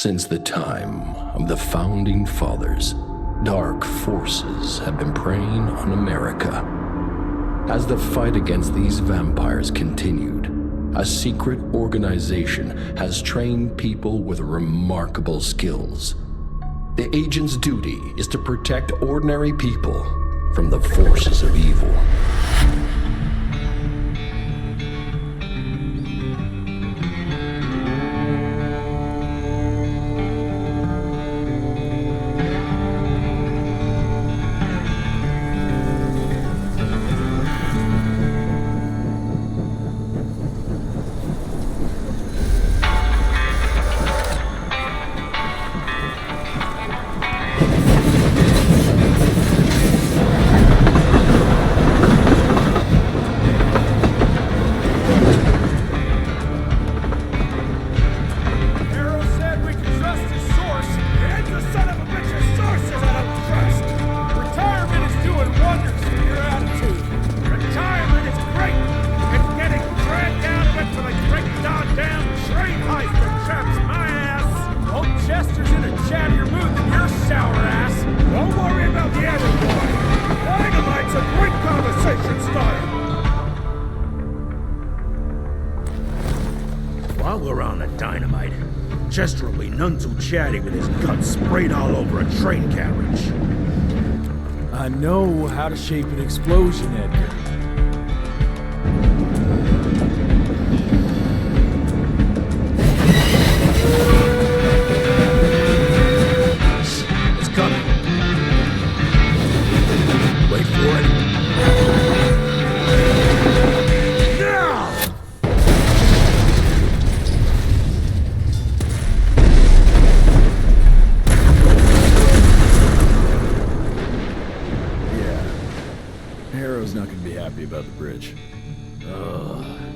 Since the time of the Founding Fathers, dark forces have been preying on America. As the fight against these vampires continued, a secret organization has trained people with remarkable skills. The agent's duty is to protect ordinary people from the forces of evil. While we're on the dynamite, Chester will be none too chatty with his guts sprayed all over a train carriage. I know how to shape an explosion, Edgar. It's coming. Wait for it. Harrow's not gonna be happy about the bridge.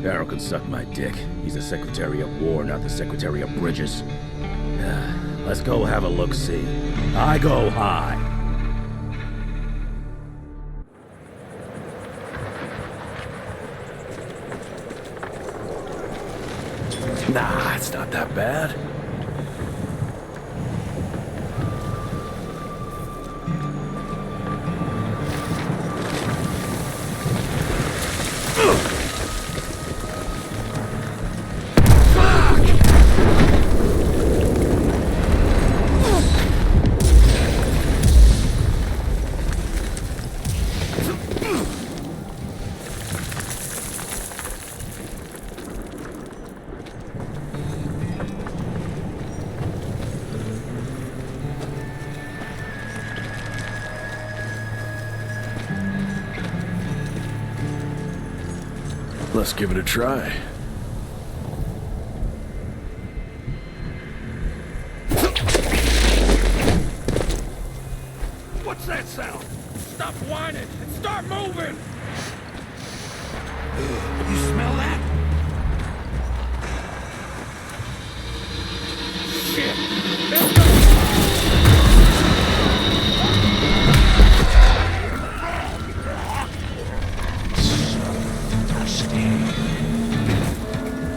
Arrow can suck my dick. He's the Secretary of War, not the Secretary of Bridges. Let's go have a look-see. I go high. Nah, it's not that bad. Let's give it a try. What's that sound? Stop whining and start moving! You smell that? Shit! Let's go!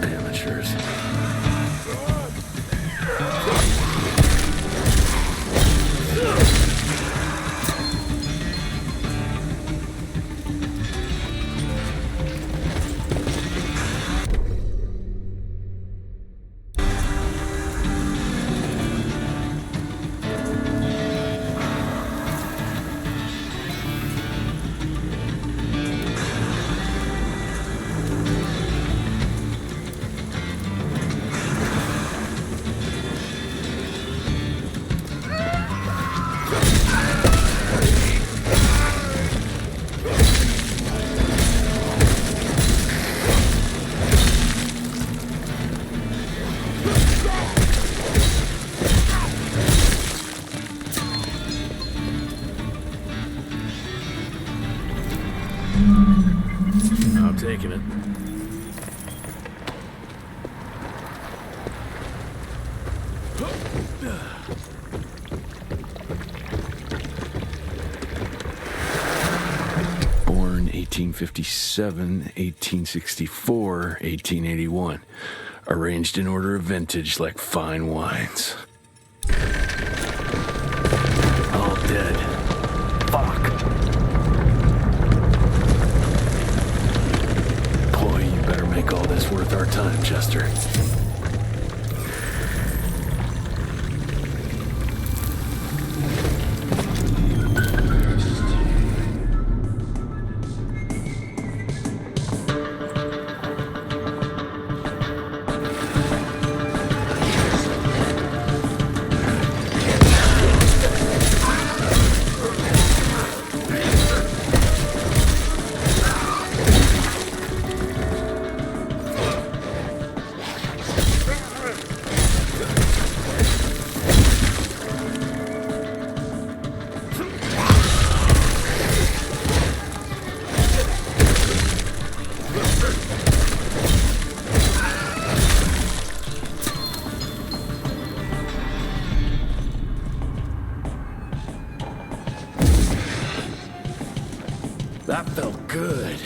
Amateurs. I'm taking it. Born 1857, 1864, 1881. Arranged in order of vintage like fine wines. dead. Fuck. Boy, you better make all this worth our time, Chester. That felt good.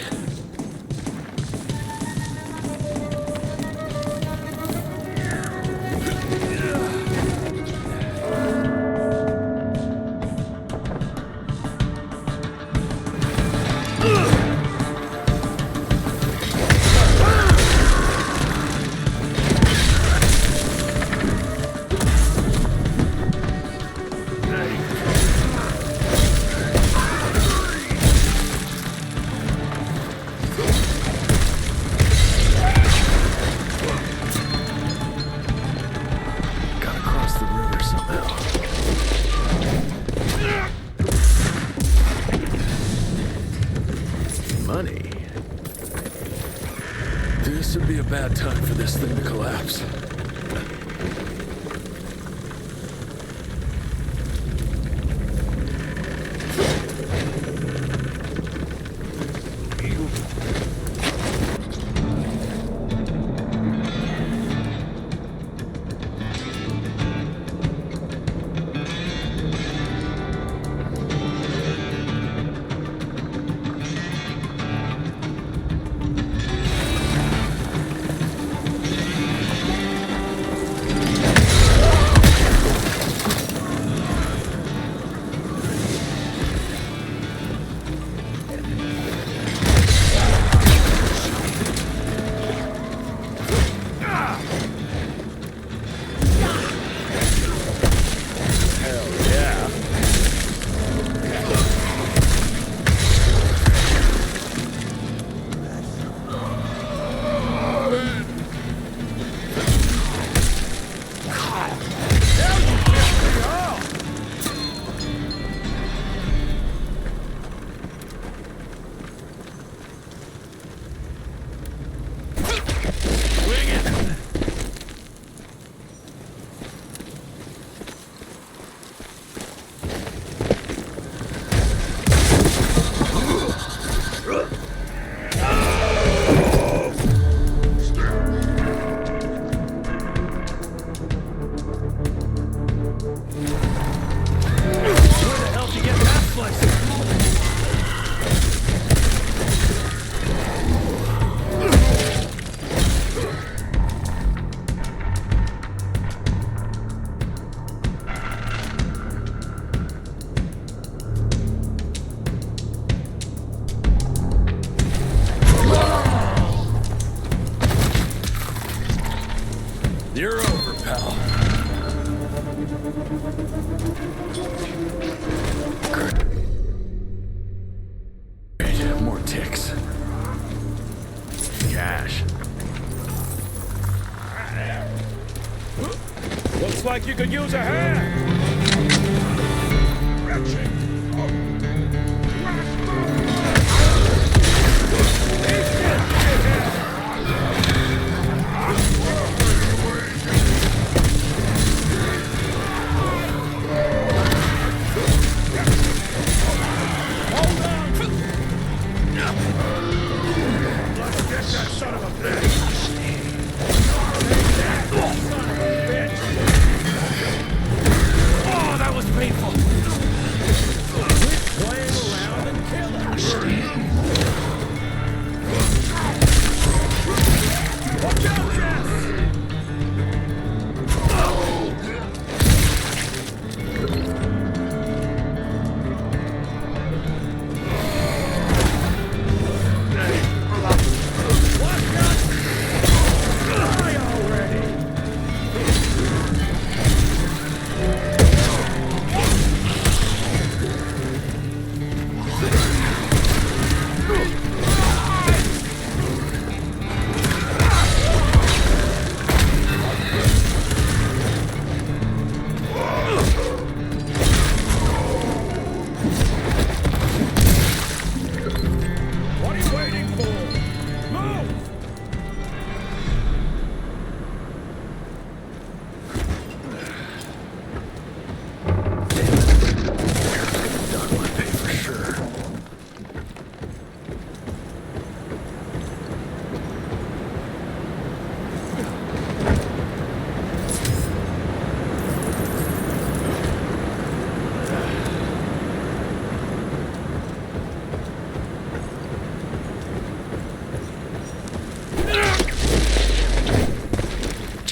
Money. This would be a bad time for this thing to collapse. You're over, pal. Great. More ticks. Cash. Looks like you could use a hand.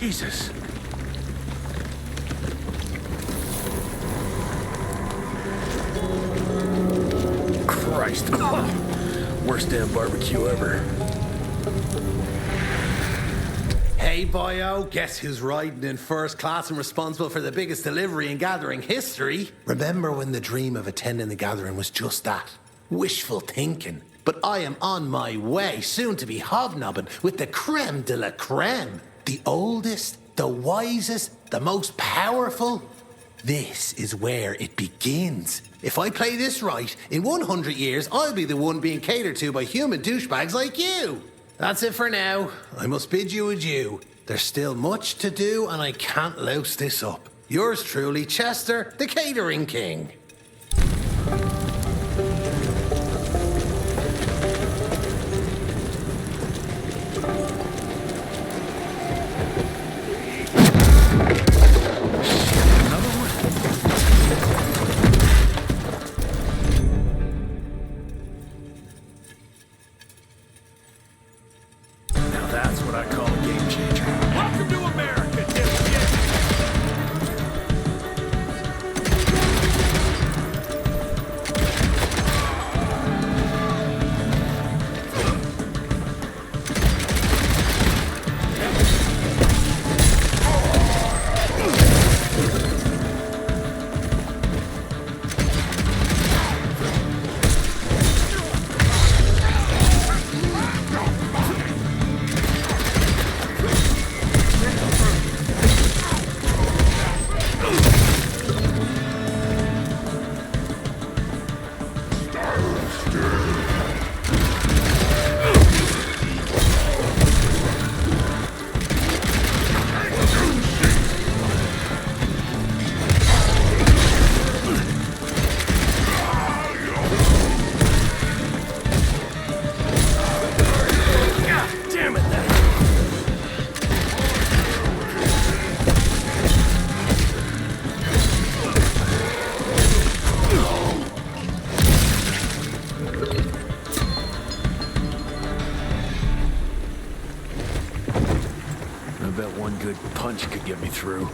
Jesus. Christ. Worst damn barbecue ever. Hey, boyo, guess who's riding in first class and responsible for the biggest delivery in gathering history? Remember when the dream of attending the gathering was just that? Wishful thinking. But I am on my way, soon to be hobnobbing with the creme de la creme. The oldest, the wisest, the most powerful. This is where it begins. If I play this right, in 100 years, I'll be the one being catered to by human douchebags like you. That's it for now. I must bid you adieu. There's still much to do, and I can't louse this up. Yours truly, Chester, the Catering King. Through.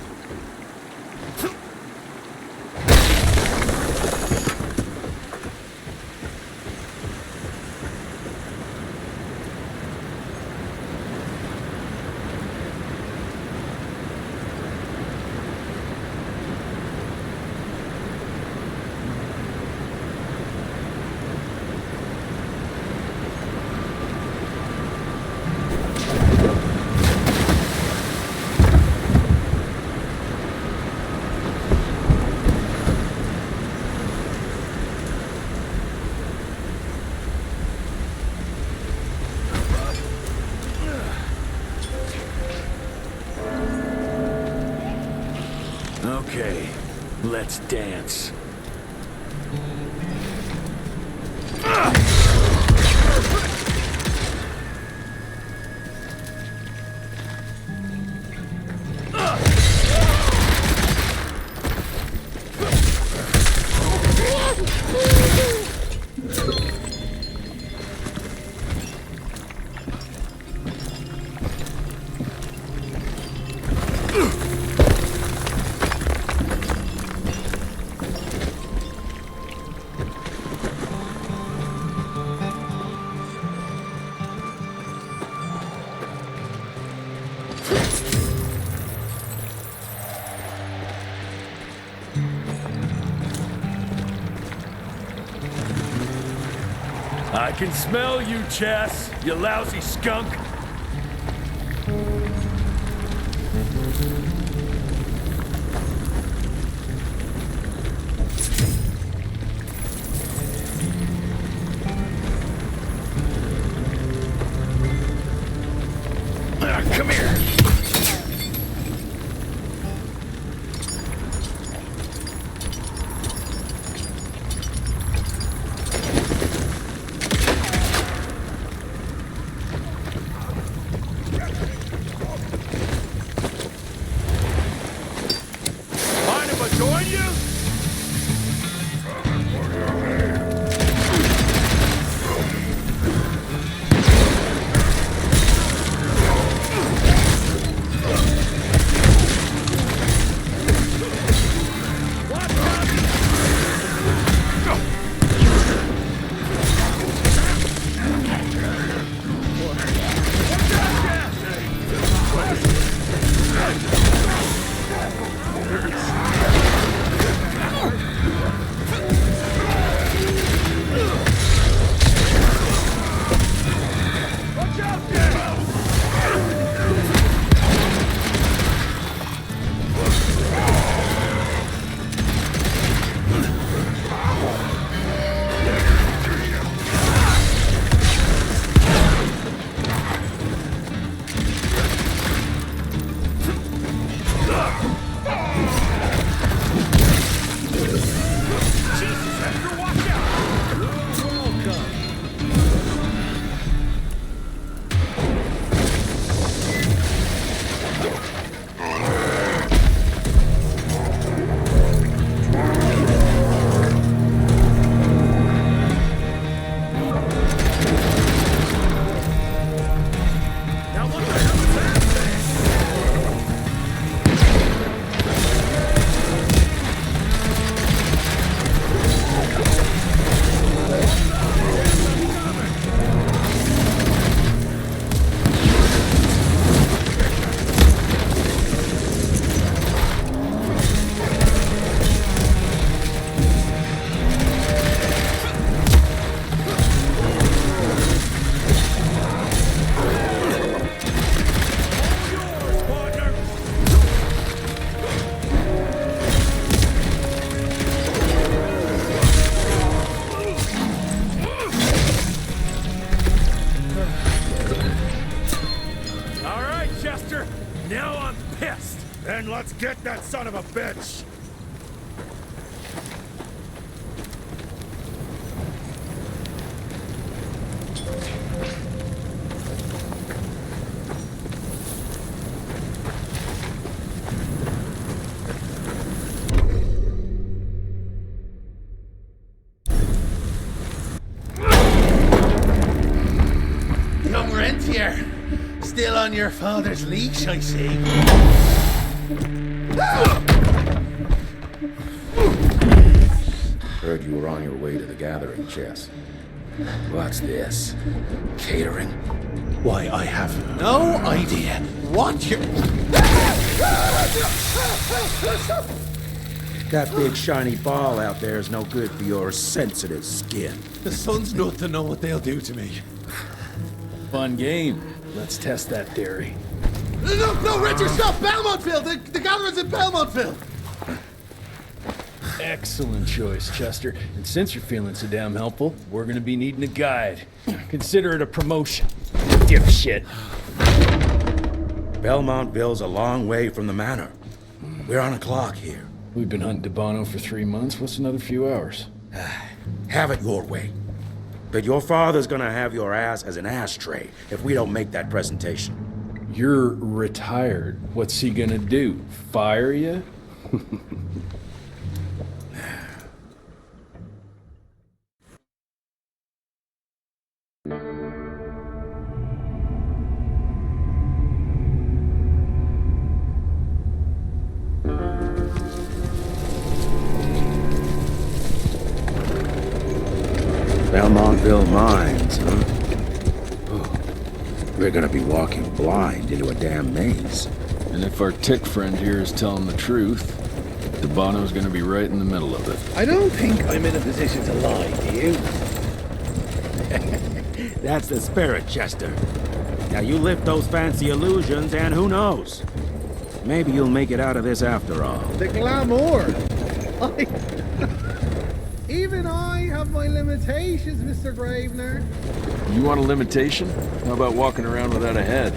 Okay, let's dance. I can smell you, Chess, you lousy skunk. Come here. Now I'm pissed! Then let's get that son of a bitch! Young rentier, still on your father's leash, I see. Heard you were on your way to the gathering, Jess. What's this? Catering? Why, I have no idea what you're... That big shiny ball out there is no good for your sensitive skin. The sun's not to know what they'll do to me. Fun game. Let's test that theory. No, Richard, stop! Belmontville! The gathering's in Belmontville! Excellent choice, Chester. And since you're feeling so damn helpful, we're gonna be needing a guide. Consider it a promotion. Give a shit. Belmontville's a long way from the manor. We're on a clock here. We've been hunting Debano for 3 months. What's another few hours? Have it your way. But your father's gonna have your ass as an ashtray if we don't make that presentation. You're retired. What's he gonna do? Fire you? Belmontville Mines, huh? Oh, we're gonna be walking blind into a damn maze. And if our tick friend here is telling the truth, Debano's gonna be right in the middle of it. I don't think I'm in a position to lie, do you? That's the spirit, Chester. Now you lift those fancy illusions and who knows? Maybe you'll make it out of this after all. The glamour. Even I have my limitations, Mr. Gravener. You want a limitation? How about walking around without a head?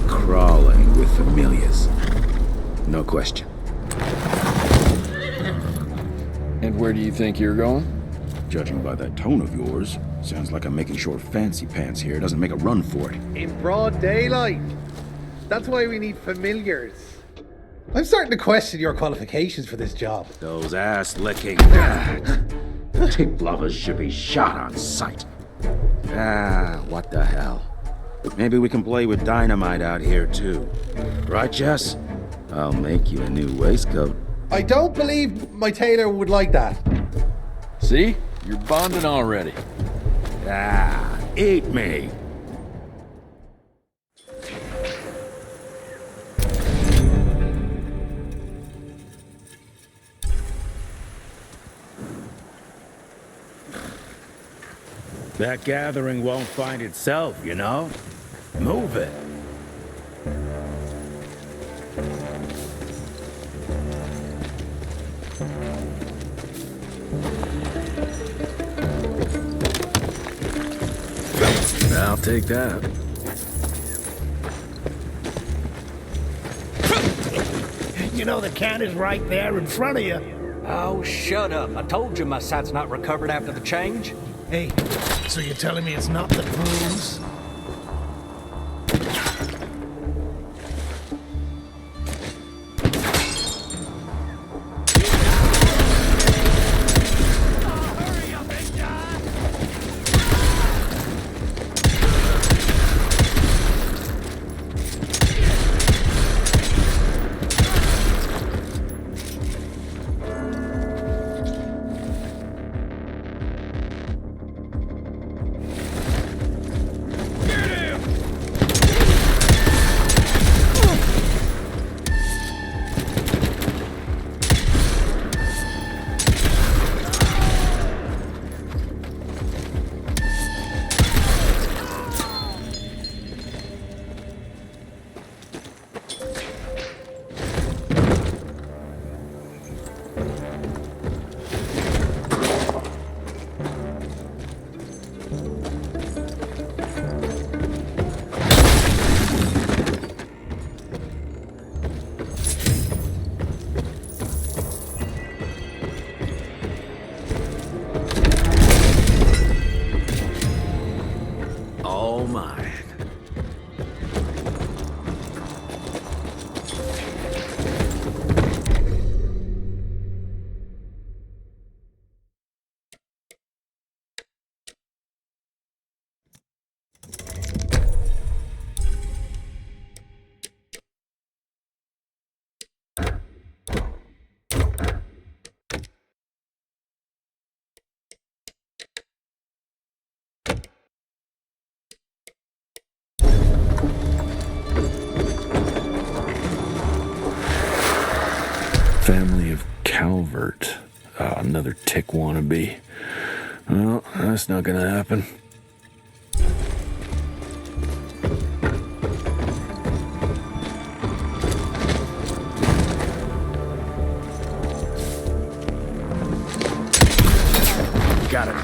Crawling with familiars. No question. And where do you think you're going? Judging by that tone of yours, sounds like I'm making sure Fancy Pants here doesn't make a run for it. In broad daylight. That's why we need familiars. I'm starting to question your qualifications for this job. Those ass-licking tick lovers should be shot on sight. What the hell? Maybe we can play with dynamite out here, too. Right, Jess? I'll make you a new waistcoat. I don't believe my tailor would like that. See? You're bonding already. Eat me. That gathering won't find itself, you know? Move it. I'll take that. You know the can is right there in front of you. Oh, shut up. I told you my sight's not recovered after the change. Hey, so you're telling me it's not the booze? covert. Another tick wannabe. Well, that's not gonna happen. Got it.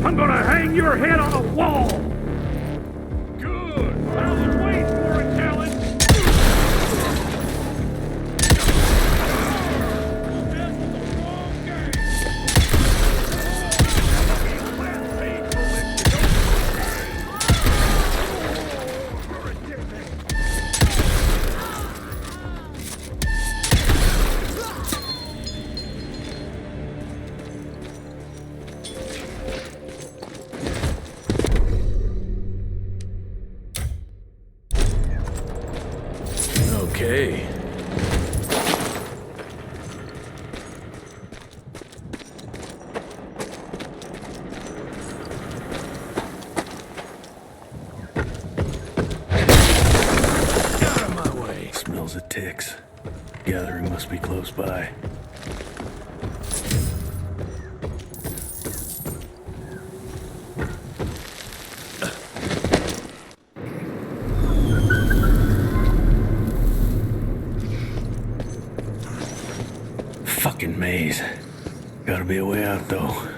I'm gonna hang your head on a wall! Good! I was waiting for it, Talon! Okay. Out of my way. Smells of ticks. Gathering must be close by. Fucking maze. Gotta be a way out, though.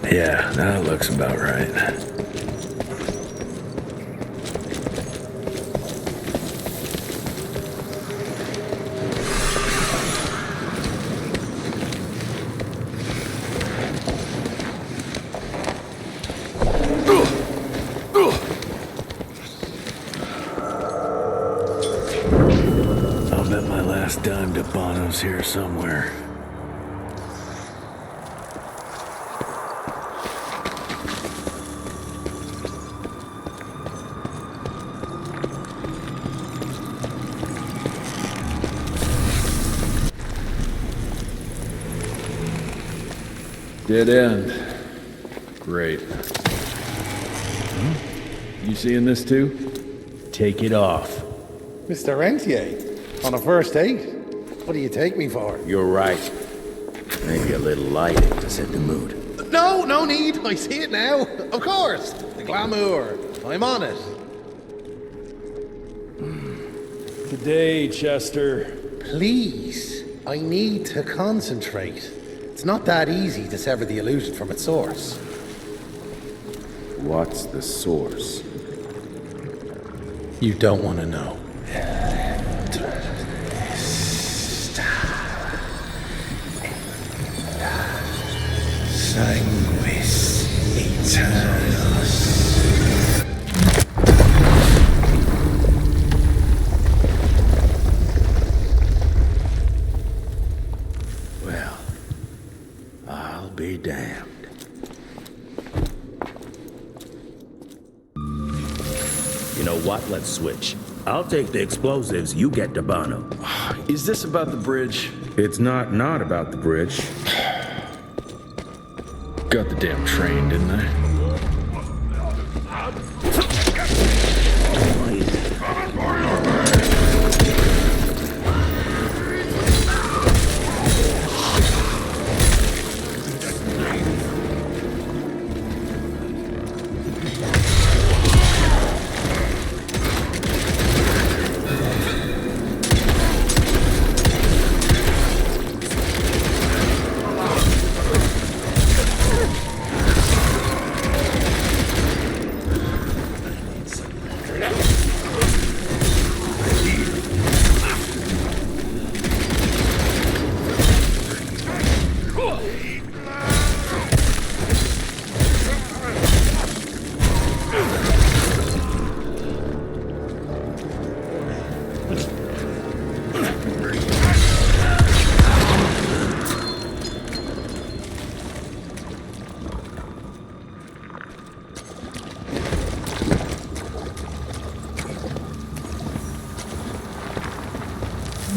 Yeah, that looks about right. I'll bet my last dime to Bono's here somewhere. Dead end. Great. You seeing this too? Take it off. Mr. Rentier, on a first date? What do you take me for? You're right. Maybe a little lighting to set the mood. No, no need. I see it now. Of course. The glamour. I'm on it. Today, Chester. Please, I need to concentrate. It's not that easy to sever the illusion from its source. What's the source? You don't want to know. be damned. You know what? Let's switch. I'll take the explosives, you get Dabano. Is this about the bridge? It's not about the bridge. Got the damn train, didn't I?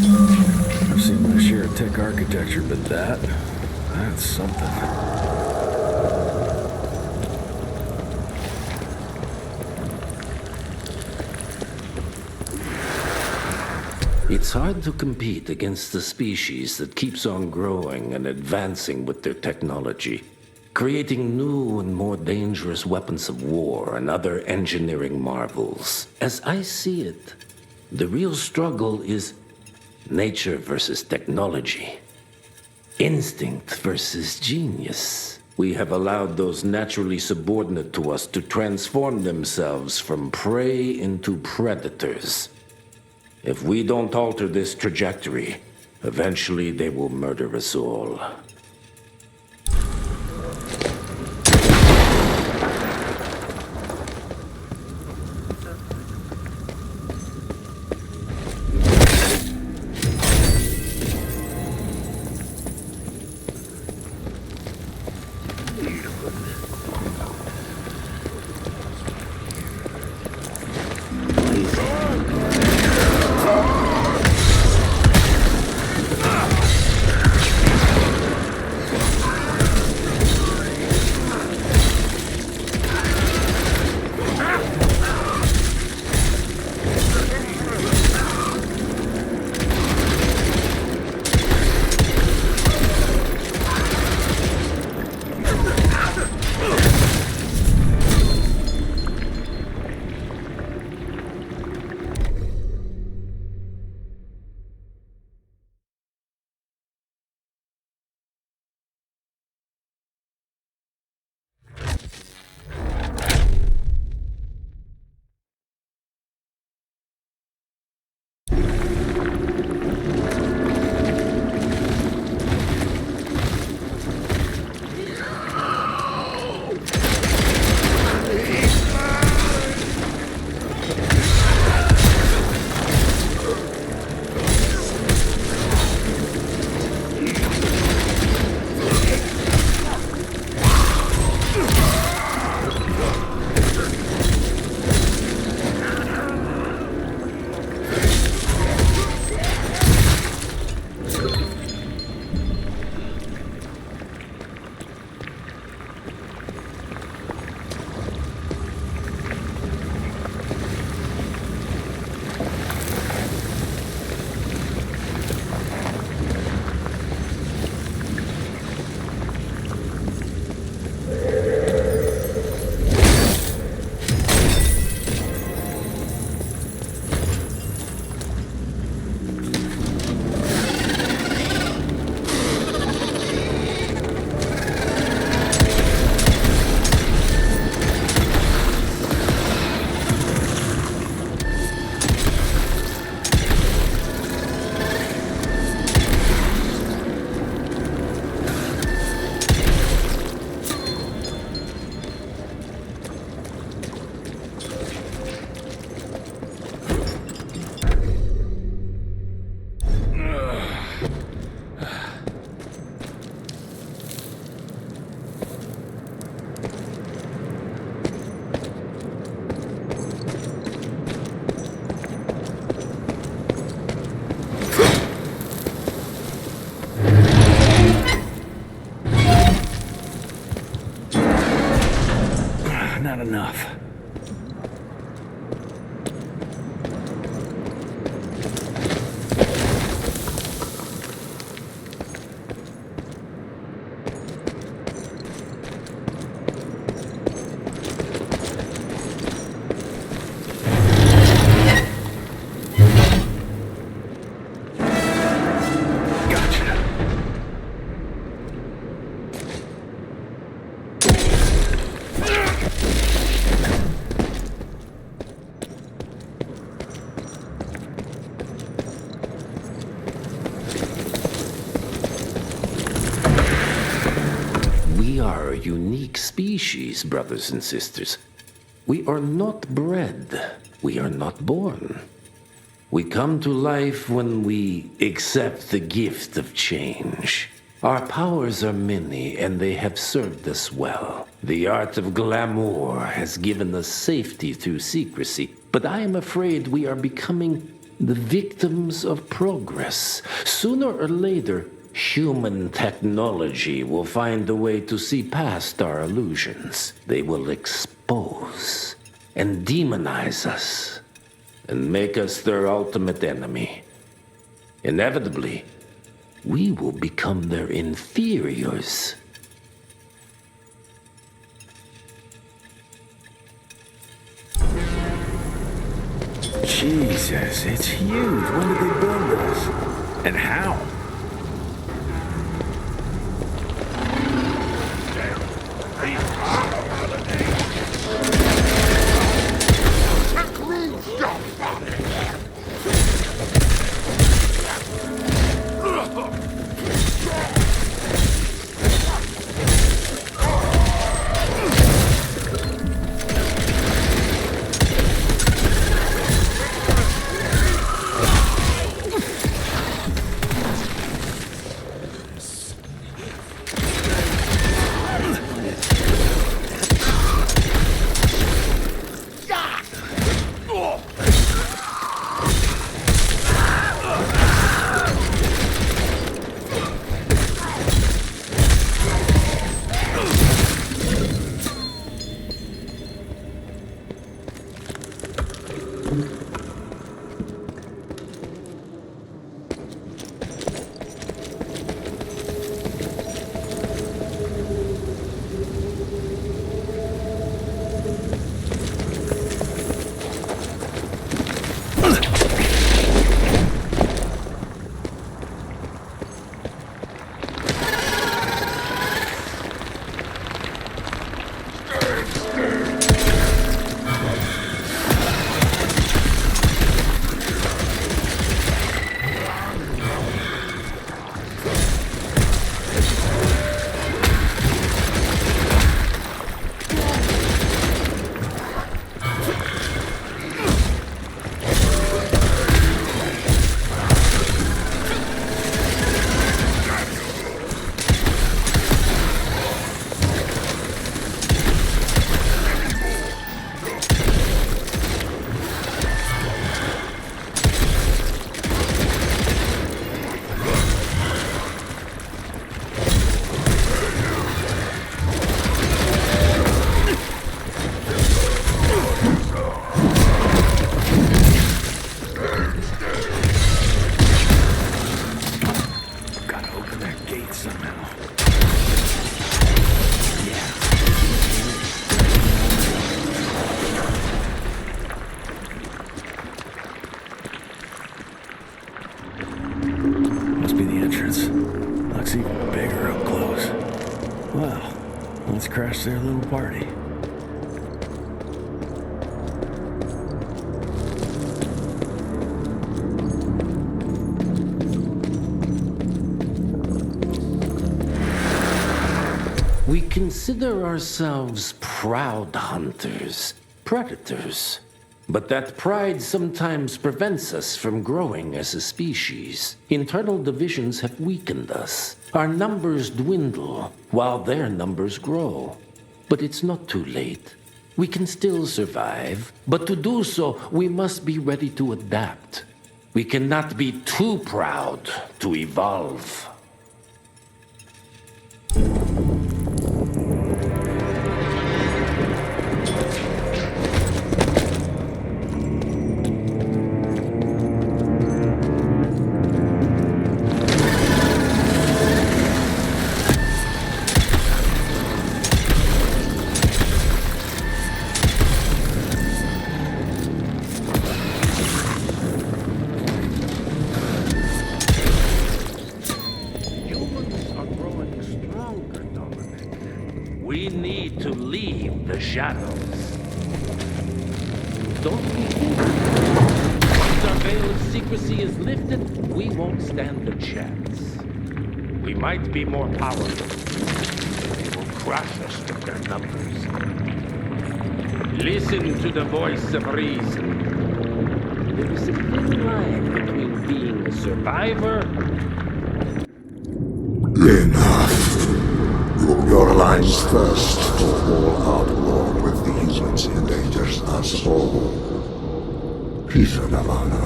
I've seen my share of tech architecture, but that's something. It's hard to compete against the species that keeps on growing and advancing with their technology, creating new and more dangerous weapons of war and other engineering marvels. As I see it, the real struggle is nature versus technology. Instinct versus genius. We have allowed those naturally subordinate to us to transform themselves from prey into predators. If we don't alter this trajectory, eventually they will murder us all. not enough. We are a unique species, brothers and sisters. We are not bred. We are not born. We come to life when we accept the gift of change. Our powers are many, and they have served us well. The art of glamour has given us safety through secrecy, but I am afraid we are becoming the victims of progress. Sooner or later, human technology will find a way to see past our illusions. They will expose and demonize us and make us their ultimate enemy. Inevitably, we will become their inferiors. Jesus, it's huge. When did they build this? And how? Crash their little party. We consider ourselves proud hunters, predators. But that pride sometimes prevents us from growing as a species. Internal divisions have weakened us. Our numbers dwindle while their numbers grow. But it's not too late. We can still survive, but to do so, we must be ready to adapt. We cannot be too proud to evolve. stronger, Dominic. We need to leave the shadows. Don't we think? Once our veil of secrecy is lifted, we won't stand a chance. We might be more powerful. They will crush us with their numbers. Listen to the voice of reason. There is a thin line between being a survivor. Enough. Your lines thirst for all-out war with the humans endangers us all. Peter Navana.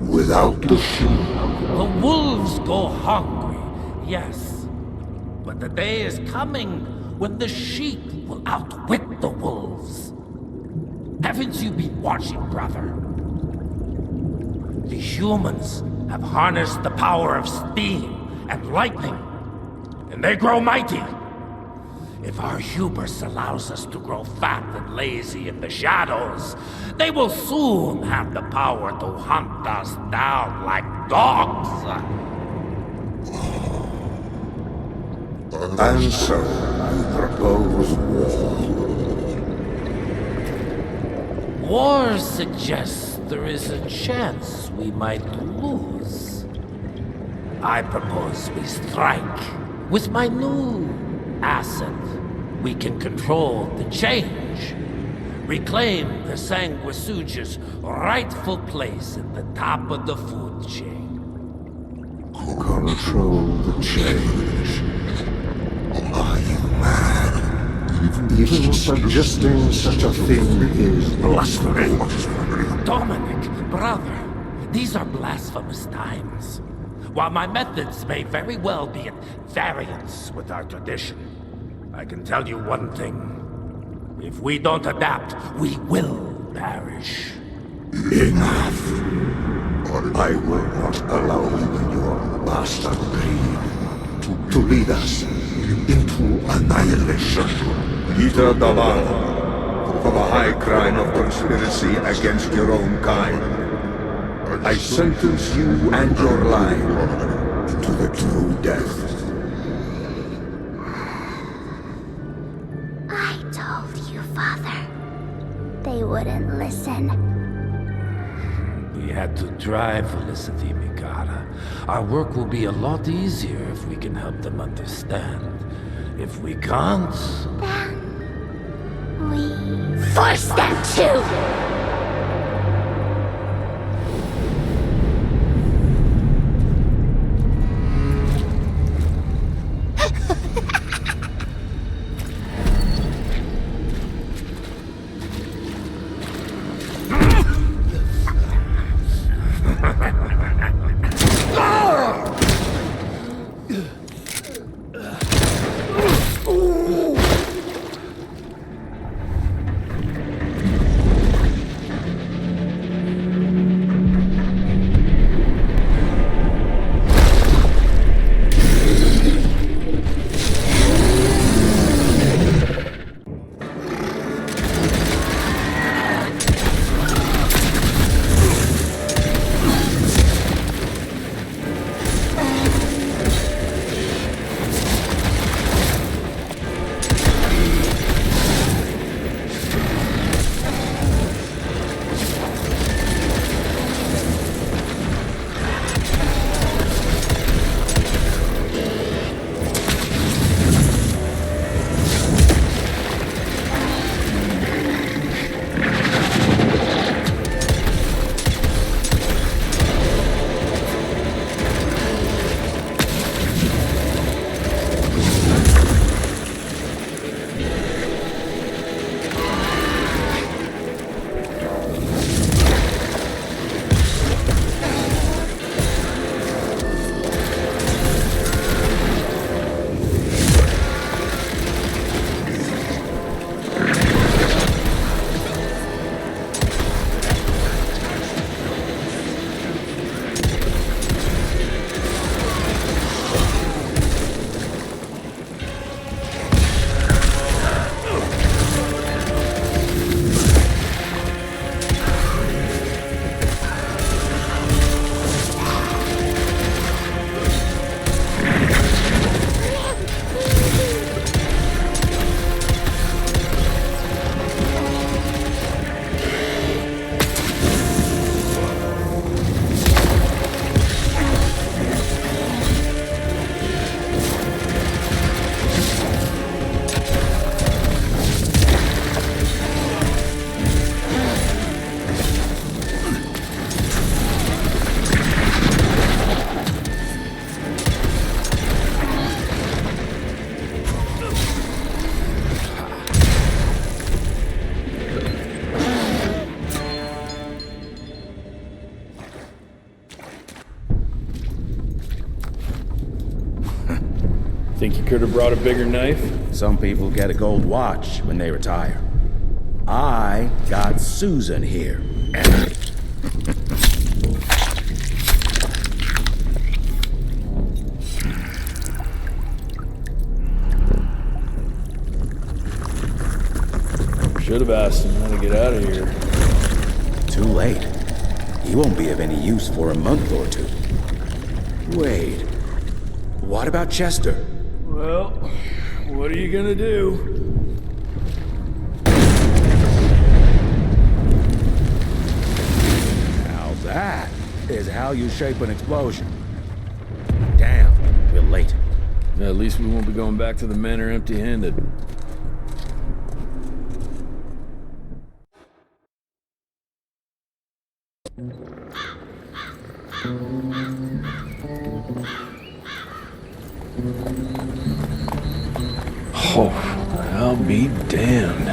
Without the sheep. The wolves go hungry, yes. But the day is coming when the sheep will outwit the wolves. Haven't you been watching, brother? The humans have harnessed the power of steam and lightning, and they grow mighty. If our hubris allows us to grow fat and lazy in the shadows, they will soon have the power to hunt us down like dogs. And so, you propose war. War suggests there is a chance we might lose. I propose we strike. With my new asset, we can control the change. Reclaim the Sanguisuja's rightful place at the top of the food chain. Control the change. Are you mad? Even suggesting such a thing is blasphemy. Dominic, brother, these are blasphemous times. While my methods may very well be at variance with our tradition, I can tell you one thing. If we don't adapt, we will perish. Enough. I will not allow you in your bastard greed to lead us into annihilation. Peter Davan, for the high crime of conspiracy against your own kind, I sentence you and your line to the true death. I told you, Father. They wouldn't listen. We had to try, Felicity Mikata. Our work will be a lot easier if we can help them understand. If we can't... Then... we... force them to! Think you could have brought a bigger knife? Some people get a gold watch when they retire. I got Susan here. Should have asked him how to get out of here. Too late. He won't be of any use for a month or two. Wait. What about Chester? Well, what are you gonna do? Now that is how you shape an explosion. Damn, we're late. At least we won't be going back to the manor empty-handed. Oh, I'll be damned.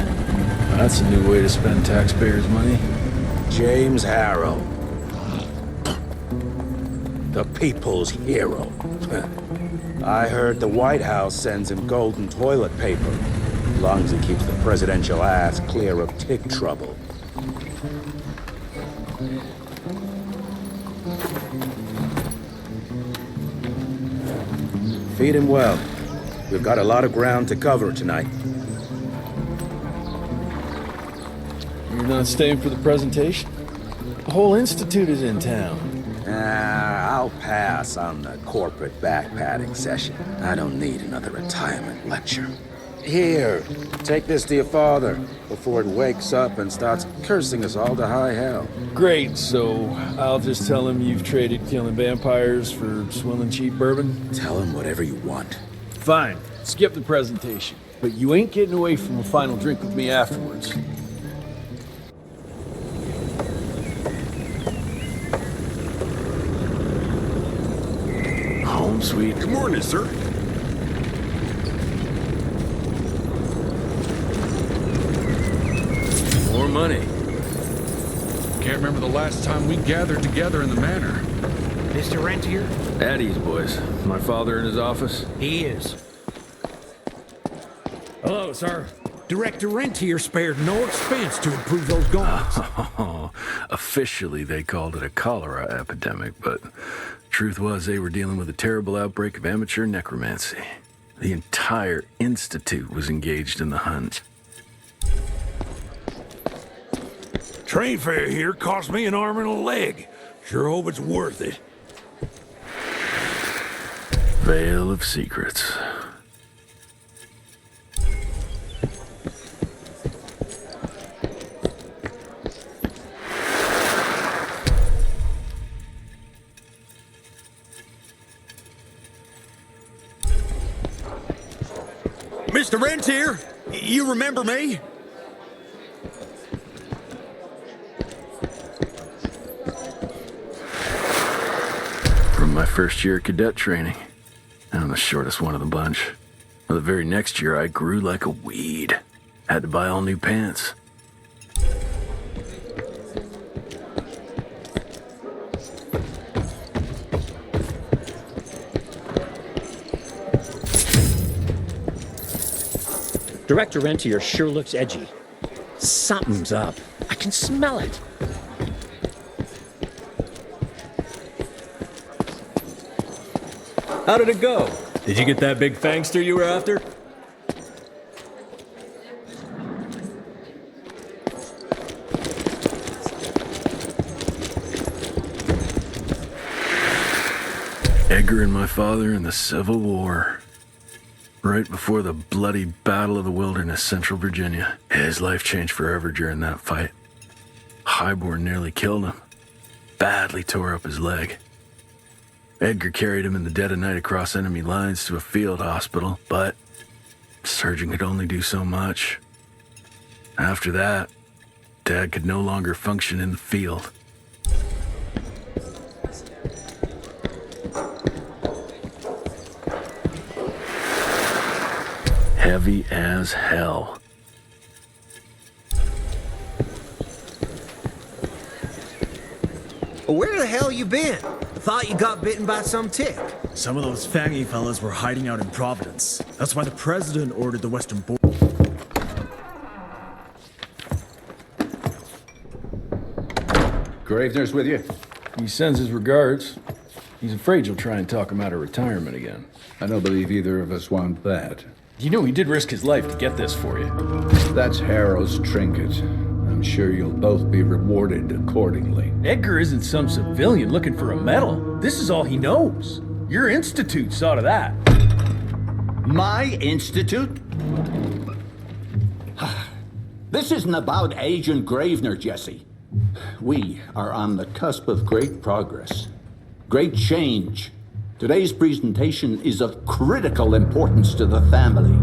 That's a new way to spend taxpayers' money. James Harrow. The people's hero. I heard the White House sends him golden toilet paper, as long as he keeps the presidential ass clear of tick trouble. Feed him well. We've got a lot of ground to cover tonight. You're not staying for the presentation? The whole institute is in town. I'll pass on the corporate backpatting session. I don't need another retirement lecture. Here, take this to your father before it wakes up and starts cursing us all to high hell. Great, so I'll just tell him you've traded killing vampires for swilling cheap bourbon? Tell him whatever you want. Fine, skip the presentation. But you ain't getting away from a final drink with me afterwards. Home sweet. Good morning, sir. More money. Can't remember the last time we gathered together in the manor. Mr. Rentier? At ease, boys. My father in his office? He is. Hello, sir. Director Rentier spared no expense to improve those gauntlets. Officially, they called it a cholera epidemic, but truth was they were dealing with a terrible outbreak of amateur necromancy. The entire institute was engaged in the hunt. Train fare here cost me an arm and a leg. Sure hope it's worth it. Veil of Secrets. Mr. Rentier, you remember me? From my first year of cadet training. I'm the shortest one of the bunch. Well, the very next year, I grew like a weed. Had to buy all new pants. Director Rentier sure looks edgy. Something's up. I can smell it. How did it go? Did you get that big fangster you were after? Edgar and my father in the Civil War. Right before the bloody Battle of the Wilderness, Central Virginia. His life changed forever during that fight. Highborn nearly killed him. Badly tore up his leg. Edgar carried him in the dead of night across enemy lines to a field hospital, but the surgeon could only do so much. After that, Dad could no longer function in the field. Heavy as hell. Where the hell you been? I thought you got bitten by some tick. Some of those fangy fellas were hiding out in Providence. That's why the president ordered the western border. Gravener's with you? He sends his regards. He's afraid you'll try and talk him out of retirement again. I don't believe either of us want that. You know he did risk his life to get this for you. That's Harrow's trinket. I'm sure you'll both be rewarded accordingly. Edgar isn't some civilian looking for a medal. This is all he knows. Your institute saw to that. My institute? This isn't about Agent Gravener, Jesse. We are on the cusp of great progress, great change. Today's presentation is of critical importance to the family.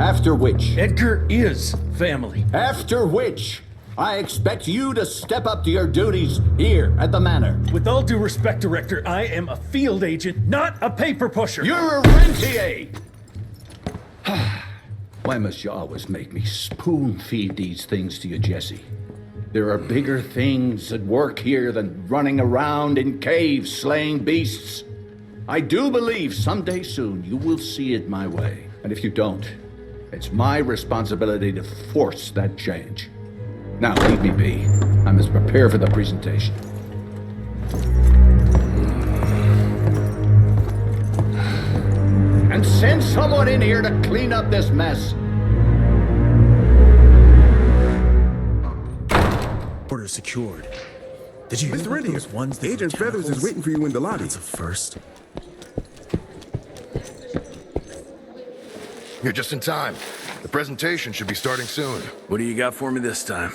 After which... Edgar is family. After which, I expect you to step up to your duties here at the manor. With all due respect, Director, I am a field agent, not a paper pusher. You're a rentier! Why must you always make me spoon-feed these things to you, Jesse? There are bigger things at work here than running around in caves slaying beasts. I do believe someday soon you will see it my way. And if you don't, it's my responsibility to force that change. Now, leave me be. I must prepare for the presentation. And send someone in here to clean up this mess. Order secured. Did you Mr. Rennie, ones Agent Feathers is waiting for you in the lobby. That's a first. You're just in time. The presentation should be starting soon. What do you got for me this time?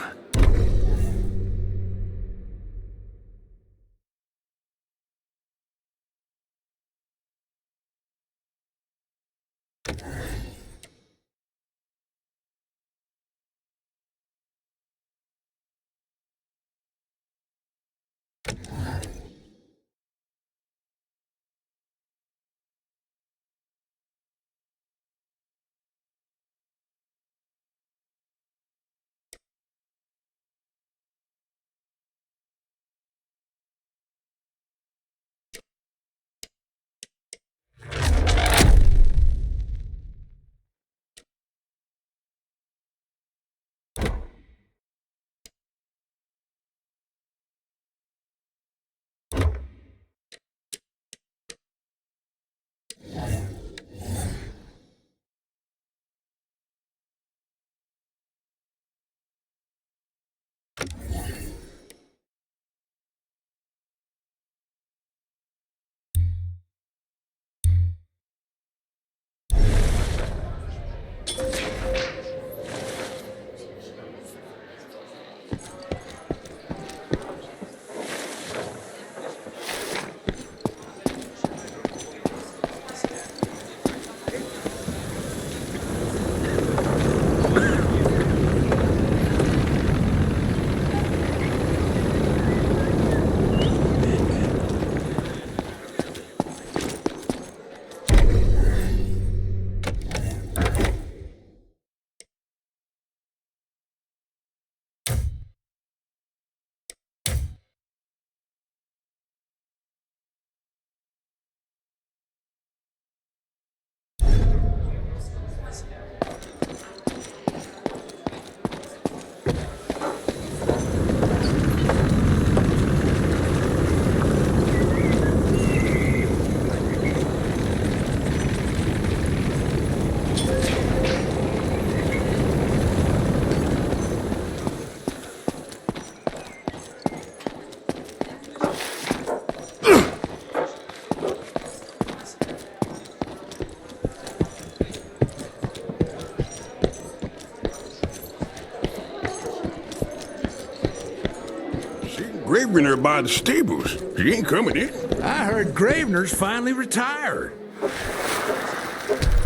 Gravener by the stables. He ain't coming in. I heard Gravener's finally retired.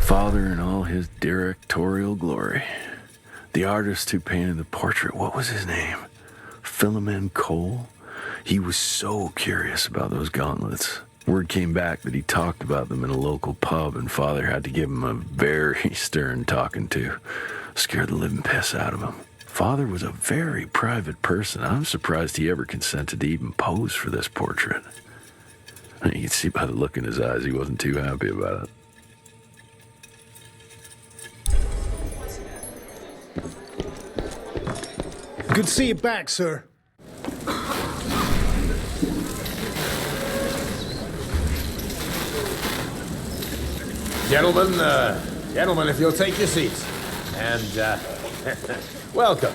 Father in all his directorial glory. The artist who painted the portrait, what was his name? Philomen Cole? He was so curious about those gauntlets. Word came back that he talked about them in a local pub, and Father had to give him a very stern talking to. Scared the living piss out of him. Father was a very private person. I'm surprised he ever consented to even pose for this portrait. You could see by the look in his eyes he wasn't too happy about it. Good to see you back, sir. Gentlemen, if you'll take your seats. And, welcome.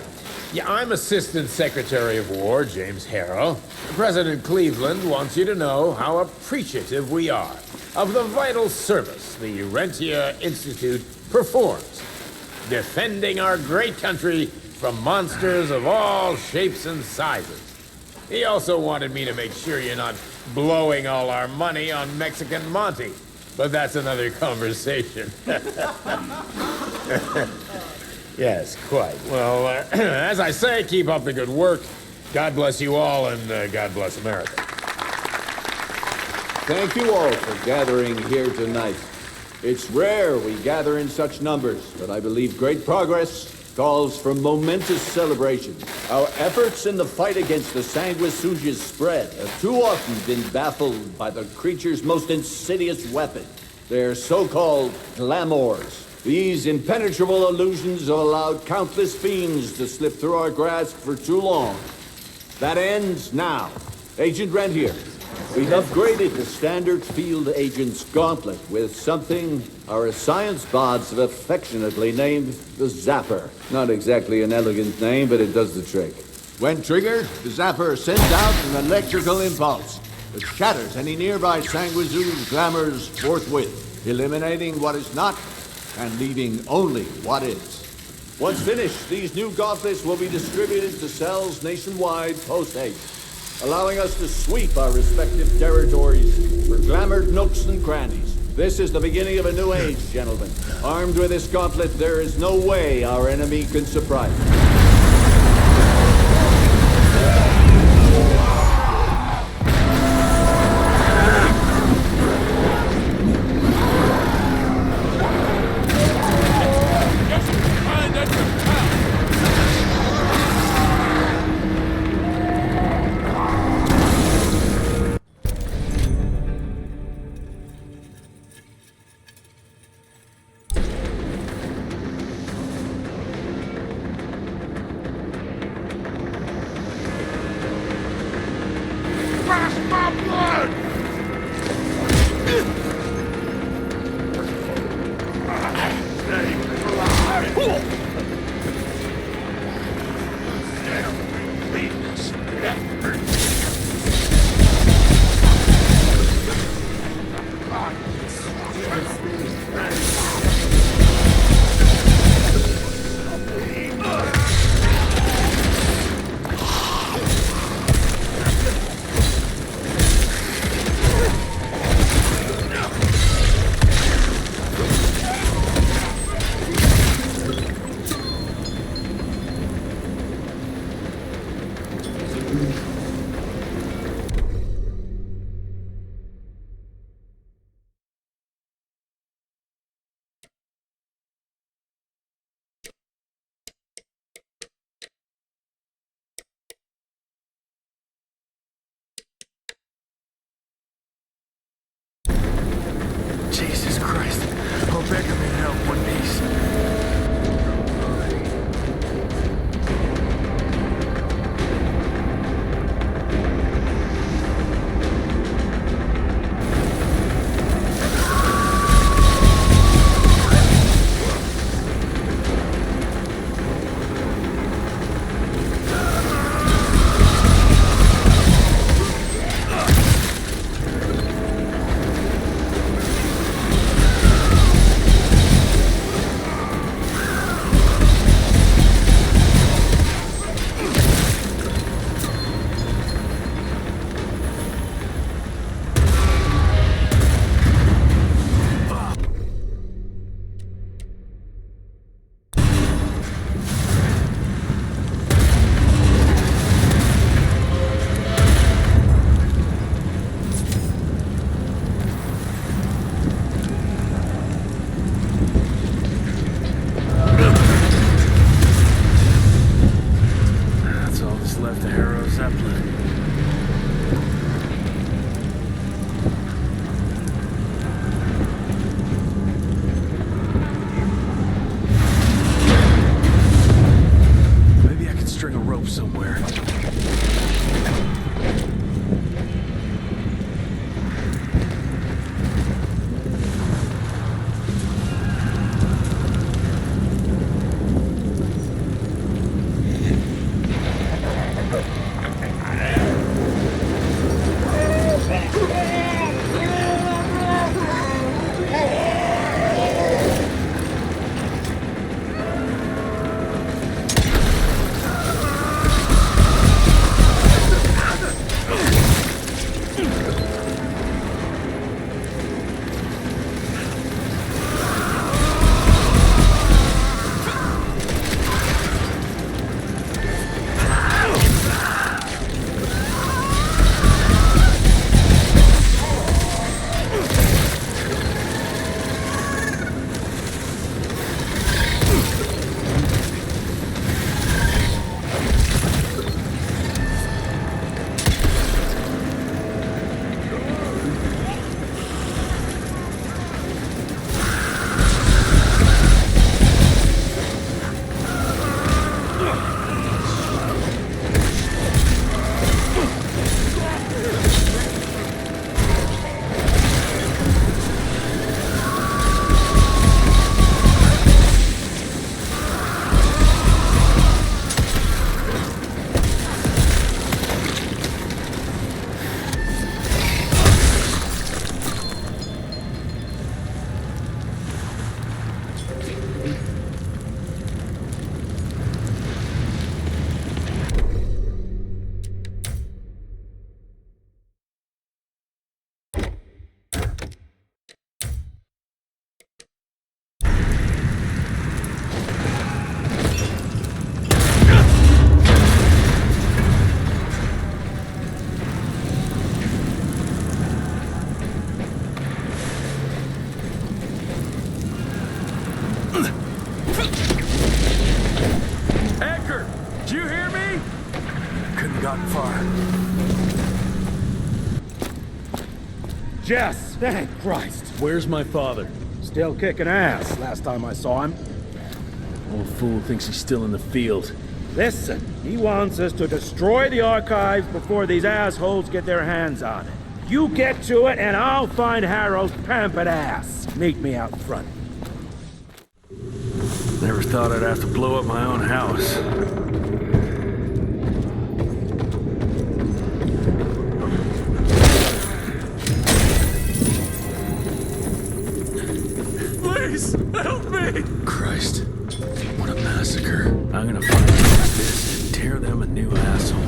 Yeah, I'm Assistant Secretary of War, James Harrow. President Cleveland wants you to know how appreciative we are of the vital service the Rentia Institute performs, defending our great country from monsters of all shapes and sizes. He also wanted me to make sure you're not blowing all our money on Mexican Monty, but that's another conversation. Yes, quite. Well, as I say, keep up the good work. God bless you all, and God bless America. Thank you all for gathering here tonight. It's rare we gather in such numbers, but I believe great progress calls for momentous celebration. Our efforts in the fight against the sanguisuga's spread have too often been baffled by the creature's most insidious weapon, their so-called glamours. These impenetrable illusions have allowed countless fiends to slip through our grasp for too long. That ends now. Agent Rentier, we've upgraded the standard field agent's gauntlet with something our science bots have affectionately named the Zapper. Not exactly an elegant name, but it does the trick. When triggered, the Zapper sends out an electrical impulse that shatters any nearby sanguisuga's glamours forthwith, eliminating what is not and leaving only what is. Once finished, these new gauntlets will be distributed to cells nationwide post-haste, allowing us to sweep our respective territories for glamoured nooks and crannies. This is the beginning of a new age, gentlemen. Armed with this gauntlet, there is no way our enemy can surprise us. Jesus Christ. Hope Edgar made it out in one piece. left the Harrow Zeppelin. Edgar, did you hear me? Couldn't gotten far. Jess, thank Christ. Where's my father? Still kicking ass last time I saw him. Old fool thinks he's still in the field. Listen, he wants us to destroy the archives before these assholes get their hands on it. You get to it, and I'll find Harrow's pampered ass. Meet me out front. Never thought I'd have to blow up my own house. Please, help me! Christ, what a massacre. I'm gonna find this and tear them a new asshole.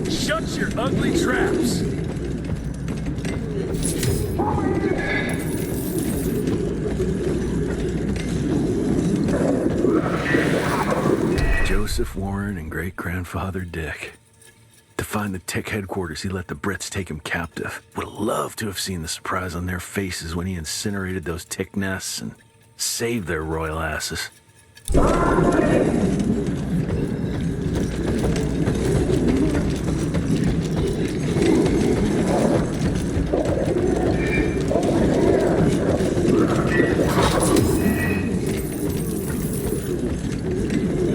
Shut your ugly traps! Joseph Warren and great-grandfather Dick. To find the Tick headquarters, he let the Brits take him captive. Would have loved to have seen the surprise on their faces when he incinerated those Tick nests and saved their royal asses.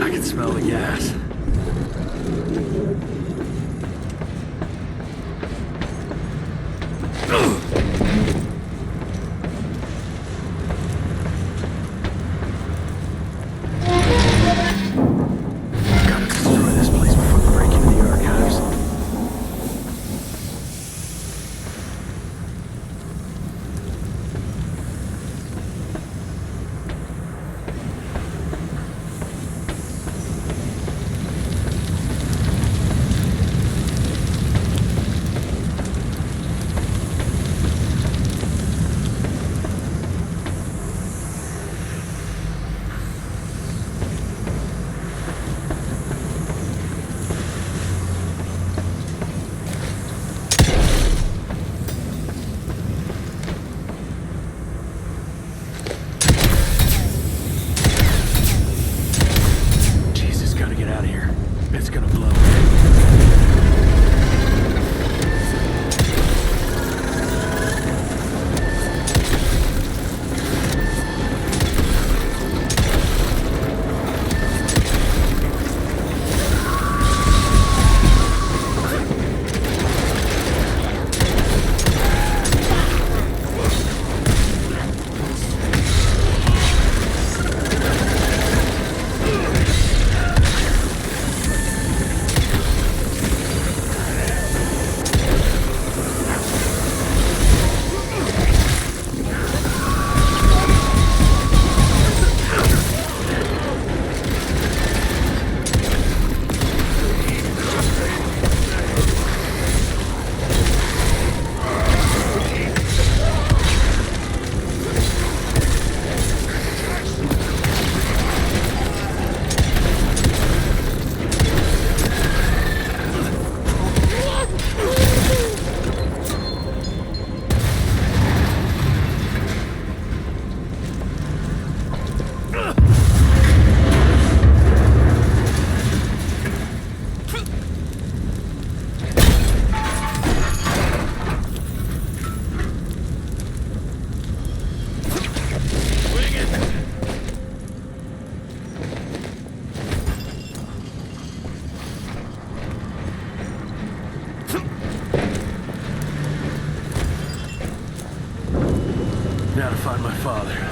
I can smell the gas. father.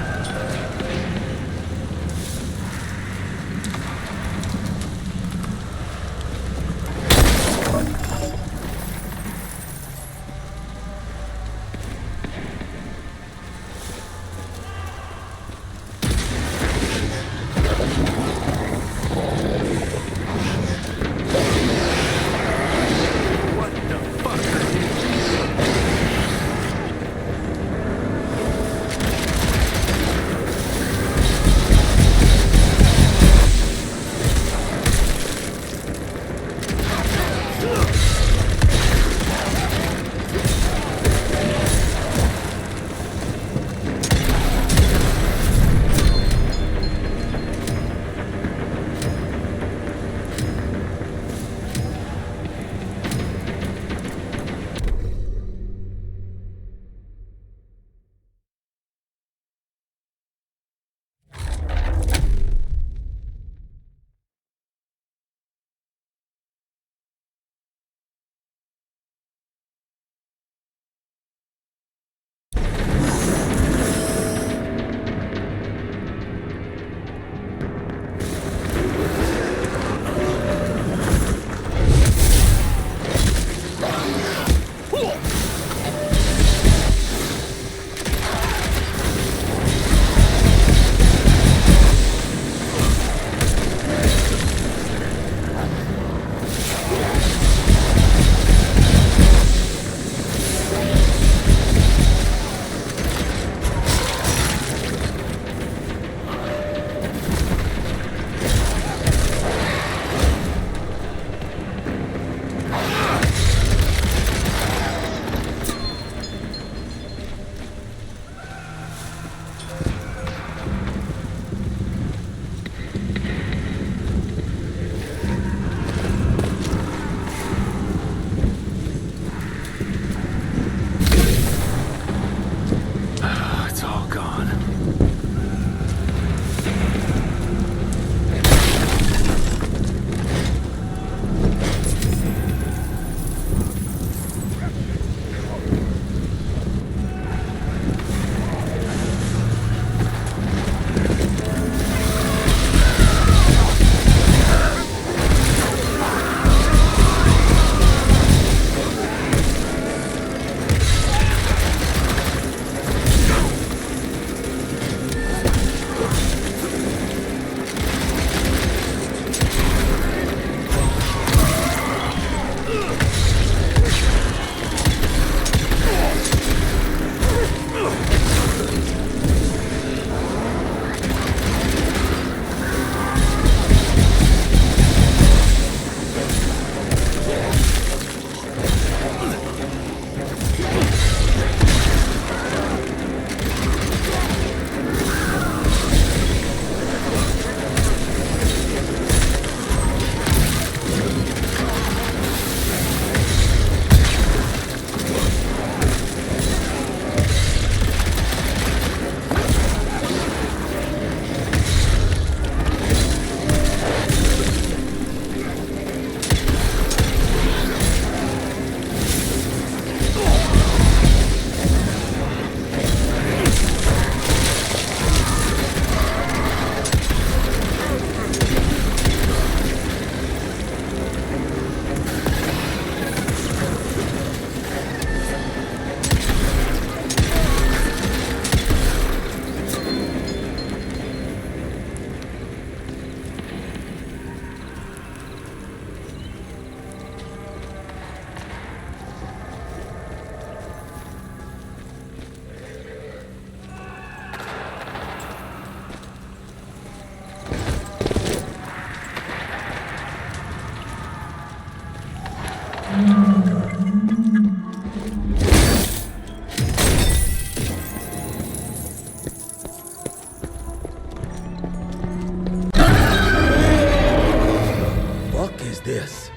this?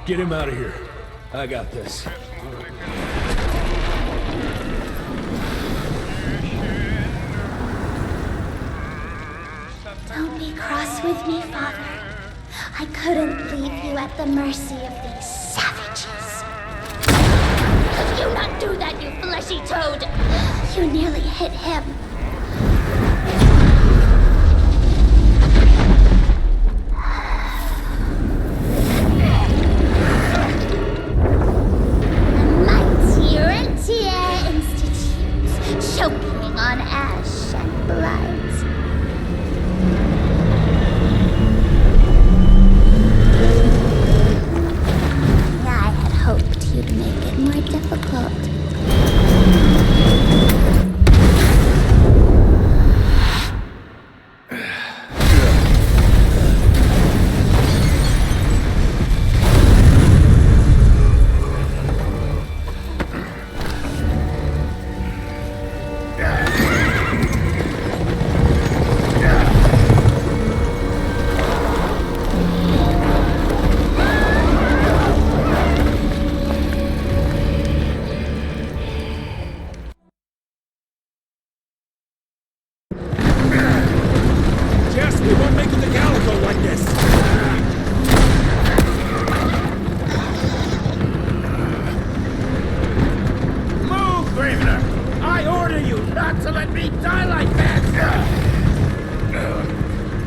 Get him out of here. I got this. Don't be cross with me, Father. I couldn't leave you at the mercy of these savages. Could you not do that, you fleshy toad? You nearly hit him. The mighty Rentier Institute, choking on ash and blood. I had hoped you'd make it more difficult. Jess, we won't make it to Calico like this! Move, Gravener! I order you not to let me die like that!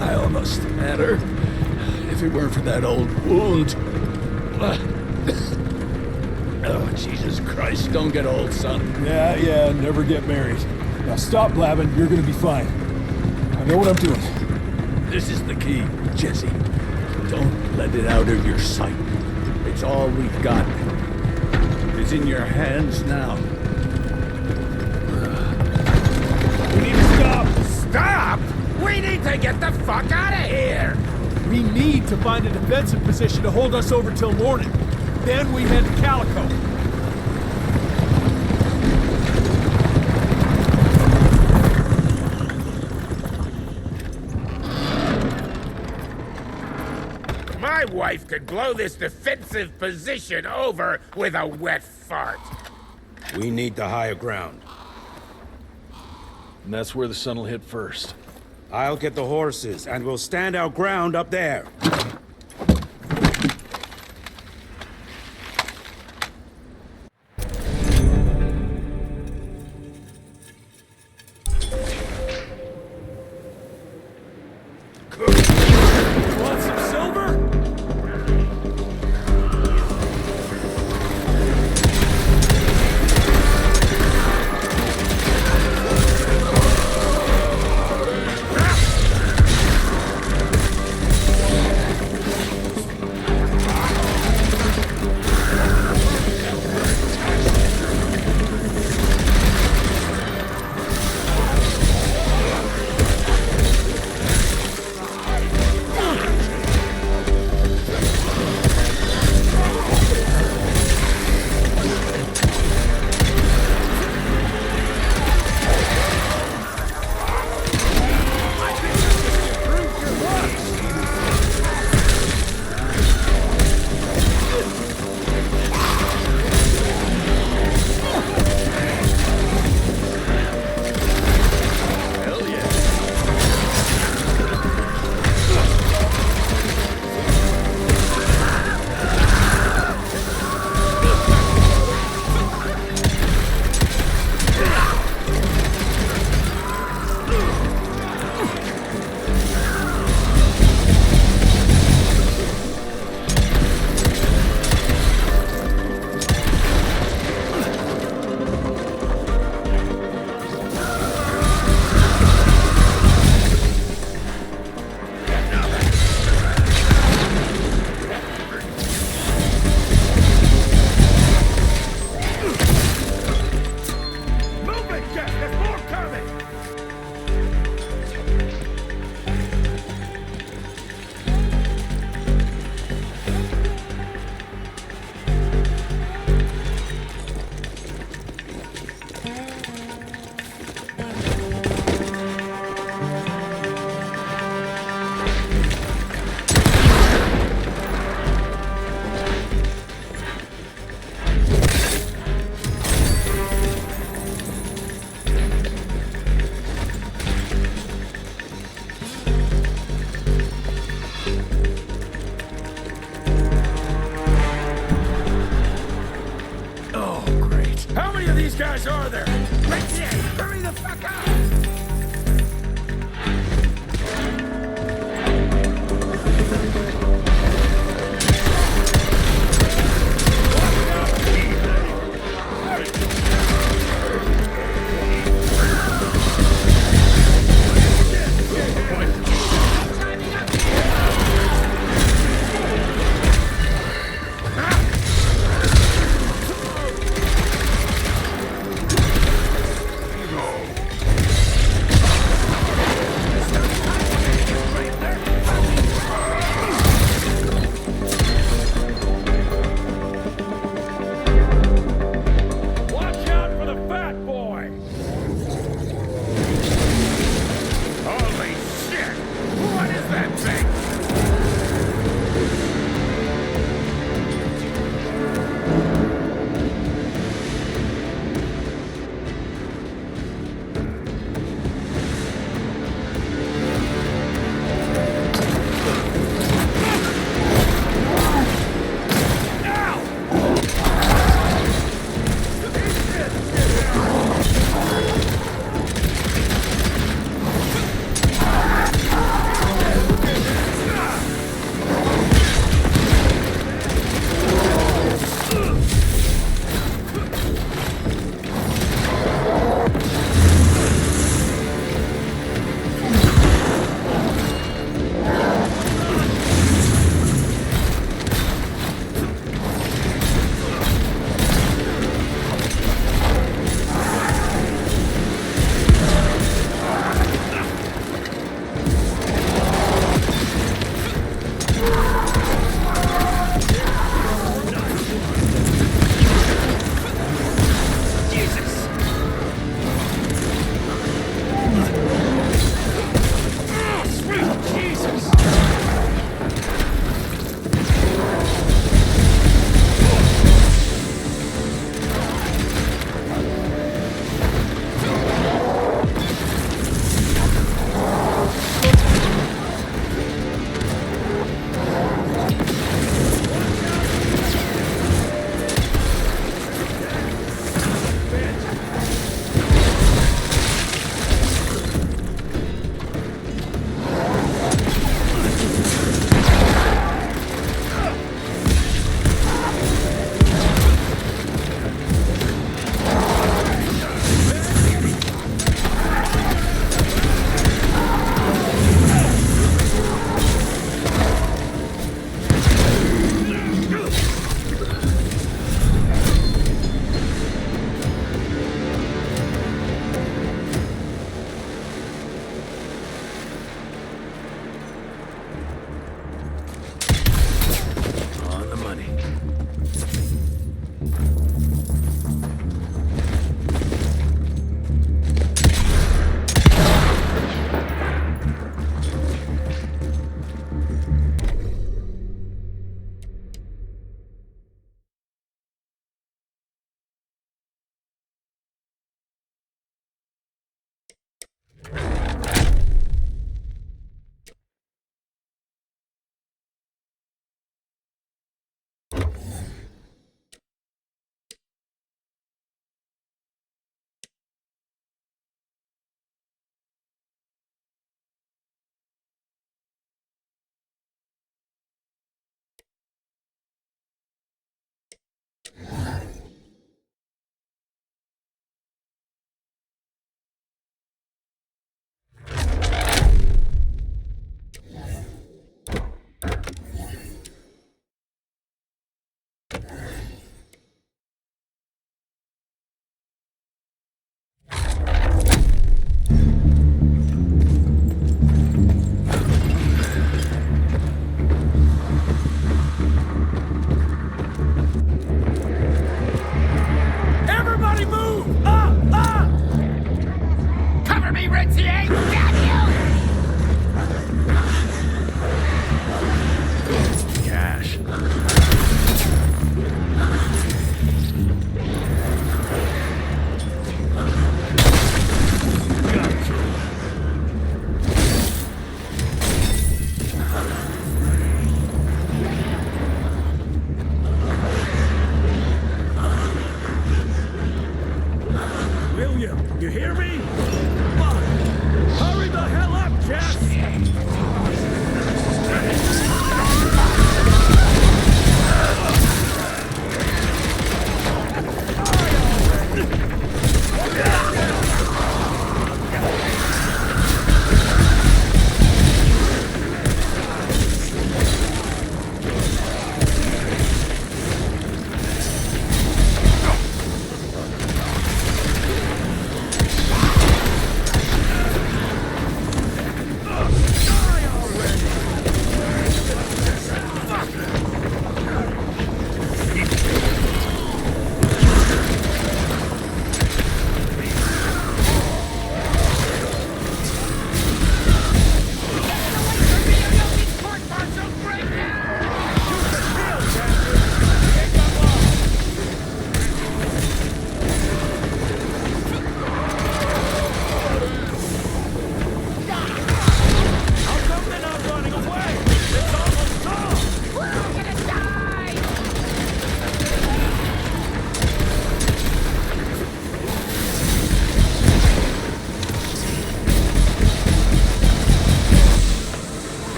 I almost had her. If it weren't for that old wound. Oh, Jesus Christ, don't get old, son. Yeah, never get married. Now stop blabbing, you're gonna be fine. I know what I'm doing. This is the key, Jesse. Don't let it out of your sight. It's all we've got. It's in your hands now. We need to stop! Stop! We need to get the fuck out of here! We need to find a defensive position to hold us over till morning. Then we head to Calico. My wife could blow this defensive position over with a wet fart. We need the higher ground. And that's where the sun will hit first. I'll get the horses, and we'll stand our ground up there. Want some silver?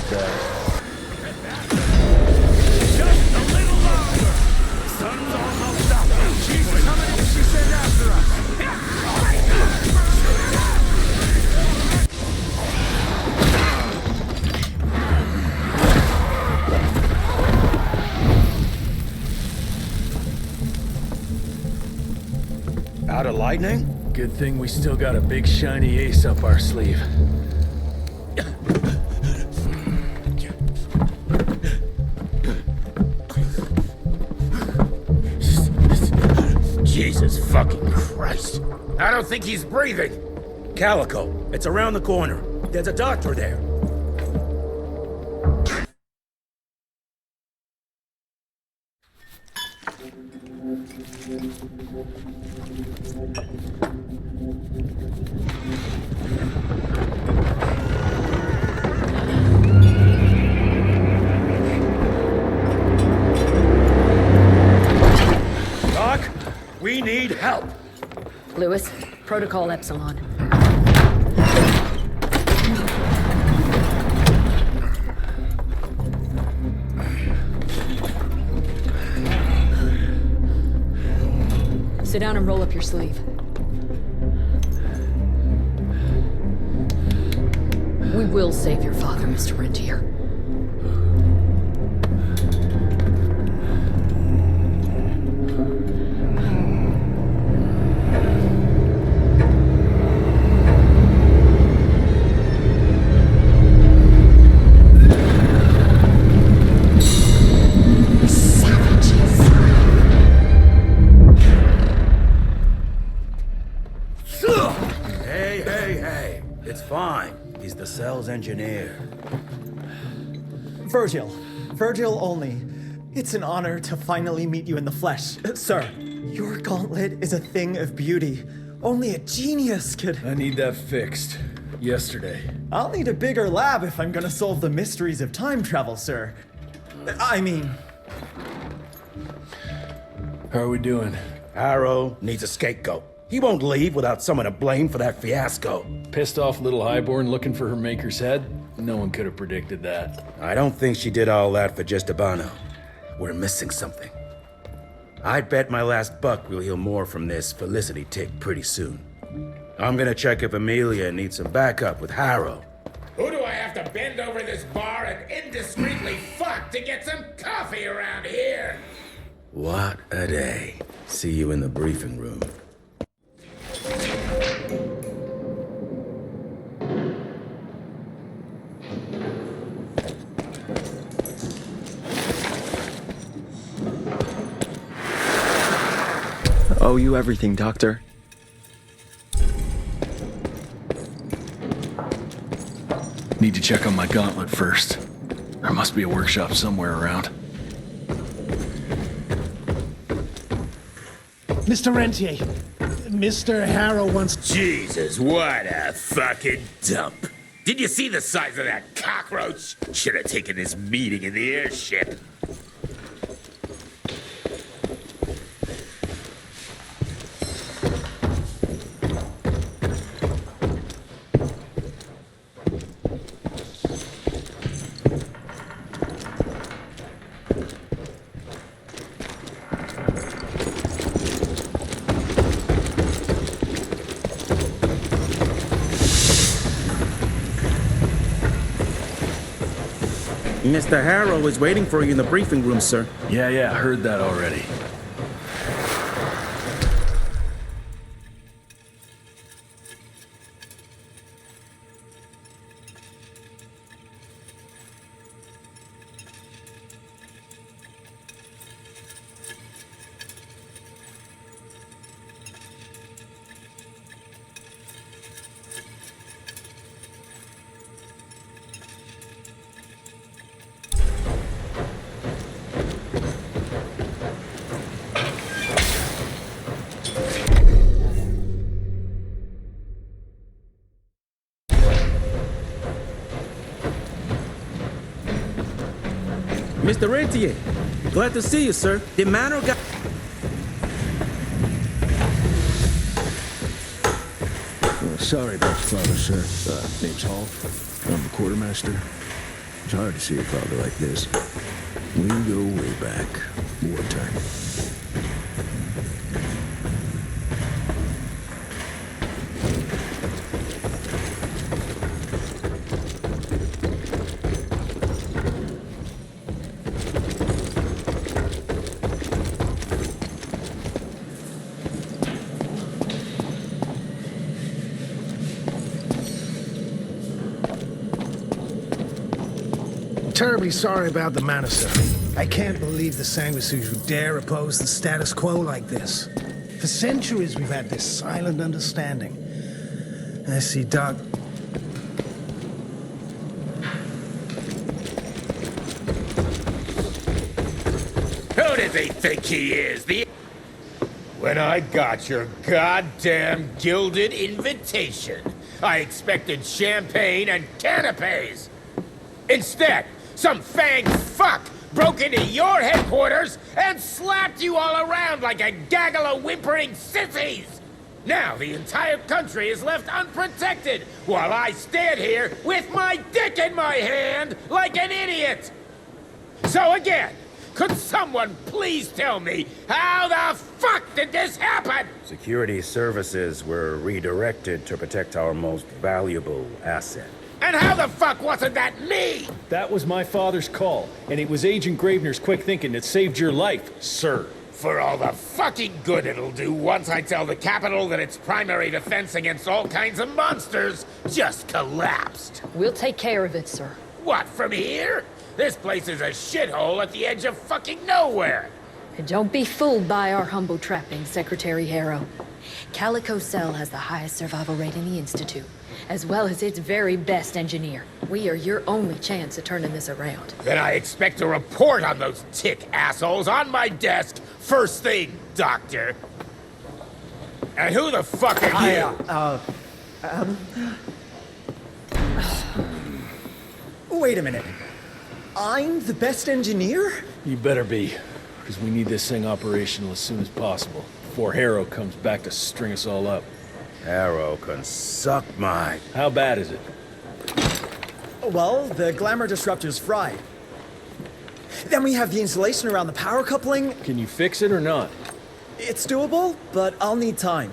about that. Just a little longer! Sun's almost up! Jesus, how many did she send after us? Out of lightning? Good thing we still got a big shiny ace up our sleeve. Jesus fucking Christ. I don't think he's breathing. Calico, it's around the corner. There's a doctor there. Doc, we need help. Lewis, Protocol Epsilon. Sit down and roll up your sleeve. We will save your father, Mr. Rentier. Hey. It's fine. He's the cell's engineer. Virgil only. It's an honor to finally meet you in the flesh. Sir, your gauntlet is a thing of beauty. Only a genius could... I need that fixed. Yesterday. I'll need a bigger lab if I'm gonna solve the mysteries of time travel, sir. I mean... How are we doing? Harrow needs a scapegoat. He won't leave without someone to blame for that fiasco. Pissed off little highborn looking for her maker's head? No one could have predicted that. I don't think she did all that for just Abano. We're missing something. I bet my last buck we'll hear more from this Felicity tick pretty soon. I'm gonna check if Amelia needs some backup with Harrow. Who do I have to bend over this bar and indiscreetly fuck to get some coffee around here? What a day. See you in the briefing room. Owe you everything, Doctor. Need to check on my gauntlet first. There must be a workshop somewhere around. Mr. Rentier, Mr. Harrow wants... Jesus, what a fucking dump. Did you see the size of that cockroach? Should have taken this meeting in the airship. Mr. Harrow is waiting for you in the briefing room, sir. Yeah, heard that already. Mr. Rentier, glad to see you, sir. The manor got... Sorry about the father, sir. Name's Hall. I'm the quartermaster. It's hard to see a father like this. We go way back. Wartime. Terribly sorry about the matter, sir. I can't believe the Sanguisuge would dare oppose the status quo like this. For centuries, we've had this silent understanding. I see, Doc. Who does he think he is? When I got your goddamn gilded invitation, I expected champagne and canapes. Instead, some fanged fuck broke into your headquarters and slapped you all around like a gaggle of whimpering sissies! Now the entire country is left unprotected while I stand here with my dick in my hand like an idiot! So again, could someone please tell me how the fuck did this happen? Security services were redirected to protect our most valuable asset. And how the fuck wasn't that me? That was my father's call, and it was Agent Gravener's quick thinking that saved your life, sir. For all the fucking good it'll do once I tell the Capitol that its primary defense against all kinds of monsters just collapsed. We'll take care of it, sir. What, from here? This place is a shithole at the edge of fucking nowhere. And don't be fooled by our humble trappings, Secretary Harrow. Calico Cell has the highest survival rate in the Institute, as well as its very best engineer. We are your only chance of turning this around. Then I expect a report on those tick assholes on my desk first thing, Doctor. And who the fuck are you? Wait a minute. I'm the best engineer? You better be, because we need this thing operational as soon as possible, before Harrow comes back to string us all up. Harrow can suck my... How bad is it? Well, the glamour disruptor's fried. Then we have the insulation around the power coupling. Can you fix it or not? It's doable, but I'll need time.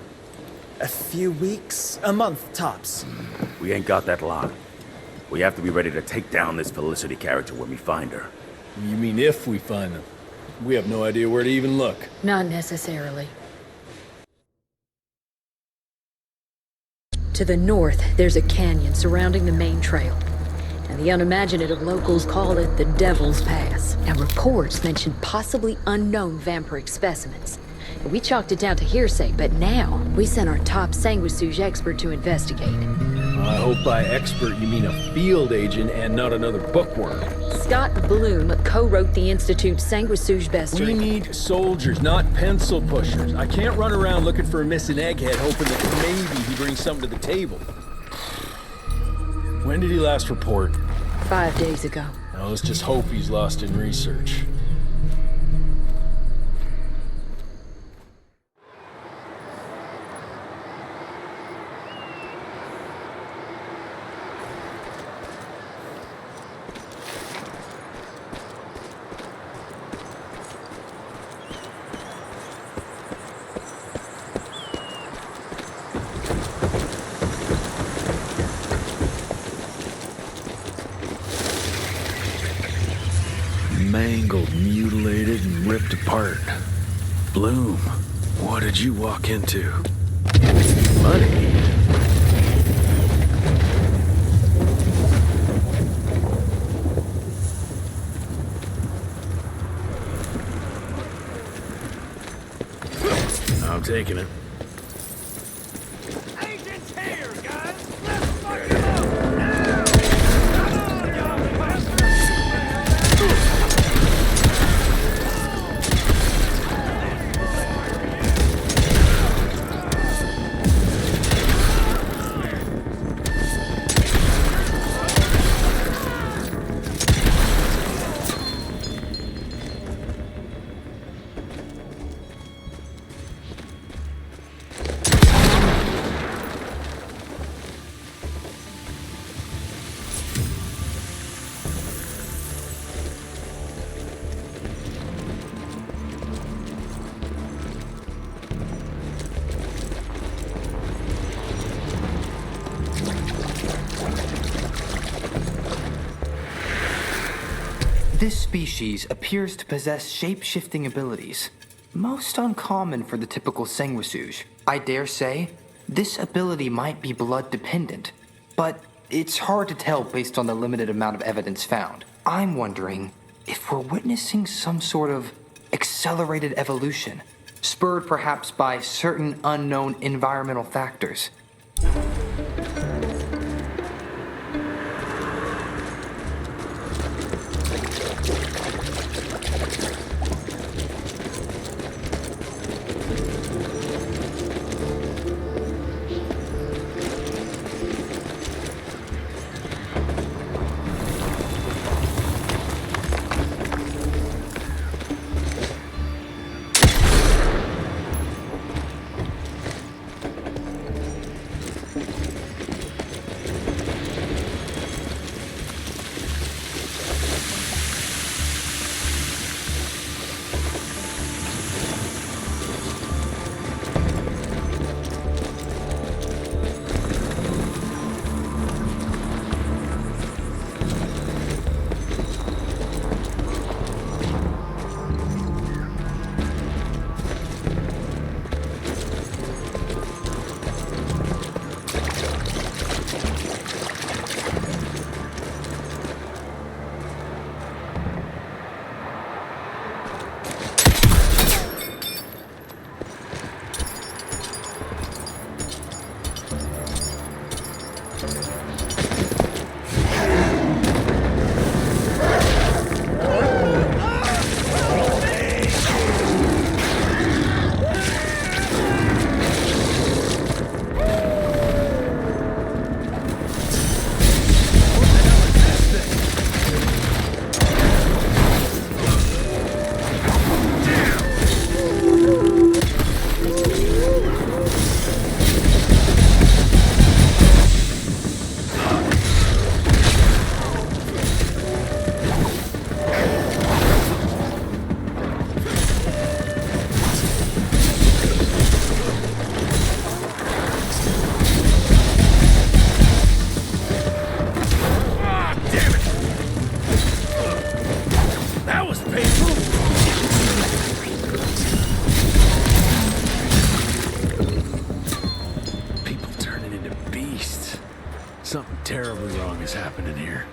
A few weeks, a month tops. We ain't got that long. We have to be ready to take down this Felicity character when we find her. You mean if we find them? We have no idea where to even look. Not necessarily. To the north, there's a canyon surrounding the main trail. And the unimaginative locals call it the Devil's Pass. Now, reports mention possibly unknown vampiric specimens. And we chalked it down to hearsay, but now we sent our top Sanguisuge expert to investigate. I hope by expert you mean a field agent and not another bookworm. Scott Bloom co-wrote the Institute's Sanguisuge Bestiary. We need soldiers, not pencil pushers. I can't run around looking for a missing egghead hoping that maybe he brings something to the table. When did he last report? 5 days ago. Now let's just hope he's lost in research. Mangled, mutilated, and ripped apart. Bloom, what did you walk into? Money? I'm taking it. Agents here, guys! Let's fuck him up now! Come on, young bastard! This species appears to possess shape-shifting abilities, most uncommon for the typical sanguisuge. I dare say, this ability might be blood-dependent, but it's hard to tell based on the limited amount of evidence found. I'm wondering if we're witnessing some sort of accelerated evolution, spurred perhaps by certain unknown environmental factors. Something terribly wrong is happening here.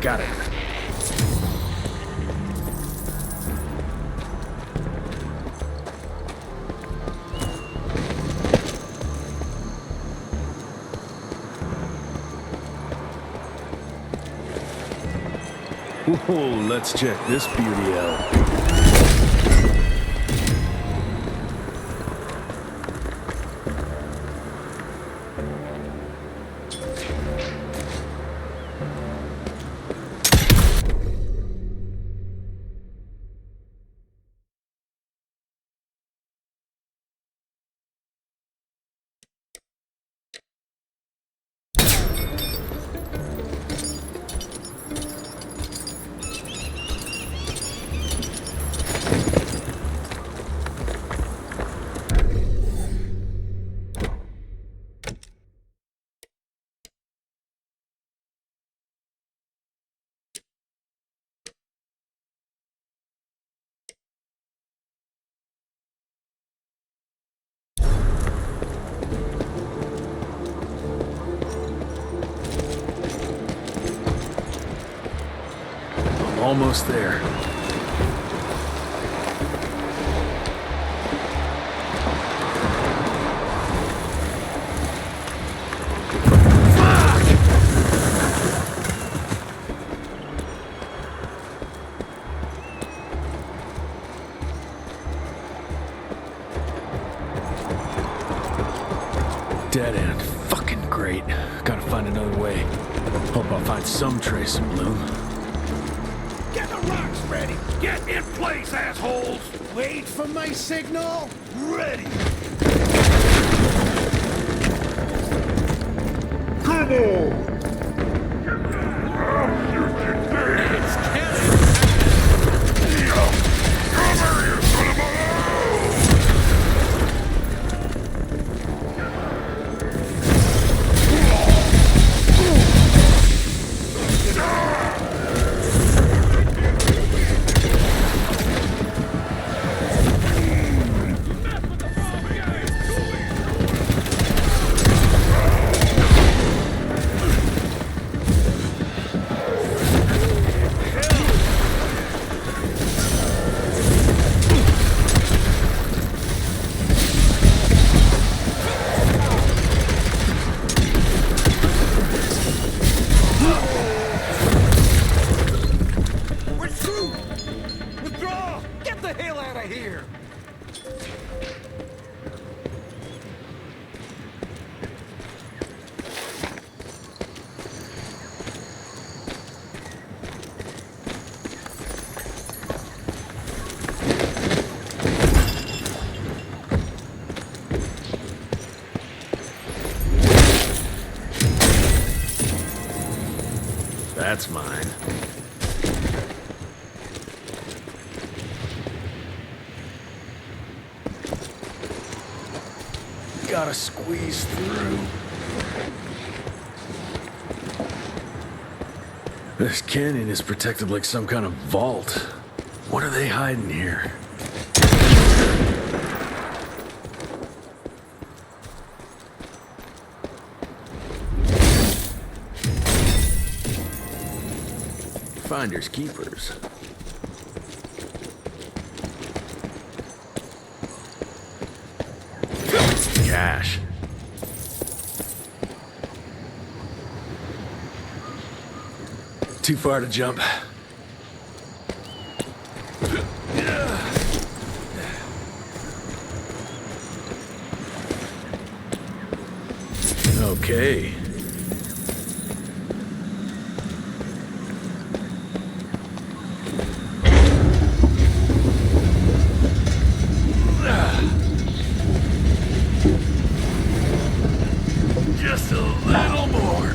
Got it. Whoa, let's check this beauty out. Almost there. Dead end. Fucking great. Gotta find another way. Hope I'll find some trace of Bloom. Get the rocks ready! Get in place, assholes! Wait for my signal! Ready! animal! That's mine. Gotta squeeze through. This canyon is protected like some kind of vault. What are they hiding here? Finders keepers. Cash. Too far to jump. Okay. Just a little more.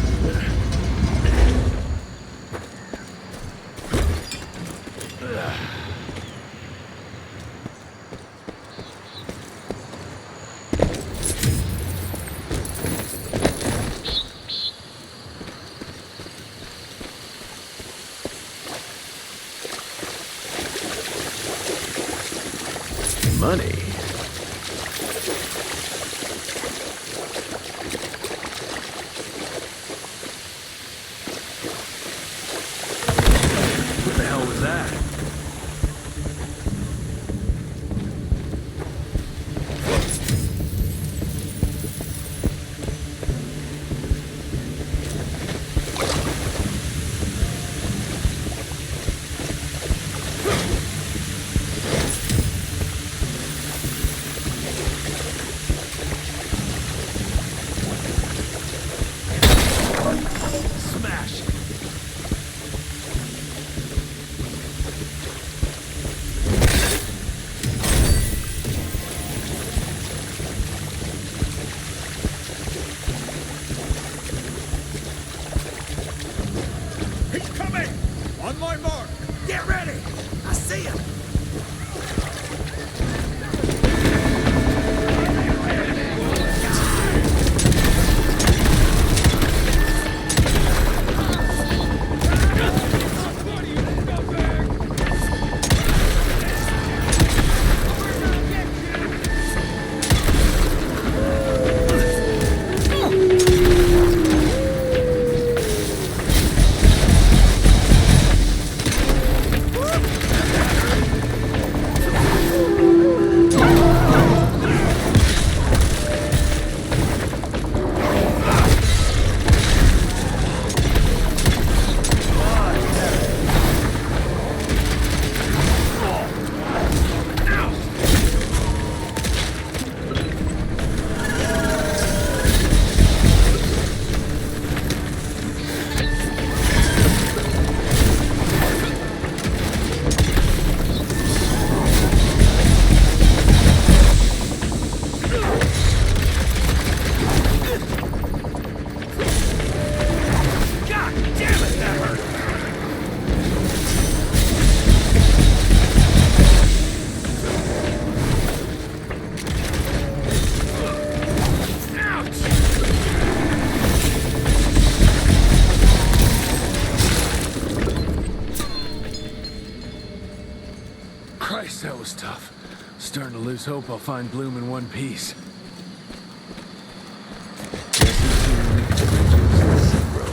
Money. What the hell was that? Smash! He's coming! On my mark! Get ready! I see him! lose hope I'll find Bloom in one piece. Jesse's here with bridges zero.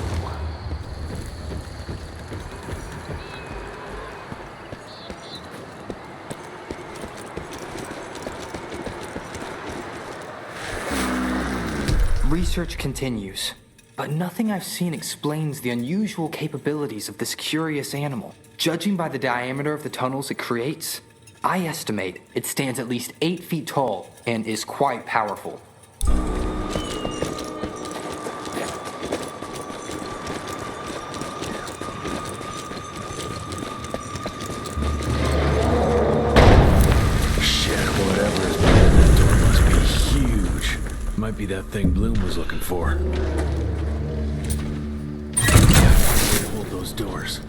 Research continues, but nothing I've seen explains the unusual capabilities of this curious animal. Judging by the diameter of the tunnels it creates, I estimate it stands at least 8 feet tall and is quite powerful. Shit, whatever is behind that door must be huge. Might be that thing Bloom was looking for. Yeah, way to hold those doors.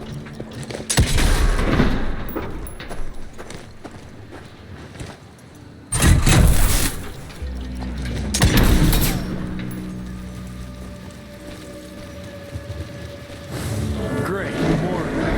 Great, more of that.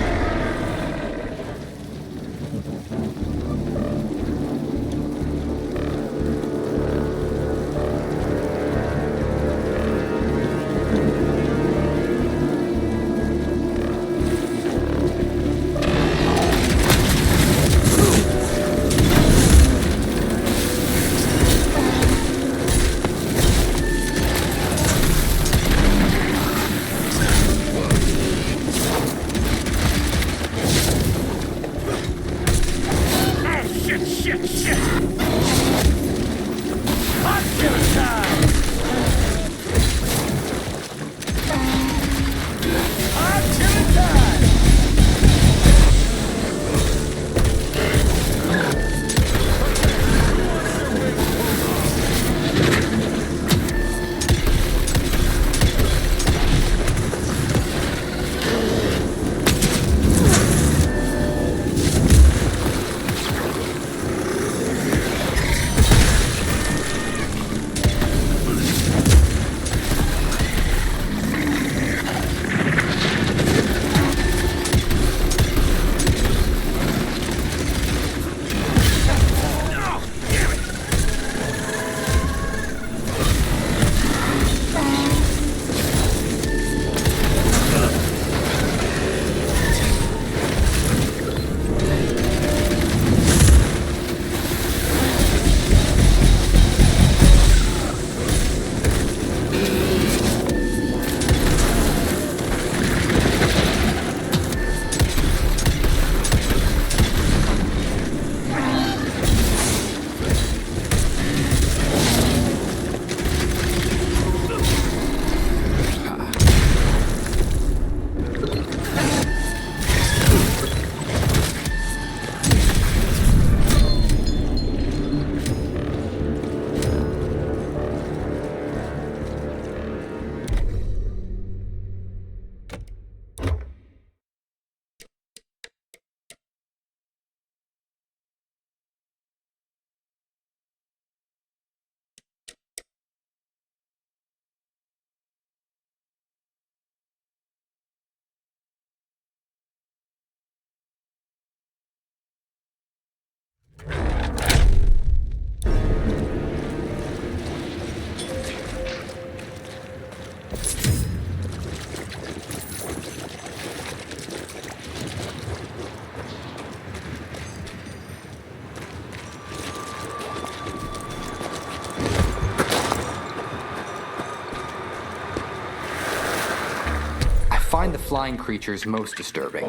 Find the flying creatures most disturbing.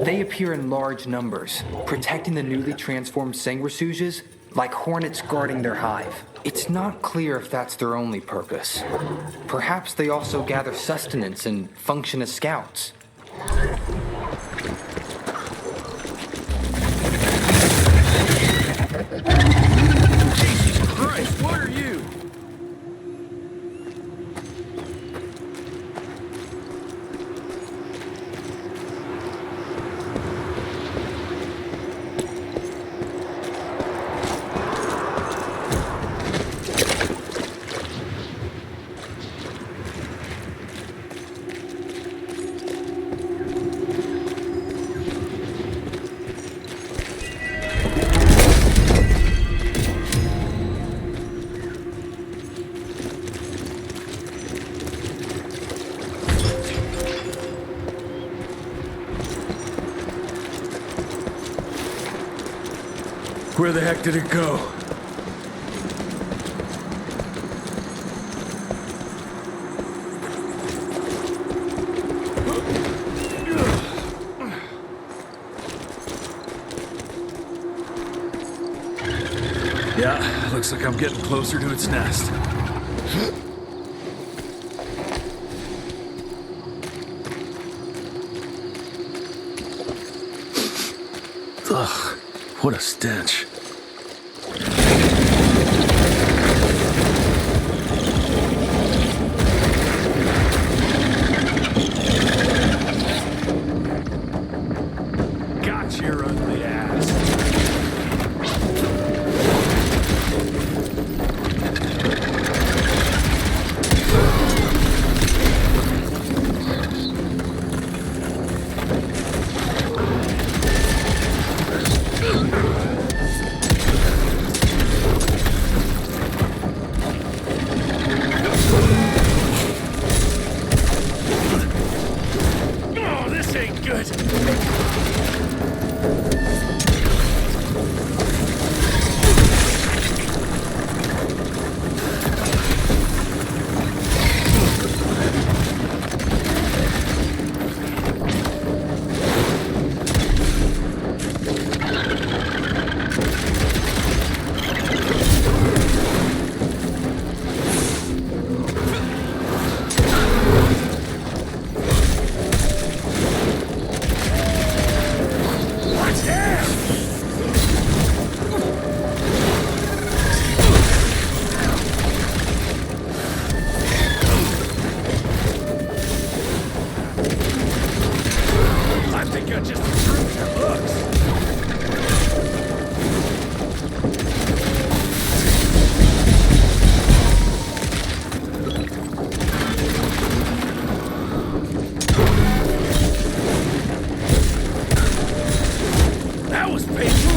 They appear in large numbers, protecting the newly transformed sanguisuges like hornets guarding their hive. It's not clear if that's their only purpose. Perhaps they also gather sustenance and function as scouts. Jesus Christ, what are you? Where the heck did it go? Yeah, looks like I'm getting closer to its nest. Ugh, what a stench. Got your ugly ass. Oh, this ain't good. I think I just improved your looks. That was painful.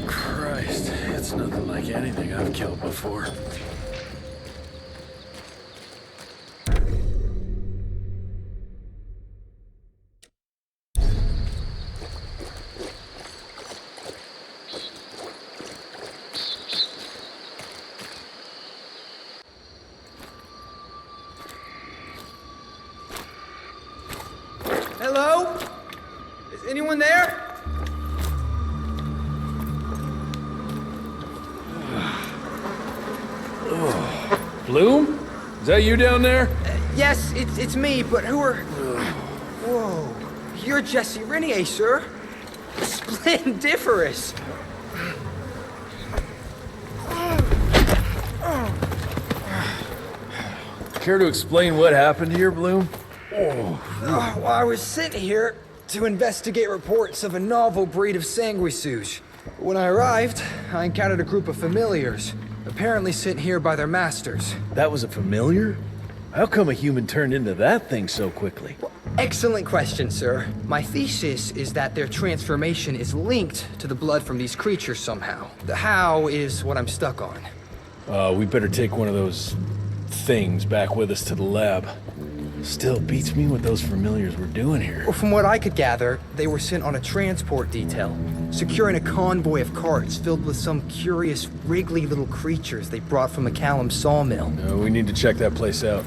Christ, it's nothing like anything I've killed before. Hello? Is anyone there? Bloom? Is that you down there? Yes, it's me, but who are... Whoa. You're Jesse Renier, sir. Splendiferous. Care to explain what happened here, Bloom? Well, I was sent here to investigate reports of a novel breed of sanguisuge. When I arrived, I encountered a group of familiars, apparently sent here by their masters. That was a familiar? How come a human turned into that thing so quickly? Excellent question, sir. My thesis is that their transformation is linked to the blood from these creatures somehow. The how is what I'm stuck on. We better take one of those things back with us to the lab. Still beats me what those familiars were doing here. Well, from what I could gather, they were sent on a transport detail, securing a convoy of carts filled with some curious, wriggly little creatures they brought from McCallum sawmill. We need to check that place out.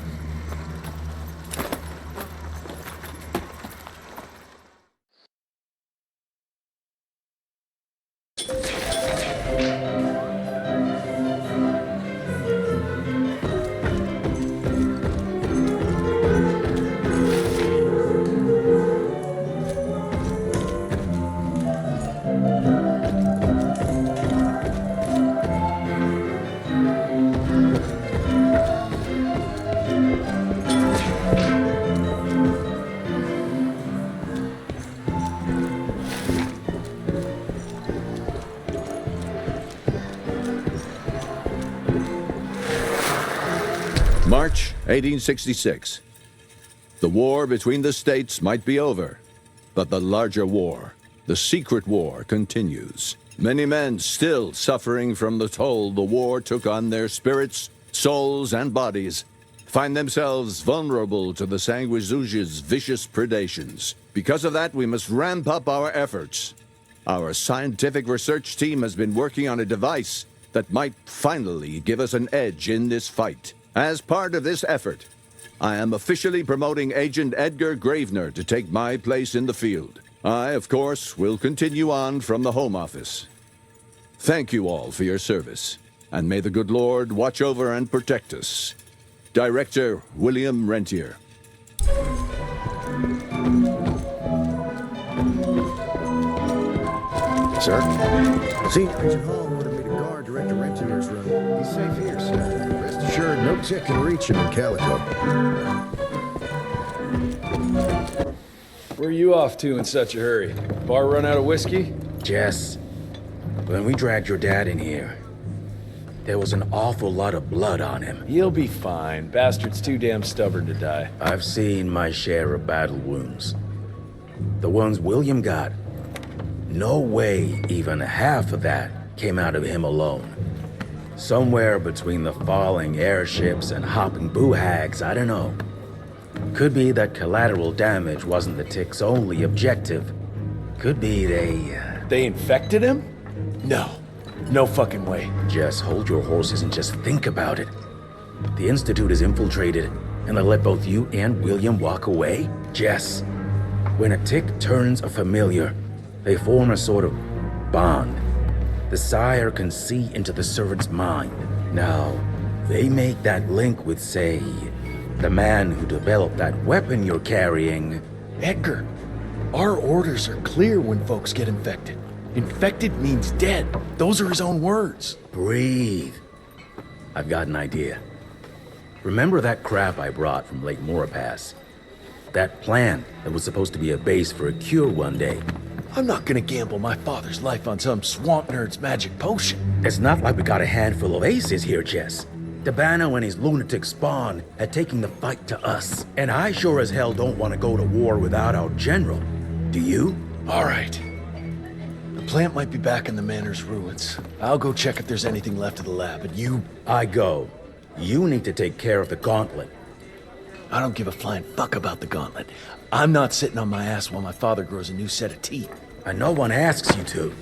March 1866. The war between the states might be over, but the larger war, the secret war, continues. Many men still suffering from the toll the war took on their spirits, souls, and bodies. find themselves vulnerable to the Sanguisug's vicious predations. Because of that, we must ramp up our efforts. Our scientific research team has been working on a device that might finally give us an edge in this fight. As part of this effort, I am officially promoting Agent Edgar Gravener to take my place in the field. I, of course, will continue on from the Home Office. Thank you all for your service, and may the good Lord watch over and protect us. Director William Rentier. Sir? Senior Agent Hall ordered me to guard Director Rentier's room. He's safe here, sir. Rest assured, no chick can reach him in Calico. Where are you off to in such a hurry? Bar run out of whiskey? Jess, when we dragged your dad in here, there was an awful lot of blood on him. He'll be fine. Bastard's too damn stubborn to die. I've seen my share of battle wounds. The ones William got, no way even half of that came out of him alone. Somewhere between the falling airships and hopping boo-hags, I don't know. Could be that collateral damage wasn't the tick's only objective. Could be They infected him? No. No fucking way. Just hold your horses and just think about it. The Institute is infiltrated, and they let both you and William walk away? Jess, when a tick turns a familiar, they form a sort of bond. The sire can see into the servant's mind. Now, they make that link with, say, the man who developed that weapon you're carrying. Edgar, our orders are clear when folks get infected. Infected means dead. Those are his own words. Breathe. I've got an idea. Remember that crap I brought from Lake Morapass? That plant that was supposed to be a base for a cure one day. I'm not gonna gamble my father's life on some swamp nerd's magic potion. It's not like we got a handful of aces here, Jess. Dabano and his lunatic spawn had taken the fight to us. And I sure as hell don't want to go to war without our general. Do you? All right. The plant might be back in the manor's ruins. I'll go check if there's anything left of the lab, and you... I go. You need to take care of the gauntlet. I don't give a flying fuck about the gauntlet. I'm not sitting on my ass while my father grows a new set of teeth. And no one asks you to.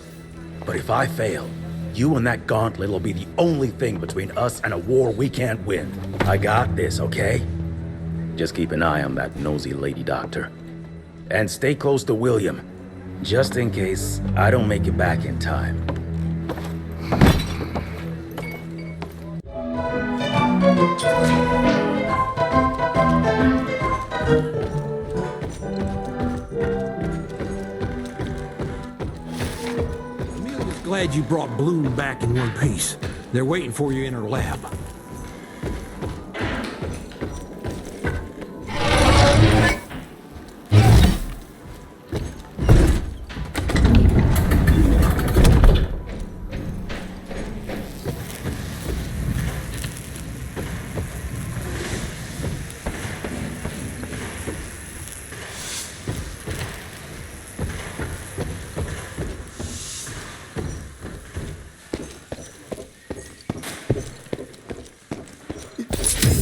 But if I fail, you and that gauntlet will be the only thing between us and a war we can't win. I got this, okay? Just keep an eye on that nosy lady doctor. And stay close to William, just in case I don't make it back in time. Amelia's glad you brought Bloom back in one piece. They're waiting for you in her lab.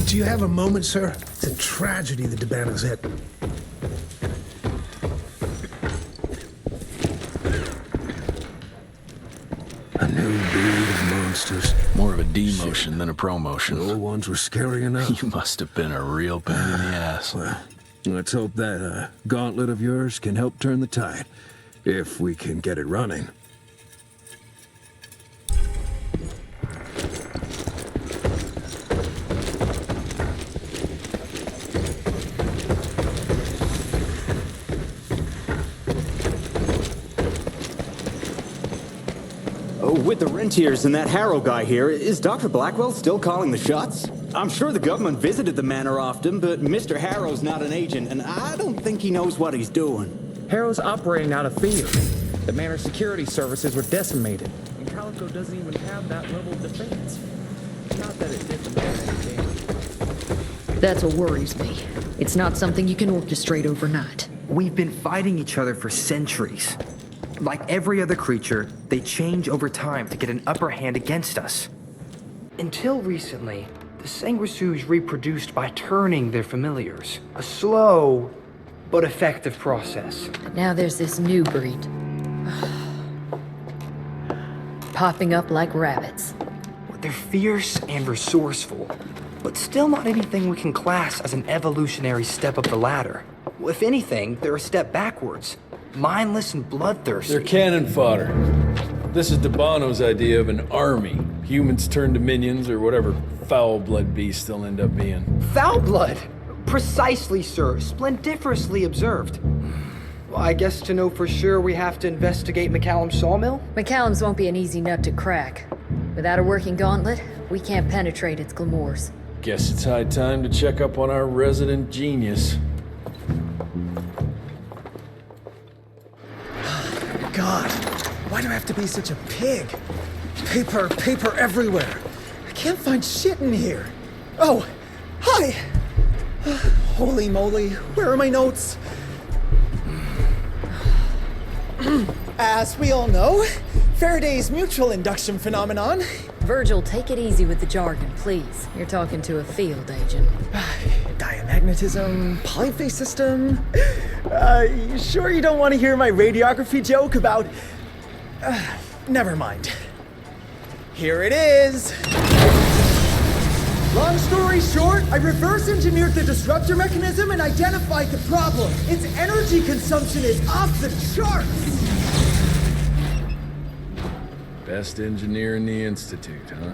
Do you have a moment, sir? It's a tragedy the Dabano's hit. A new breed of monsters. More of a demotion than a promotion. The old ones were scary enough. You must have been a real pain in the ass. Well, let's hope that gauntlet of yours can help turn the tide. If we can get it running. With the Rentiers and that Harrow guy here, is Dr. Blackwell still calling the shots? I'm sure the government visited the manor often, but Mr. Harrow's not an agent, and I don't think he knows what he's doing. Harrow's operating out of fear. The manor security services were decimated, and Calico doesn't even have that level of defense. Not that it didn't matter anything. That's what worries me. It's not something you can orchestrate overnight. We've been fighting each other for centuries. Like every other creature, they change over time to get an upper hand against us. Until recently, The sanguisuge reproduced by turning their familiars. A slow but effective process. But now there's this new breed. Popping up like rabbits. They're fierce and resourceful, but still not anything we can class as an evolutionary step up the ladder. If anything, they're a step backwards. Mindless and bloodthirsty. They're cannon fodder. This is Debano's idea of an army. Humans turn to minions or whatever foul blood beasts they'll end up being. Foul blood? Precisely, sir. Splendiferously observed. Well, I guess to know for sure we have to investigate McCallum's sawmill? McCallum's won't be an easy nut to crack. Without a working gauntlet, we can't penetrate its glamours. Guess it's high time to check up on our resident genius. God, why do I have to be such a pig? Paper everywhere. I can't find shit in here. Oh, hi! Holy moly, where are my notes? As we all know, Faraday's mutual induction phenomenon. Virgil, take it easy with the jargon, please. You're talking to a field agent. Diamagnetism, polyphase system. You sure you don't want to hear my radiography joke about... never mind. Here it is. Long story short, I reverse engineered the disruptor mechanism and identified the problem. Its energy consumption is off the charts. Best engineer in the Institute, huh?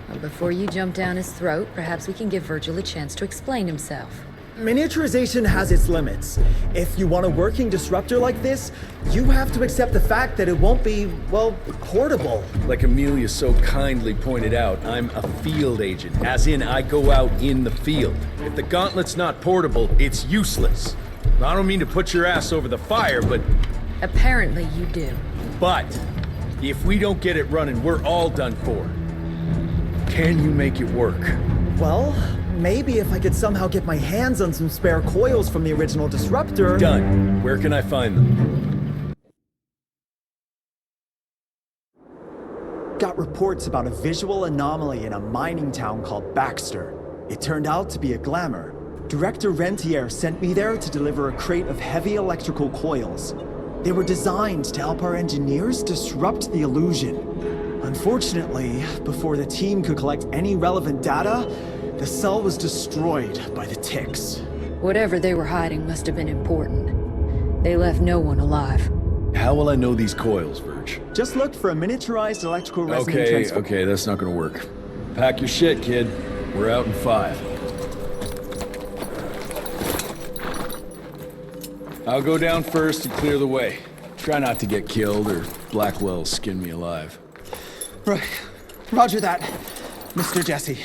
Well, before you jump down his throat, perhaps we can give Virgil a chance to explain himself. Miniaturization has its limits. If you want a working disruptor like this, you have to accept the fact that it won't be, well, portable. Like Amelia so kindly pointed out, I'm a field agent, as in I go out in the field. If the gauntlet's not portable, it's useless. I don't mean to put your ass over the fire, but... Apparently you do. But, if we don't get it running, we're all done for. Can you make it work? Well, maybe if I could somehow get my hands on some spare coils from the original disruptor... Done. Where can I find them? Got reports about a visual anomaly in a mining town called Baxter. It turned out to be a glamour. Director Rentier sent me there to deliver a crate of heavy electrical coils. They were designed to help our engineers disrupt the illusion. Unfortunately, before the team could collect any relevant data, the cell was destroyed by the ticks. Whatever they were hiding must have been important. They left no one alive. How will I know these coils, Verge? Just looked for a miniaturized electrical resonant transfer. Okay, that's not gonna work. Pack your shit, kid. We're out in 5. I'll go down first and clear the way. Try not to get killed or Blackwell skin me alive. Right. Roger that, Mr. Jesse.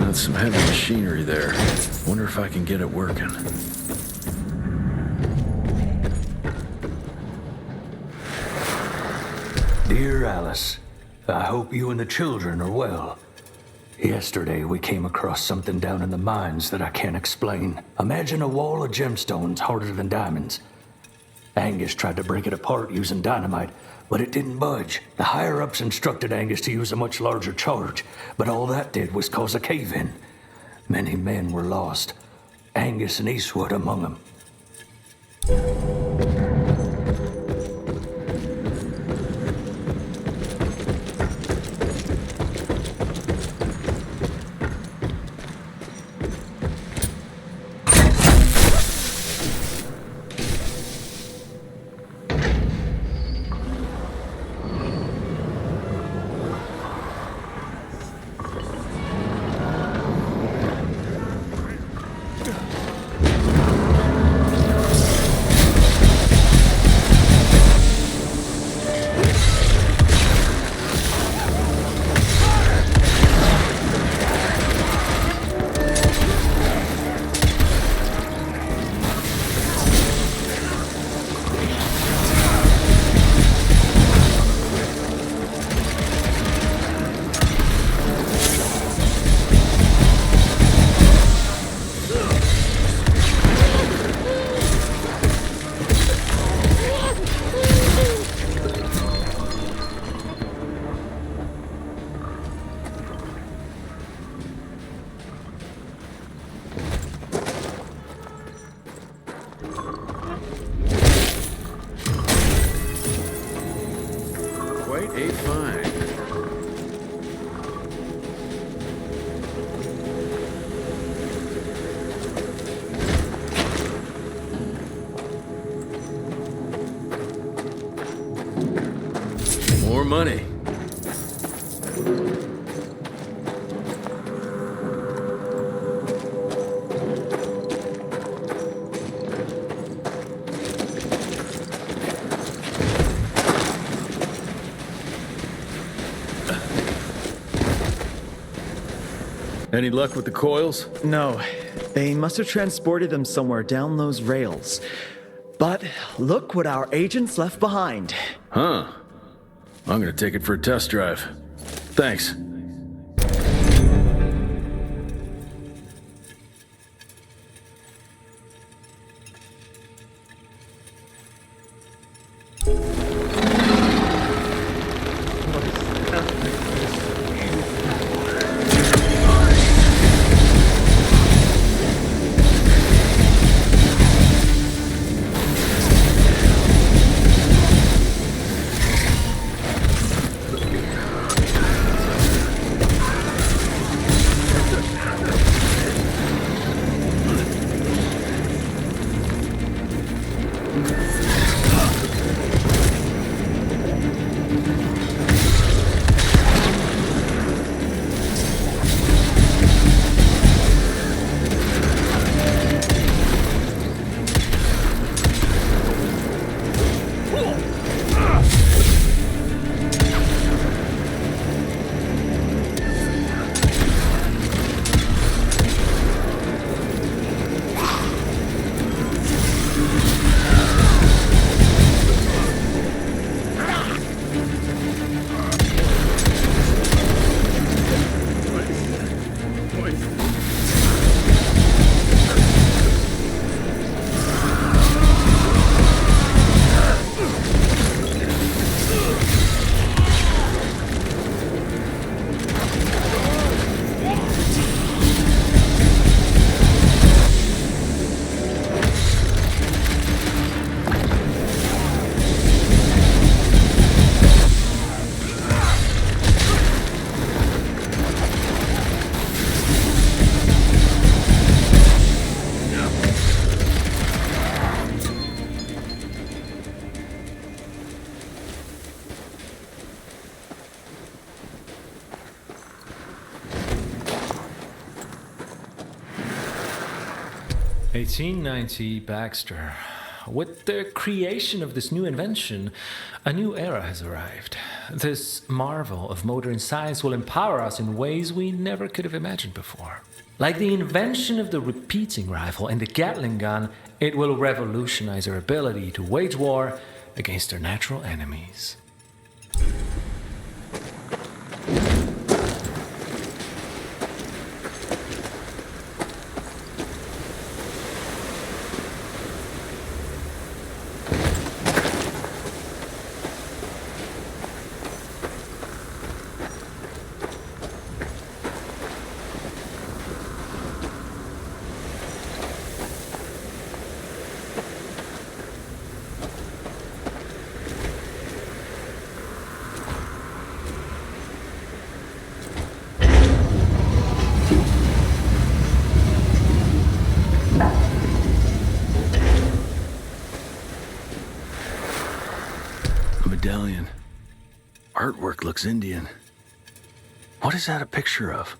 That's some heavy machinery there. Wonder if I can get it working. Dear Alice, I hope you and the children are well. Yesterday we came across something down in the mines that I can't explain. Imagine a wall of gemstones harder than diamonds. Angus tried to break it apart using dynamite, but it didn't budge. The higher-ups instructed Angus to use a much larger charge, but all that did was cause a cave-in. Many men were lost, Angus and Eastwood among them. Quite a find. More money. Any luck with the coils? No. They must have transported them somewhere down those rails. But look what our agents left behind. Huh. I'm gonna take it for a test drive. Thanks. "1890 Baxter. With the creation of this new invention, a new era has arrived. This marvel of modern science will empower us in ways we never could have imagined before. Like the invention of the repeating rifle and the Gatling gun, it will revolutionize our ability to wage war against our natural enemies." Medallion. Artwork looks Indian. What is that a picture of?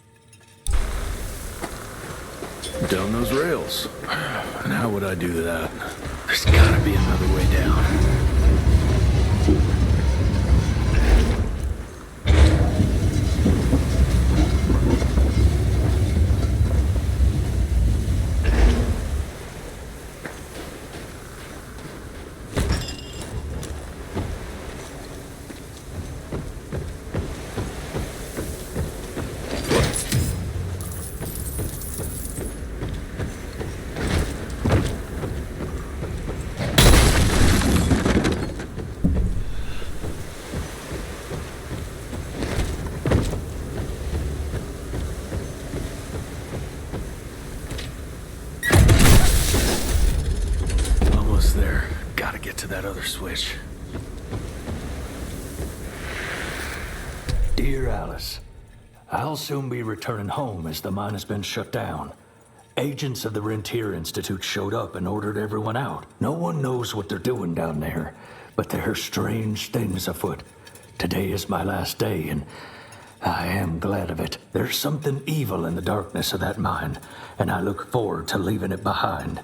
Down those rails. And how would I do that? There's gotta be another way down. Switch. Dear Alice, I'll soon be returning home as the mine has been shut down. Agents of the Rentier Institute showed up and ordered everyone out. No one knows what they're doing down there, but there are strange things afoot. Today is my last day, and I am glad of it. There's something evil in the darkness of that mine, and I look forward to leaving it behind.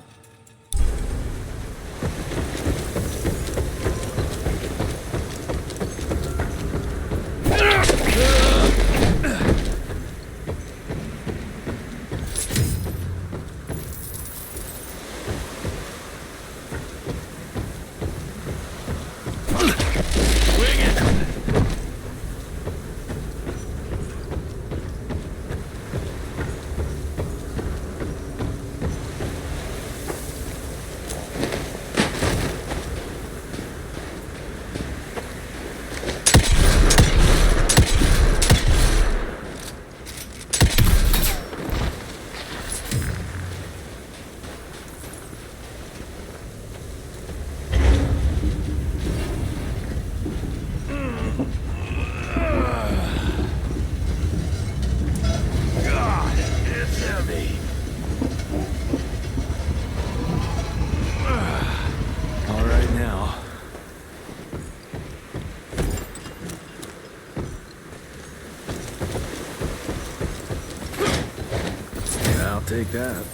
Take that.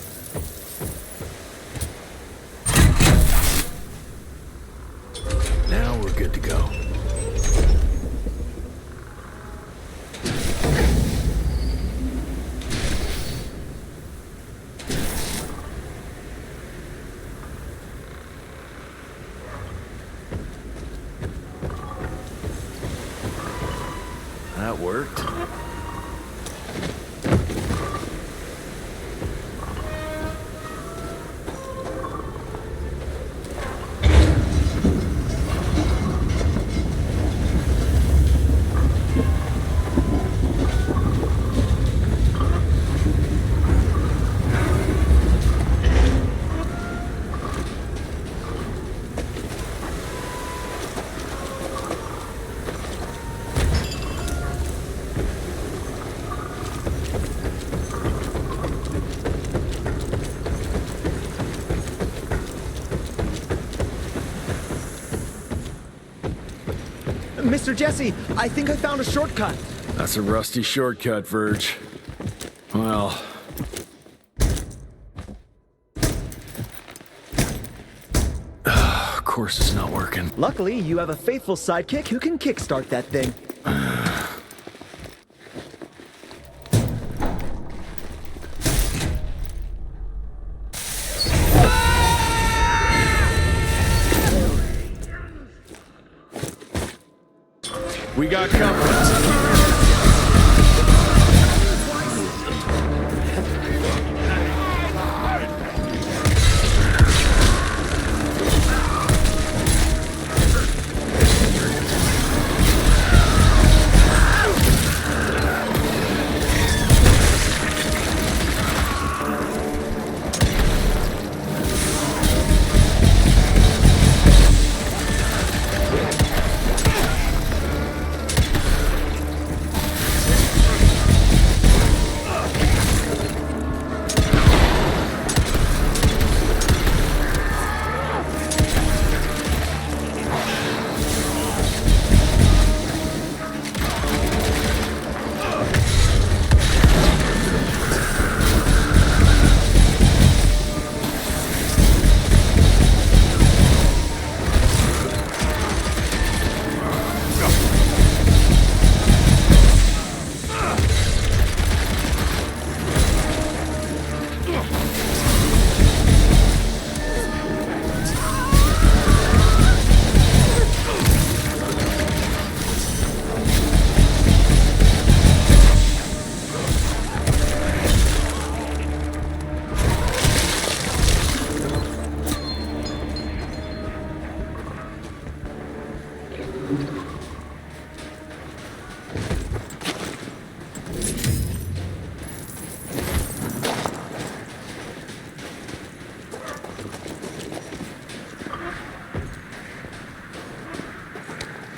Now we're good to go. That worked. Mr. Jesse, I think I found a shortcut. That's a rusty shortcut, Verge. Well... of course it's not working. Luckily, you have a faithful sidekick who can kickstart that thing. We got company.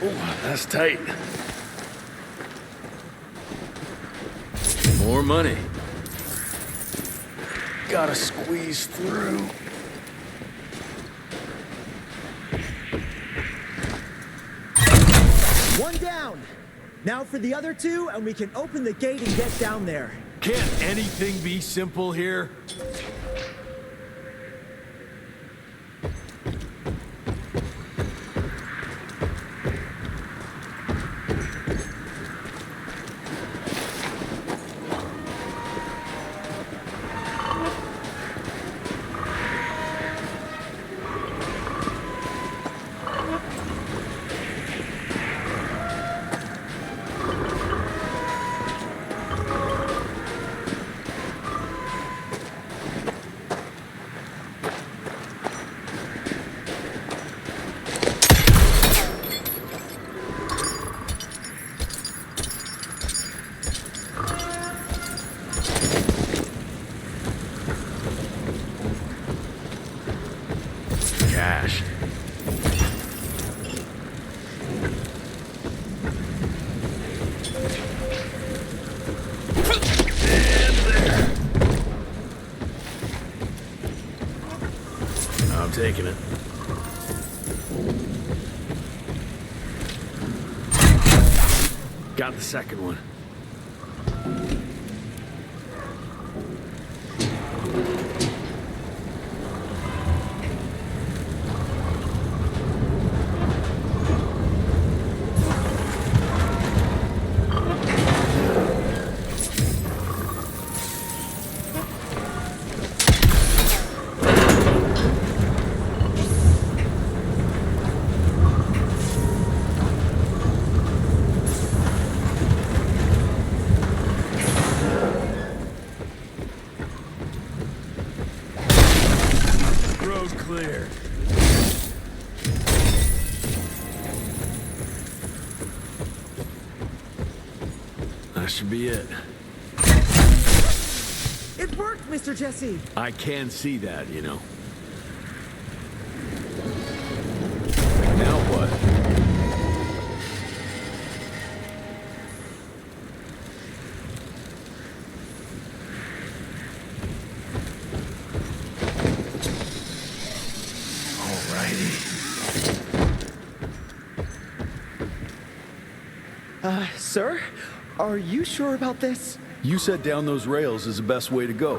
Oh, that's tight. More money. Gotta squeeze through. One down. Now for the other two, and we can open the gate and get down there. Can't anything be simple here? Cash. I'm taking it. Got the second one. Road clear. That should be it. It worked, Mr. Jesse. I can see that, you know. Now what? Sir? Are you sure about this? You said down those rails is the best way to go.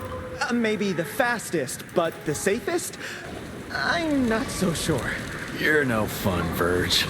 Maybe the fastest, but the safest? I'm not so sure. You're no fun, Verge.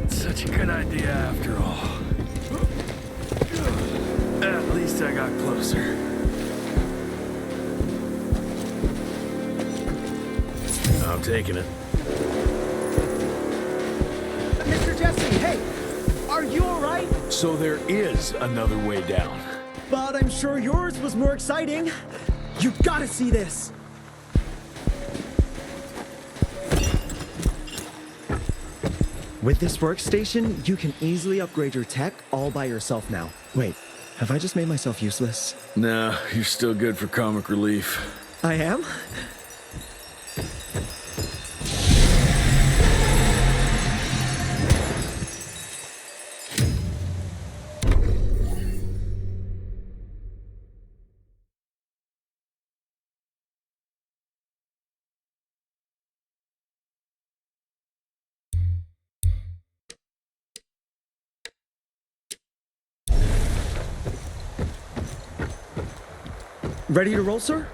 Such a good idea after all. At least I got closer. I'm taking it. Mr. Jesse, hey! Are you alright? So there is another way down. But I'm sure yours was more exciting. You gotta see this! With this workstation, you can easily upgrade your tech all by yourself now. Wait, have I just made myself useless? No, you're still good for comic relief. I am? Ready to roll, sir?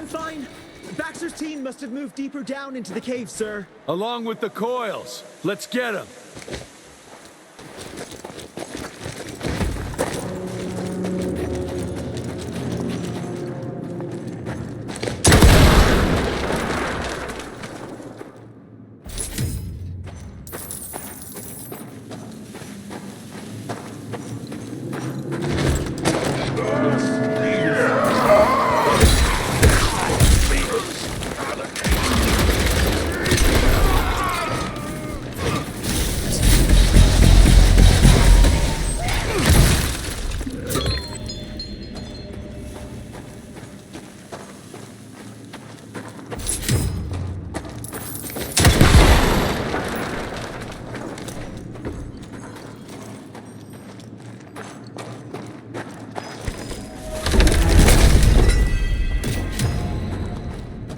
I'm fine. Baxter's team must have moved deeper down into the cave, sir. Along with the coils. Let's get them.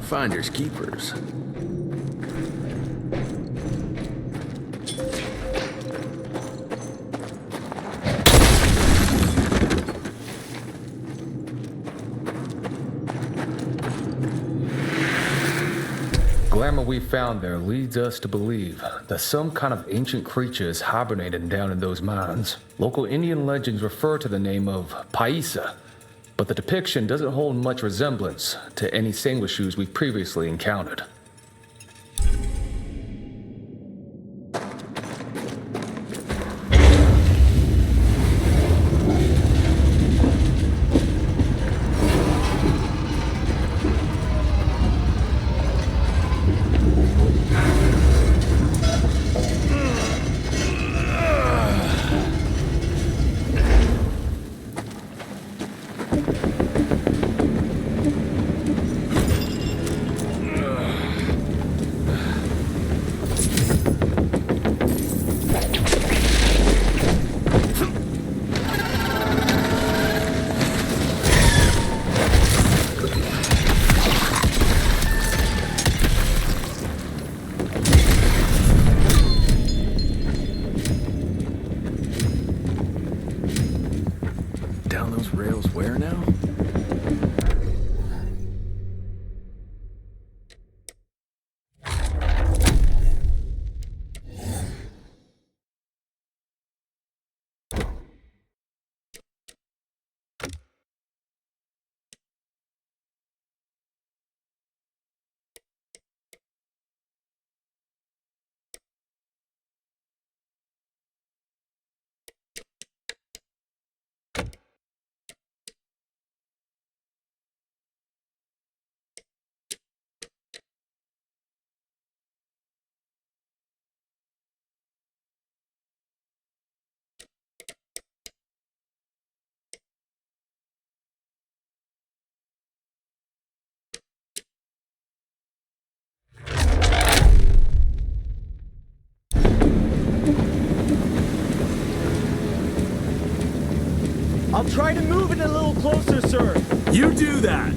Finders keepers. Glamour we found there leads us to believe that some kind of ancient creature is hibernating down in those mines. Local Indian legends refer to the name of Paisa, but the depiction doesn't hold much resemblance to any sanguishues we've previously encountered. I'll try to move it a little closer, sir. You do that.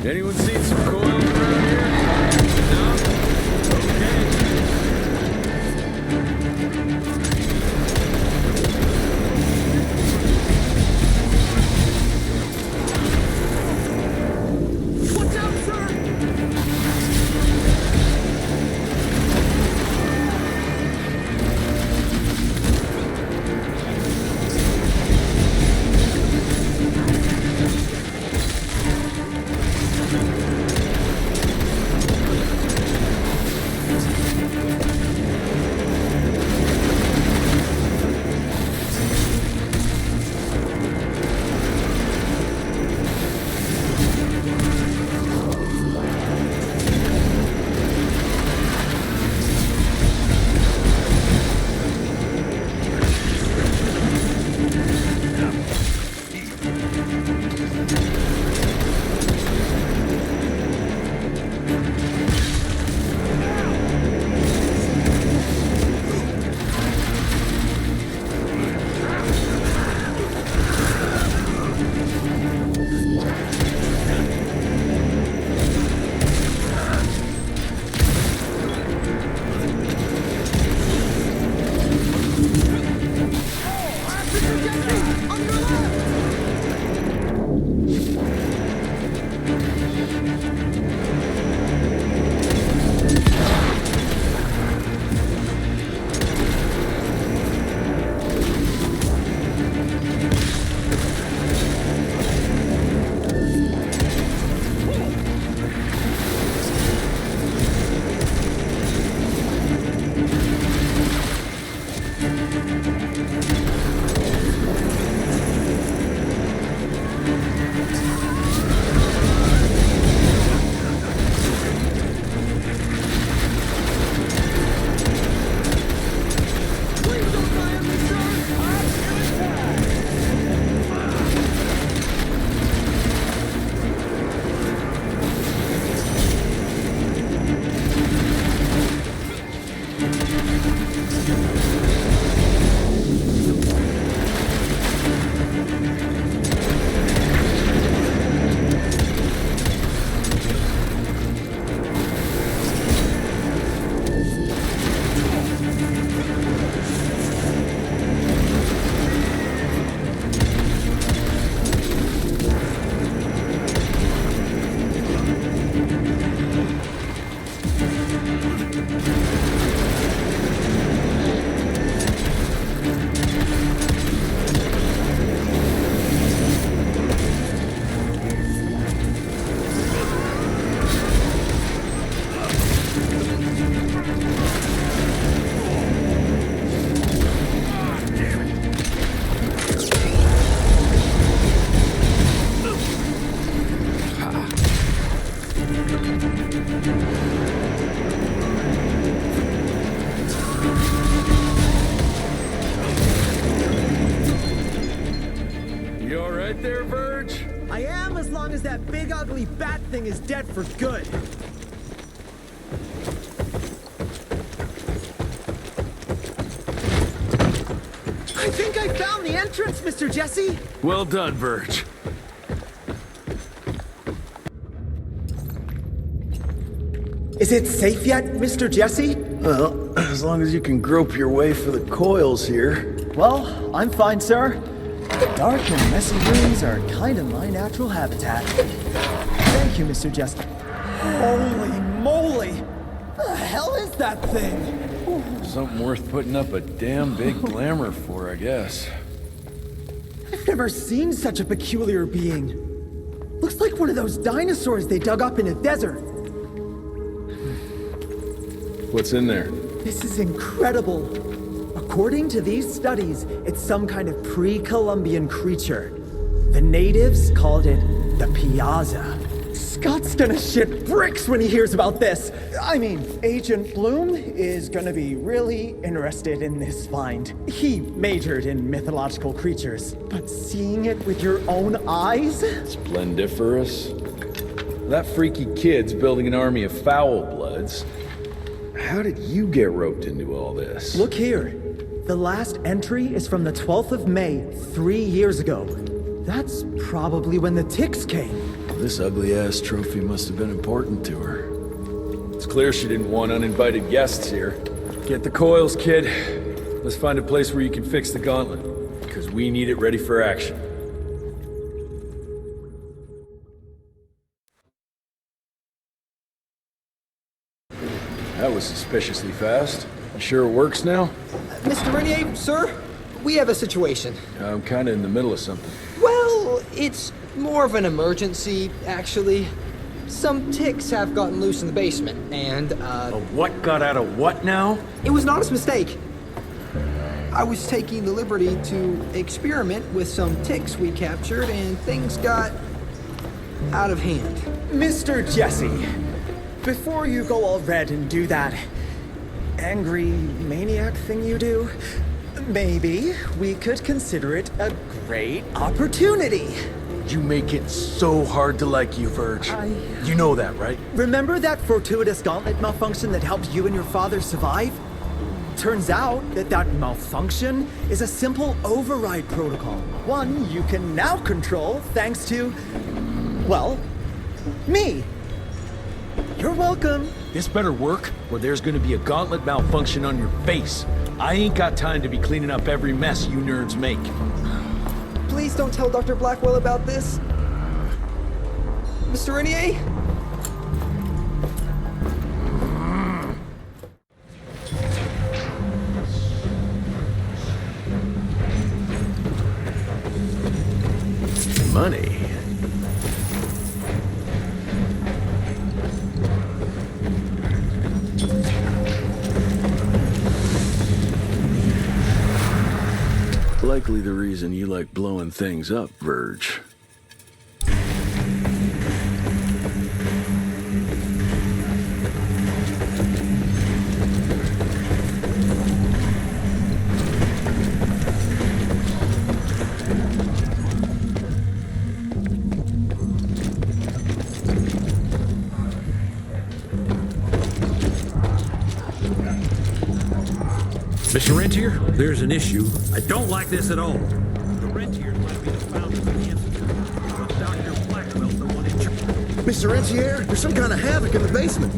Anyone seen some coils around here? No? Okay. Watch out, sir! That big ugly bat thing is dead for good. I think I found the entrance, Mr. Jesse. Well done, Verge. Is it safe yet, Mr. Jesse? Well, as long as you can grope your way for the coils here. Well, I'm fine, sir. The dark and messy rooms are kind of my natural habitat. Thank you, Mr. Jesse. Holy moly! The hell is that thing? Something worth putting up a damn big glamour for, I guess. I've never seen such a peculiar being. Looks like one of those dinosaurs they dug up in a desert. What's in there? This is incredible. According to these studies, it's some kind of pre-Columbian creature. The natives called it the Piazza. Scott's gonna shit bricks when he hears about this. I mean, Agent Bloom is gonna be really interested in this find. He majored in mythological creatures, but seeing it with your own eyes? Splendiferous. That freaky kid's building an army of foul bloods. How did you get roped into all this? Look here. The last entry is from the 12th of May, 3 years ago. That's probably when the ticks came. This ugly-ass trophy must have been important to her. It's clear she didn't want uninvited guests here. Get the coils, kid. Let's find a place where you can fix the gauntlet, because we need it ready for action. That was suspiciously fast. You sure it works now? Mr. Renier, sir, we have a situation. I'm kinda in the middle of something. Well, it's more of an emergency, actually. Some ticks have gotten loose in the basement, and, A what got out of what now? It was an honest mistake. I was taking the liberty to experiment with some ticks we captured, and things got out of hand. Mr. Jesse, before you go all red and do that angry maniac thing you do, maybe we could consider it a great opportunity. You make it so hard to like you, Verge. You know that, right? Remember that fortuitous gauntlet malfunction that helped you and your father survive? Turns out that malfunction is a simple override protocol. One you can now control thanks to, well, me. You're welcome. This better work, or there's gonna be a gauntlet malfunction on your face. I ain't got time to be cleaning up every mess you nerds make. Please don't tell Dr. Blackwell about this. Mr. Renier? Money. Likely the reason you like blowing things up, Verge. Mr. Rentier, there's an issue. I don't like this at all. The Rentiers might be the founders of the Institute. Dr. Blackwell's the one in charge. Mr. Rentier, there's some kind of havoc in the basement.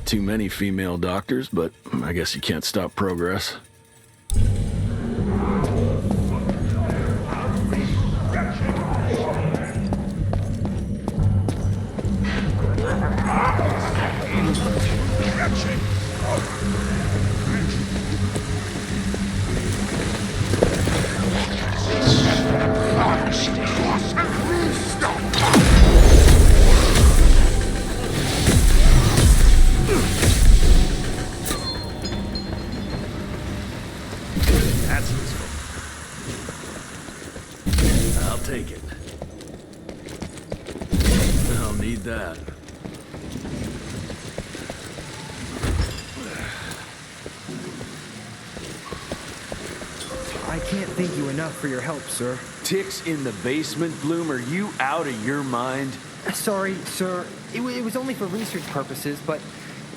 Too many female doctors, but I guess you can't stop progress. Take it. I'll need that. I can't thank you enough for your help, sir. Ticks in the basement, Bloom? Are you out of your mind? Sorry, sir. It was only for research purposes, but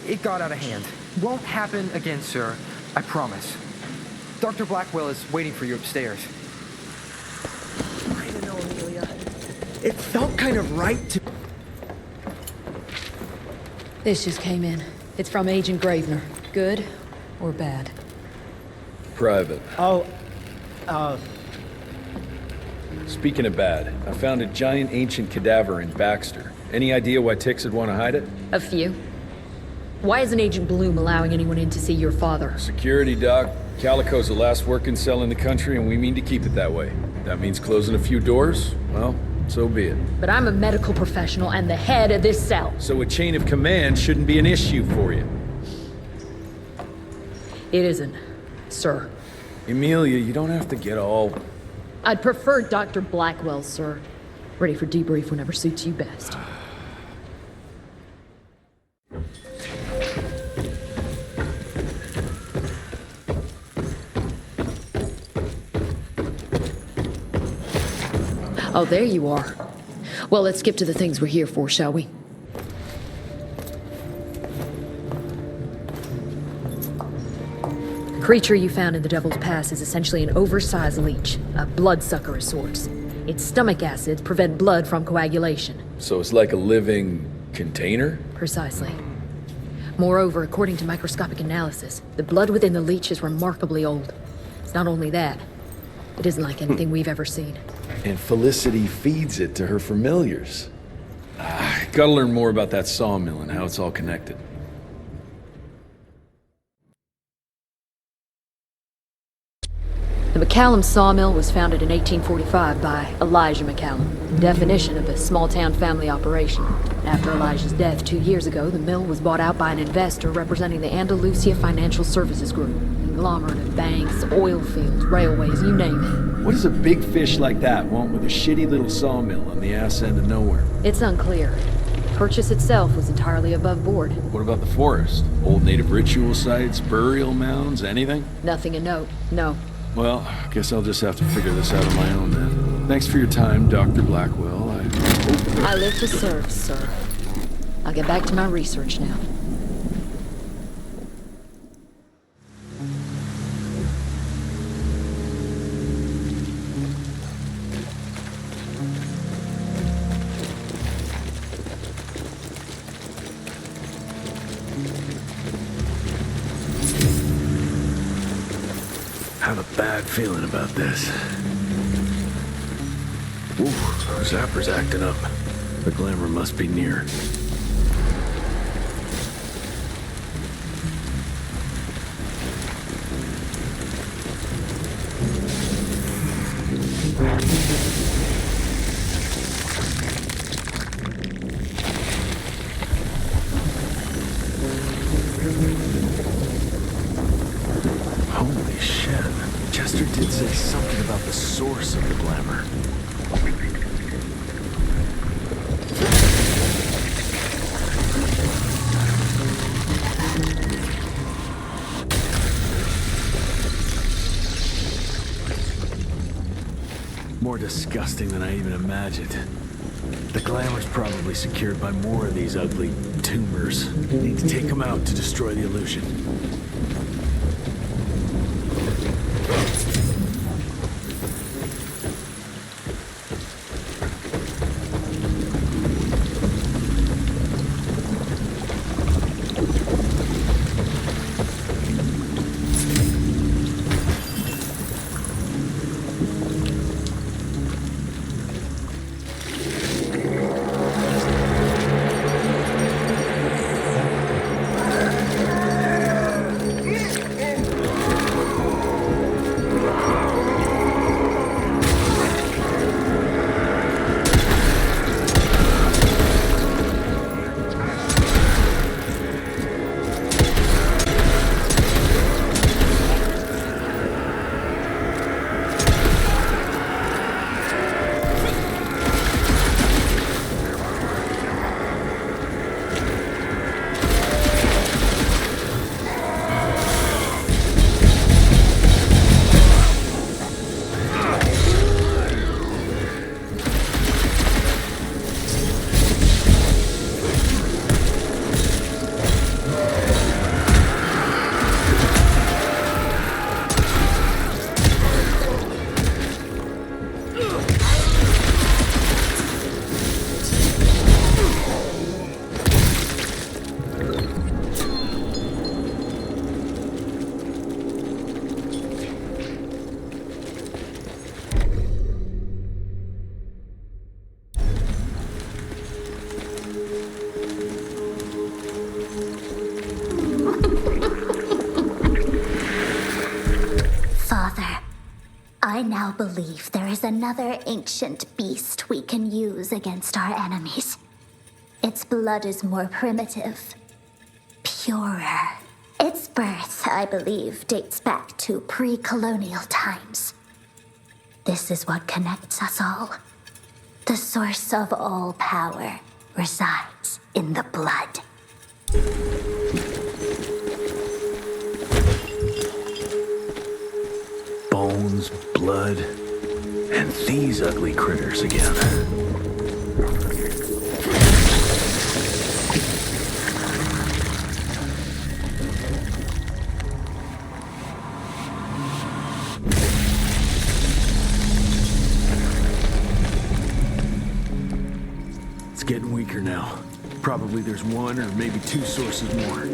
it got out of hand. Won't happen again, sir. I promise. Dr. Blackwell is waiting for you upstairs. I don't know, Amelia. It felt kind of right to... This just came in. It's from Agent Gravener. Good or bad? Private. Oh, Speaking of bad, I found a giant ancient cadaver in Baxter. Any idea why Ticks would want to hide it? A few. Why isn't Agent Bloom allowing anyone in to see your father? Security, Doc. Calico's the last working cell in the country, and we mean to keep it that way. That means closing a few doors? Well, so be it. But I'm a medical professional and the head of this cell. So a chain of command shouldn't be an issue for you. It isn't, sir. Emilia, you don't have to get all... I'd prefer Dr. Blackwell, sir. Ready for debrief whenever suits you best. Oh, there you are. Well, let's skip to the things we're here for, shall we? The creature you found in the Devil's Pass is essentially an oversized leech, a bloodsucker of sorts. Its stomach acids prevent blood from coagulation. So it's like a living container? Precisely. Moreover, according to microscopic analysis, the blood within the leech is remarkably old. It's not only that, it isn't like anything we've ever seen. And Felicity feeds it to her familiars. Gotta learn more about that sawmill and how it's all connected. The McCallum sawmill was founded in 1845 by Elijah McCallum, definition of a small-town family operation. After Elijah's death 2 years ago, the mill was bought out by an investor representing the Andalusia Financial Services Group. Conglomerate of banks, oil fields, railways, you name it. What does a big fish like that want with a shitty little sawmill on the ass end of nowhere? It's unclear. The purchase itself was entirely above board. What about the forest? Old native ritual sites, burial mounds, anything? Nothing a note, no. Well, I guess I'll just have to figure this out on my own then. Thanks for your time, Dr. Blackwell. I live to serve, sir. I'll get back to my research now. I have a bad feeling about this. Ooh, Zapper's acting up. The glamour must be near. Holy shit. Chester did say something about the source of the glamour. More disgusting than I even imagined. The glamour's probably secured by more of these ugly tumors. Need to take them out to destroy the illusion. I now believe there is another ancient beast we can use against our enemies. Its blood is more primitive, purer. Its birth, I believe, dates back to pre-colonial times. This is what connects us all. The source of all power resides in the blood. Bones, blood, and these ugly critters again. It's getting weaker now. Probably there's one or maybe two sources more.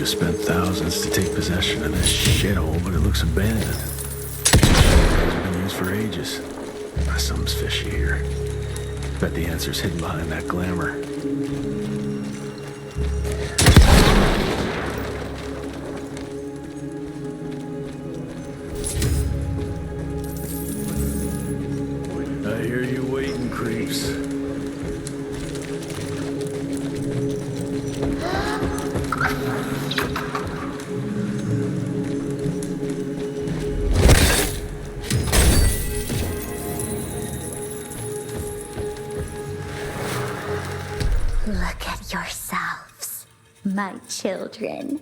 Spent thousands to take possession of this shithole, but it looks abandoned. It's been used for ages. Something's fishy here. Bet the answer's hidden behind that glamour. I hear you waiting, creeps. Look at yourselves, my children.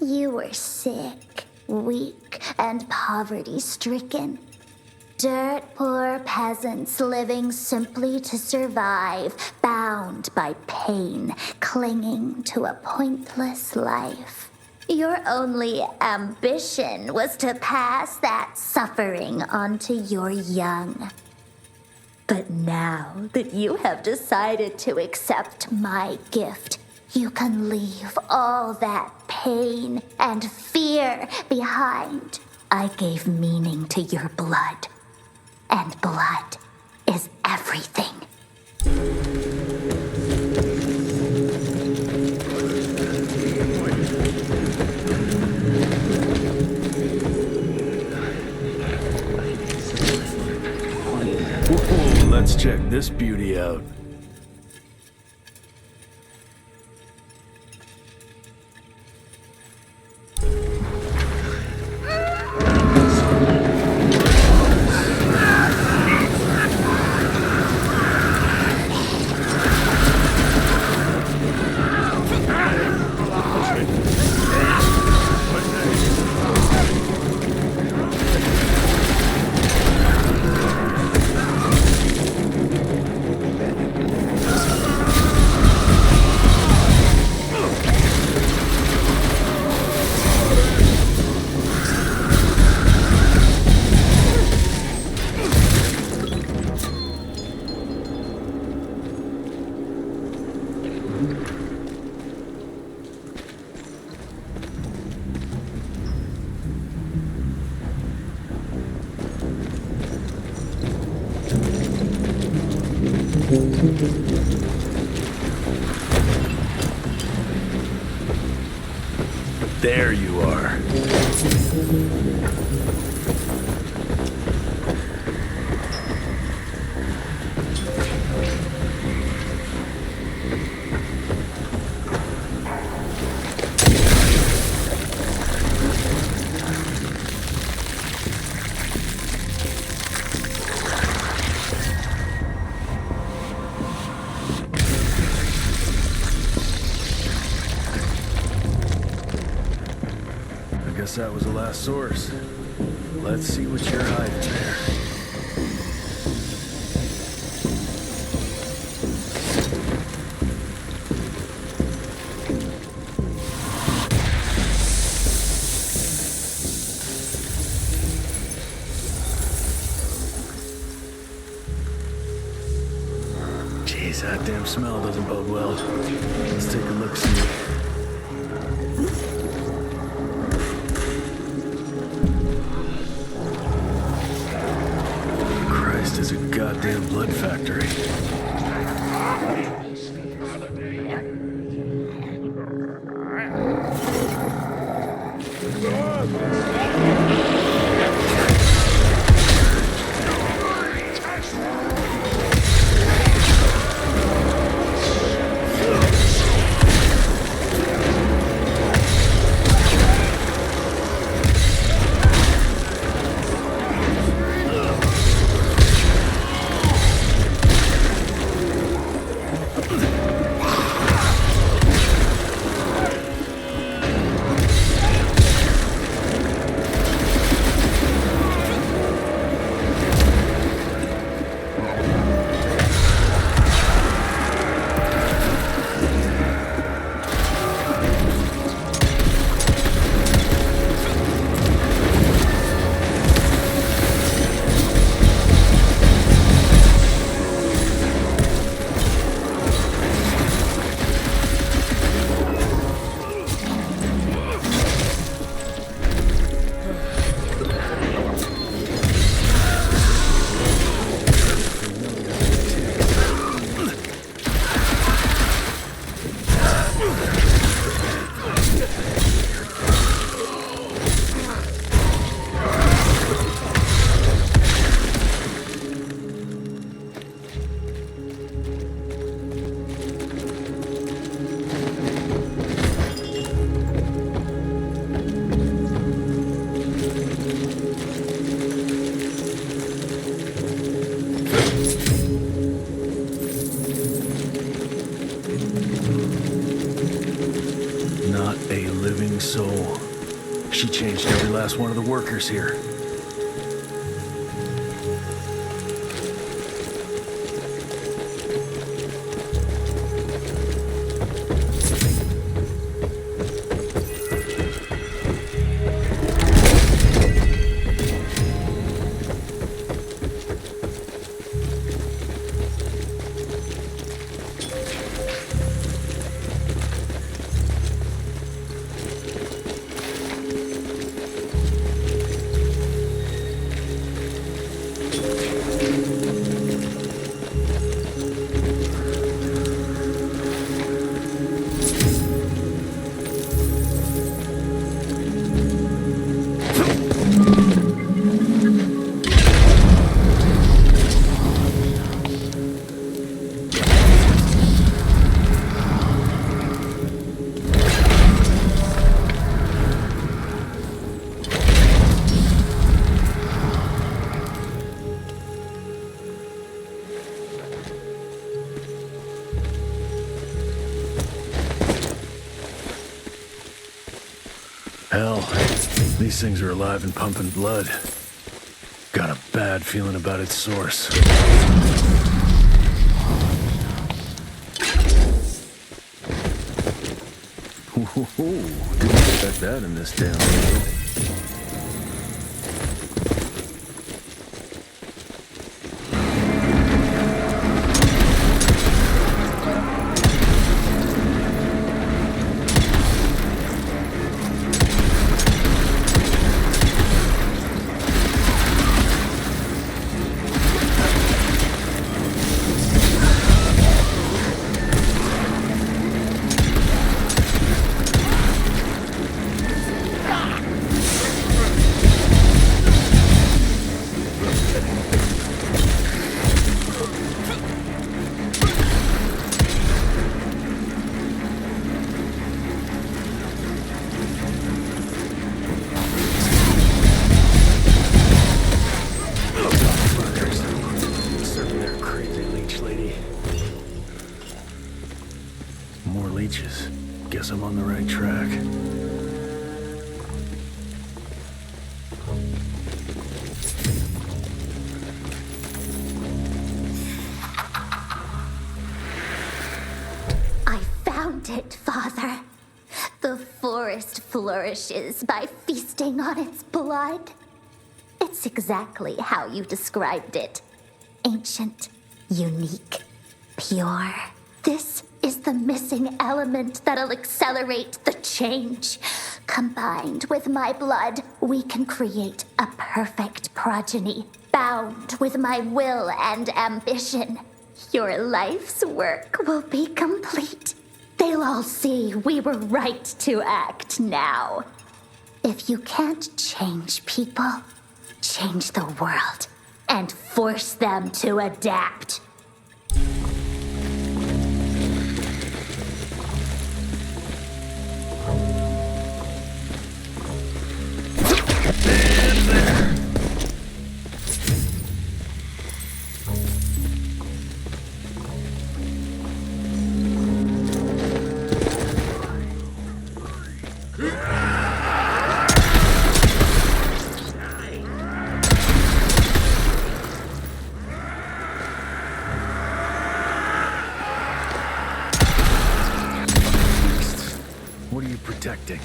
You were sick, weak, and poverty-stricken. Dirt-poor peasants living simply to survive, bound by pain, clinging to a pointless life. Your only ambition was to pass that suffering on to your young. But now that you have decided to accept my gift, you can leave all that pain and fear behind. I gave meaning to your blood, and blood is everything. Let's check this beauty out. There you are. Guess that was the last source. Let's see what you're hiding there. Jeez, that damn smell doesn't bode well. Let's take a look, see. Is a goddamn blood factory. Soul. She changed every last one of the workers here. Hell, these things are alive and pumping blood. Got a bad feeling about its source. Ooh, didn't expect that in this town. crazy leech lady. More leeches. Guess I'm on the right track. I found it, Father. The forest flourishes by feasting on its blood. It's exactly how you described it. Ancient, unique, pure. This is the missing element that'll accelerate the change. Combined with my blood, we can create a perfect progeny, bound with my will and ambition. Your life's work will be complete. They'll all see we were right to act now. If you can't change people, change the world and force them to adapt. What are you protecting?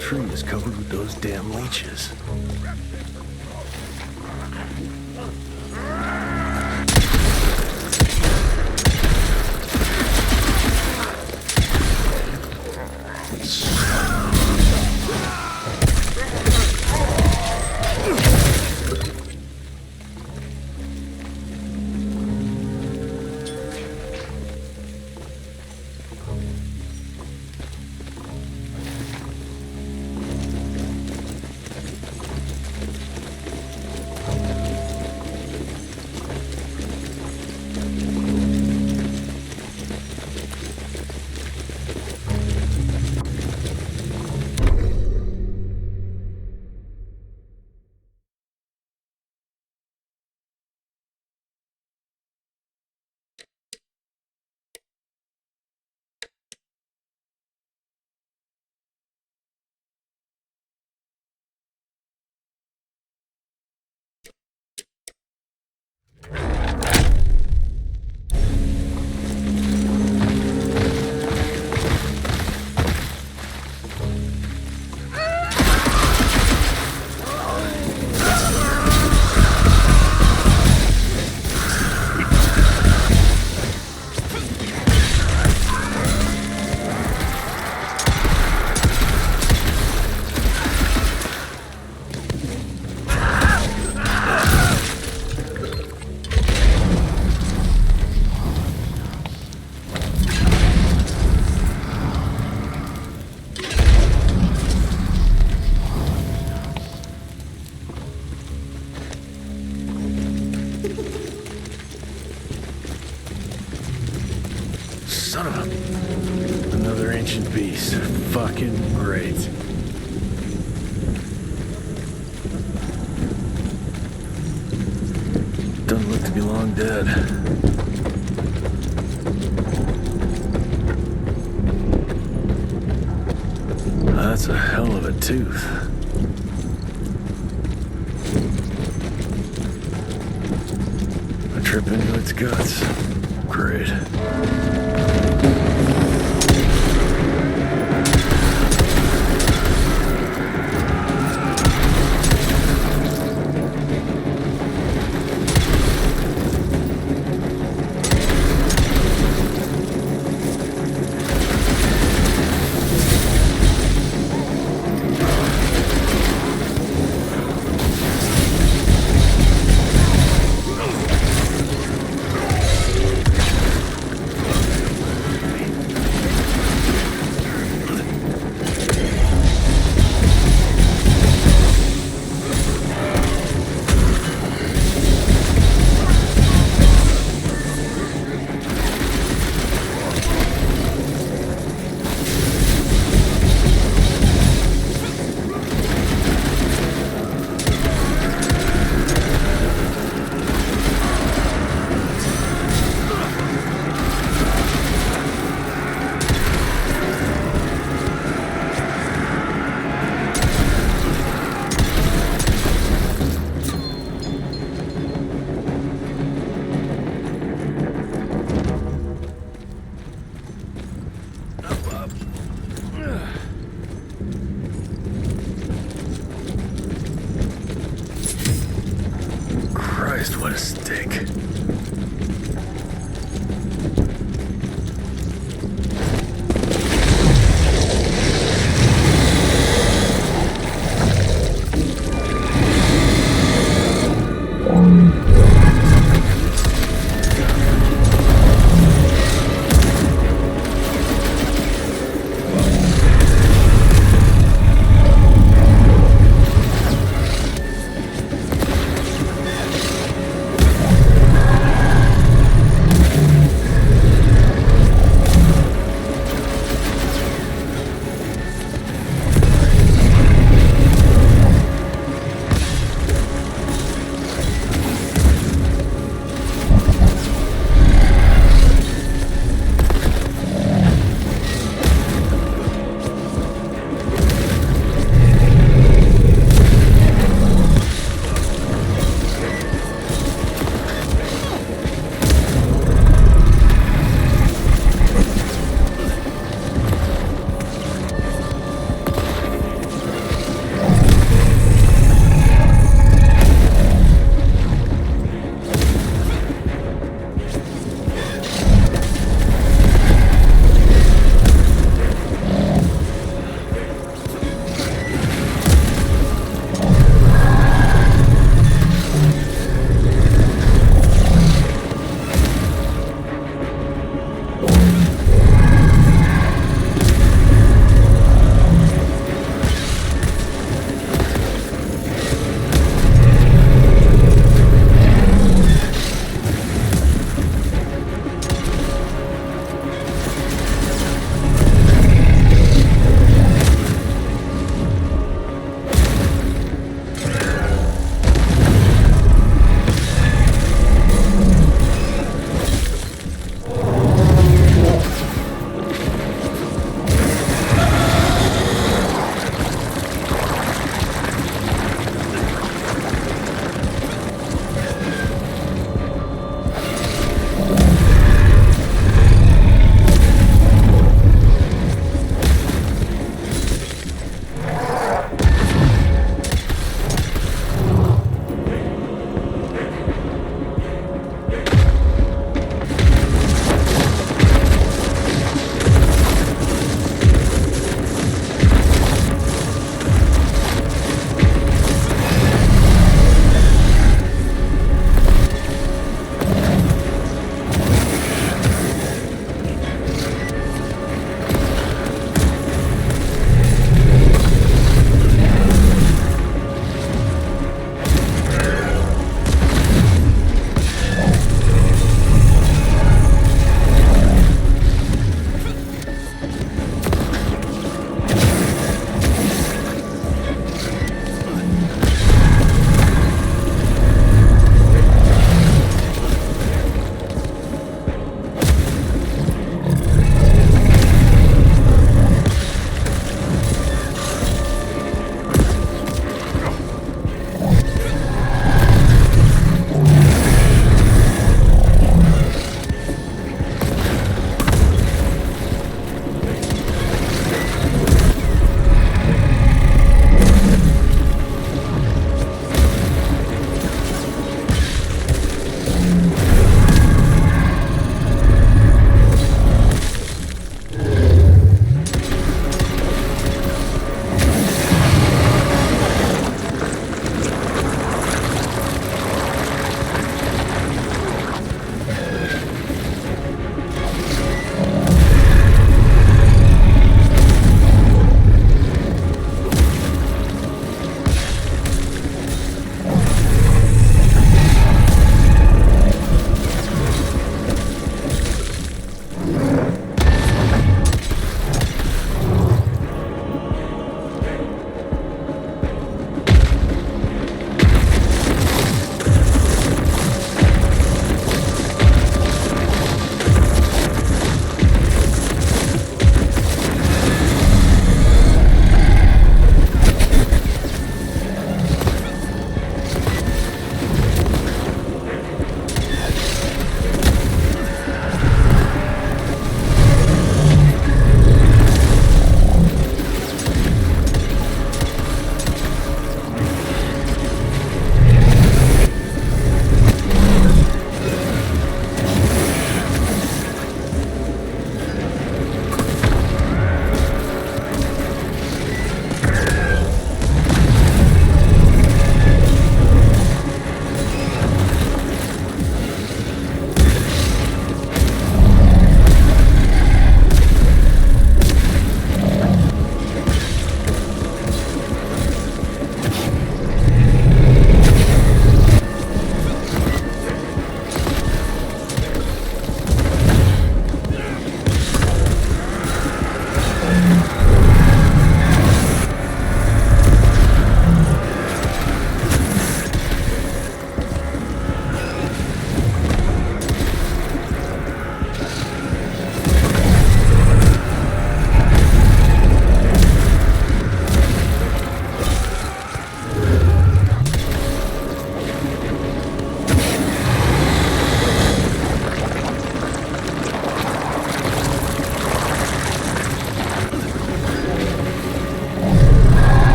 Tree is covered with those damn leeches. fucking great. Doesn't look to be long dead. That's a hell of a tooth. I trip into its guts. Great. Christ, what a stick.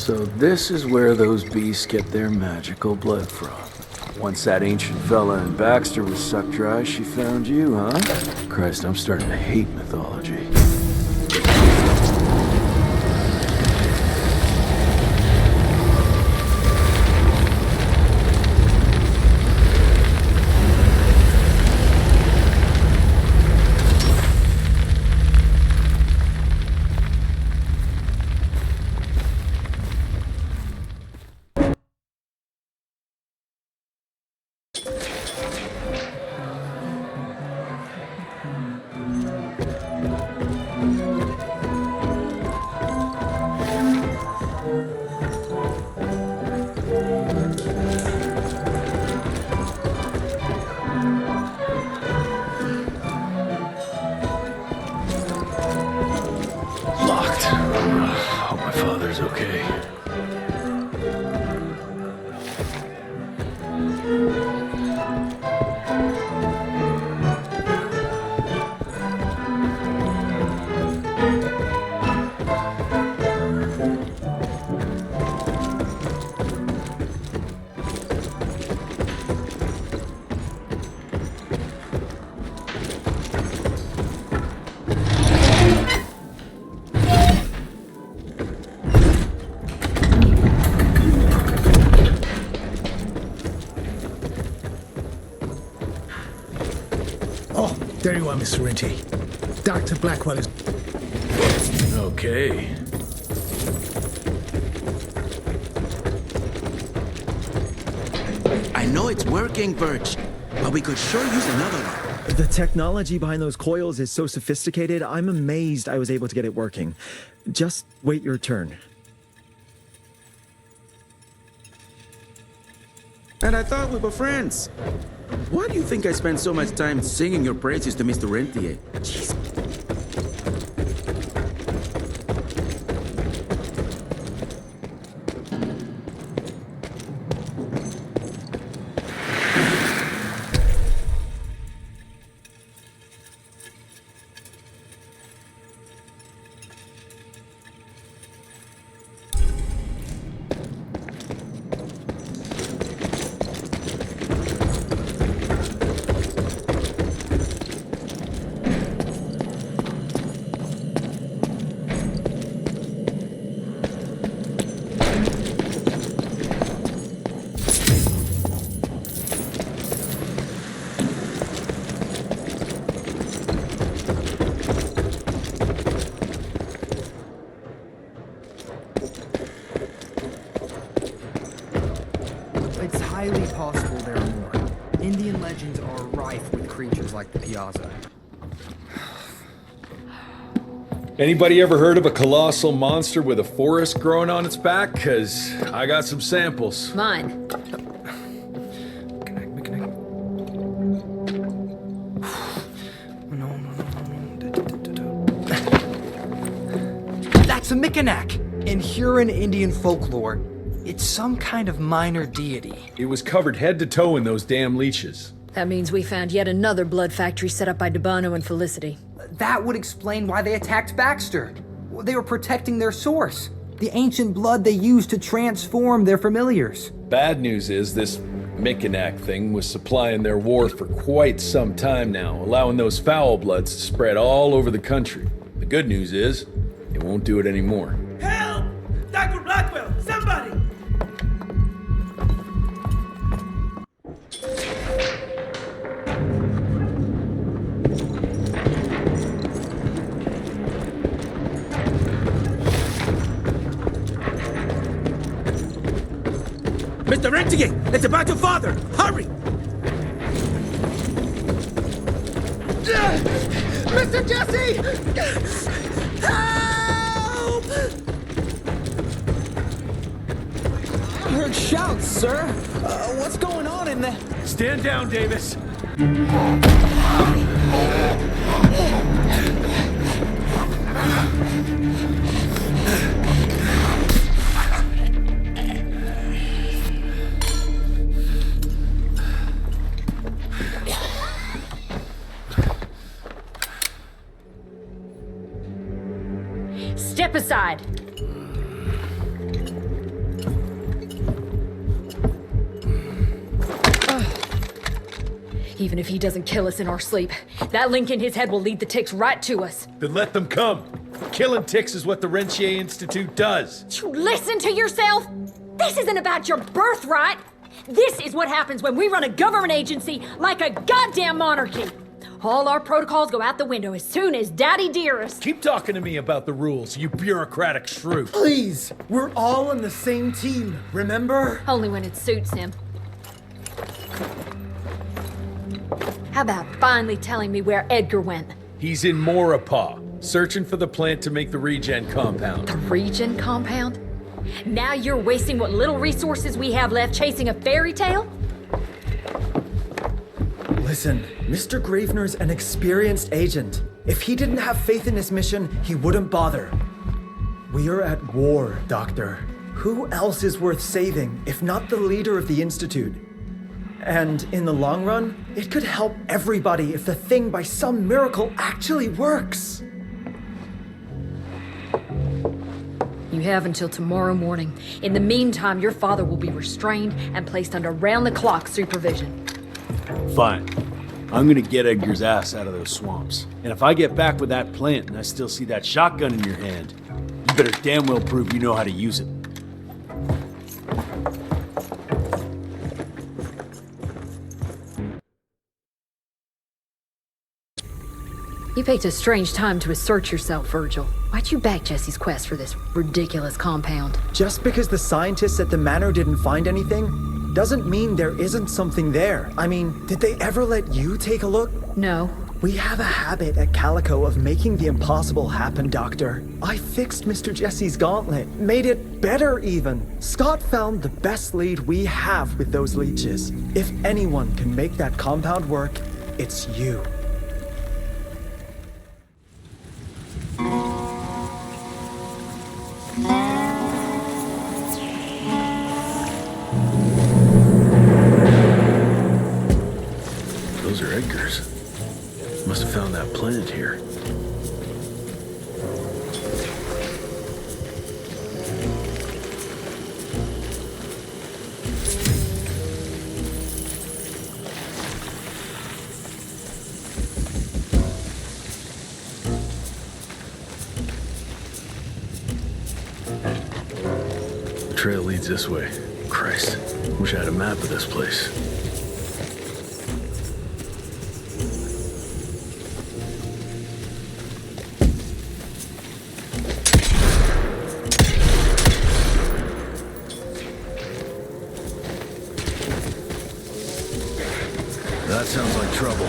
So this is where those beasts get their magical blood from. Once that ancient fella in Baxter was sucked dry, she found you, huh? Christ, I'm starting to hate mythology. Hope my father's okay. There you are, Mr. Rentier. Dr. Blackwell is... Okay. I know it's working, Birch, but we could sure use another one. The technology behind those coils is so sophisticated, I'm amazed I was able to get it working. Just wait your turn. And I thought we were friends. Why do you think I spend so much time singing your praises to Mr. Rentier? Jeez. It's highly possible there are more. Indian legends are rife with creatures like the Piazza. Anybody ever heard of a colossal monster with a forest growing on its back? 'Cause I got some samples. Mine. That's a Mikanak! In Huron Indian folklore, it's some kind of minor deity. It was covered head to toe in those damn leeches. That means we found yet another blood factory set up by Debano and Felicity. That would explain why they attacked Baxter. They were protecting their source, the ancient blood they used to transform their familiars. Bad news is this Mikanak thing was supplying their war for quite some time now, allowing those foul bloods to spread all over the country. The good news is, it won't do it anymore. Help! Dr. Blackwell, somebody! Mr. Rentier, it's about your father! Hurry! Mr. Jesse! Help! I heard shouts, sir. What's going on in there? Stand down, Davis. Step aside. Even if he doesn't kill us in our sleep, that link in his head will lead the ticks right to us. Then let them come. Killing ticks is what the Rentier Institute does. You listen to yourself? This isn't about your birthright. This is what happens when we run a government agency like a goddamn monarchy. All our protocols go out the window as soon as Daddy Dearest. Keep talking to me about the rules, you bureaucratic shrew. Please, we're all on the same team, remember? Only when it suits him. How about finally telling me where Edgar went? He's in Maurepas, searching for the plant to make the regen compound. The regen compound? Now you're wasting what little resources we have left chasing a fairy tale? Listen, Mr. Gravener's an experienced agent. If he didn't have faith in his mission, he wouldn't bother. We are at war, Doctor. Who else is worth saving, if not the leader of the Institute? And in the long run, it could help everybody if the thing by some miracle actually works. You have until tomorrow morning. In the meantime, your father will be restrained and placed under round-the-clock supervision. Fine. I'm gonna get Edgar's ass out of those swamps. And if I get back with that plant and I still see that shotgun in your hand, you better damn well prove you know how to use it. You picked a strange time to assert yourself, Virgil. Why'd you back Jesse's quest for this ridiculous compound? Just because the scientists at the manor didn't find anything, doesn't mean there isn't something there. I mean, did they ever let you take a look? No. We have a habit at Calico of making the impossible happen, Doctor. I fixed Mr. Jesse's gauntlet, made it better even. Scott found the best lead we have with those leeches. If anyone can make that compound work, it's you. Those are Edgar's. Must have found that plant here. The trail leads this way. Christ, wish I had a map of this place. That sounds like trouble.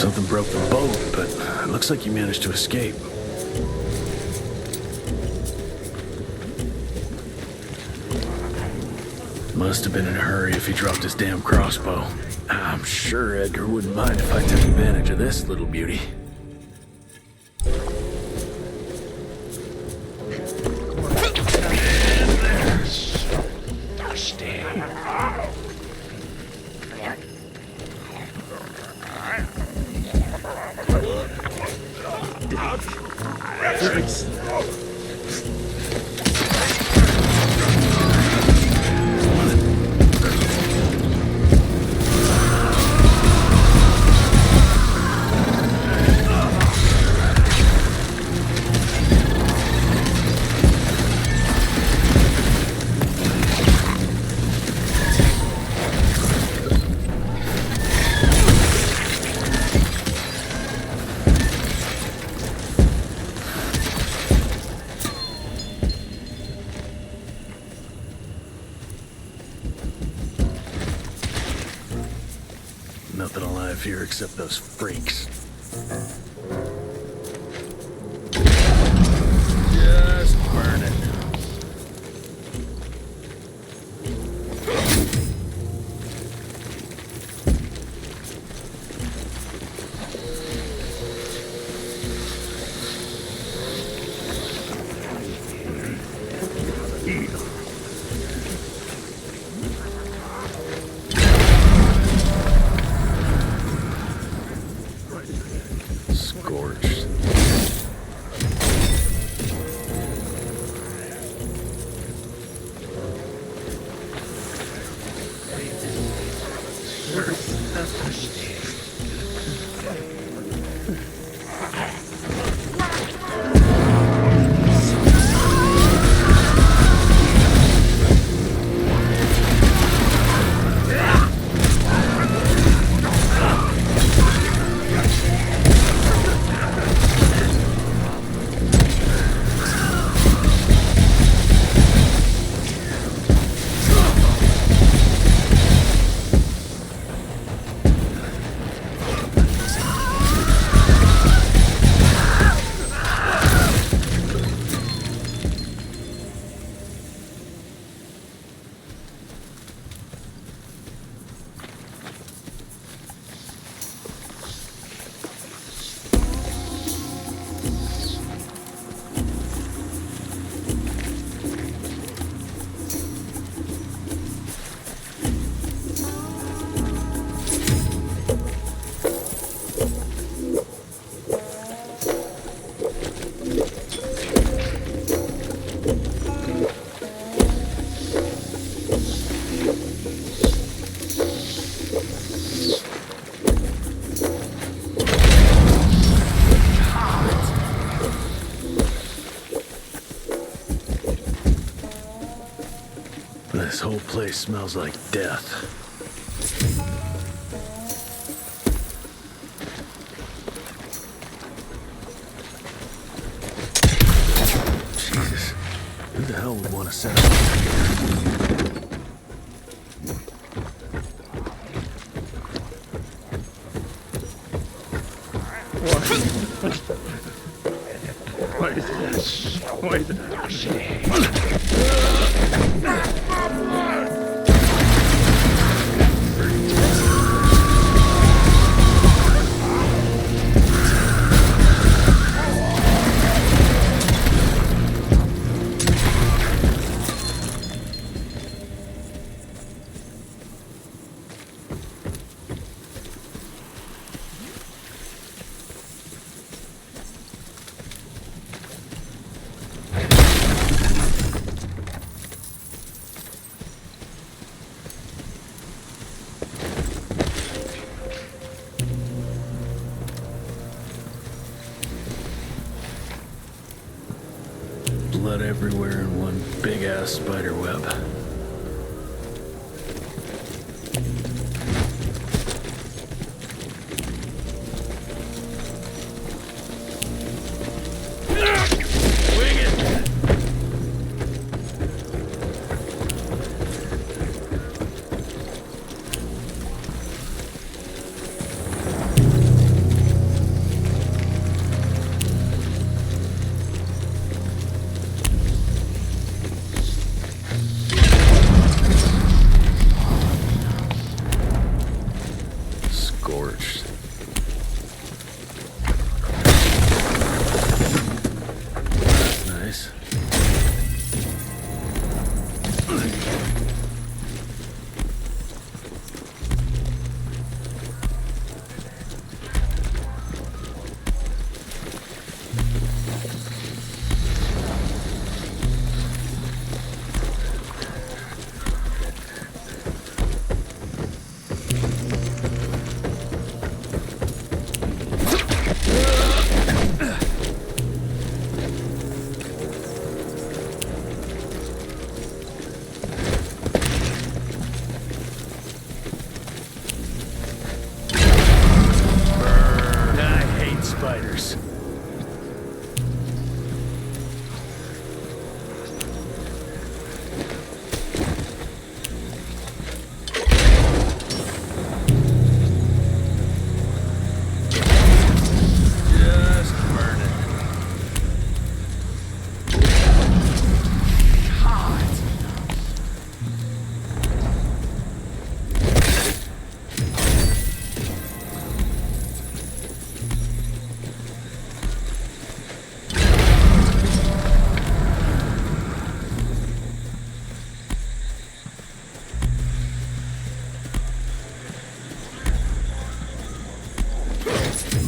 Something broke the boat, but it looks like you managed to escape. Must have been in a hurry if he dropped his damn crossbow. I'm sure Edgar wouldn't mind if I took advantage of this little beauty. Nothing alive here except those freaks. Just burn it. Scorched. This whole place smells like death. Jesus, who the hell would want to set up here? What is this? What is this? Blood everywhere in one big-ass spider web.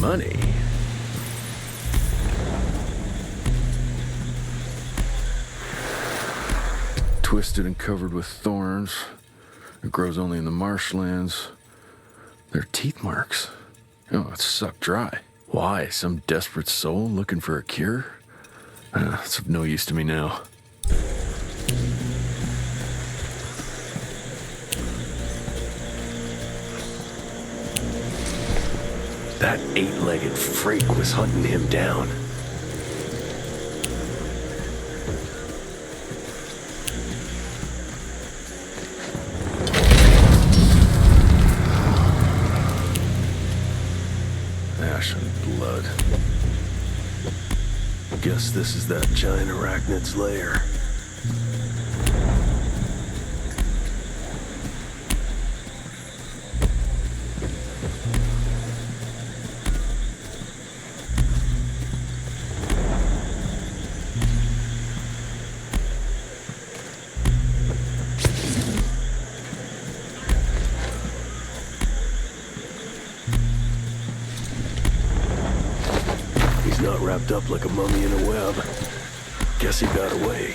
Money? Twisted and covered with thorns. It grows only in the marshlands. They're teeth marks. Oh, it's sucked dry. Why? Some desperate soul looking for a cure? It's of no use to me now. That eight-legged freak was hunting him down. Ash and blood. Guess this is that giant arachnid's lair. Not wrapped up like a mummy in a web. Guess he got away.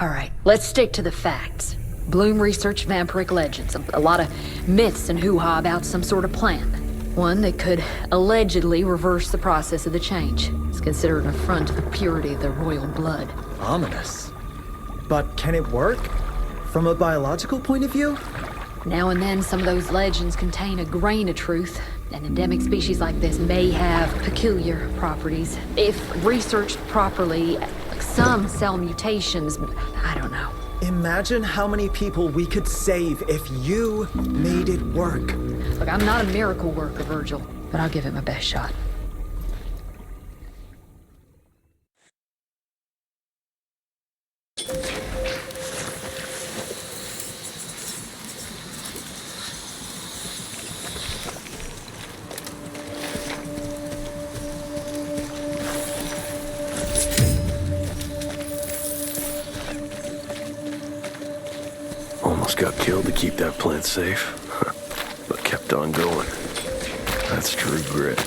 All right, let's stick to the facts. Bloom researched vampiric legends, a lot of myths and hoo-ha about some sort of plant. One that could allegedly reverse the process of the change. It's considered an affront to the purity of the royal blood. Ominous. But can it work? From a biological point of view? Now and then, some of those legends contain a grain of truth. An endemic species like this may have peculiar properties. If researched properly, some cell mutations, I don't know. Imagine how many people we could save if you made it work. Look, I'm not a miracle worker, Virgil, but I'll give it my best shot. Almost got killed to keep that plant safe, but kept on going. That's true grit.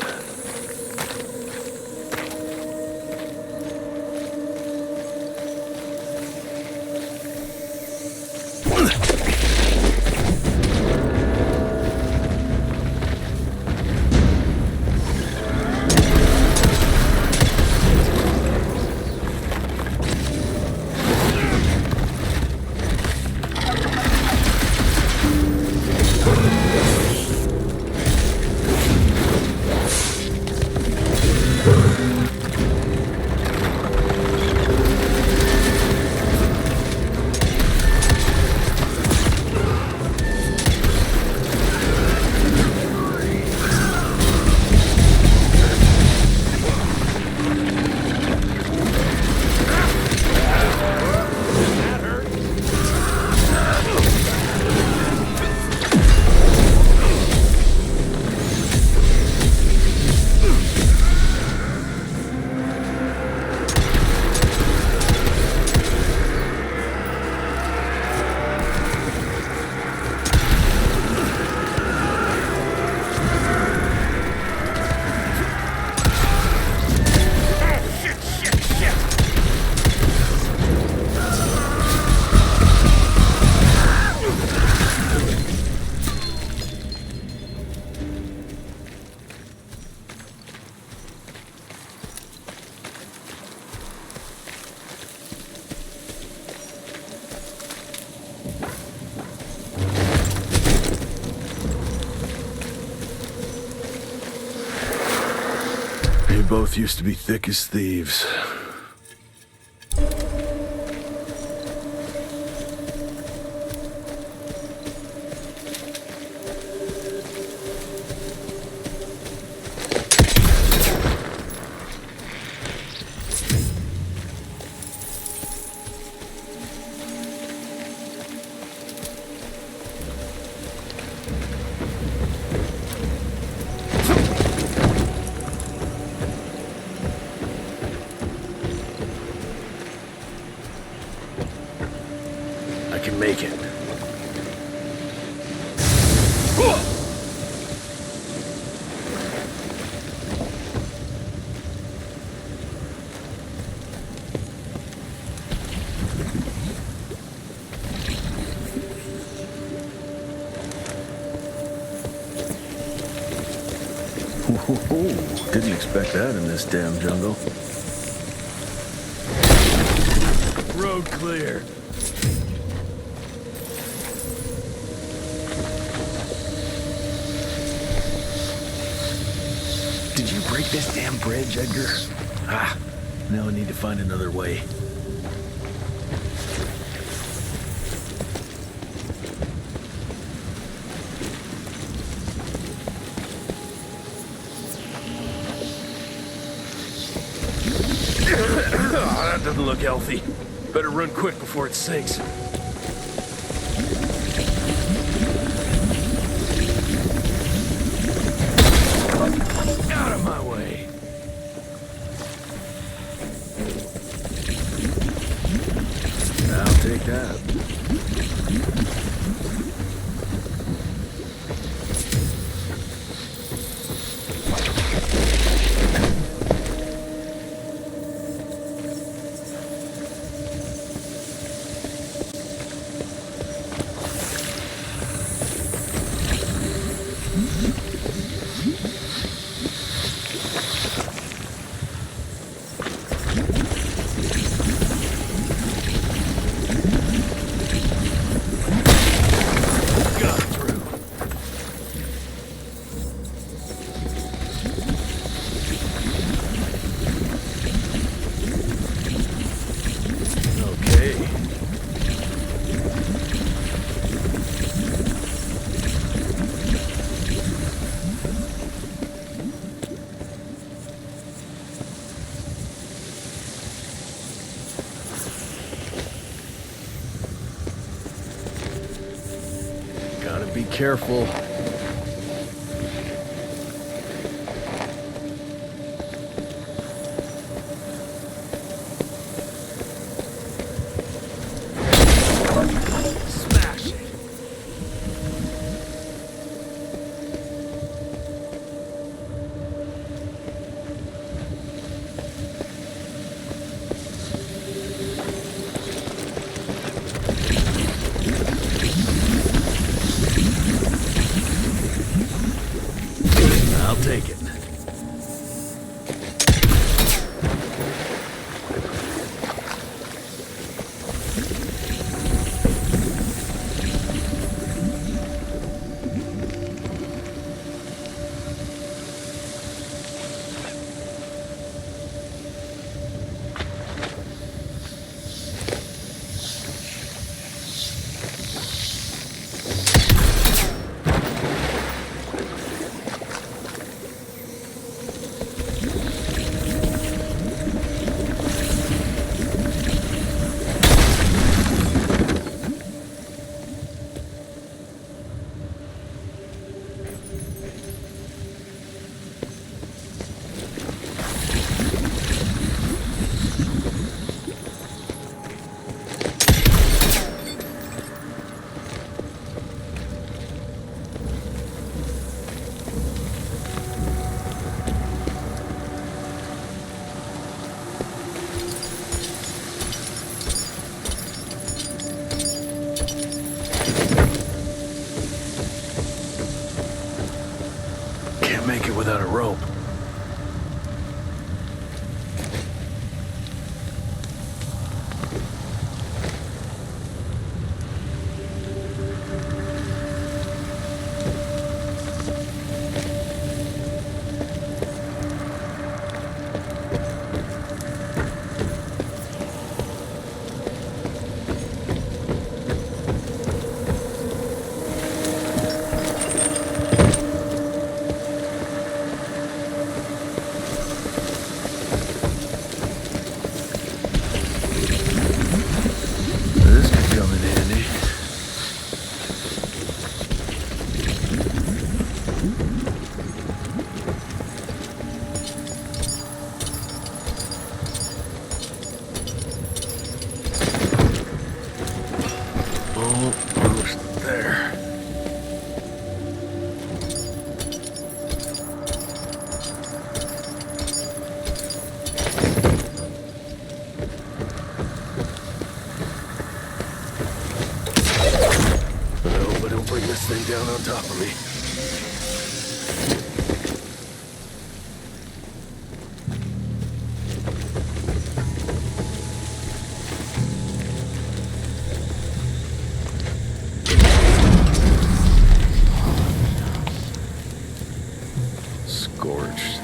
You both used to be thick as thieves. Make it. Whoa, didn't expect that in this damn jungle. Road clear. Did you break this damn bridge, Edgar? Ah, now I need to find another way. That doesn't look healthy. Better run quick before it sinks. Out of my way. I'll take that. careful. I'll take it. Can't make it without a rope. This could come in handy. Almost there. But I hope I don't bring this thing down on top of me. Scorched.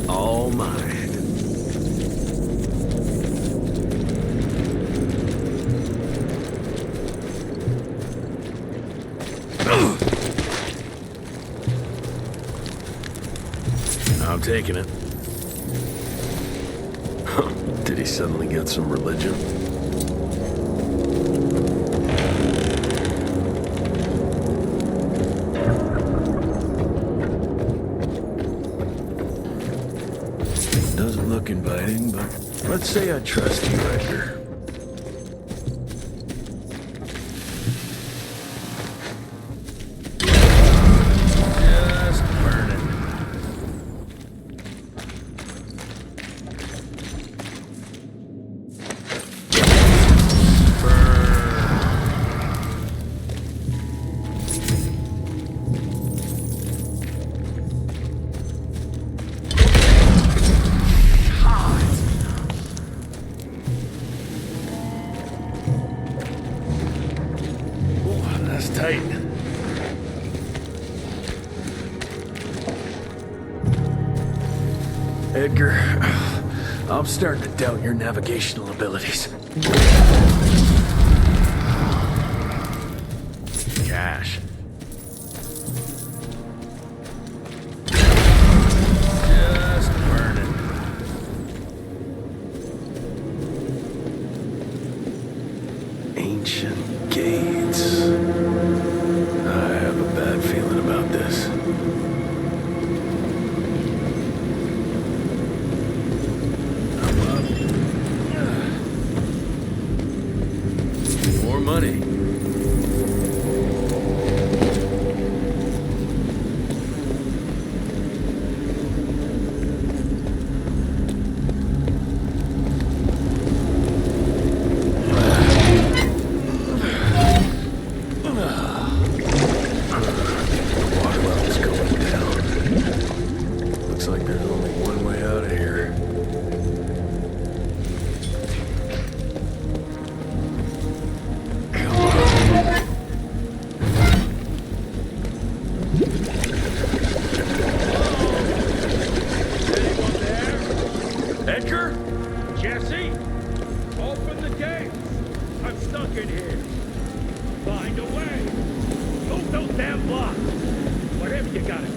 All mine. I'm taking it. Did he suddenly get some religion? Doesn't look inviting, but let's say I trust you, Edgar. Just burning. That's tight. Edgar, I'm starting to doubt your navigational abilities. Cash. Just burning. Ancient gates. I have a bad feeling about this. More money. Looks like there's only one way out of here. Edgar? Jesse? Open the gates! I'm stuck in here. Find a way. Move those damn blocks. Whatever you gotta do.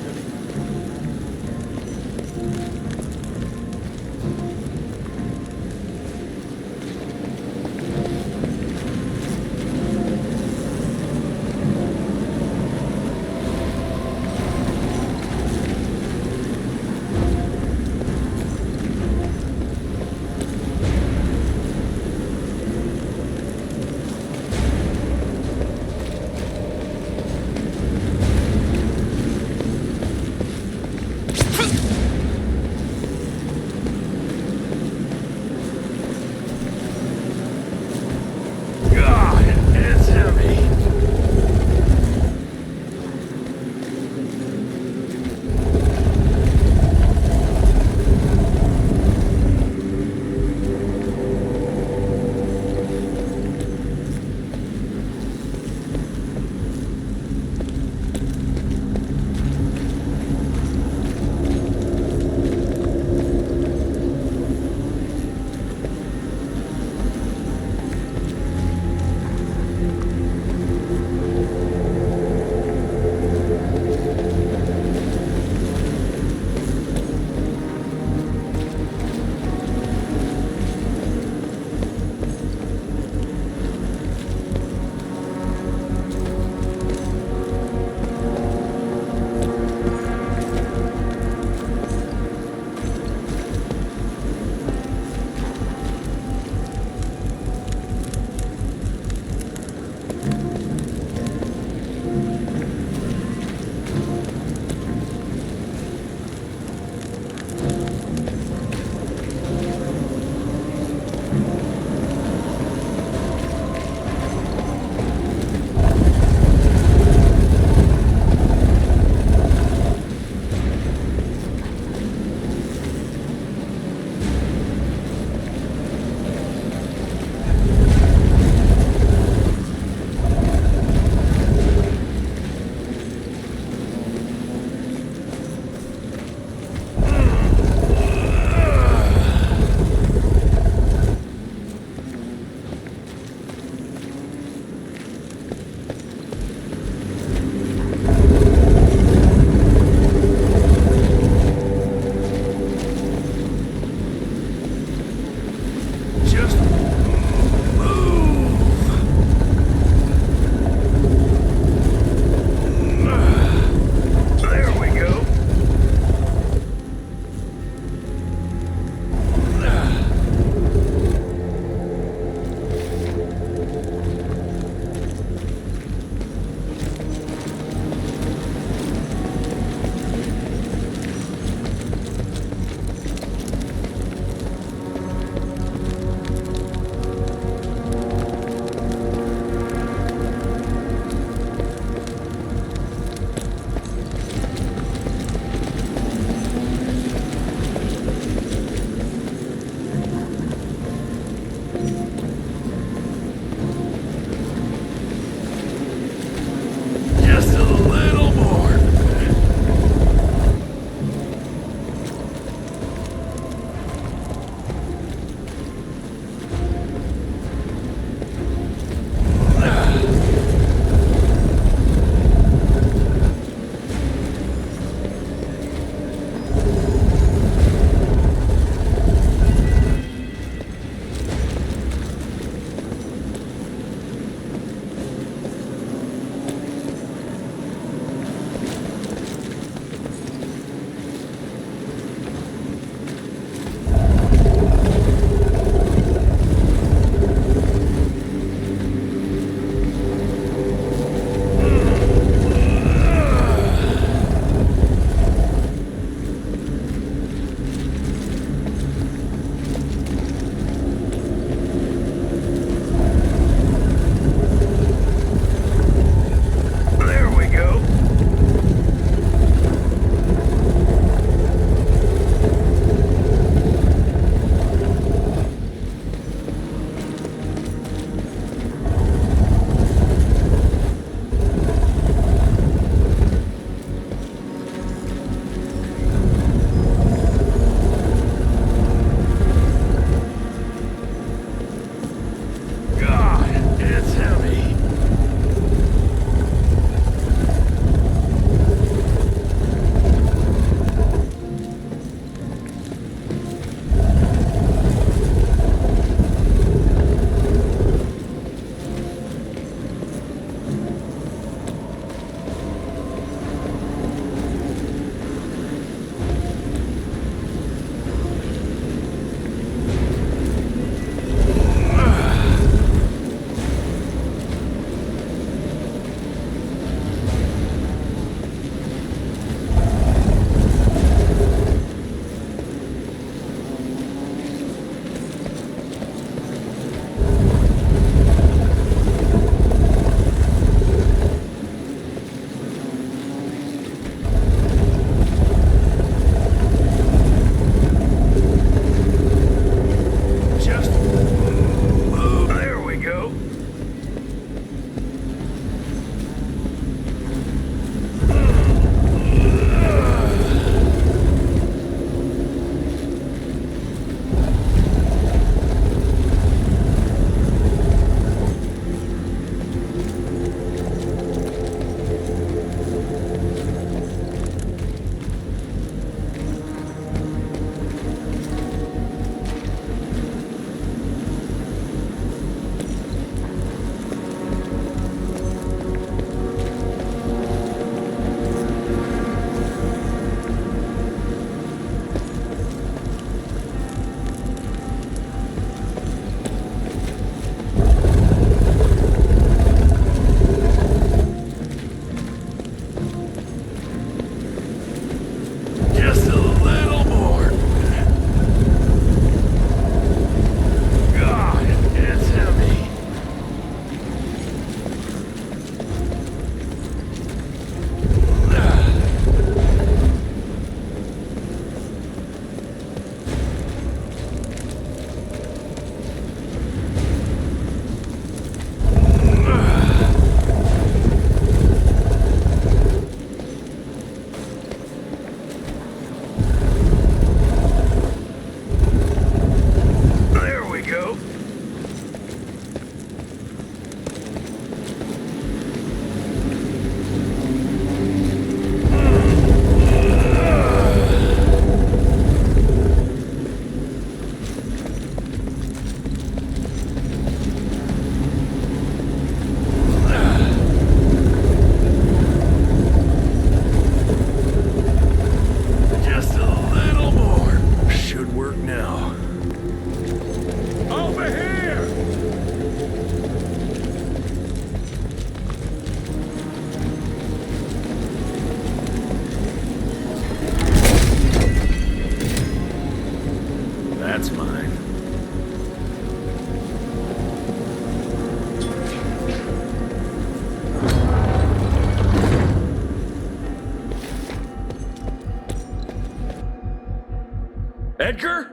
Edgar?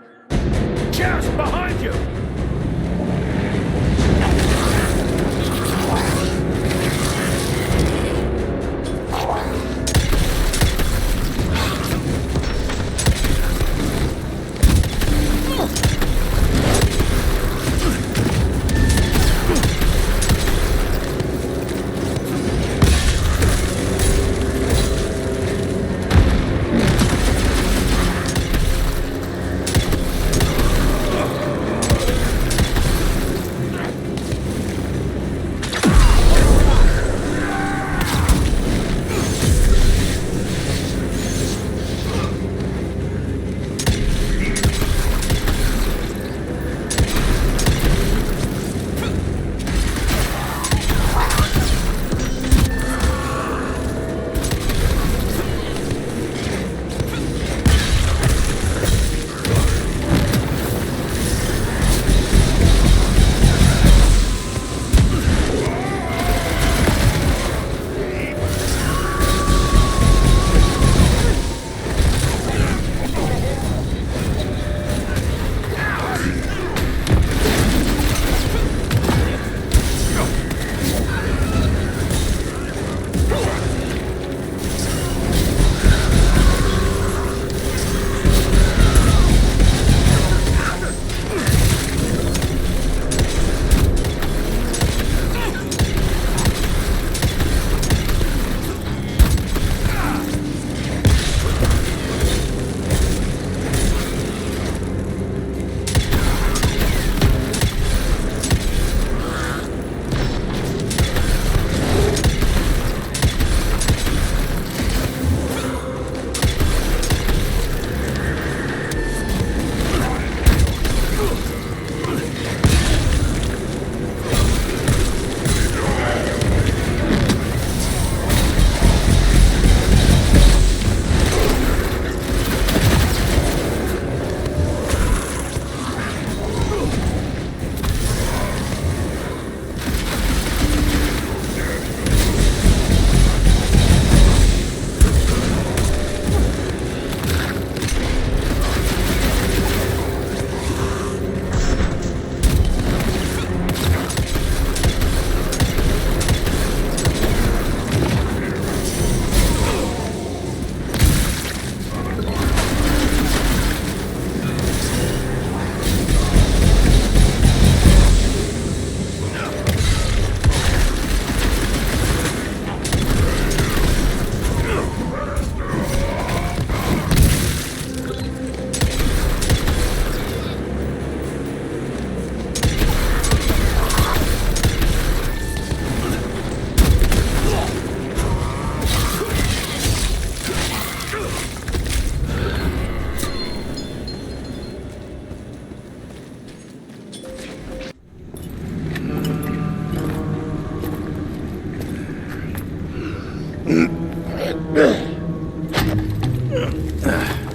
Jess, behind you!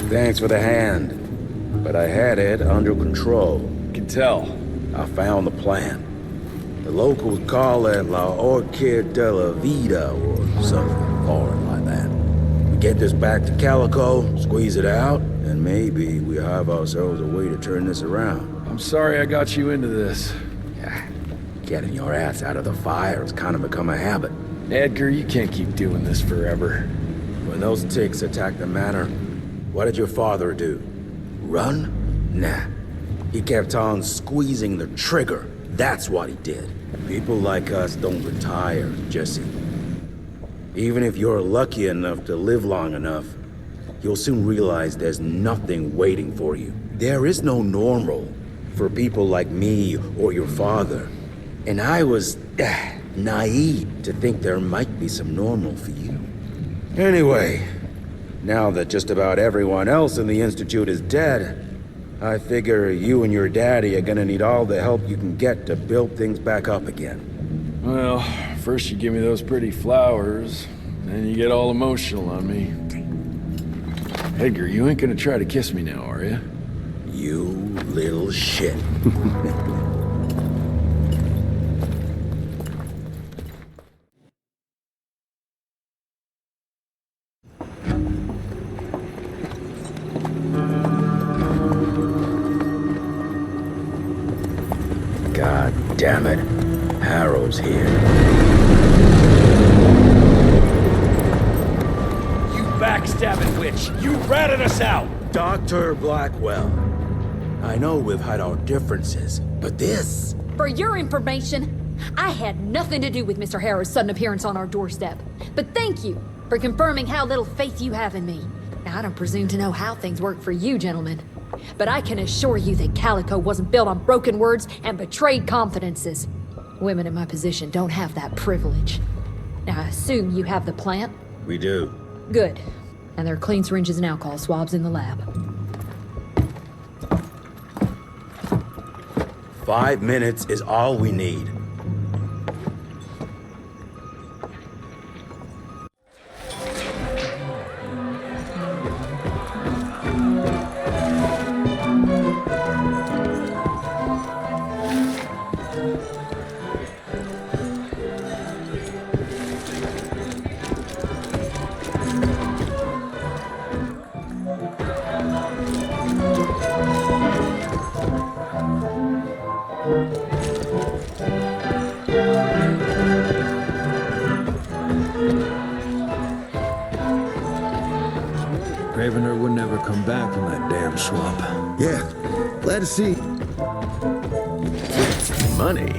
Thanks for the hand, but I had it under control. Can tell. I found the plan. The locals call it La Orchid de la Vida or something foreign like that. We get this back to Calico, squeeze it out, and maybe we have ourselves a way to turn this around. I'm sorry I got you into this. Getting your ass out of the fire has kind of become a habit. Edgar, you can't keep doing this forever. When those ticks attacked the manor, what did your father do? Run? Nah. He kept on squeezing the trigger. That's what he did. People like us don't retire, Jesse. Even if you're lucky enough to live long enough, you'll soon realize there's nothing waiting for you. There is no normal for people like me or your father. And I was naive to think there might be some normal for you. Anyway, now that just about everyone else in the Institute is dead, I figure you and your daddy are gonna need all the help you can get to build things back up again. Well, first you give me those pretty flowers, then you get all emotional on me. Edgar, you ain't gonna try to kiss me now, are you? You little shit. damn it. Harrow's here. You backstabbing witch! You ratted us out! Dr. Blackwell. I know we've had our differences, but this... For your information, I had nothing to do with Mr. Harrow's sudden appearance on our doorstep. But thank you for confirming how little faith you have in me. Now, I don't presume to know how things work for you, gentlemen. But I can assure you that Calico wasn't built on broken words and betrayed confidences. Women in my position don't have that privilege. Now, I assume you have the plant? We do. Good. And there are clean syringes and alcohol swabs in the lab. 5 minutes is all we need. Gravener would never come back from that damn swamp. Yeah, glad to see. Money.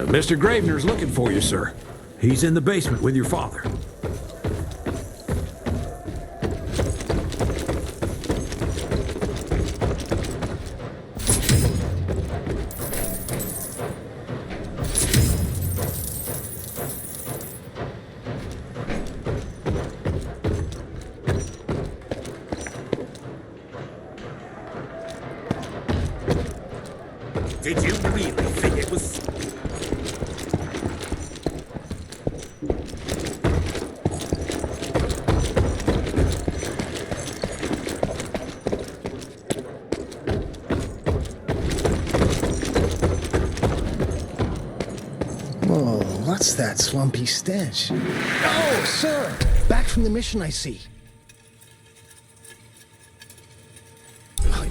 Mr. Gravener's looking for you, sir. He's in the basement with your father. Did you really think it was... Whoa, what's that swampy stench? Oh, sir! Back from the mission, I see.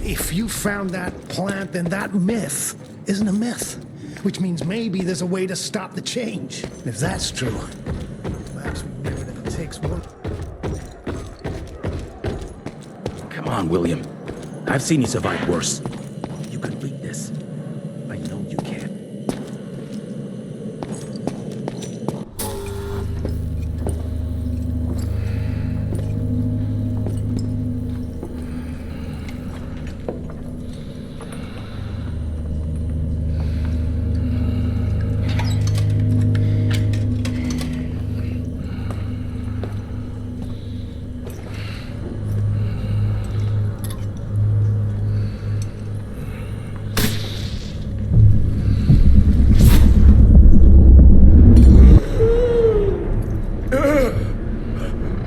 If you found that plant, then that myth isn't a myth. Which means maybe there's a way to stop the change. If that's true, perhaps we can do it if it takes one. Come on, William. I've seen you survive worse. You can beat this. I know you can.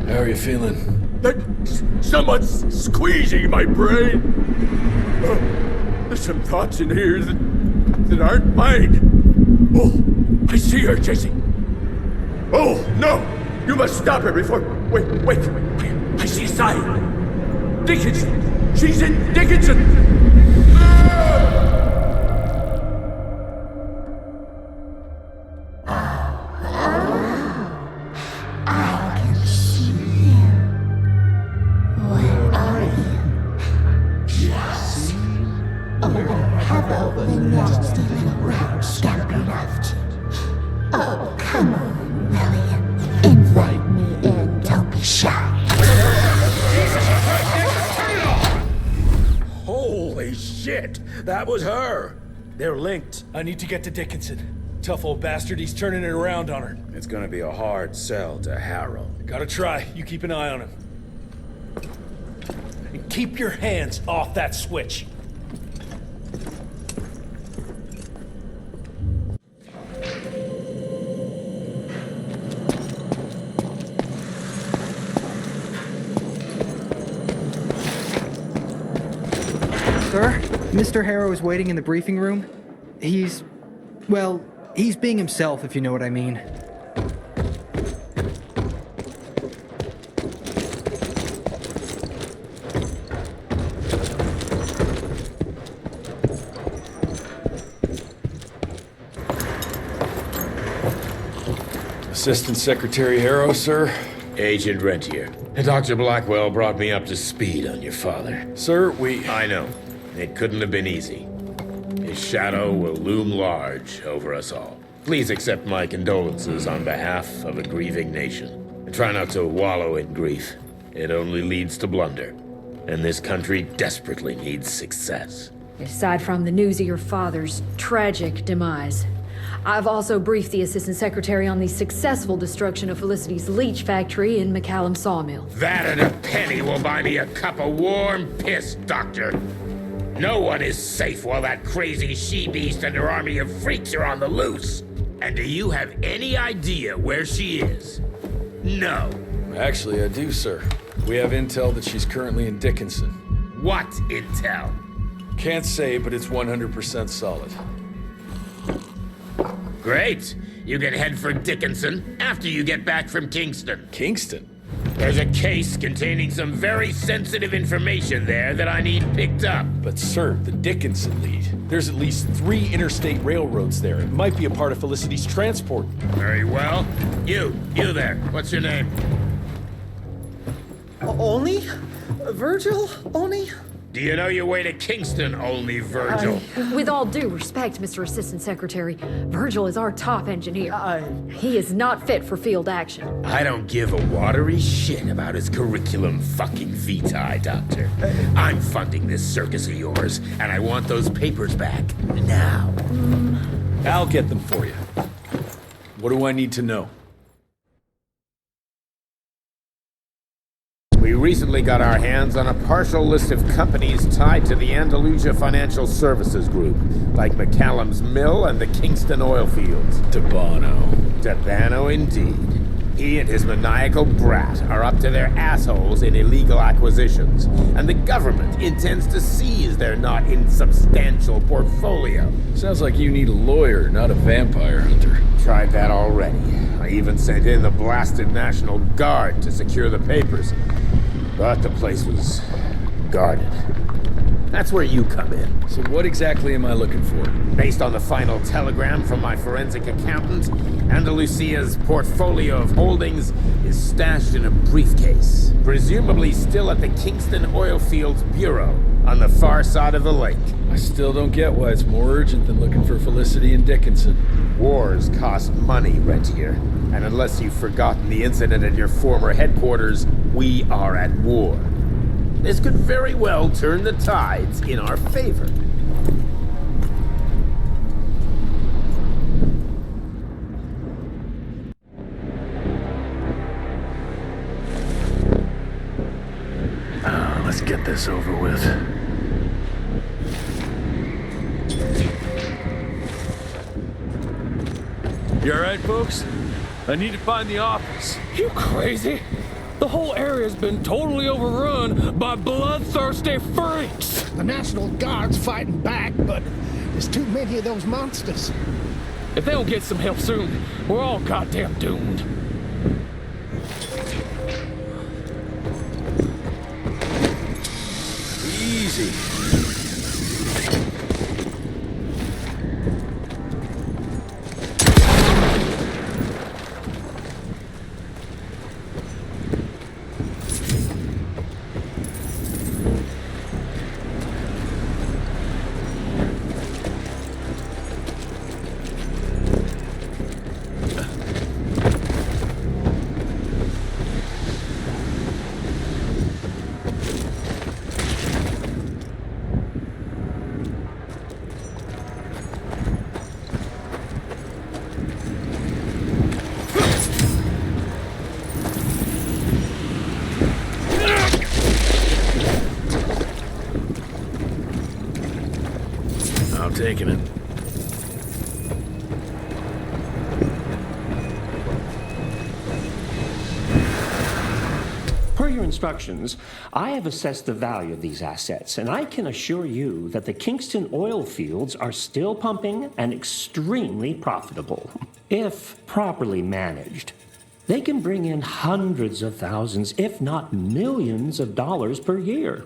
How are you feeling? Someone's squeezing my brain. There's some thoughts in here that aren't mine. Oh, I see her, Jesse. Oh, no! You must stop her before... Wait. I see a sign. Dickinson! She's in Dickinson! Oh, come on, William. Invite me in, don't be shy. Holy shit! That was her! They're linked. I need to get to Dickinson. Tough old bastard, he's turning it around on her. It's gonna be a hard sell to Harrow. Gotta try. You keep an eye on him. And keep your hands off that switch. Sir, Mr. Harrow is waiting in the briefing room. He's being himself, if you know what I mean. Assistant Secretary Harrow, sir. Agent Rentier. Dr. Blackwell brought me up to speed on your father. Sir, I know. It couldn't have been easy. His shadow will loom large over us all. Please accept my condolences on behalf of a grieving nation. And try not to wallow in grief. It only leads to blunder. And this country desperately needs success. Aside from the news of your father's tragic demise, I've also briefed the Assistant Secretary on the successful destruction of Felicity's leech factory in McCallum Sawmill. That and a penny will buy me a cup of warm piss, Doctor. No one is safe while that crazy she-beast and her army of freaks are on the loose. And do you have any idea where she is? No. Actually, I do, sir. We have intel that she's currently in Dickinson. What intel? Can't say, but it's 100% solid. Great. You can head for Dickinson after you get back from Kingston. Kingston? There's a case containing some very sensitive information there that I need picked up. But sir, the Dickinson lead. There's at least 3 interstate railroads there. It might be a part of Felicity's transport. Very well. You there. What's your name? Only? Virgil? Only? Do you know your way to Kingston, only Virgil? With all due respect, Mr. Assistant Secretary, Virgil is our top engineer. He is not fit for field action. I don't give a watery shit about his curriculum fucking vitae, Doctor. I'm funding this circus of yours, and I want those papers back now. I'll get them for you. What do I need to know? We recently got our hands on a partial list of companies tied to the Andalusia Financial Services Group, like McCallum's Mill and the Kingston oil fields. Debano indeed. He and his maniacal brat are up to their assholes in illegal acquisitions, and the government intends to seize their not insubstantial portfolio. Sounds like you need a lawyer, not a vampire hunter. Tried that already. I even sent in the blasted National Guard to secure the papers. But the place was guarded. That's where you come in. So what exactly am I looking for? Based on the final telegram from my forensic accountant, Andalusia's portfolio of holdings is stashed in a briefcase, presumably still at the Kingston Oilfields Bureau on the far side of the lake. I still don't get why it's more urgent than looking for Felicity and Dickinson. Wars cost money, Rentier. And unless you've forgotten the incident at your former headquarters, we are at war. This could very well turn the tides in our favor. Let's get this over with. You alright, folks? I need to find the office. You crazy? The whole area's been totally overrun by bloodthirsty freaks. The National Guard's fighting back, but there's too many of those monsters. If they don't get some help soon, we're all goddamn doomed. Easy. Taking it. Where are you your instructions, I have assessed the value of these assets, and I can assure you that the Kingston oil fields are still pumping and extremely profitable. If properly managed, they can bring in hundreds of thousands, if not millions of dollars per year.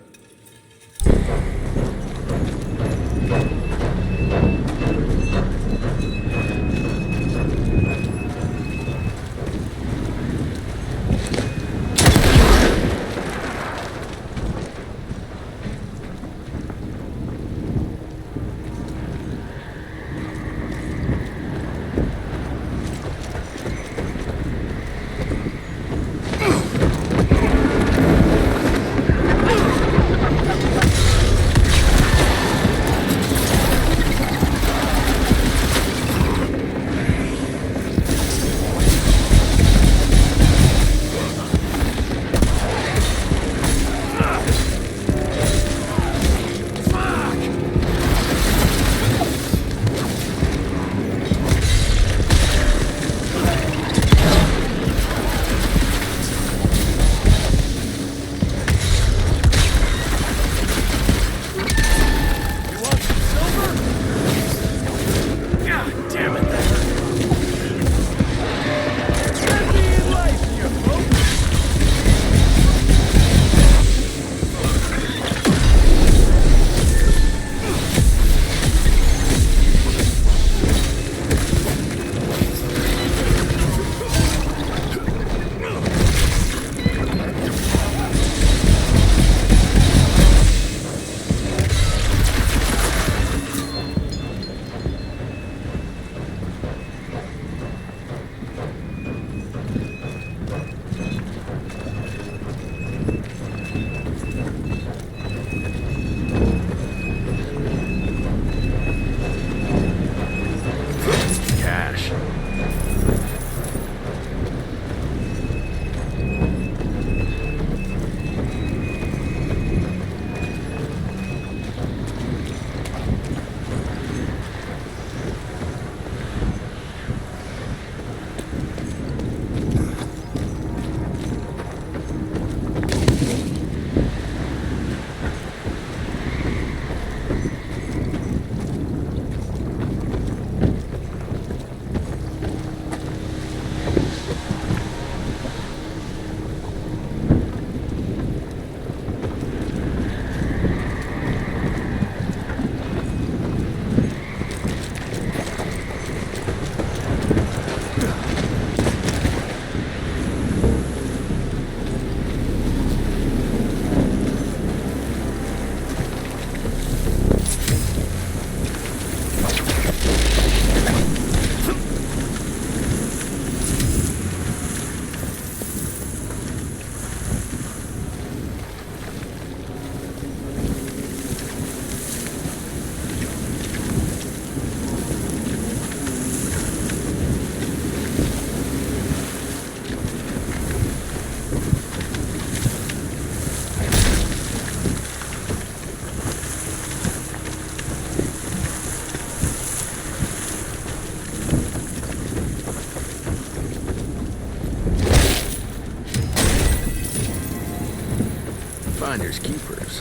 Finders keepers.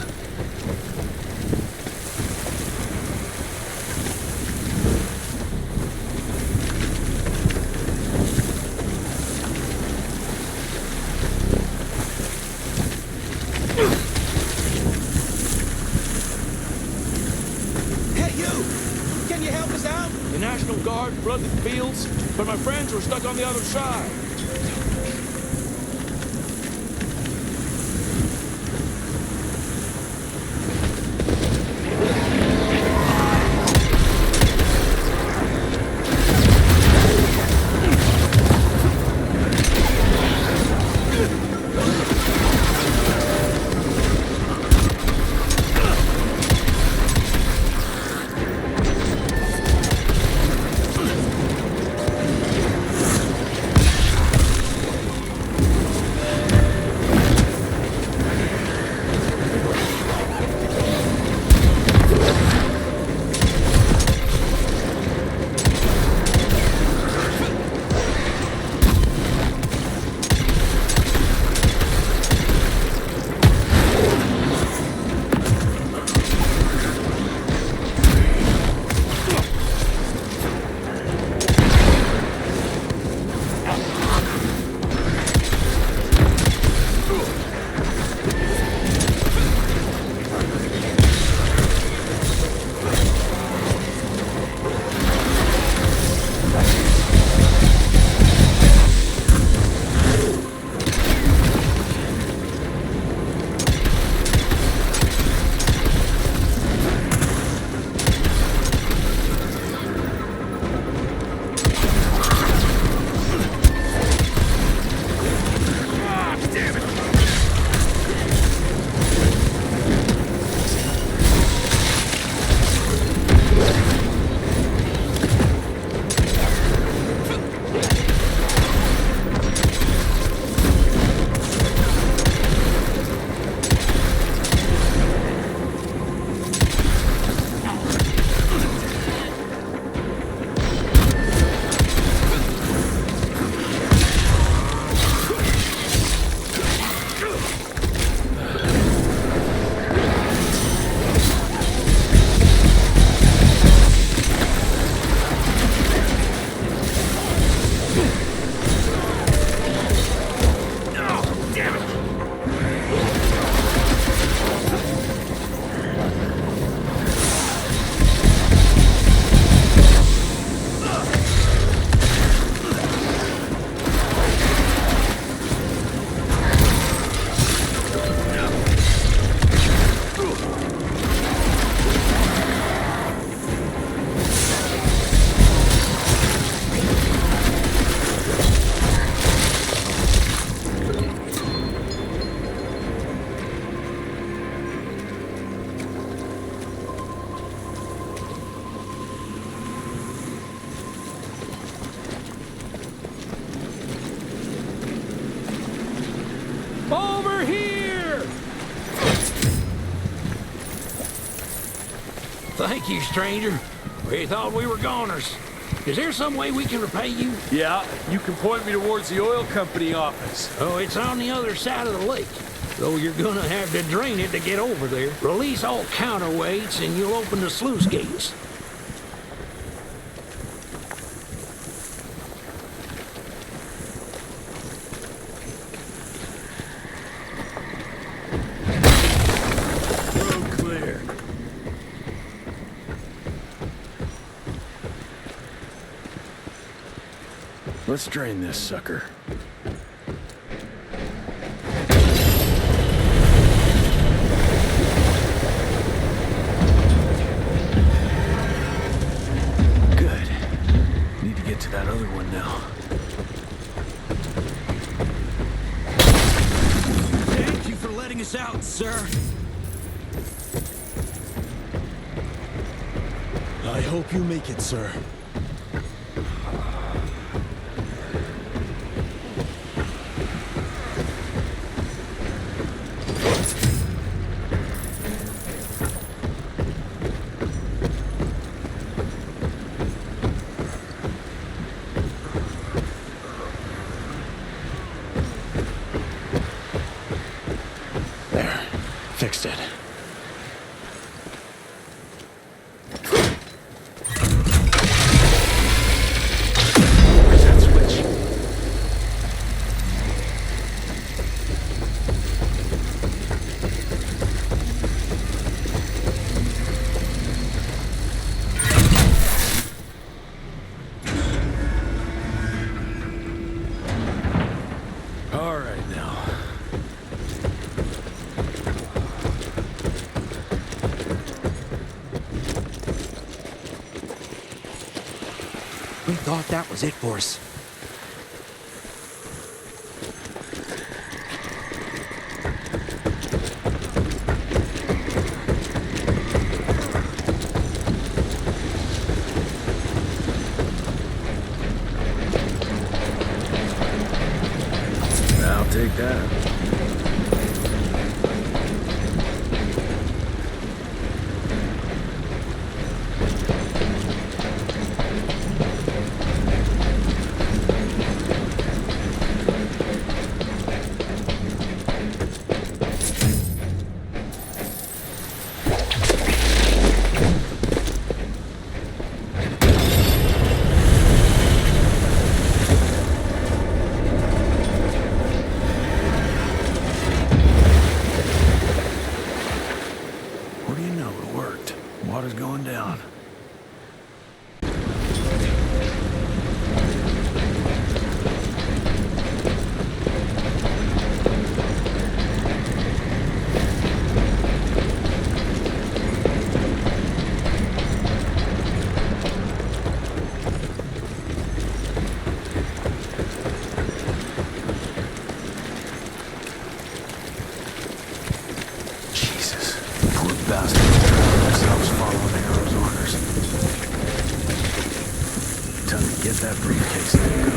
Hey, you! Can you help us out? The National Guard flooded the fields, but my friends were stuck on the other side. Over here! Thank you, stranger. We thought we were goners. Is there some way we can repay you? Yeah, you can point me towards the oil company office. Oh, it's on the other side of the lake. Though you're gonna have to drain it to get over there. Release all counterweights and you'll open the sluice gates. Road clear. Let's drain this sucker. Good. Need to get to that other one now. Thank you for letting us out, sir. I hope you make it, sir. There. Fixed it. Where's that switch? All right now. We thought that was it for us. I'll take that. What do you know? It worked. Water's going down. Jesus, poor bastards drowning themselves following Arrow's orders. Time to get that briefcase and go.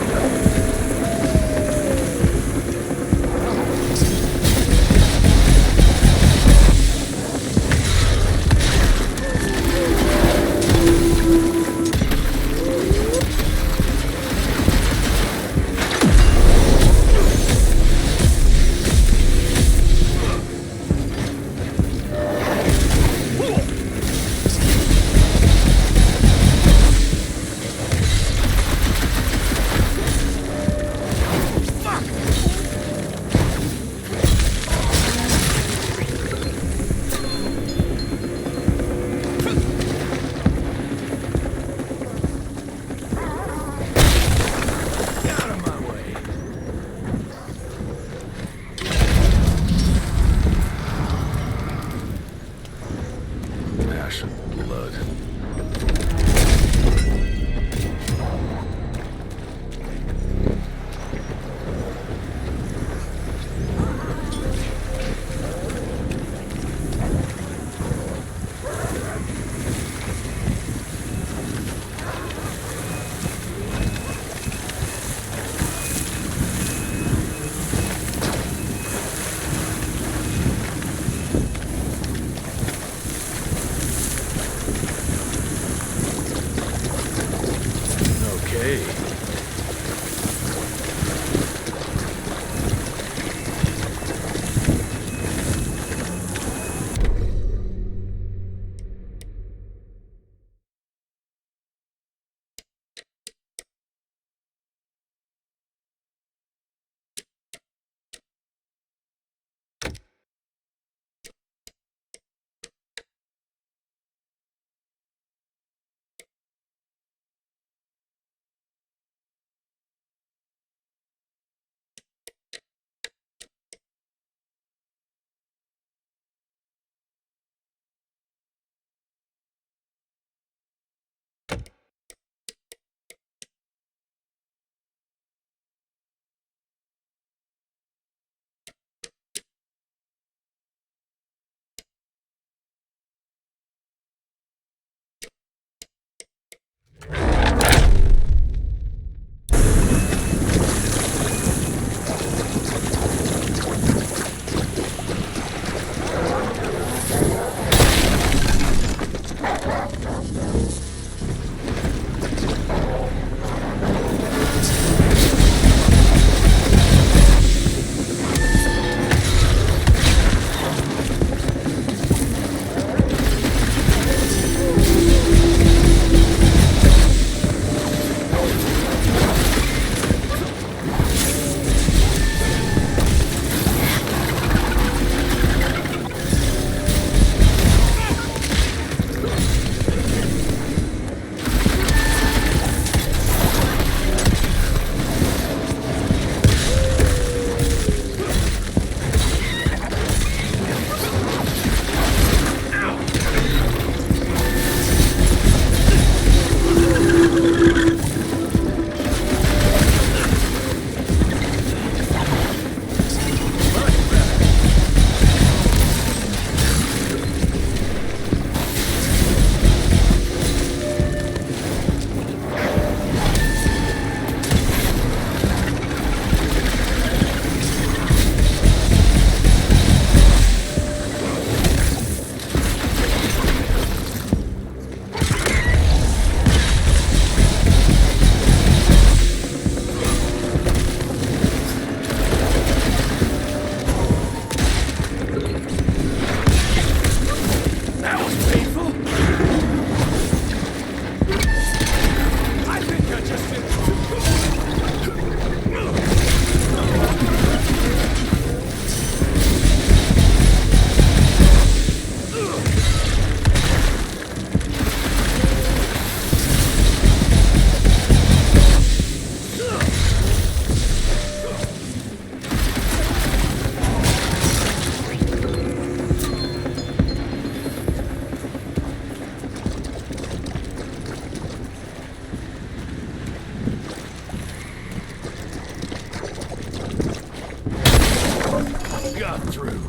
through.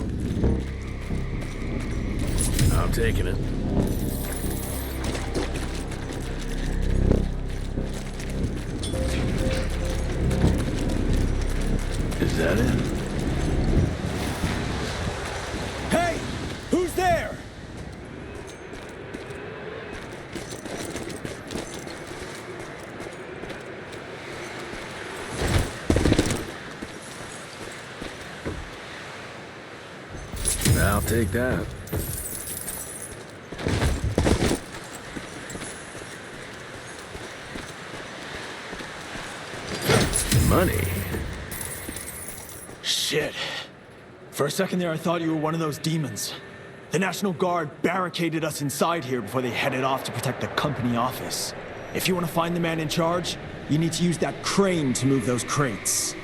I'm taking it. Is that it? Hey! Who's there? I'll take that. Money. Shit. For a second there, I thought you were one of those demons. The National Guard barricaded us inside here before they headed off to protect the company office. If you want to find the man in charge, you need to use that crane to move those crates.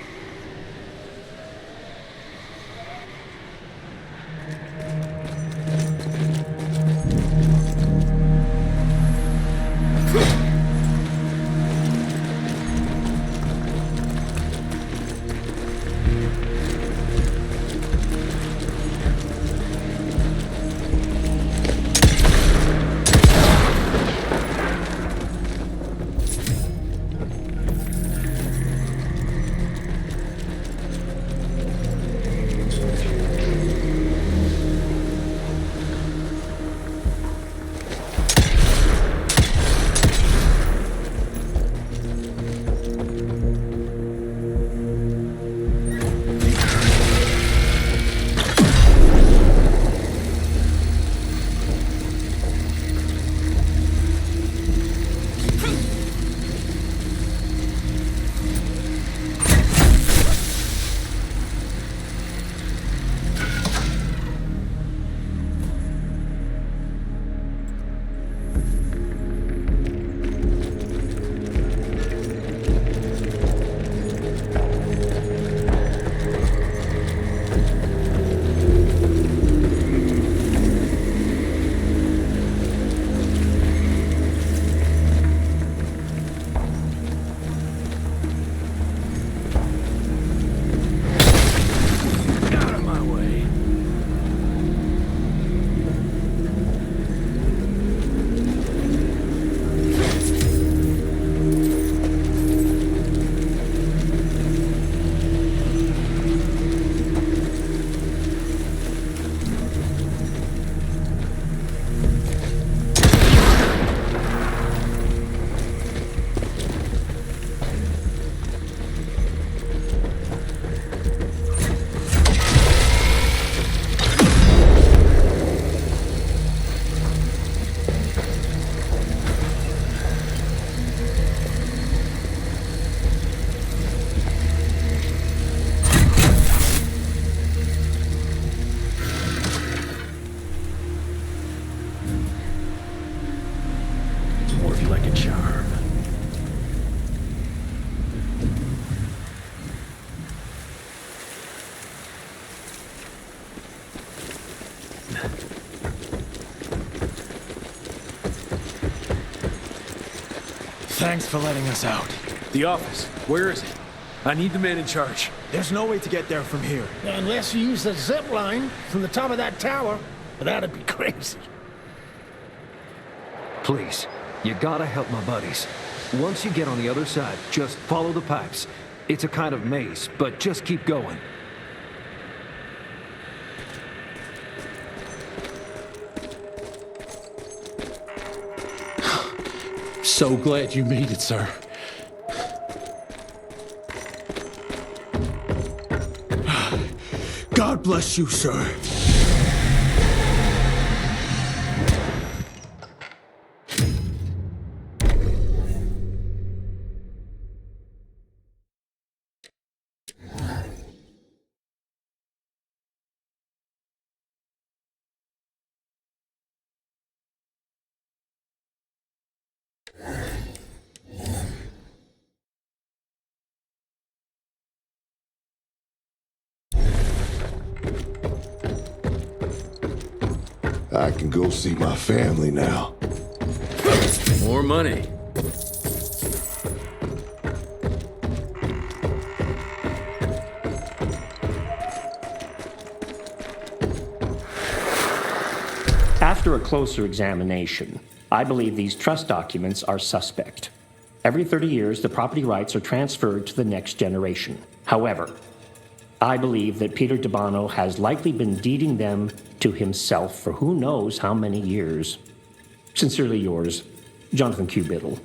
Thanks for letting us out. The office. Where is it? I need the man in charge. There's no way to get there from here. Unless you use the zip line from the top of that tower. That'd be crazy. Please, you gotta help my buddies. Once you get on the other side, just follow the pipes. It's a kind of maze, but just keep going. So glad you made it, sir. God bless you, sir. I can go see my family now. More money. After a closer examination, I believe these trust documents are suspect. Every 30 years, the property rights are transferred to the next generation. However, I believe that Peter DeBono has likely been deeding them to himself for who knows how many years. Sincerely yours, Jonathan Q. Biddle.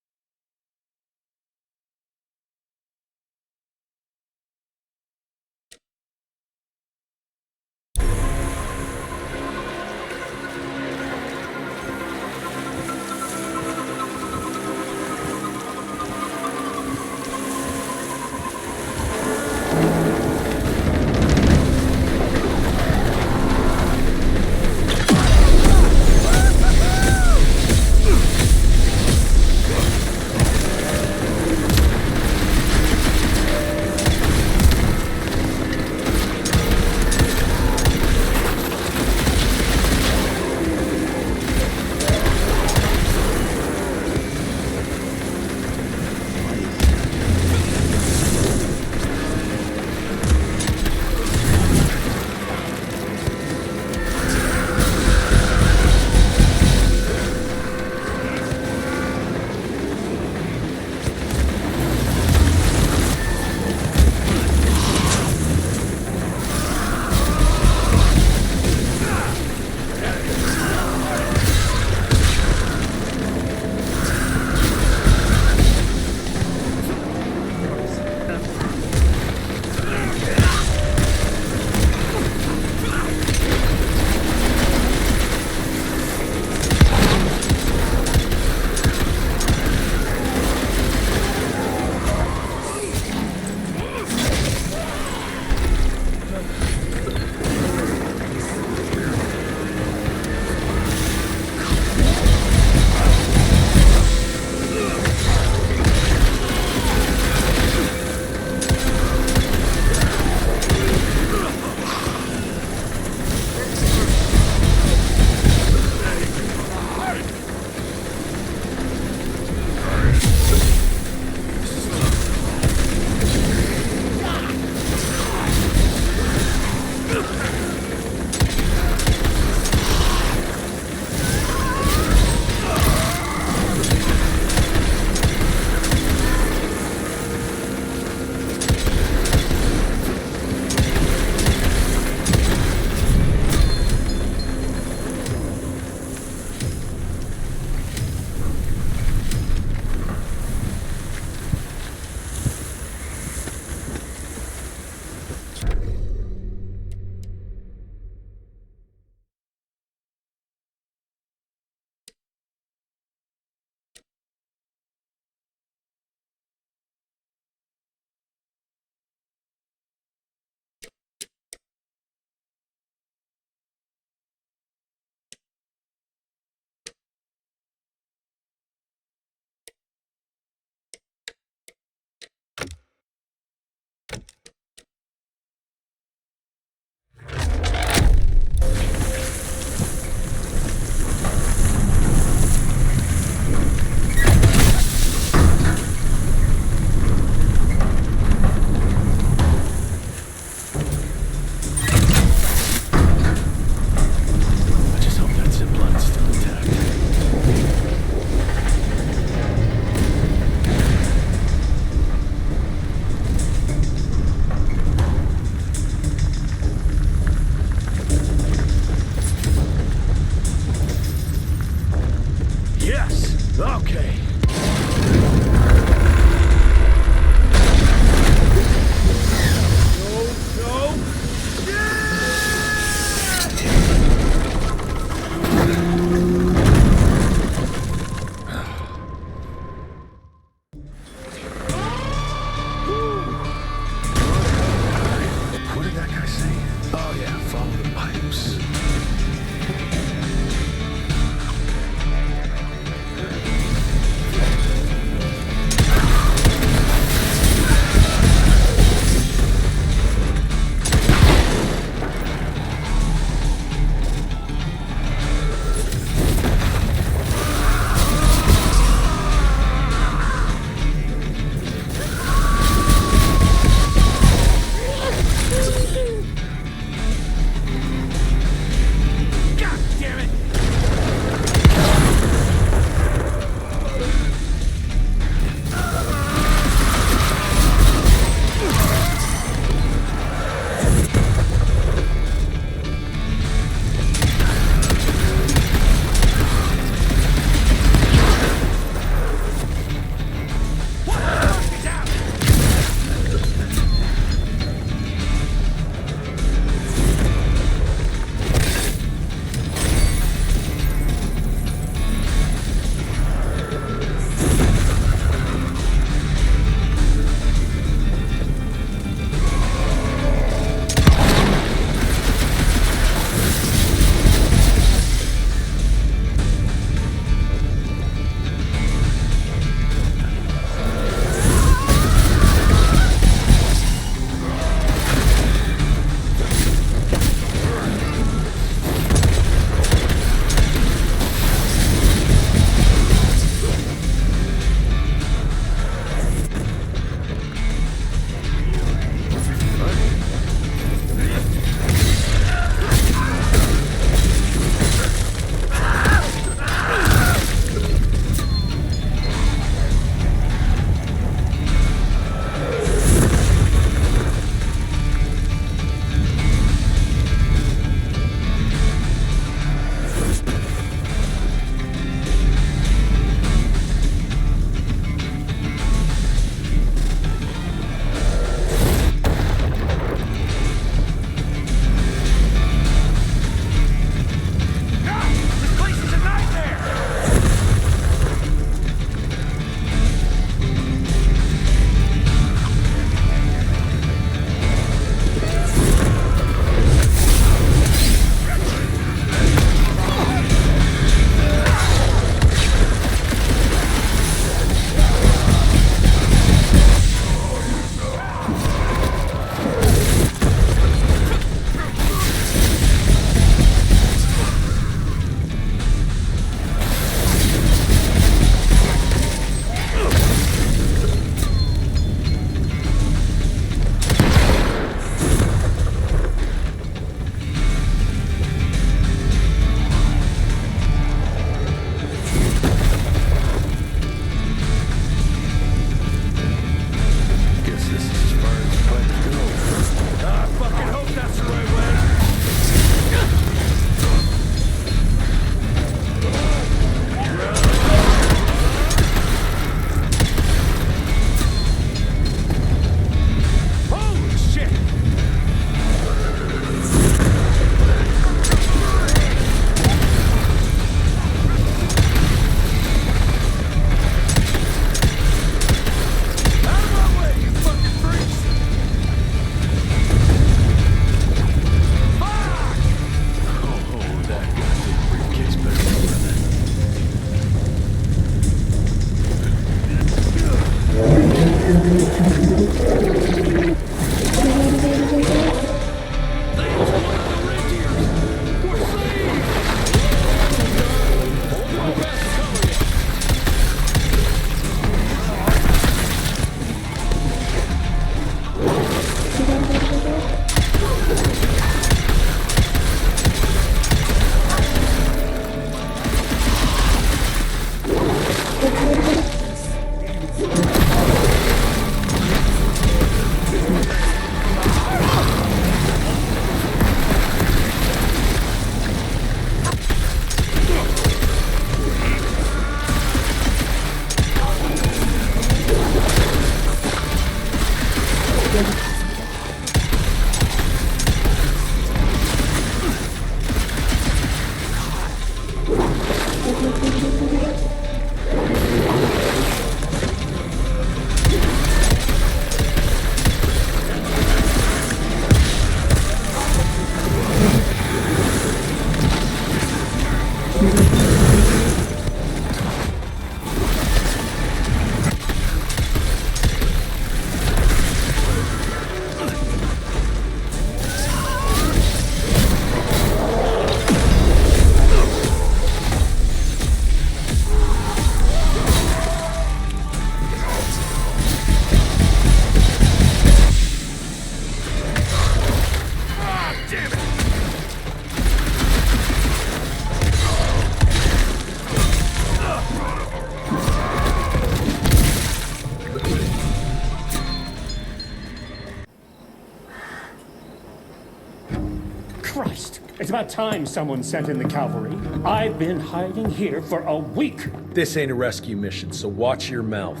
It's about time someone sent in the cavalry. I've been hiding here for a week. This ain't a rescue mission, so watch your mouth.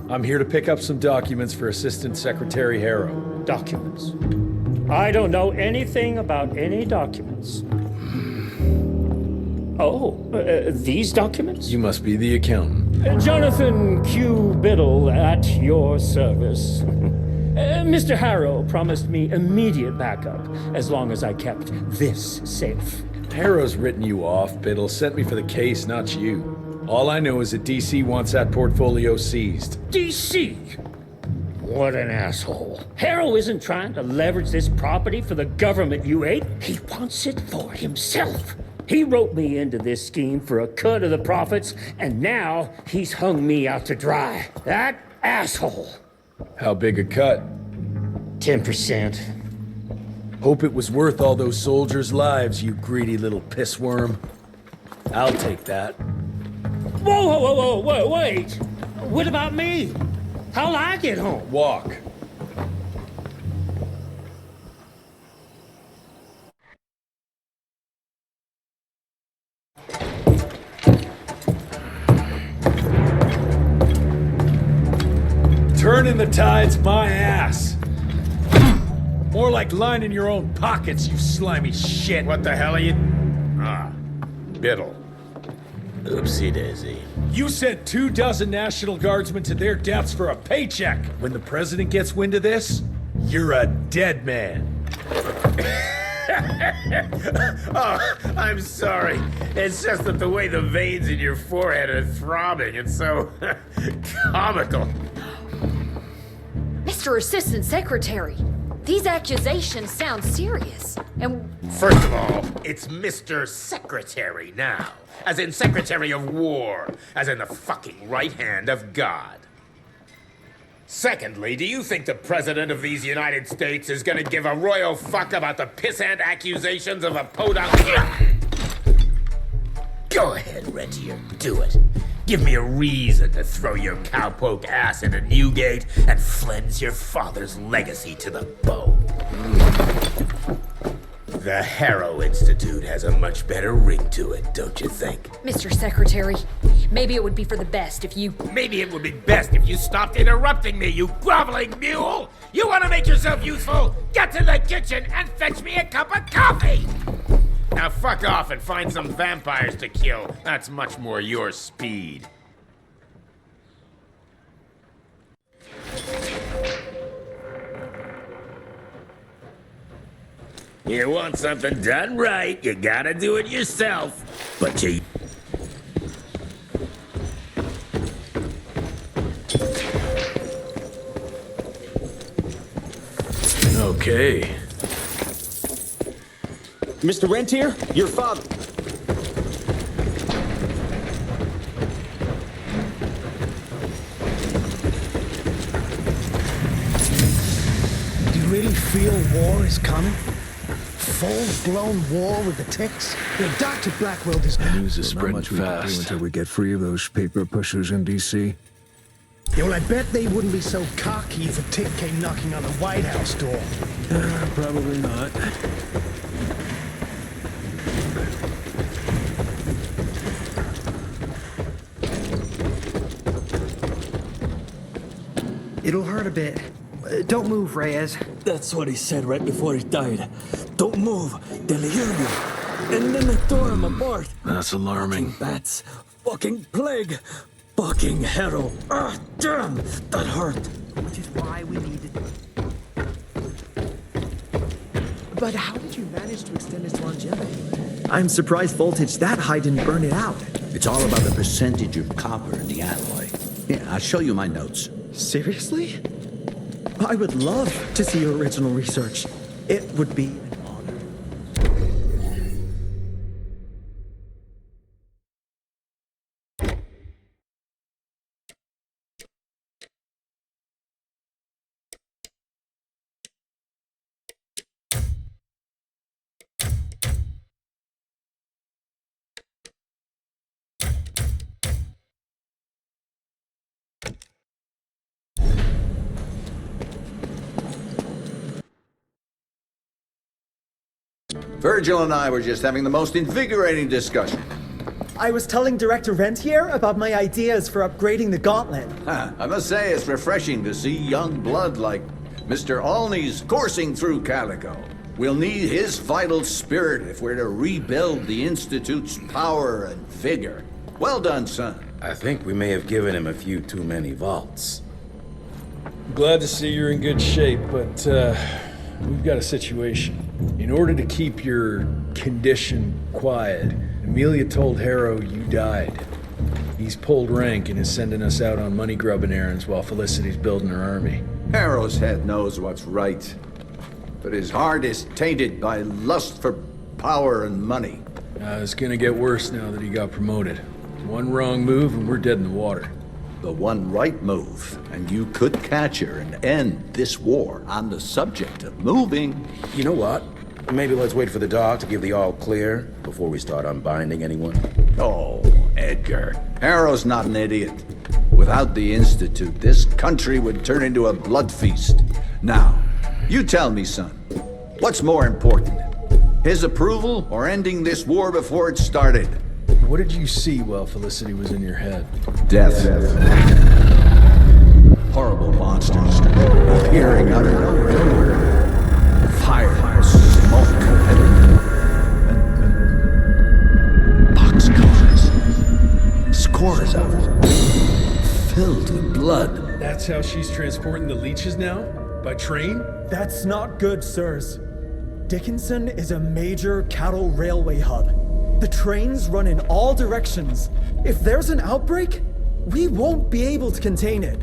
I'm here to pick up some documents for Assistant Secretary Harrow. Documents? I don't know anything about any documents. These documents? You must be the accountant. Jonathan Q. Biddle at your service. Mr. Harrow promised me immediate backup as long as I kept this safe. Harrow's written you off, Biddle. Sent me for the case, not you. All I know is that DC wants that portfolio seized. DC? What an asshole. Harrow isn't trying to leverage this property for the government you ate. He wants it for himself. He roped me into this scheme for a cut of the profits, and now he's hung me out to dry. That asshole. How big a cut? 10%. Hope it was worth all those soldiers' lives, you greedy little pissworm. I'll take that. Whoa, wait! What about me? How'll I get home? Walk. Turning the tide's my ass. More like lining your own pockets, you slimy shit. What the hell are you... Biddle. Oopsie daisy. You sent 24 National Guardsmen to their deaths for a paycheck. When the president gets wind of this, you're a dead man. Oh, I'm sorry. It's just that the way the veins in your forehead are throbbing, it's so comical. Mr. Assistant Secretary, these accusations sound serious. And first of all, it's Mr. Secretary now. As in Secretary of War. As in the fucking right hand of God. Secondly, do you think the President of these United States is gonna give a royal fuck about the pissant accusations of a podunk? Go ahead, Rentier, do it. Give me a reason to throw your cowpoke ass into Newgate and cleanse your father's legacy to the bone. The Harrow Institute has a much better ring to it, don't you think? Mr. Secretary, maybe it would be for the best if you... Maybe it would be best if you stopped interrupting me, you groveling mule! You want to make yourself useful? Get to the kitchen and fetch me a cup of coffee! Now fuck off and find some vampires to kill. That's much more your speed. You want something done right, you gotta do it yourself. But you... Okay. Mr. Rentier, your father... Do you really feel war is coming? Full-blown war with the ticks? Dr. Blackwell is... The news is Not spreading much we can do fast. until we get free of those paper pushers in D.C. Yeah, well, I bet they wouldn't be so cocky if a tick came knocking on the White House door. Probably not. It'll hurt a bit. Don't move, Reyes. That's what he said right before he died. Don't move, they'll hear you. And then they tore him apart. That's alarming. Fucking bats. Fucking plague. Fucking Harrow. Ah, damn! That hurt. Which is why we needed... But how did you manage to extend its longevity? I'm surprised voltage that high didn't burn it out. It's all about the percentage of copper in the alloy. Yeah, I'll show you my notes. Seriously? I would love to see your original research. It would be Virgil and I were just having the most invigorating discussion. I was telling Director Rentier about my ideas for upgrading the gauntlet. I must say it's refreshing to see young blood like Mr. Olney's coursing through Calico. We'll need his vital spirit if we're to rebuild the Institute's power and vigor. Well done, son. I think we may have given him a few too many vaults. Glad to see you're in good shape, but we've got a situation. In order to keep your condition quiet, Amelia told Harrow you died. He's pulled rank and is sending us out on money-grubbing errands while Felicity's building her army. Harrow's head knows what's right, but his heart is tainted by lust for power and money. It's gonna get worse now that he got promoted. One wrong move and we're dead in the water. The one right move, and you could catch her and end this war on the subject of moving. You know what? Maybe let's wait for the dog to give the all clear before we start unbinding anyone. Oh, Edgar. Harrow's not an idiot. Without the Institute, this country would turn into a blood feast. Now, you tell me, son, what's more important? His approval or ending this war before it started? What did you see while Felicity was in your head? Death. Horrible monsters appearing out of nowhere. Fire, smoke, and boxcars. Scores of them. Filled with blood. That's how she's transporting the leeches now? By train? That's not good, sirs. Dickinson is a major cattle railway hub. The trains run in all directions. If there's an outbreak, we won't be able to contain it.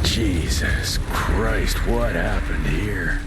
Jesus Christ, what happened here?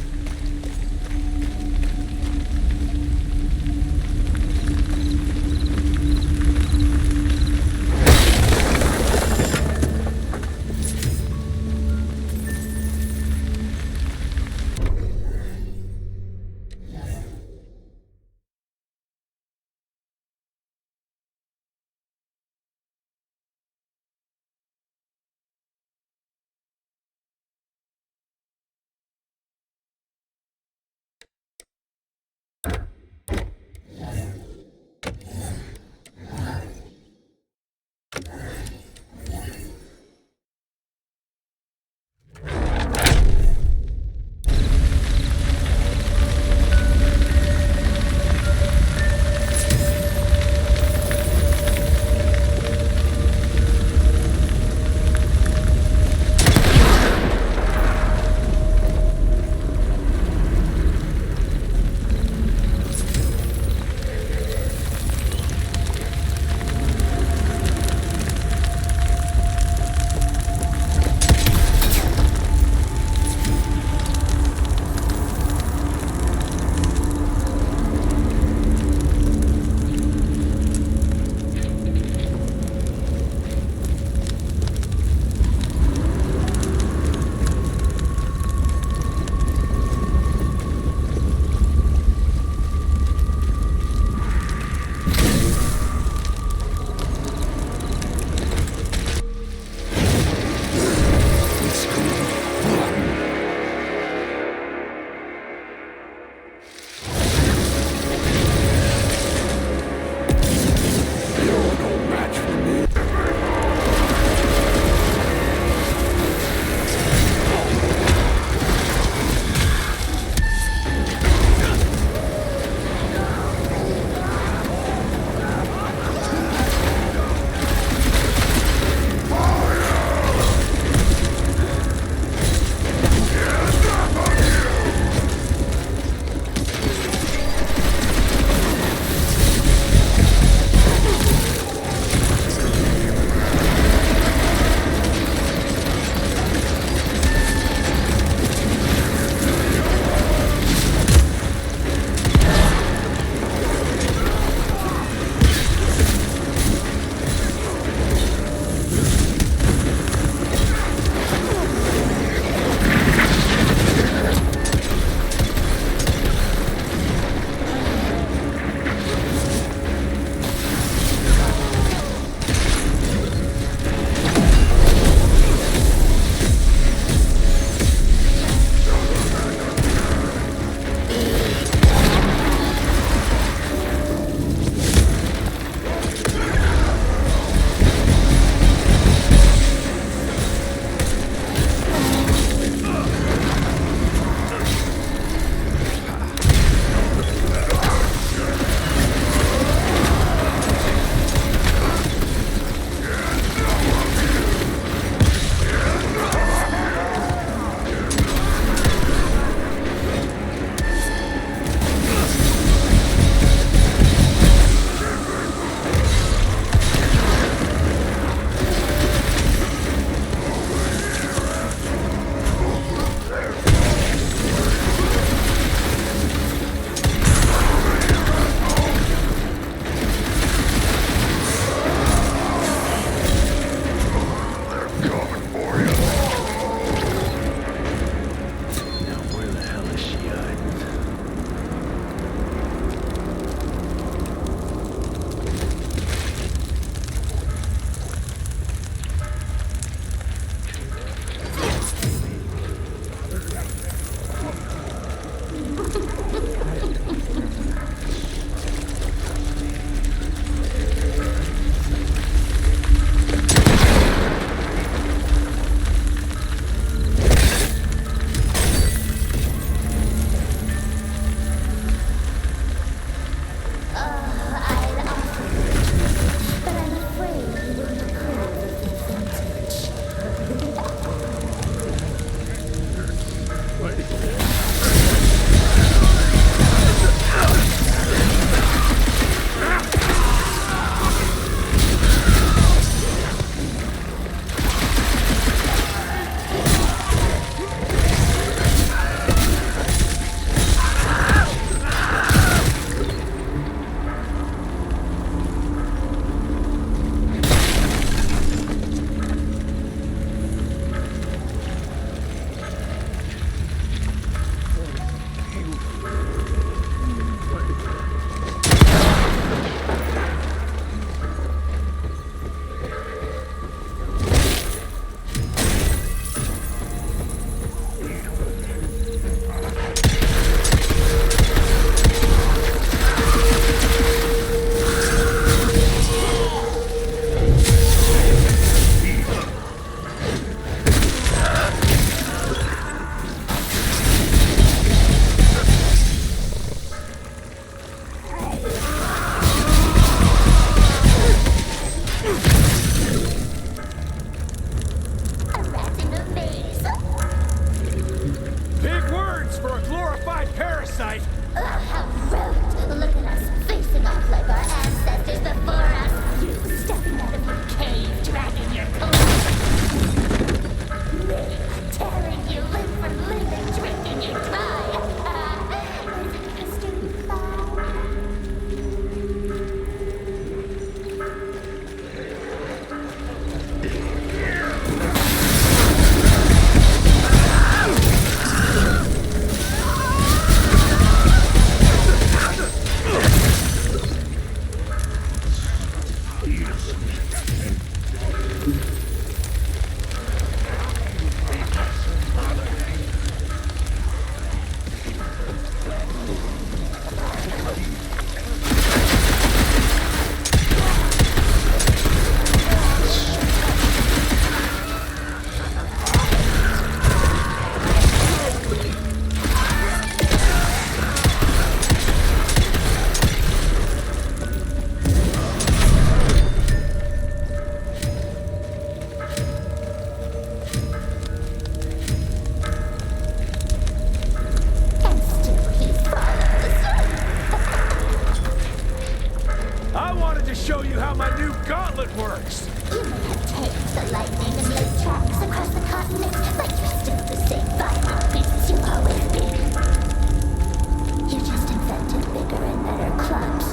The lightning and lake tracks across the continent, but you're still the same violent beast you always been. You just invented bigger and better clubs.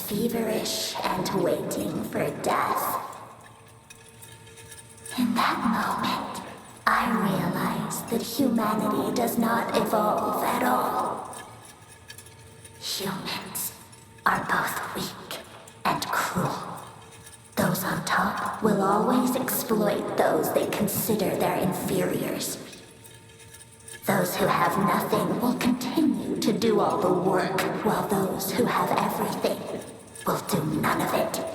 feverish and waiting for death. In that moment, I realized that humanity does not evolve at all. Humans are both weak and cruel. Those on top will always exploit those they consider their inferiors. Those who have nothing will continue to do all the work, while those who have everything will do none of it.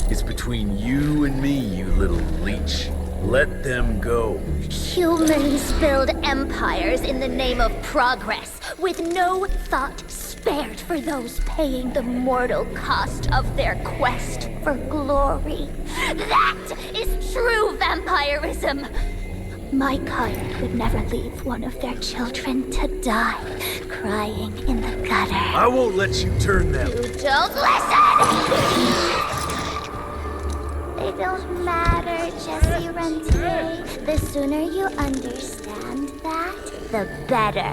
It's between you and me, you little leech. Let them go. Humans build empires in the name of progress, with no thought spared for those paying the mortal cost of their quest for glory. That is true vampirism! My kind would never leave one of their children to die, crying in the gutter. I won't let you turn them. You don't listen! They don't matter, Jesse Rentier. The sooner you understand that, the better.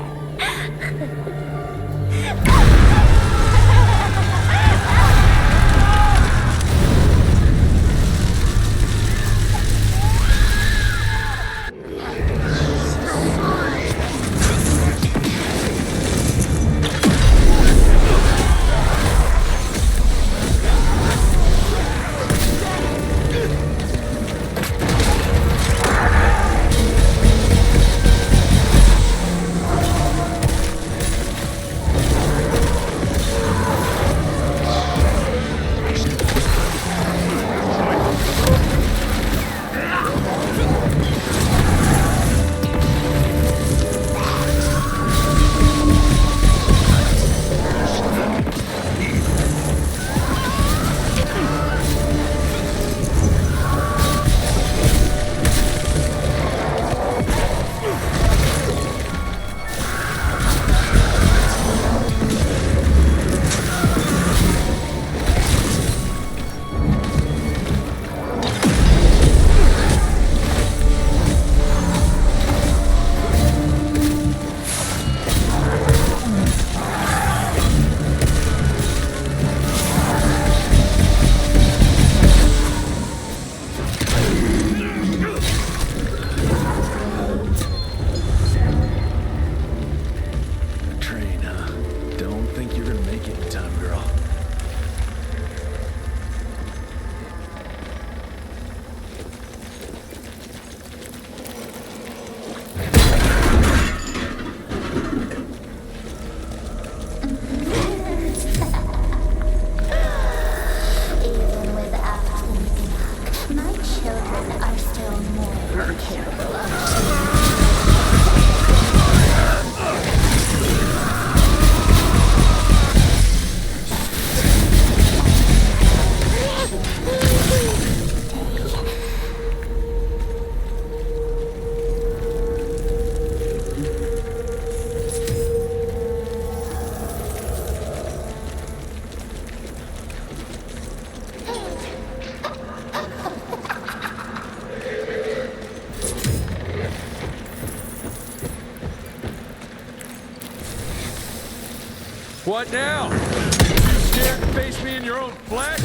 What now? You scared to face me in your own flesh?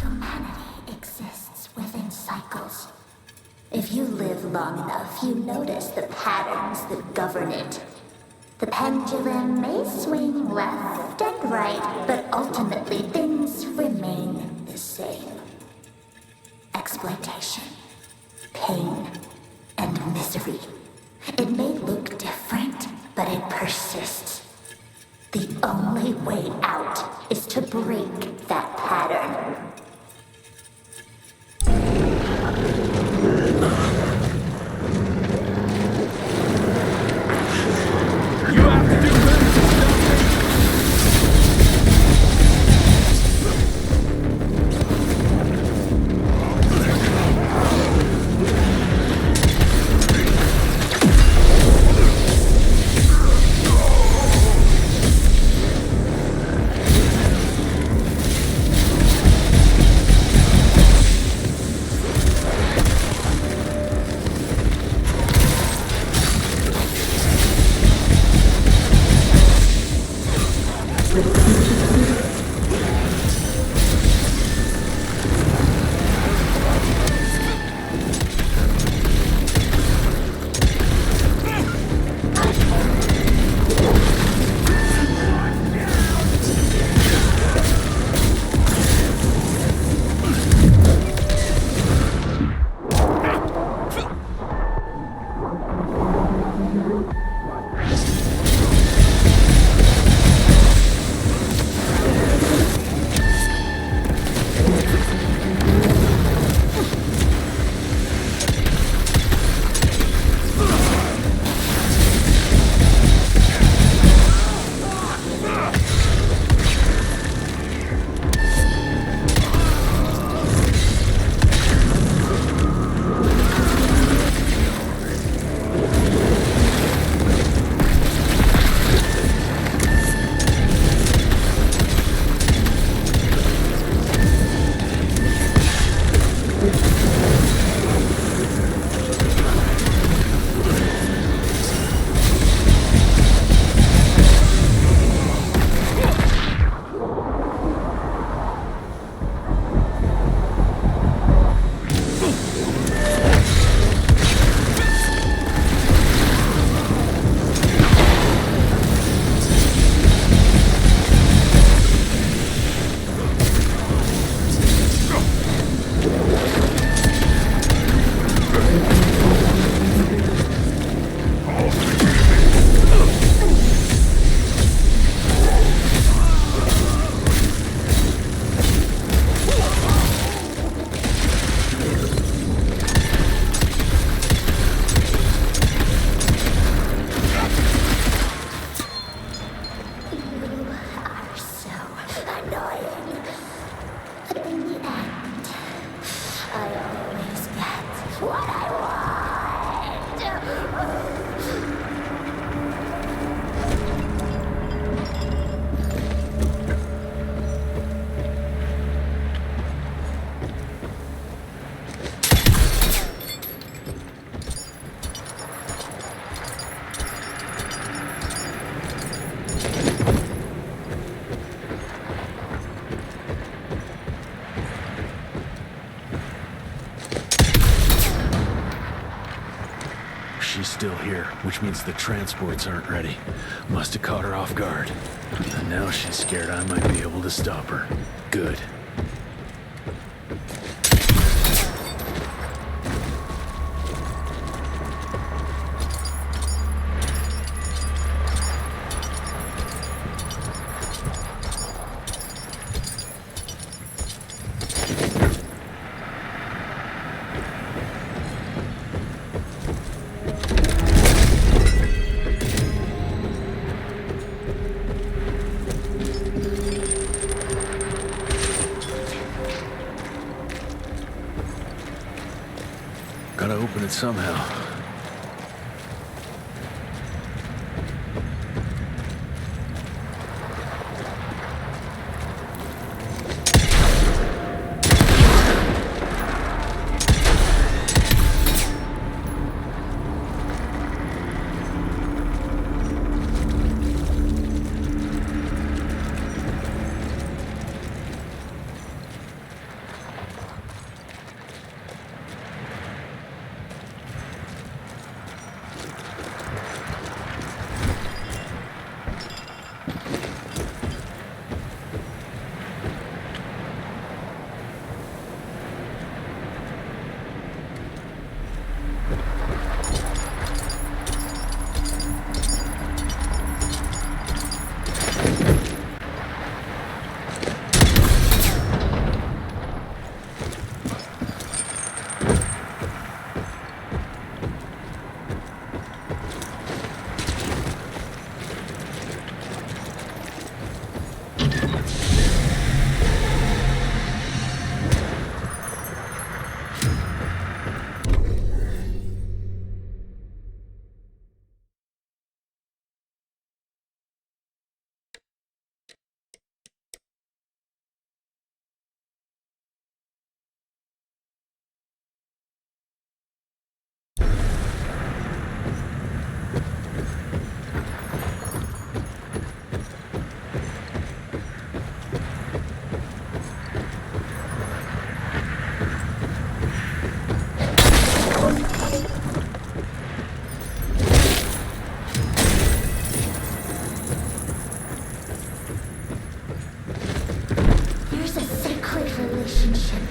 Humanity exists within cycles. If you live long enough, you notice the patterns that govern it. The pendulum may swing left and right, but ultimately things remain the same. Exploitation, pain, and misery. It may look different, but it persists. The only way out is to break that pattern. what I want. She's still here, which means the transports aren't ready. Must have caught her off guard. And now she's scared I might be able to stop her. Good. Gotta open it somehow.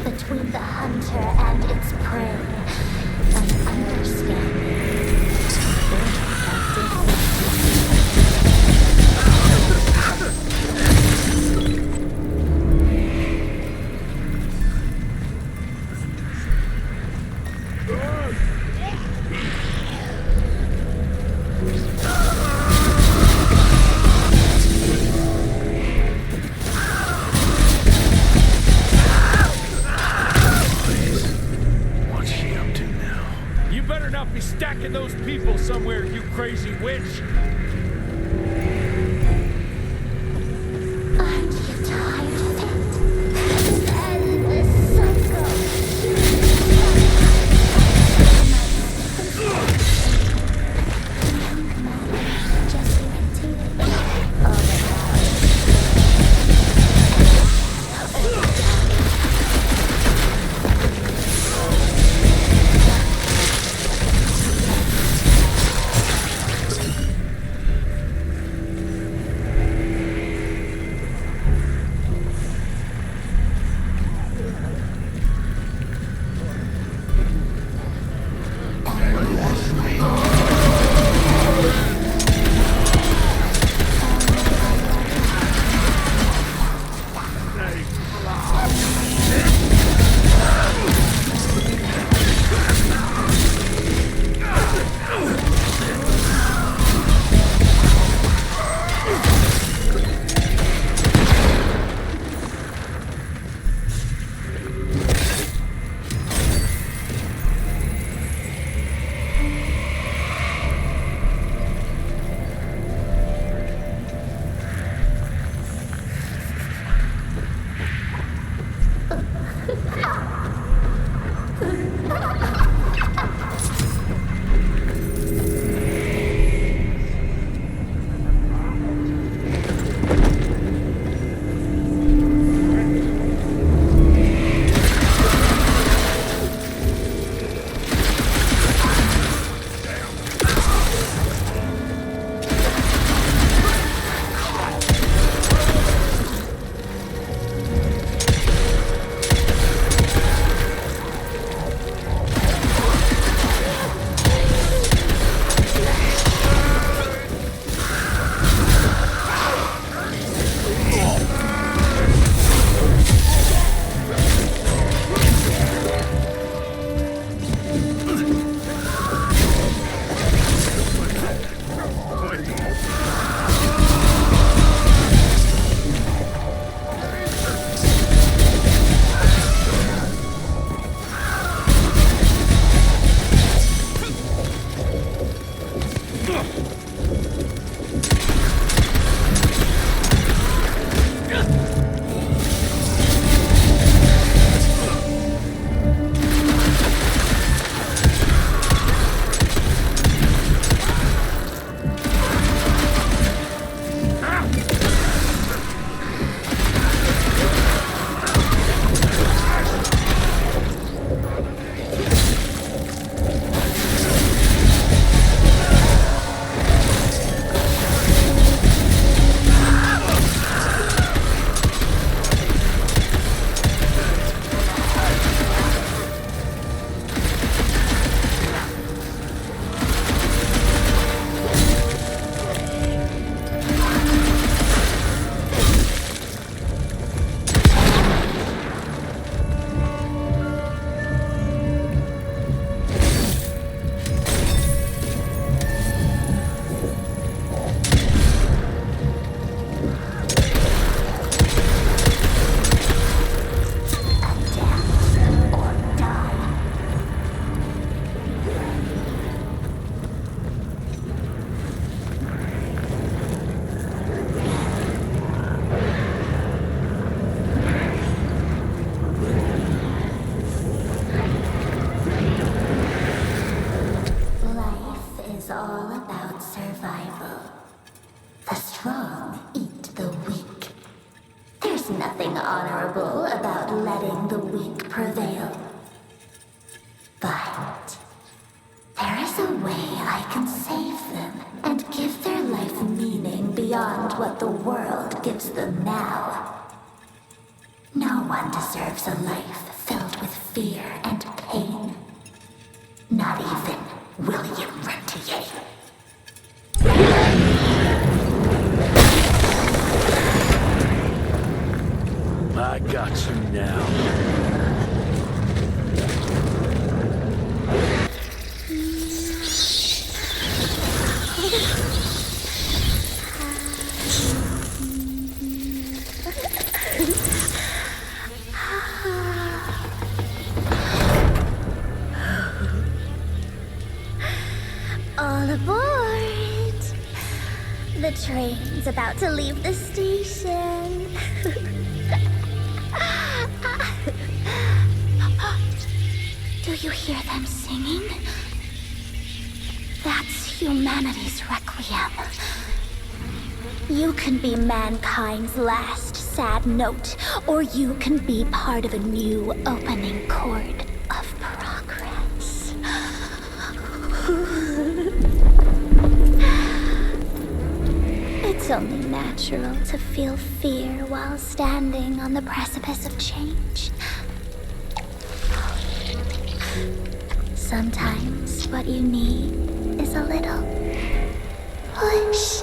Between the hunter and its prey, an understanding. Stacking those people somewhere, you crazy witch! Aren't you tired of it? This endless cycle. Just what the world gives them now. No one deserves a life filled with fear and pain. Not even William Rentier. I got you now. All aboard! The train's about to leave the station. Do you hear them singing? That's humanity's requiem. You can be mankind's last sad note, or you can be part of a new opening chord of progress. It's only natural to feel fear while standing on the precipice of change. Sometimes what you need is a little push.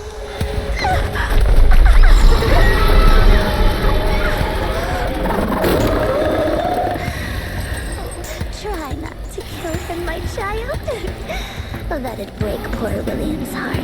Try not to kill him, my child. Let it break poor William's heart.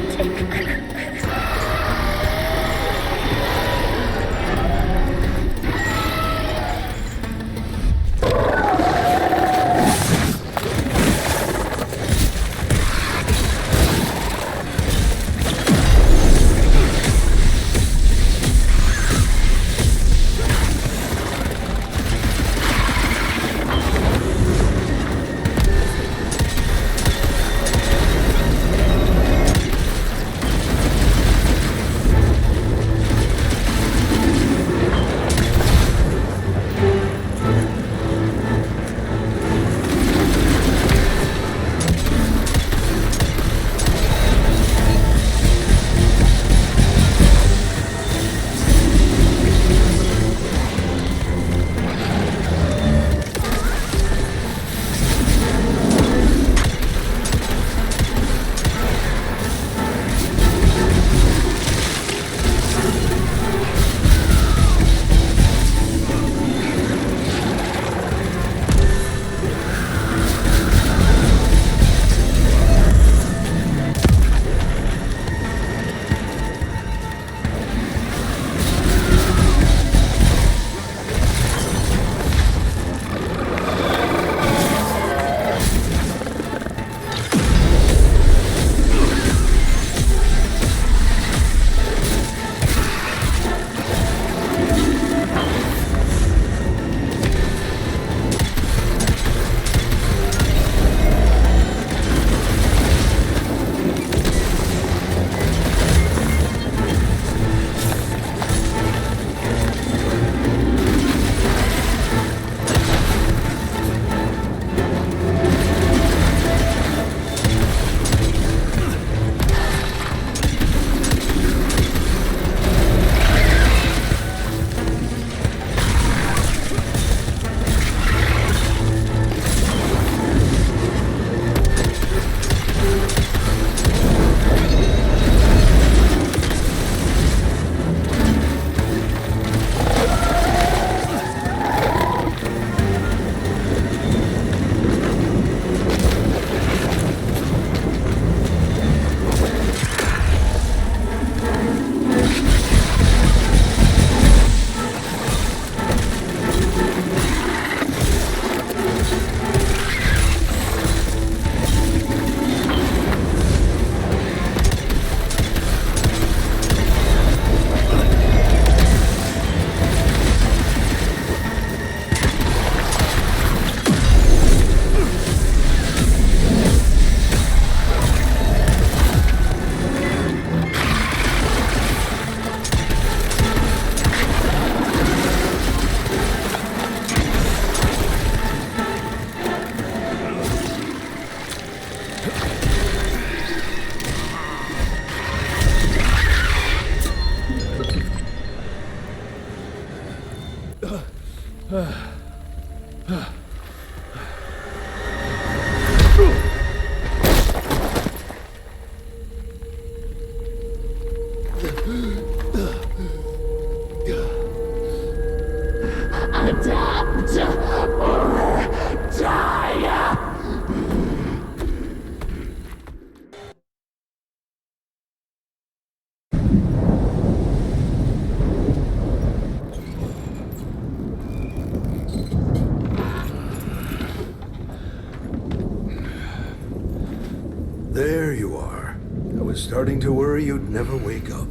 There you are. I was starting to worry you'd never wake up.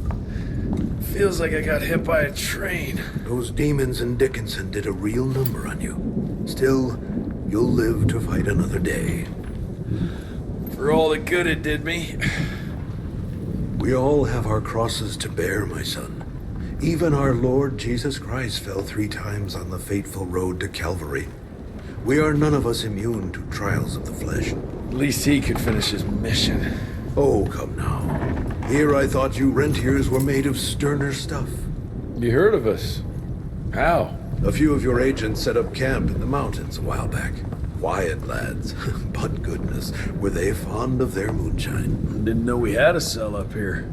Feels like I got hit by a train. Those demons in Dickinson did a real number on you. Still, you'll live to fight another day. For all the good it did me. We all have our crosses to bear, my son. Even our Lord Jesus Christ fell 3 times on the fateful road to Calvary. We are none of us immune to trials of the flesh. At least he could finish his mission. Oh, come now. Here I thought you rentiers were made of sterner stuff. You heard of us? How? A few of your agents set up camp in the mountains a while back. Quiet lads, but goodness, were they fond of their moonshine. Didn't know we had a cell up here.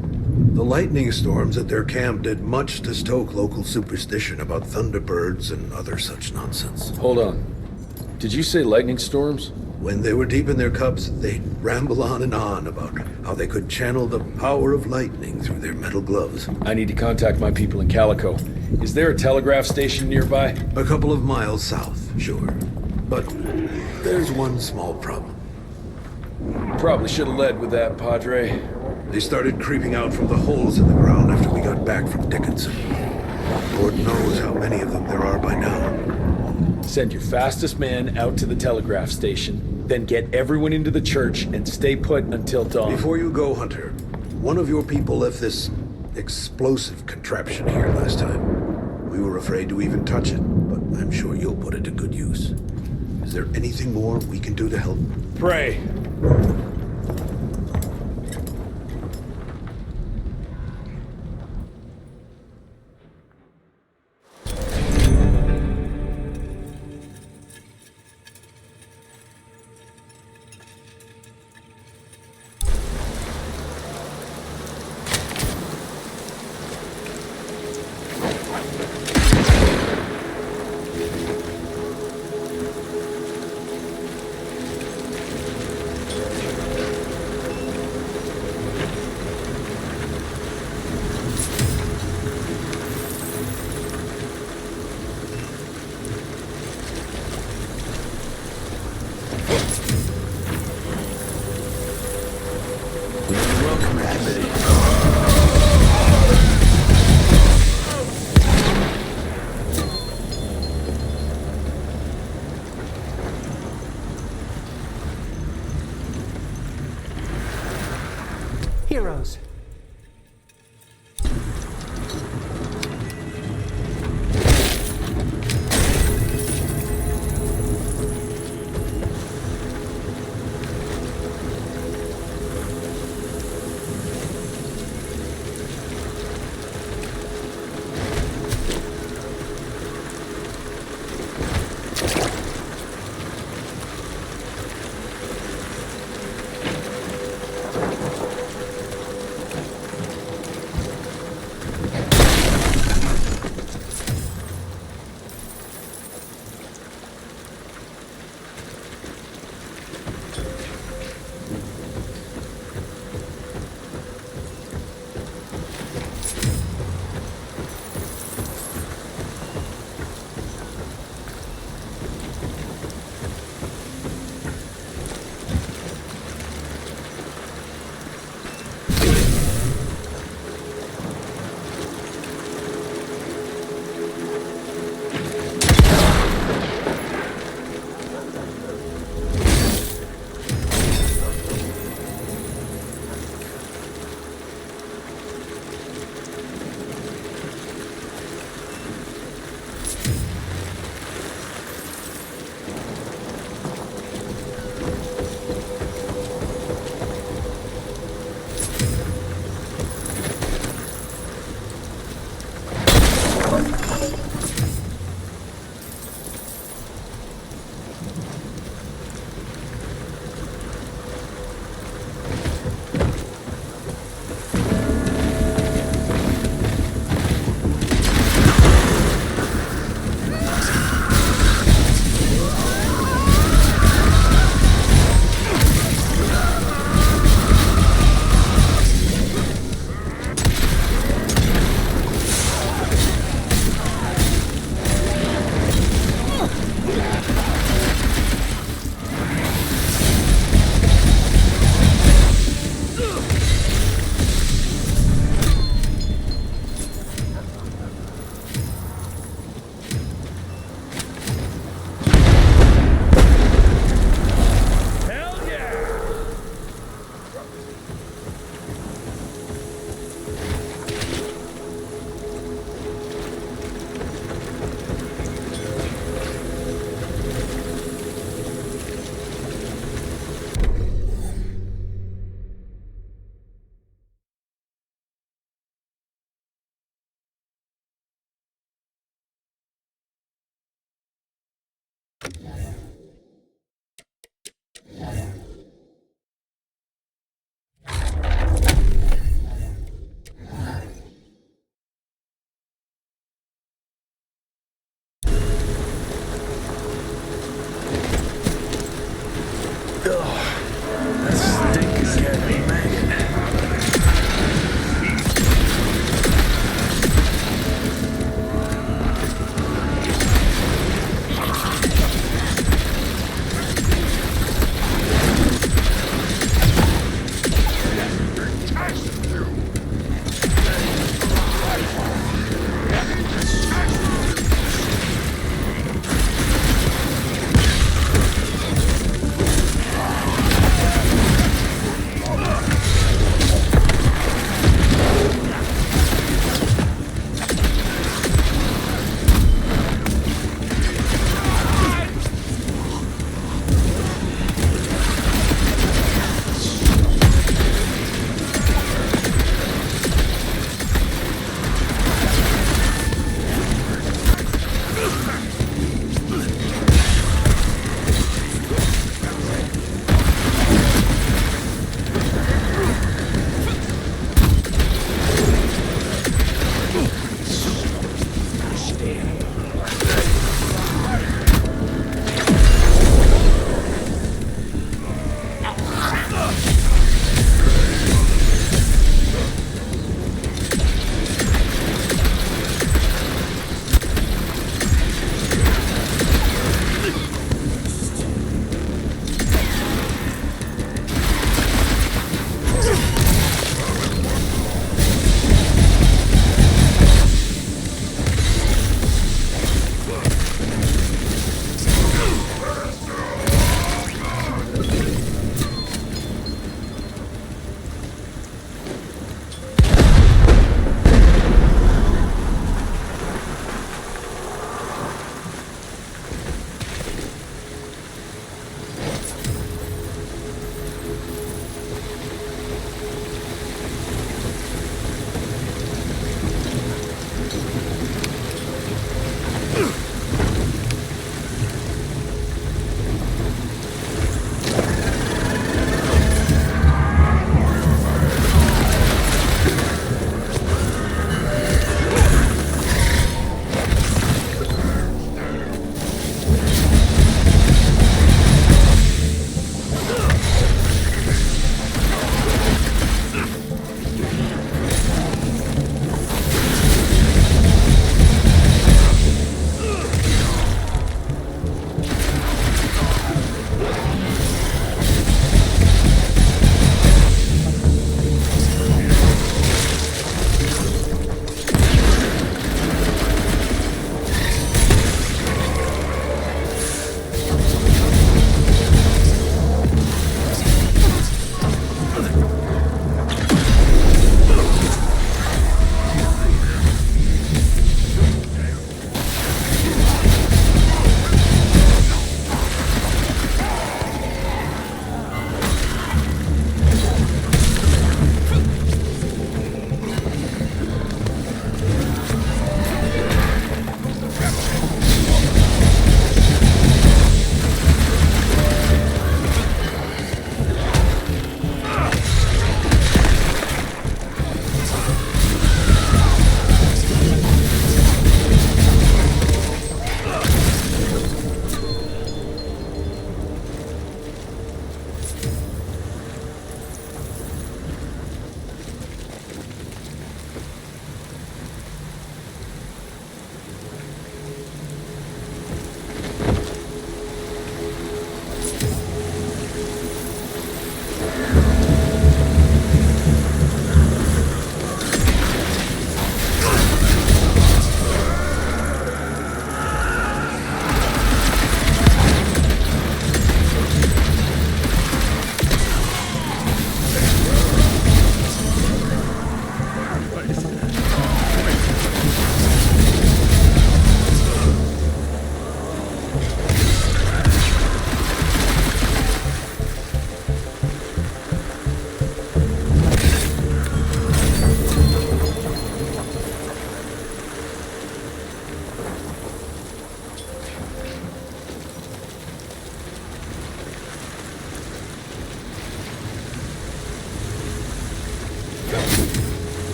The lightning storms at their camp did much to stoke local superstition about thunderbirds and other such nonsense. Hold on. Did you say lightning storms? When they were deep in their cups, they'd ramble on and on about how they could channel the power of lightning through their metal gloves. I need to contact my people in Calico. Is there a telegraph station nearby? A couple of miles south, sure. But there's one small problem. Probably should have led with that, Padre. They started creeping out from the holes in the ground after we got back from Dickinson. Lord knows how many of them there are by now. Send your fastest man out to the telegraph station, then get everyone into the church and stay put until dawn. Before you go, Hunter, one of your people left this explosive contraption here last time. We were afraid to even touch it, but I'm sure you'll put it to good use. Is there anything more we can do to help? Pray. Heroes.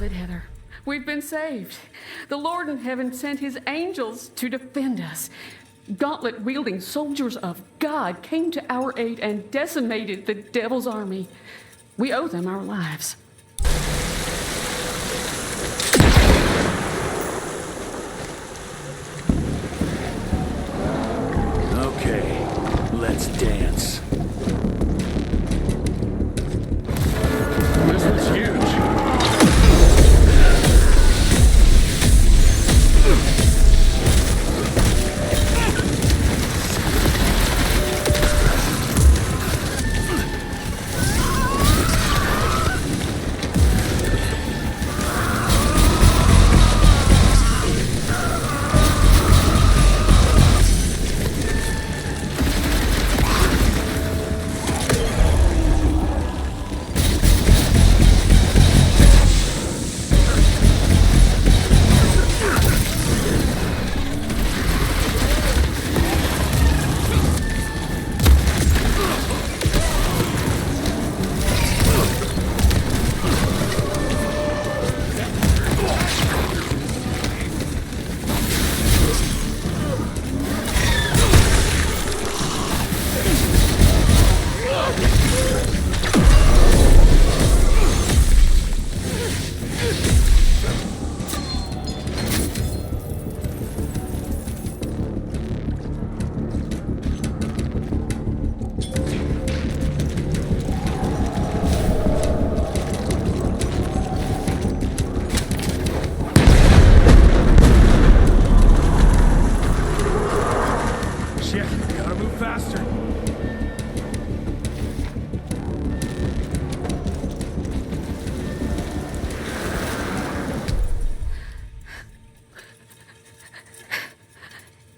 it, Heather. We've been saved. The Lord in heaven sent his angels to defend us. Gauntlet-wielding soldiers of God came to our aid and decimated the devil's army. We owe them our lives. Okay, let's dance. This was huge.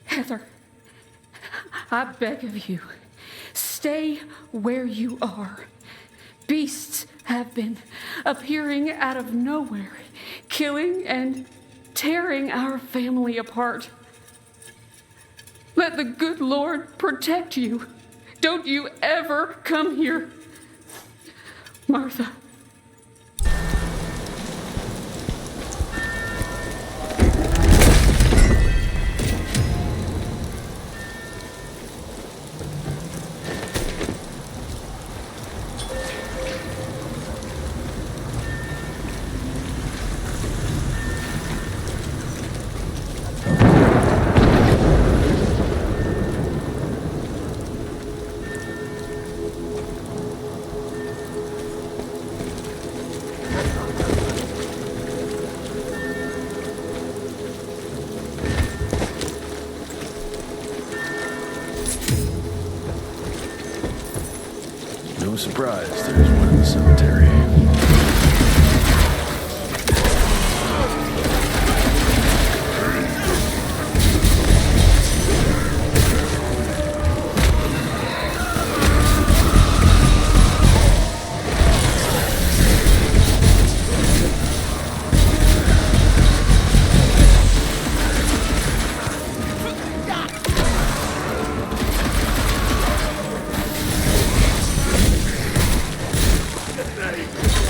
Heather, I beg of you, stay where you are. Beasts have been appearing out of nowhere, killing and tearing our family apart. Let the good Lord protect you. Don't you ever come here. Martha. No surprise, there's one in the cemetery. Hey!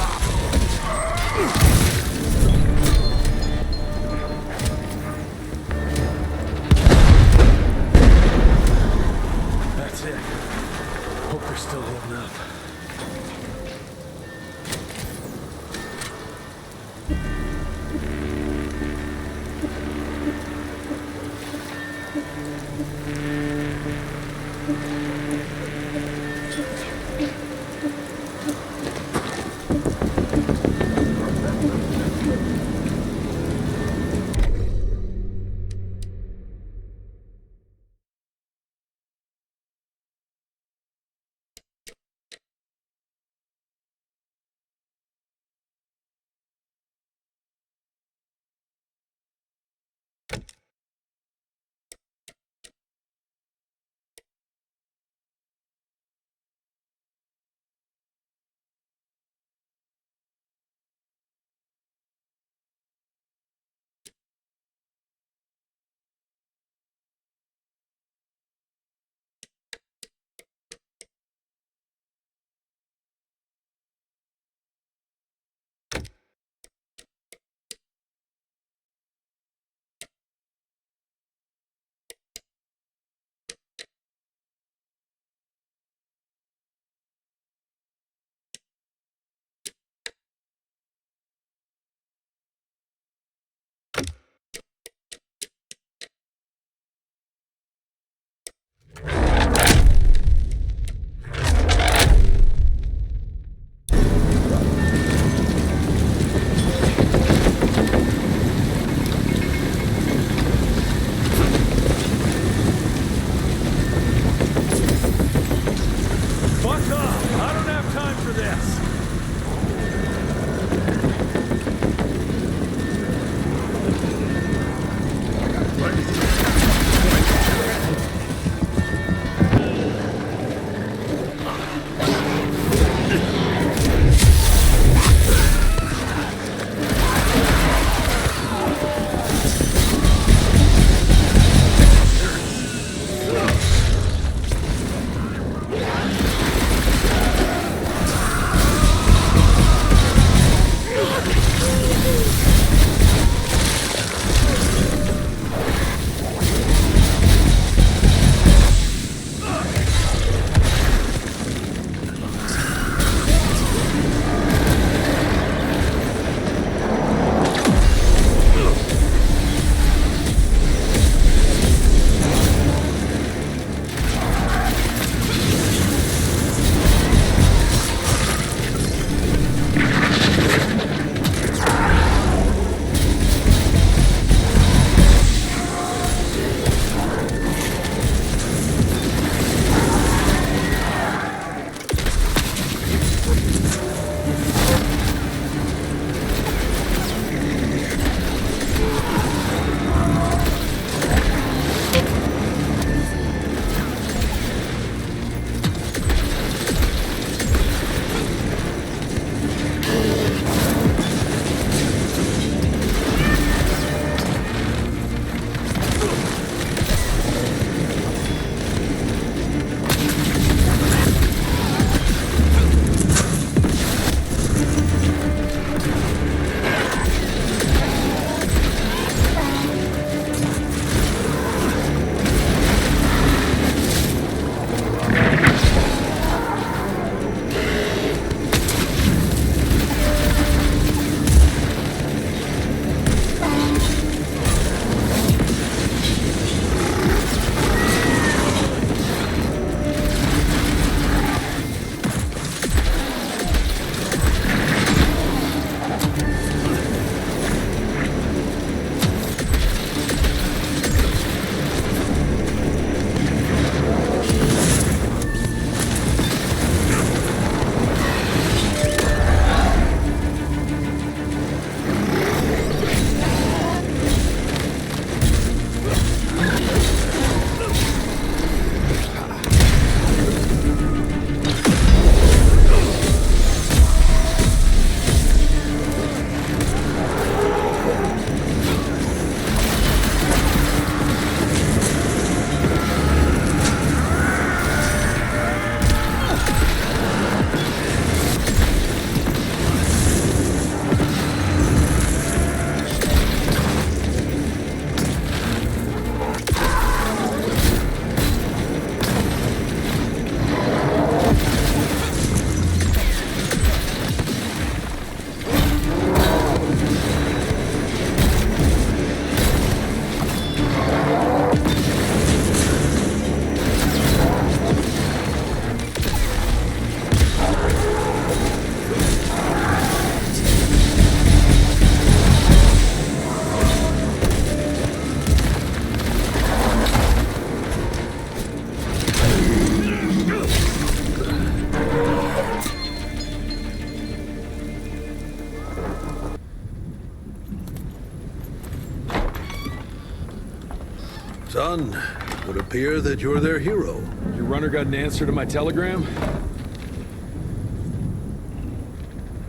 Son, it would appear that you're their hero. Your runner got an answer to my telegram?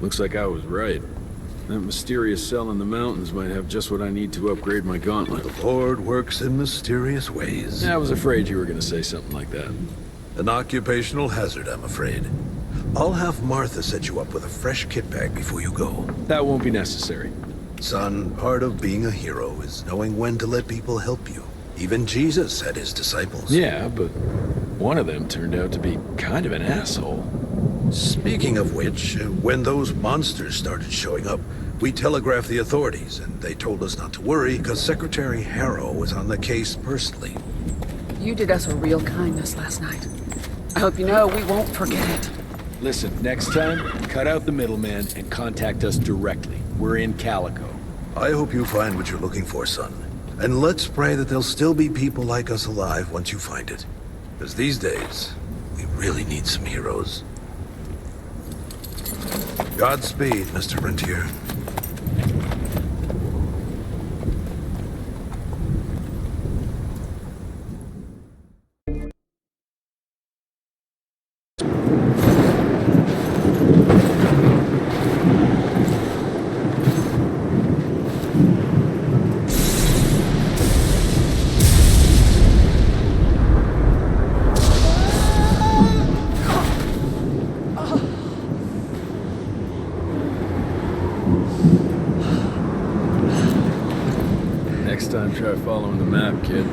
Looks like I was right. That mysterious cell in the mountains might have just what I need to upgrade my gauntlet. The Lord works in mysterious ways. I was afraid you were going to say something like that. An occupational hazard, I'm afraid. I'll have Martha set you up with a fresh kit bag before you go. That won't be necessary. Son, part of being a hero is knowing when to let people help you. Even Jesus had his disciples. Yeah, but one of them turned out to be kind of an asshole. Speaking of which, when those monsters started showing up, we telegraphed the authorities, and they told us not to worry because Secretary Harrow was on the case personally. You did us a real kindness last night. I hope you know we won't forget it. Listen, next time, cut out the middleman and contact us directly. We're in Calico. I hope you find what you're looking for, son. And let's pray that there'll still be people like us alive once you find it. Because these days, we really need some heroes. Godspeed, Mr. Rentier. Next time, try following the map, kid.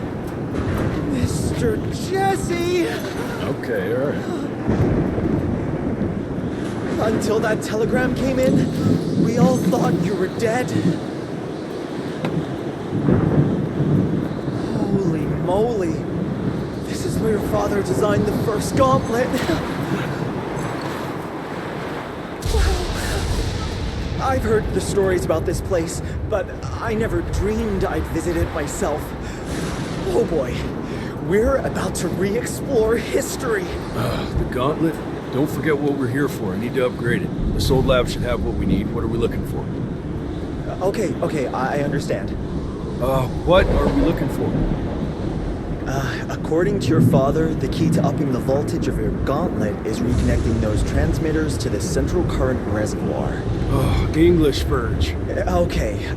Mr. Jesse! Okay, alright. Until that telegram came in, we all thought you were dead. Holy moly. This is where your father designed the first gauntlet. I've heard the stories about this place, but I never dreamed I'd visit it myself. Oh boy, we're about to re-explore history. The gauntlet? Don't forget what we're here for. I need to upgrade it. This old lab should have what we need. What are we looking for? Okay, I understand. What are we looking for? According to your father, the key to upping the voltage of your gauntlet is reconnecting those transmitters to the central current reservoir. Oh, English Verge. Okay,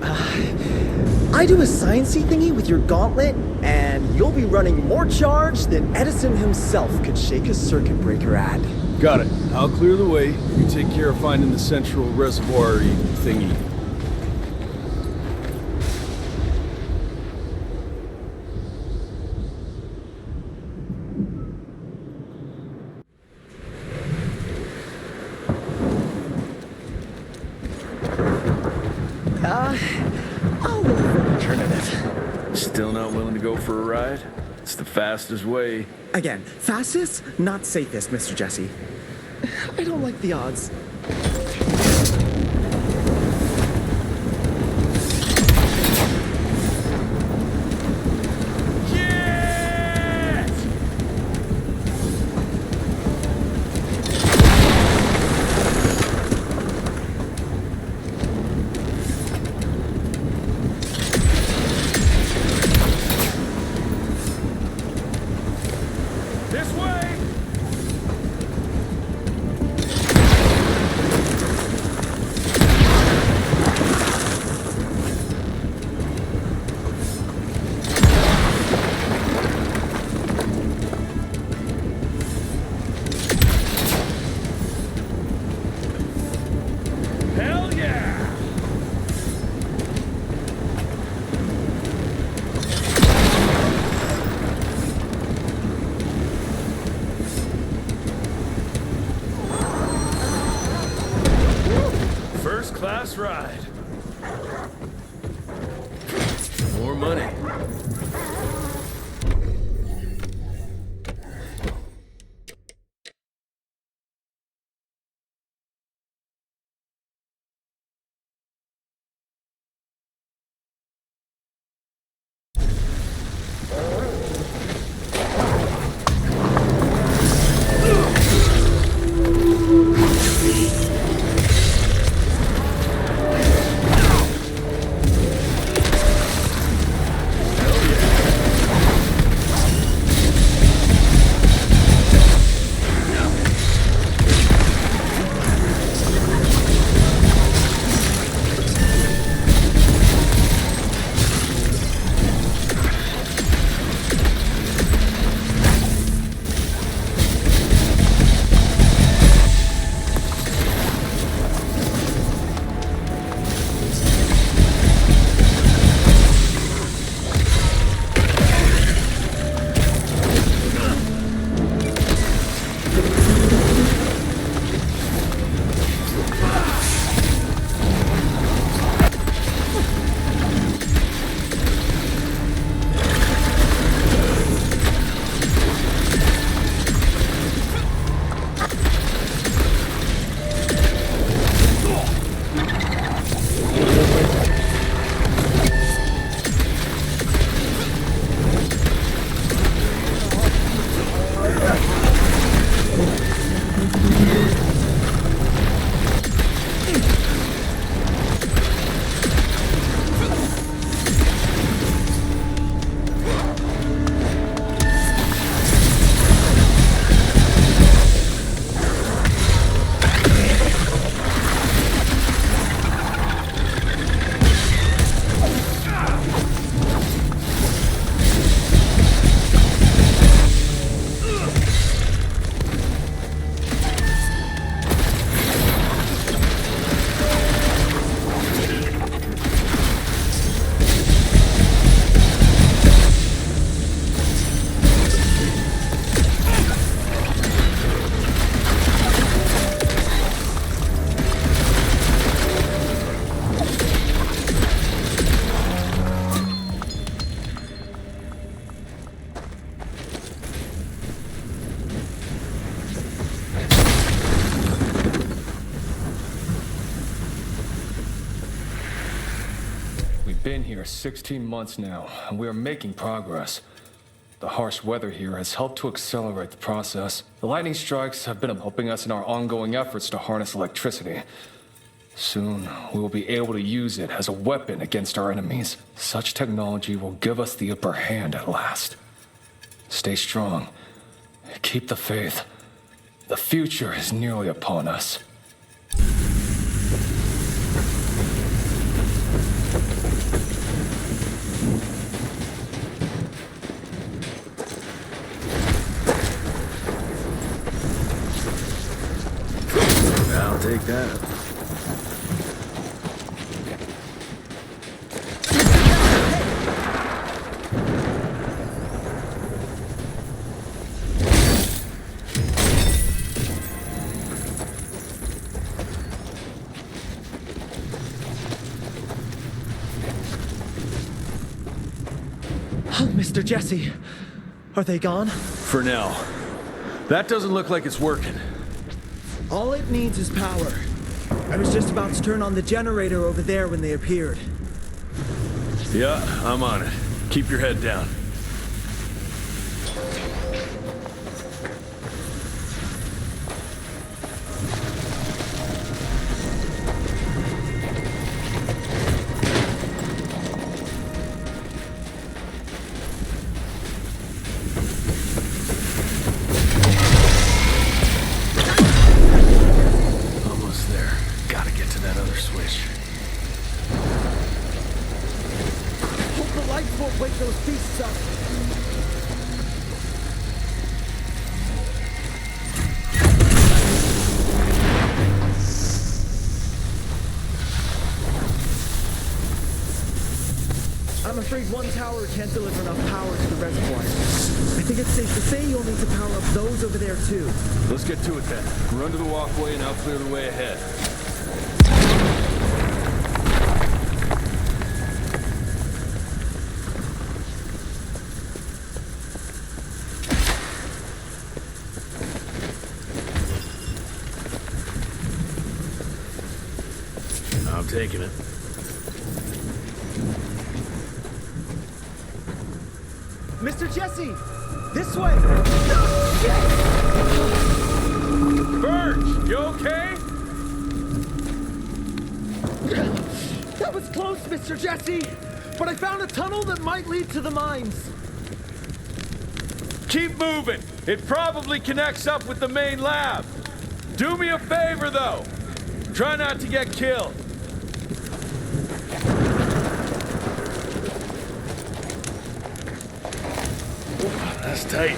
I do a sciencey thingy with your gauntlet, and you'll be running more charge than Edison himself could shake a circuit breaker at. Got it. I'll clear the way. You take care of finding the central reservoir thingy. I'll look for an alternative. Still not willing to go for a ride? It's the fastest way. Again, fastest, not safest, Mr. Jesse. I don't like the odds. This way! Hell yeah! First class ride. More money. in here 16 months now, and we are making progress. The harsh weather here has helped to accelerate the process. The lightning strikes have been helping us in our ongoing efforts to harness electricity. Soon, we will be able to use it as a weapon against our enemies. Such technology will give us the upper hand at last. Stay strong. Keep the faith. The future is nearly upon us. I'll take that. Mr. Jesse, are they gone? For now. That doesn't look like it's working. All it needs is power. I was just about to turn on the generator over there when they appeared. Yeah, I'm on it. Keep your head down. I'm afraid one tower can't deliver enough power to the reservoir. I think it's safe to say you'll need to power up those over there too. Let's get to it then. Run to the walkway and I'll clear the way ahead. I'm taking it. Mr. Jesse! This way! Birch, you okay? That was close, Mr. Jesse! But I found a tunnel that might lead to the mines. Keep moving. It probably connects up with the main lab. Do me a favor, though. Try not to get killed. That's tight.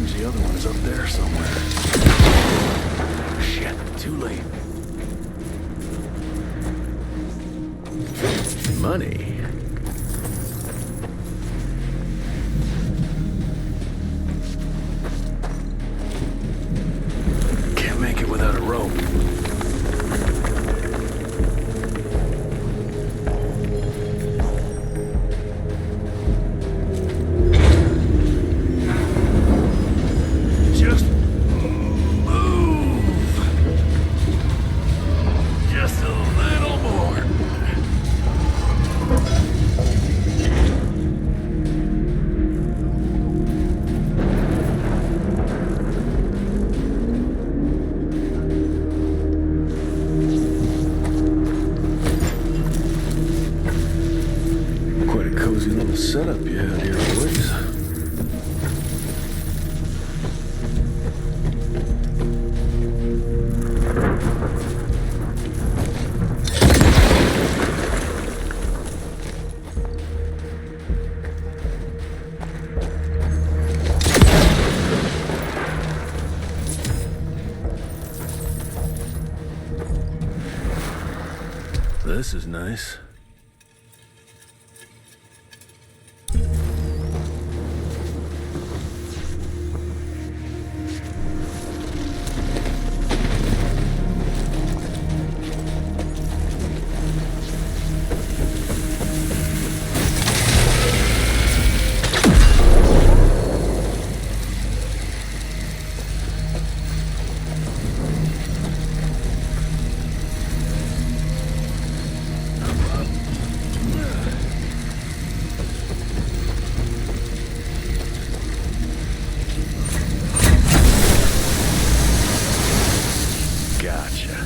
seems the other one is up there somewhere. Shit, too late. Money. Can't make it without a rope. Just move. Just a little more. Quite a cozy little setup you had here, boys. This is nice. Gotcha.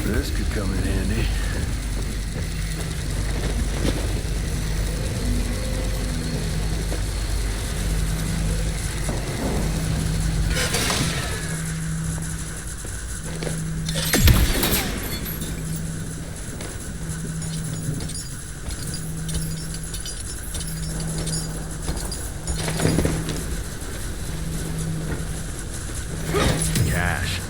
This could come in handy. Cash.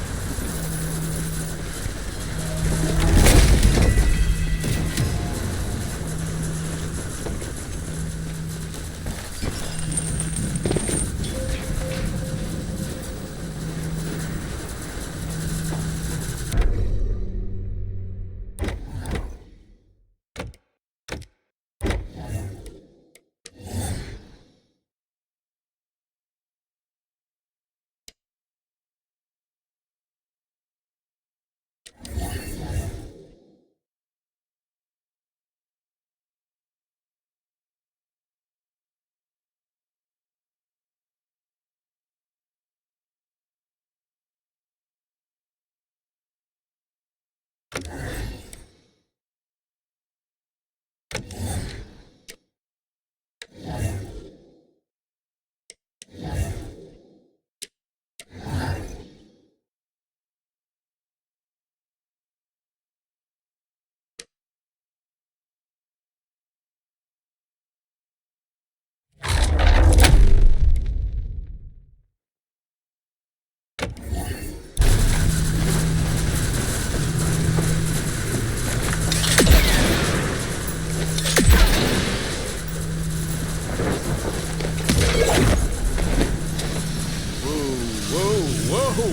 cool.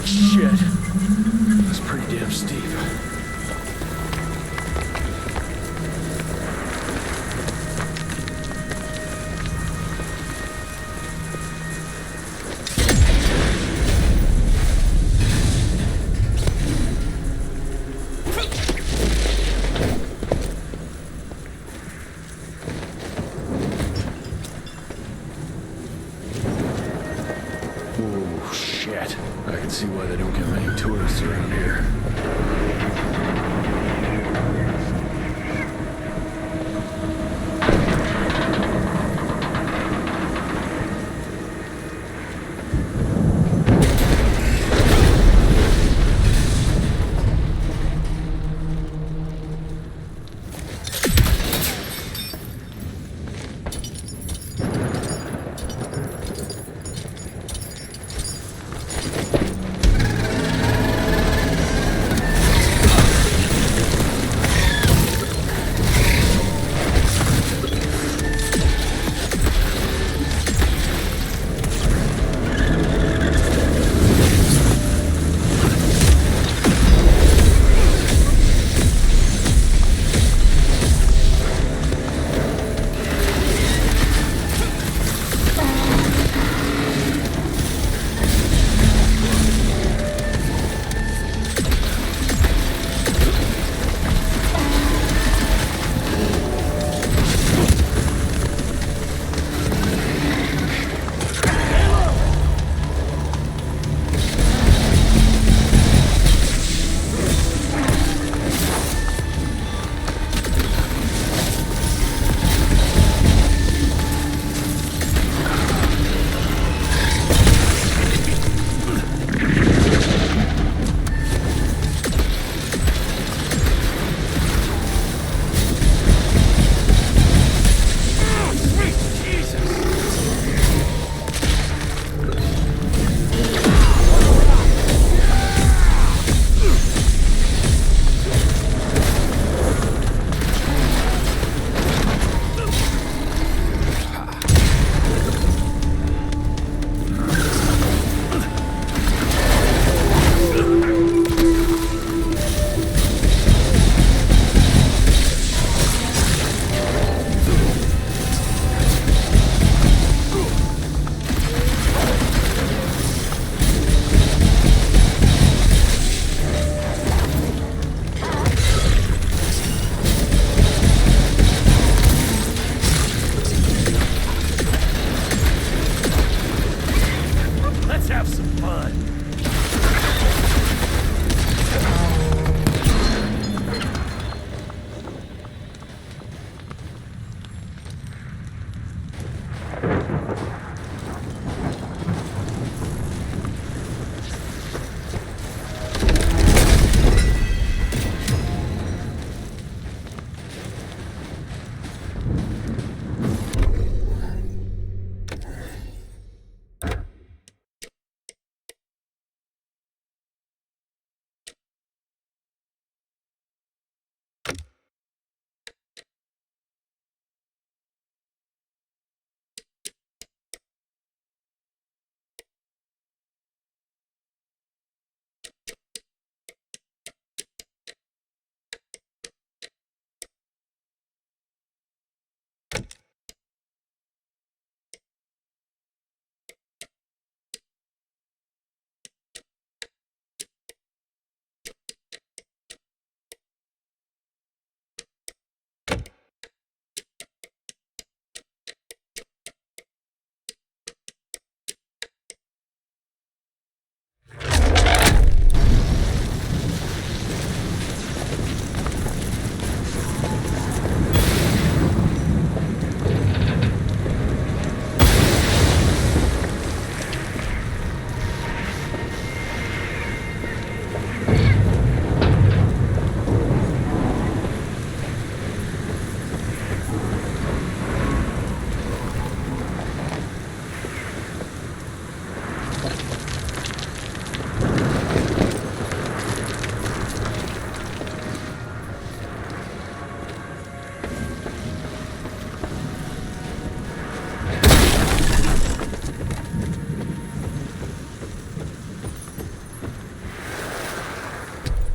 Shit. That's pretty damn steep. Oh, shit. I can see why they don't get many tourists around here.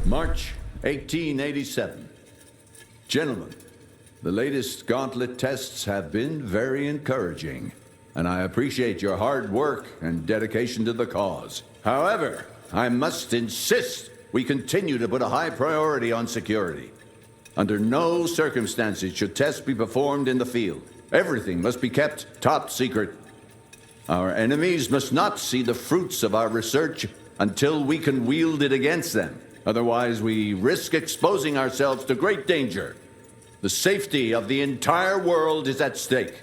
March 1887. Gentlemen, the latest gauntlet tests have been very encouraging, and I appreciate your hard work and dedication to the cause. However, I must insist we continue to put a high priority on security. Under no circumstances should tests be performed in the field. Everything must be kept top secret. Our enemies must not see the fruits of our research until we can wield it against them. Otherwise, we risk exposing ourselves to great danger. The safety of the entire world is at stake.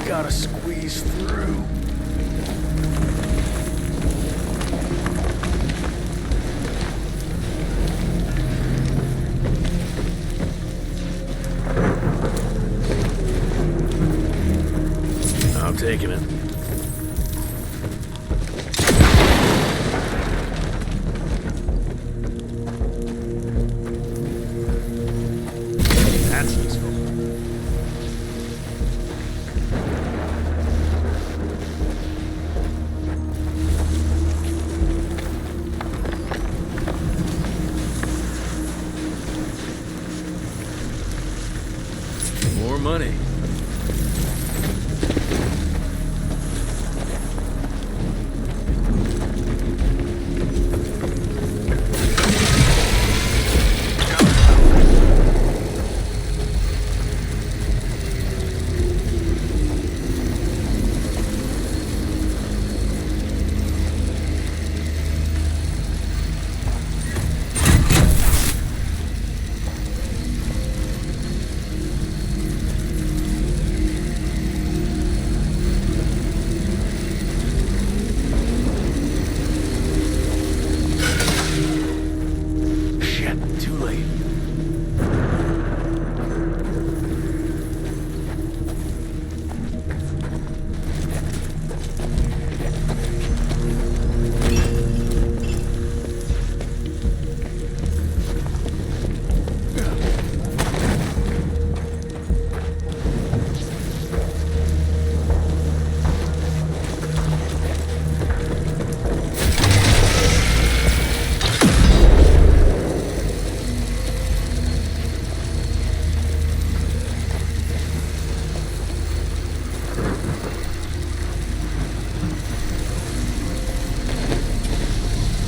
Gotta squeeze through. I'm taking it. That's useful. More money.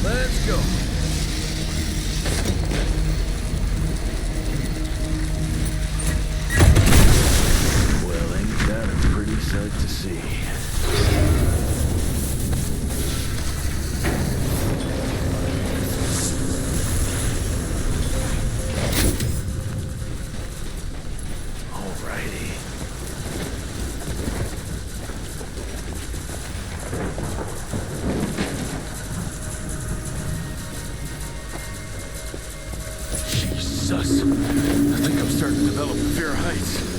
Let's go. Well, ain't that a pretty sight to see? Jesus. I think I'm starting to develop a fear of heights.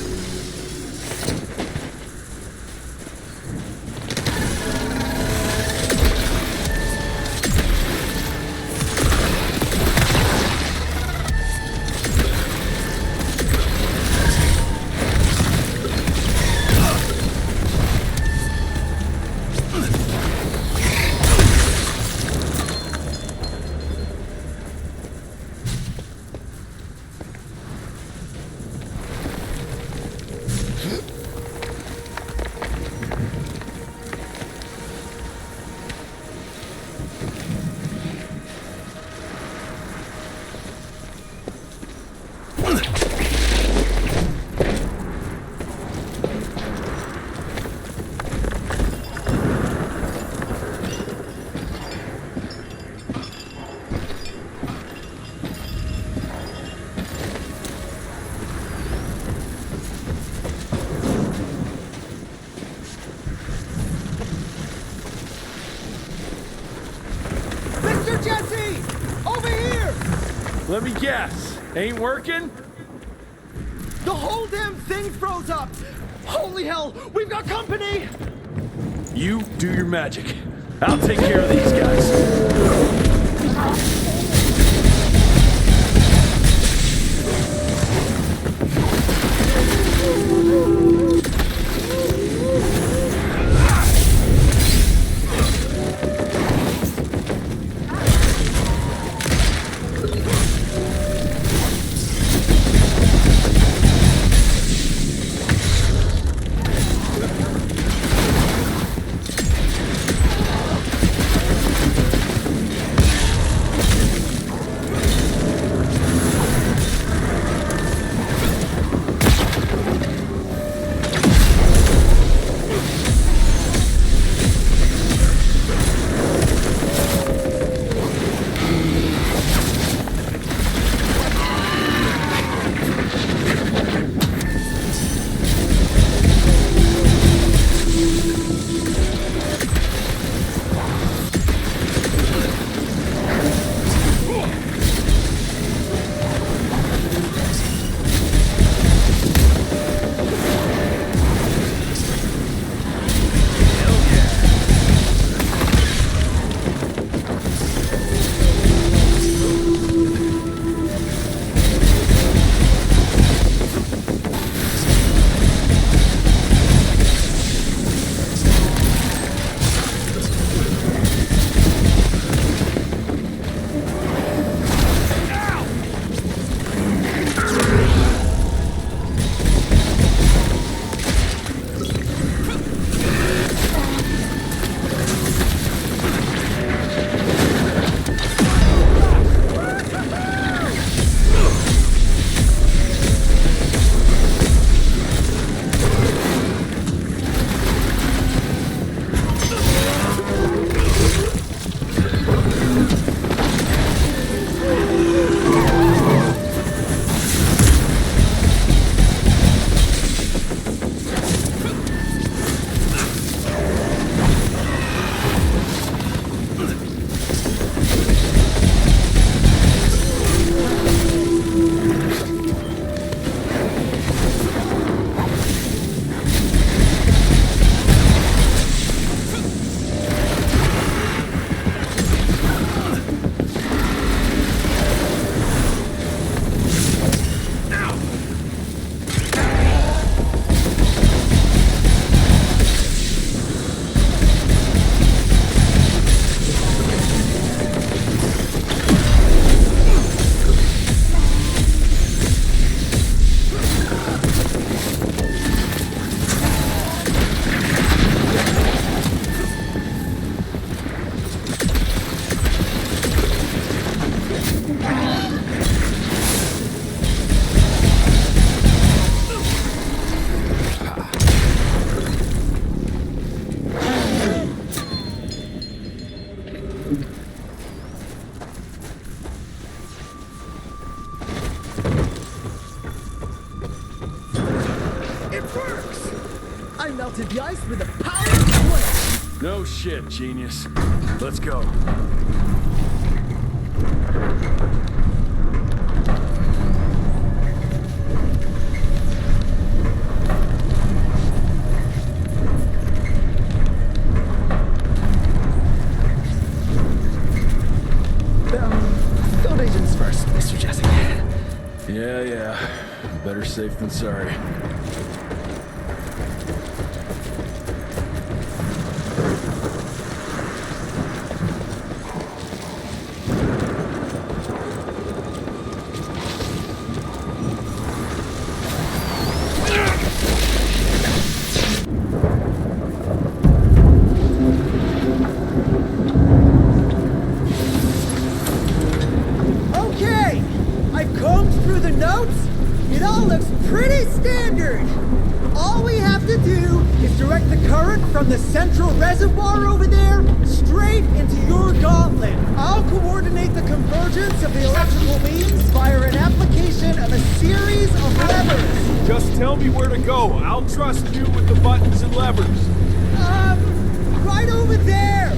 Let me guess. Ain't working? The whole damn thing froze up! Holy hell, we've got company! You do your magic. I'll take care of these guys. melted the ice with the power of flame. No shit, genius. Let's go. Field agents first, Mr. Jesse. Yeah. Better safe than sorry. Okay, I've combed through the notes. It all looks pretty standard. All we have to do is direct the current from the central reservoir over there straight into your gauntlet. I'll coordinate the convergence of the electrical beams via an application of a series of levers. Just tell me where to go. I'll trust you with the buttons and levers. Right over there.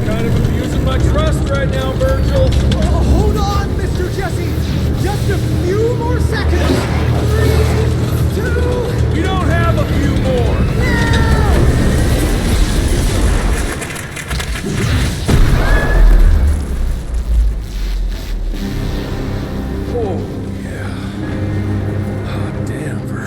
Kind of amusing my trust right now, Virgil. Hold on, Mr. Jesse! Just a few more seconds! 3, 2... We don't have a few more! Oh, yeah. Hot damn, Virg.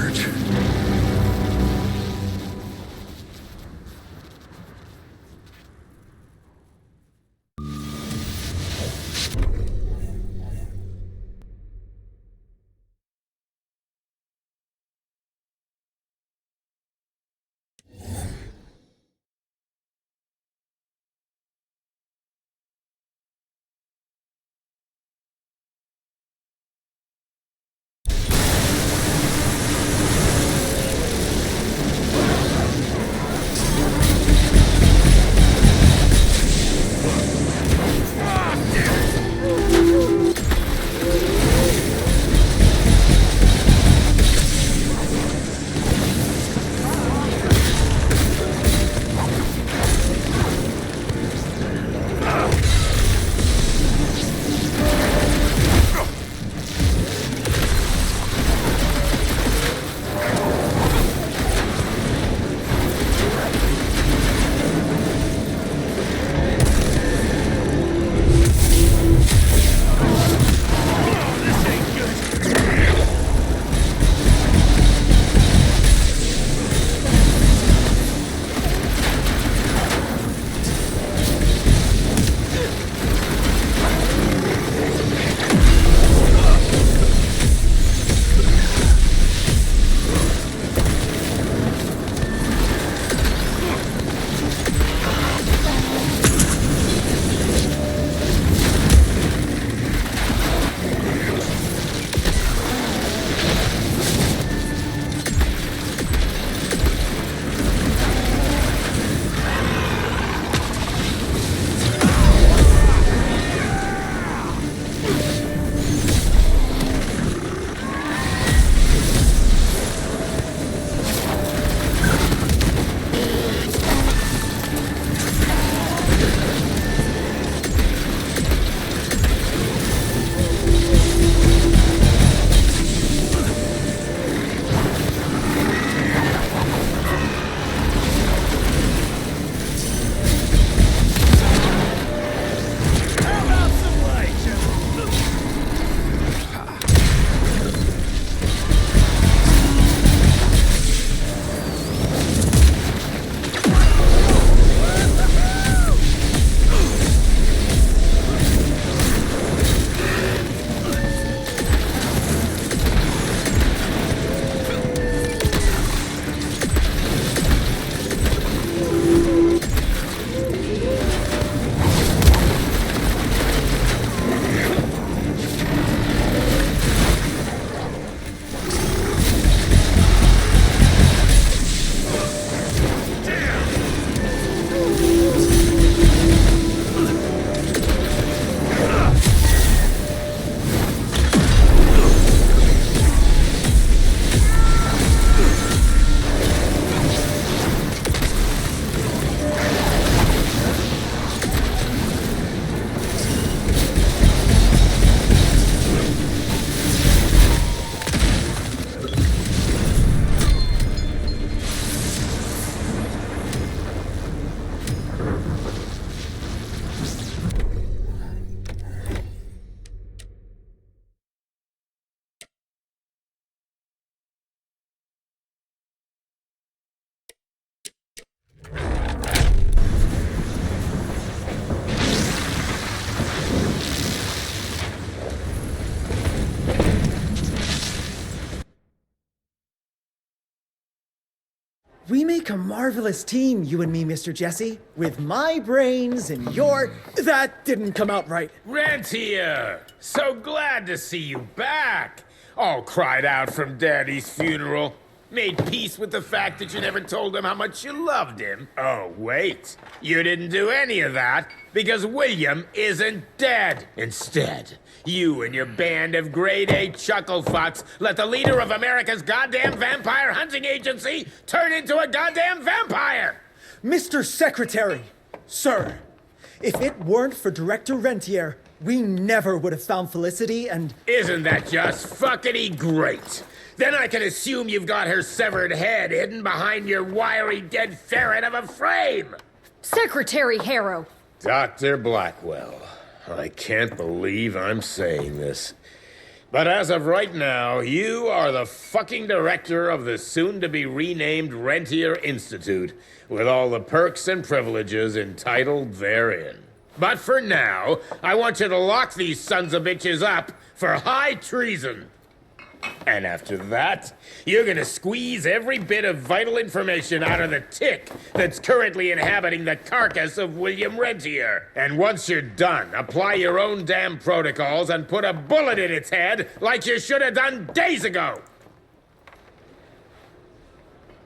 We make a marvelous team, you and me, Mr. Jesse. With my brains and your... That didn't come out right. Rentier! So glad to see you back! All cried out from Daddy's funeral. Made peace with the fact that you never told him how much you loved him. Oh, wait. You didn't do any of that because William isn't dead. Instead, you and your band of grade-A chucklefucks let the leader of America's goddamn vampire hunting agency turn into a goddamn vampire! Mr. Secretary, sir, If it weren't for Director Rentier, we never would have found Felicity and... Isn't that just fuckity great? Then I can assume you've got her severed head hidden behind your wiry dead ferret of a frame! Secretary Harrow! Dr. Blackwell, I can't believe I'm saying this. But as of right now, you are the fucking director of the soon-to-be renamed Rentier Institute, with all the perks and privileges entitled therein. But for now, I want you to lock these sons of bitches up for high treason. And after that, you're gonna squeeze every bit of vital information out of the tick that's currently inhabiting the carcass of William Rentier. And once you're done, apply your own damn protocols and put a bullet in its head like you should have done days ago.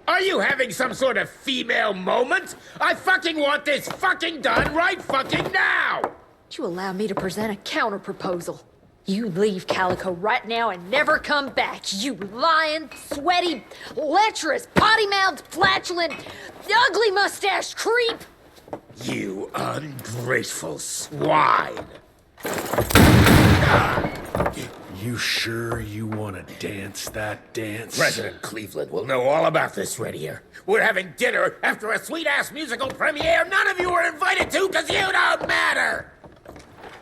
Are you having some sort of female moment? I fucking want this fucking done right fucking now! Would you allow me to present a counter-proposal? You leave Calico right now and never come back, you lying, sweaty, lecherous, potty-mouthed, flatulent, ugly mustached creep! You ungrateful swine! You sure you want to dance that dance? President Cleveland will know all about this right here. We're having dinner after a sweet-ass musical premiere none of you were invited to because you don't matter!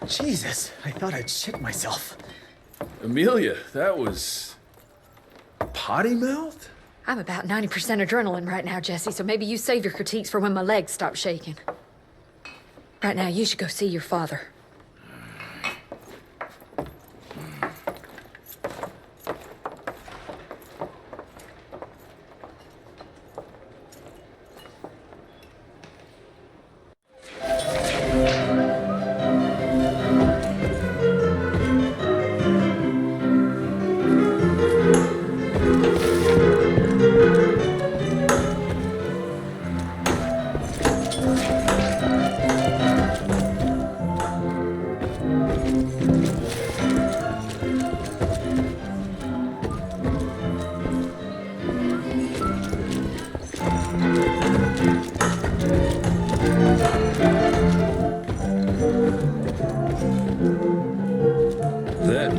Jesus, I thought I'd shit myself. Amelia, that was... potty mouth? I'm about 90% adrenaline right now, Jesse, so maybe you save your critiques for when my legs stop shaking. Right now, you should go see your father.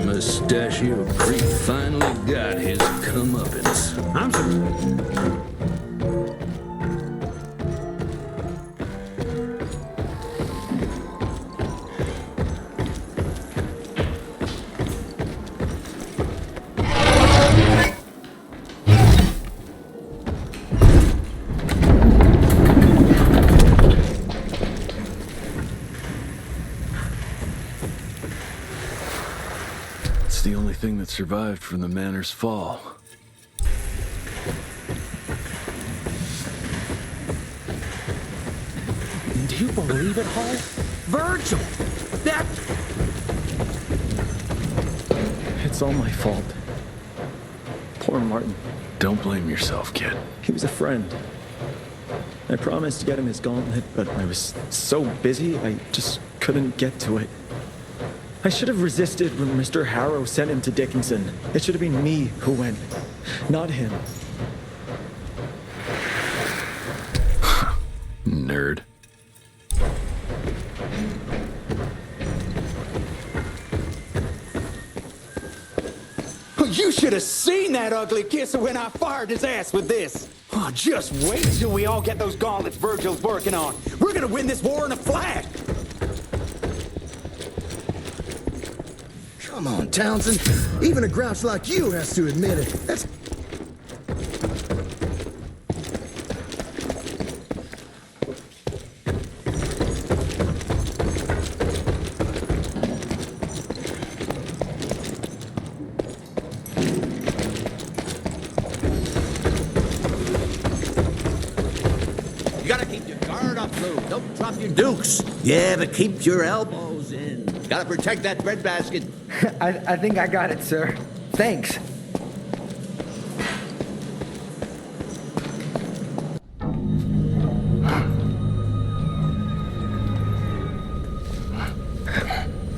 Mustachio Creep finally got his comeuppance. I'm It's the only thing that survived from the manor's fall. Do you believe it, Hall? Virgil! That... It's all my fault. Poor Martin. Don't blame yourself, kid. He was a friend. I promised to get him his gauntlet, but I was so busy, I just couldn't get to it. I should have resisted when Mr. Harrow sent him to Dickinson. It should have been me who went, not him. Nerd. You should have seen that ugly kisser when I fired his ass with this. Oh, just wait till we all get those gauntlets Virgil's working on. We're gonna win this war in a flash. Come on, Townsend. Even a grouch like you has to admit it. That's... You gotta keep your guard up, Lou. Don't drop your dukes. Yeah, but keep your elbows in. Gotta protect that breadbasket. I think I got it, sir. Thanks.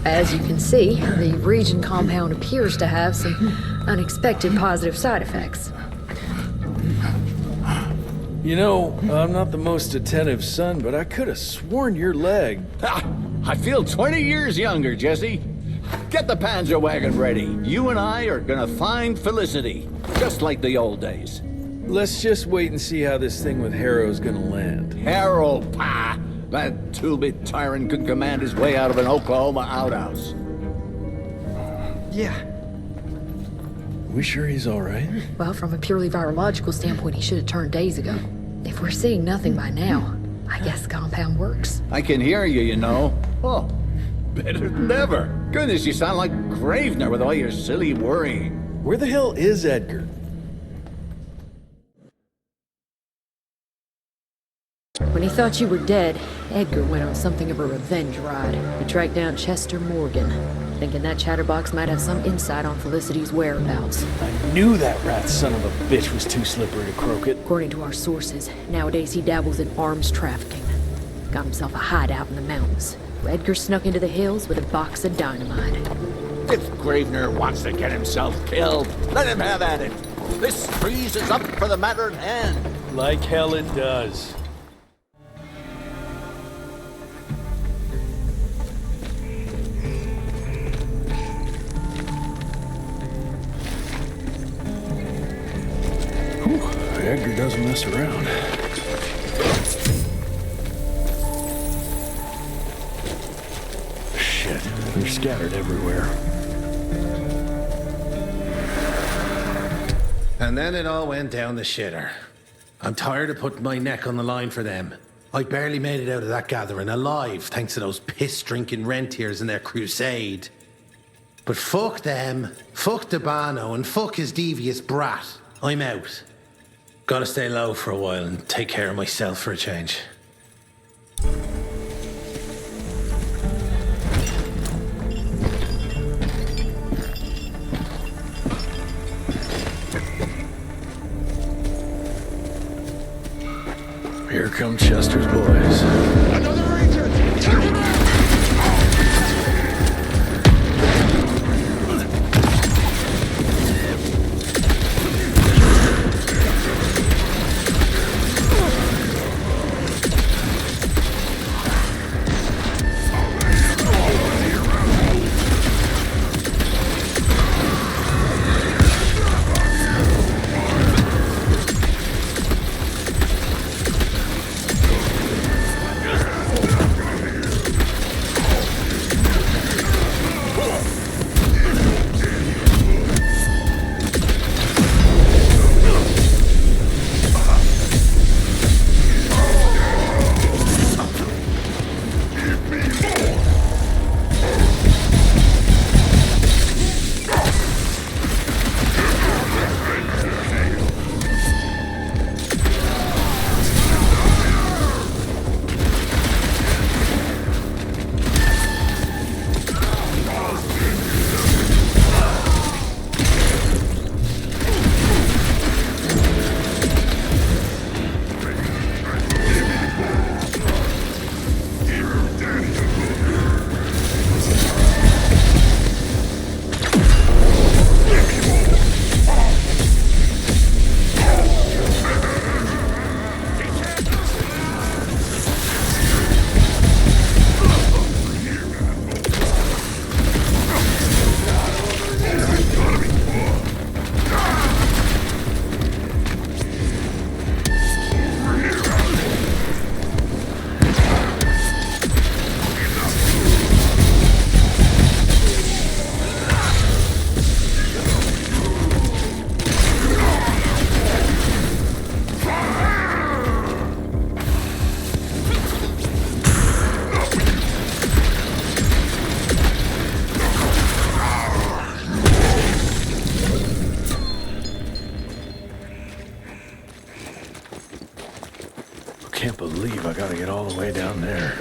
As you can see, the region compound appears to have some unexpected positive side effects. You know, I'm not the most attentive son, but I could have sworn your leg... Ha! I feel 20 years younger, Jesse. Get the Panzer wagon ready. You and I are gonna find Felicity, just like the old days. Let's just wait and see how this thing with Harrow's gonna land. Harrow, pah! That two-bit tyrant could command his way out of an Oklahoma outhouse. Yeah. We sure he's all right? Well, from a purely virological standpoint, he should have turned days ago. If we're seeing nothing by now, I guess the compound works. I can hear you, you know. Oh, better than ever. Goodness, you sound like Gravener with all your silly worrying. Where the hell is Edgar? When he thought you were dead, Edgar went on something of a revenge ride. He tracked down Chester Morgan, thinking that chatterbox might have some insight on Felicity's whereabouts. I knew that rat son of a bitch was too slippery to croak it. According to our sources, nowadays he dabbles in arms trafficking. Got himself a hideout in the mountains. Edgar snuck into the hills with a box of dynamite. If Gravener wants to get himself killed, let him have at it. This freeze is up for the matter at hand. Like hell it does. Edgar doesn't mess around. Shit, they're scattered everywhere. And then it all went down the shitter. I'm tired of putting my neck on the line for them. I barely made it out of that gathering alive, thanks to those piss-drinking rentiers and their crusade. But fuck them, fuck Debano, and fuck his devious brat. I'm out. Gotta stay low for a while and take care of myself for a change. Here come Chester's boys. Another ranger! Take him out! Can't believe I gotta get all the way down there.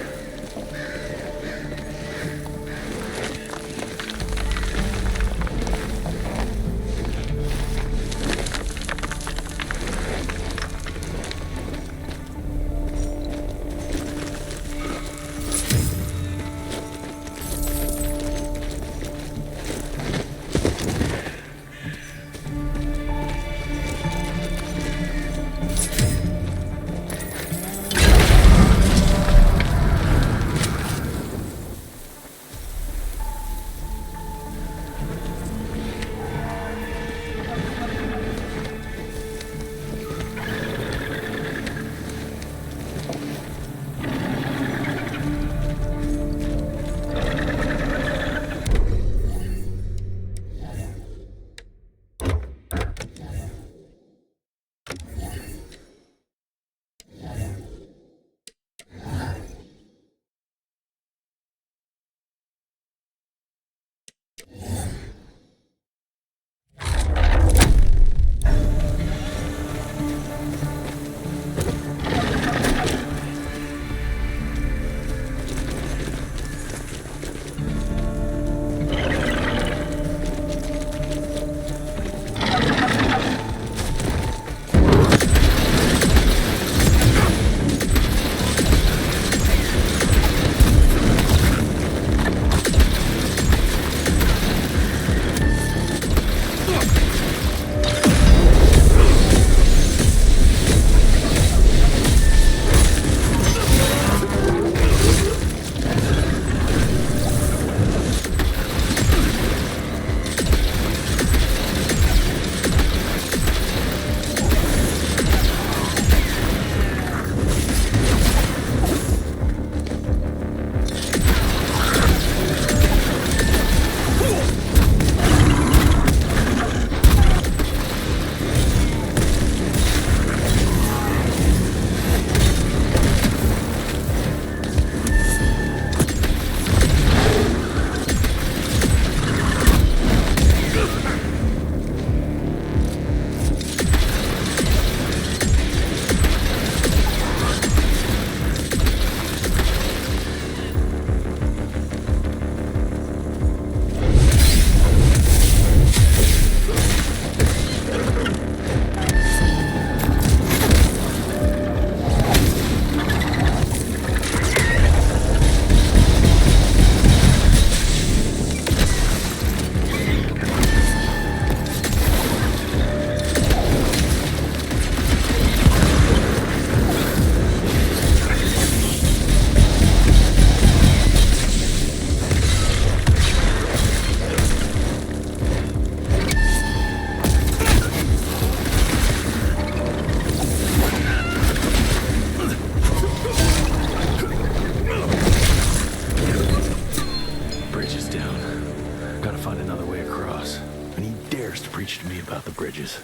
bridges.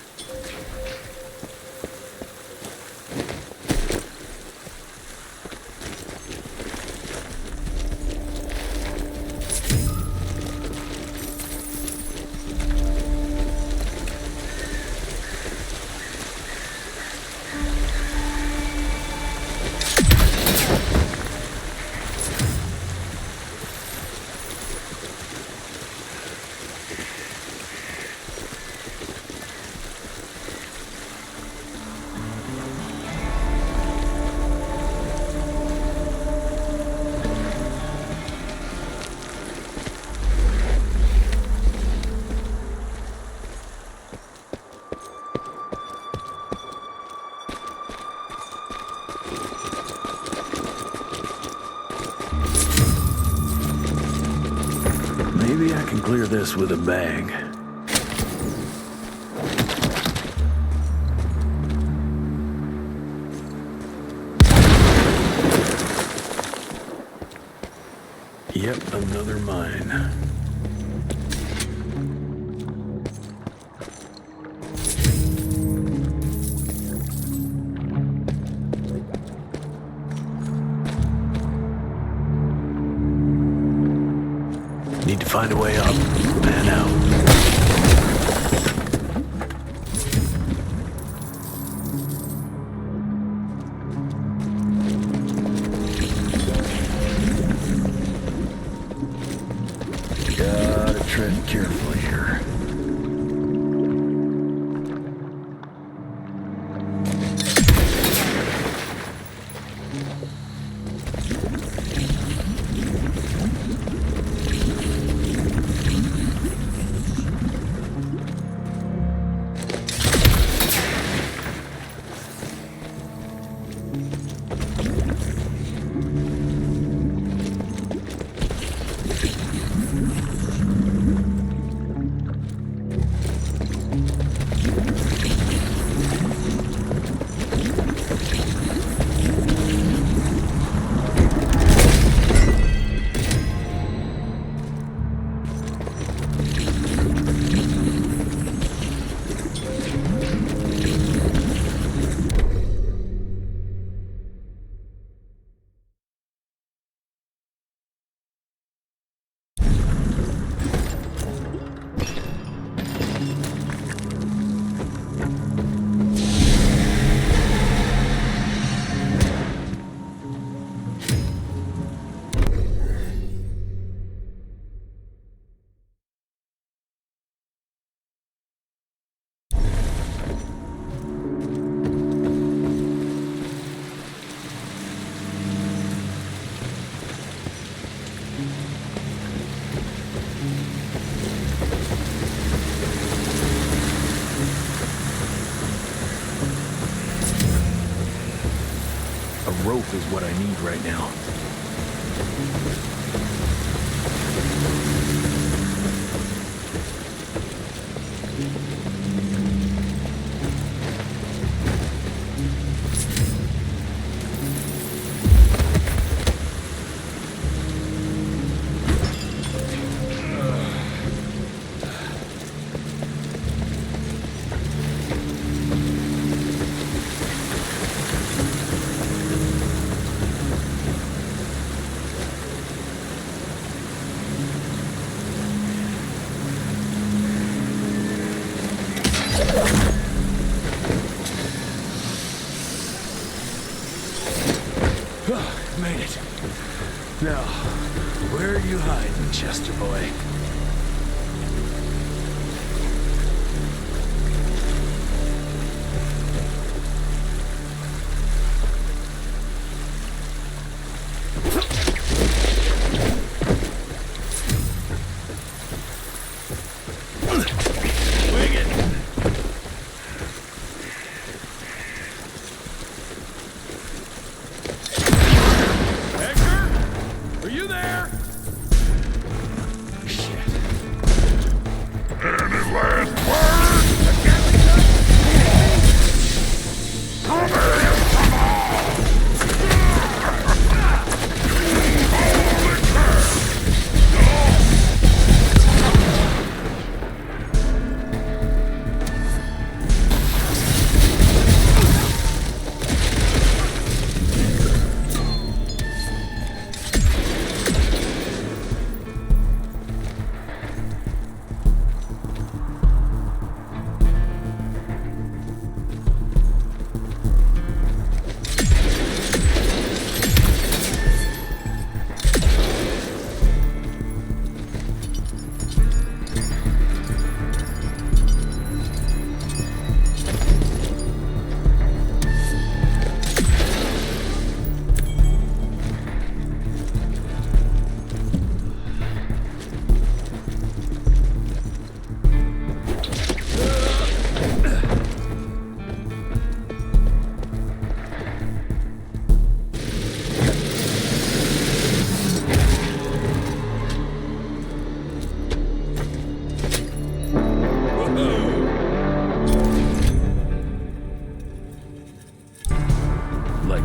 Maybe I can clear this with a bag. Yep, another mine. Need to find a way up. Man out. Gotta tread carefully here. rope is what I need right now. Made it. Now, where are you hiding, Chester boy?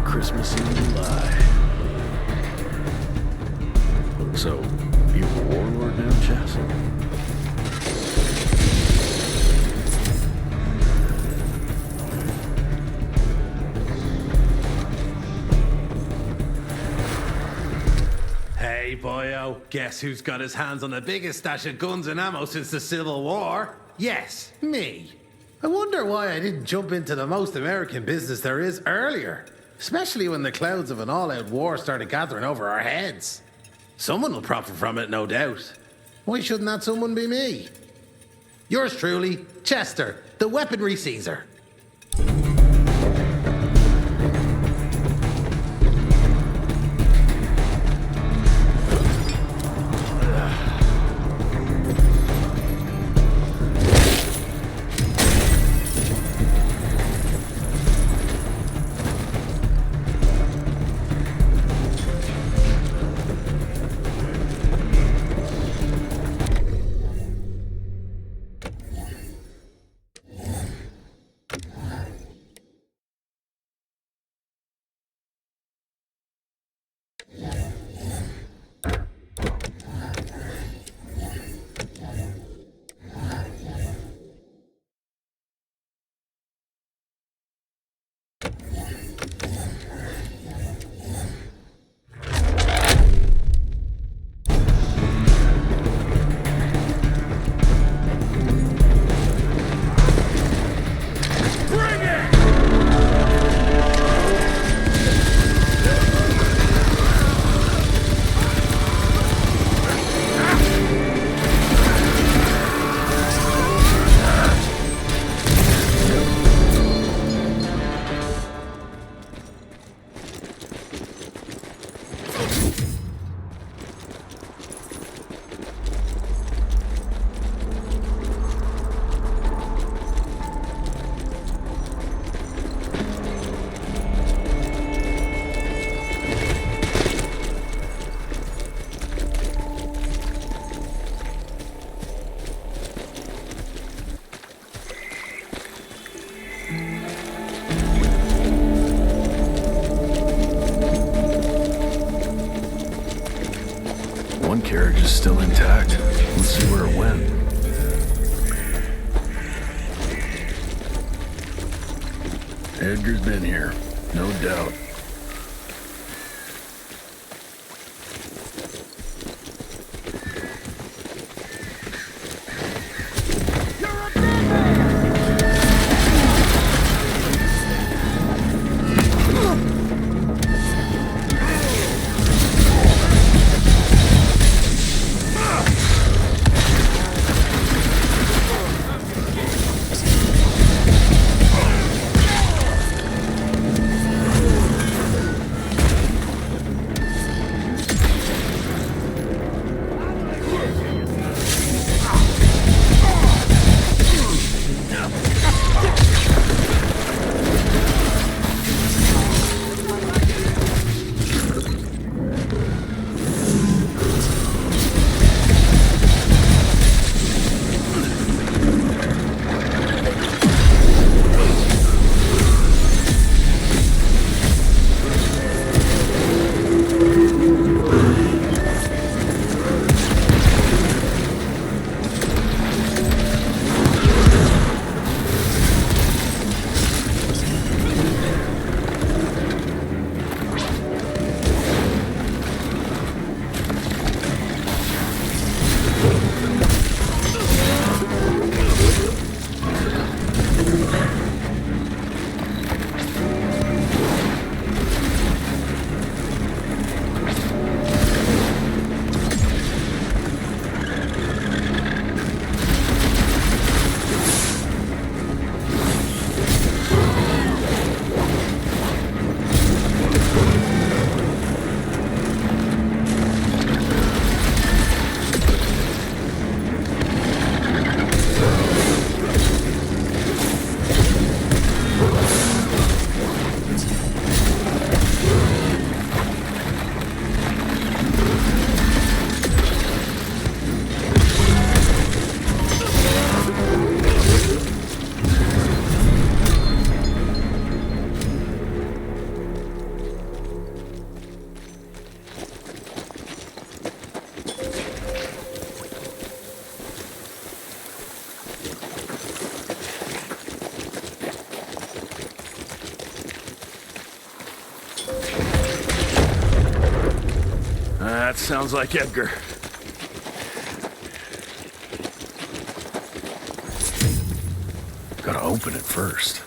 Christmas in July. So, you a warlord now, Chess? Hey, boyo, guess who's got his hands on the biggest stash of guns and ammo since the Civil War? Yes, me. I wonder why I didn't jump into the most American business there is earlier, especially when the clouds of an all-out war started gathering over our heads. Someone will profit from it, no doubt. Why shouldn't that someone be me? Yours truly, Chester, the weaponry Caesar. Edgar's been here, no doubt. That sounds like Edgar. Gotta open it first.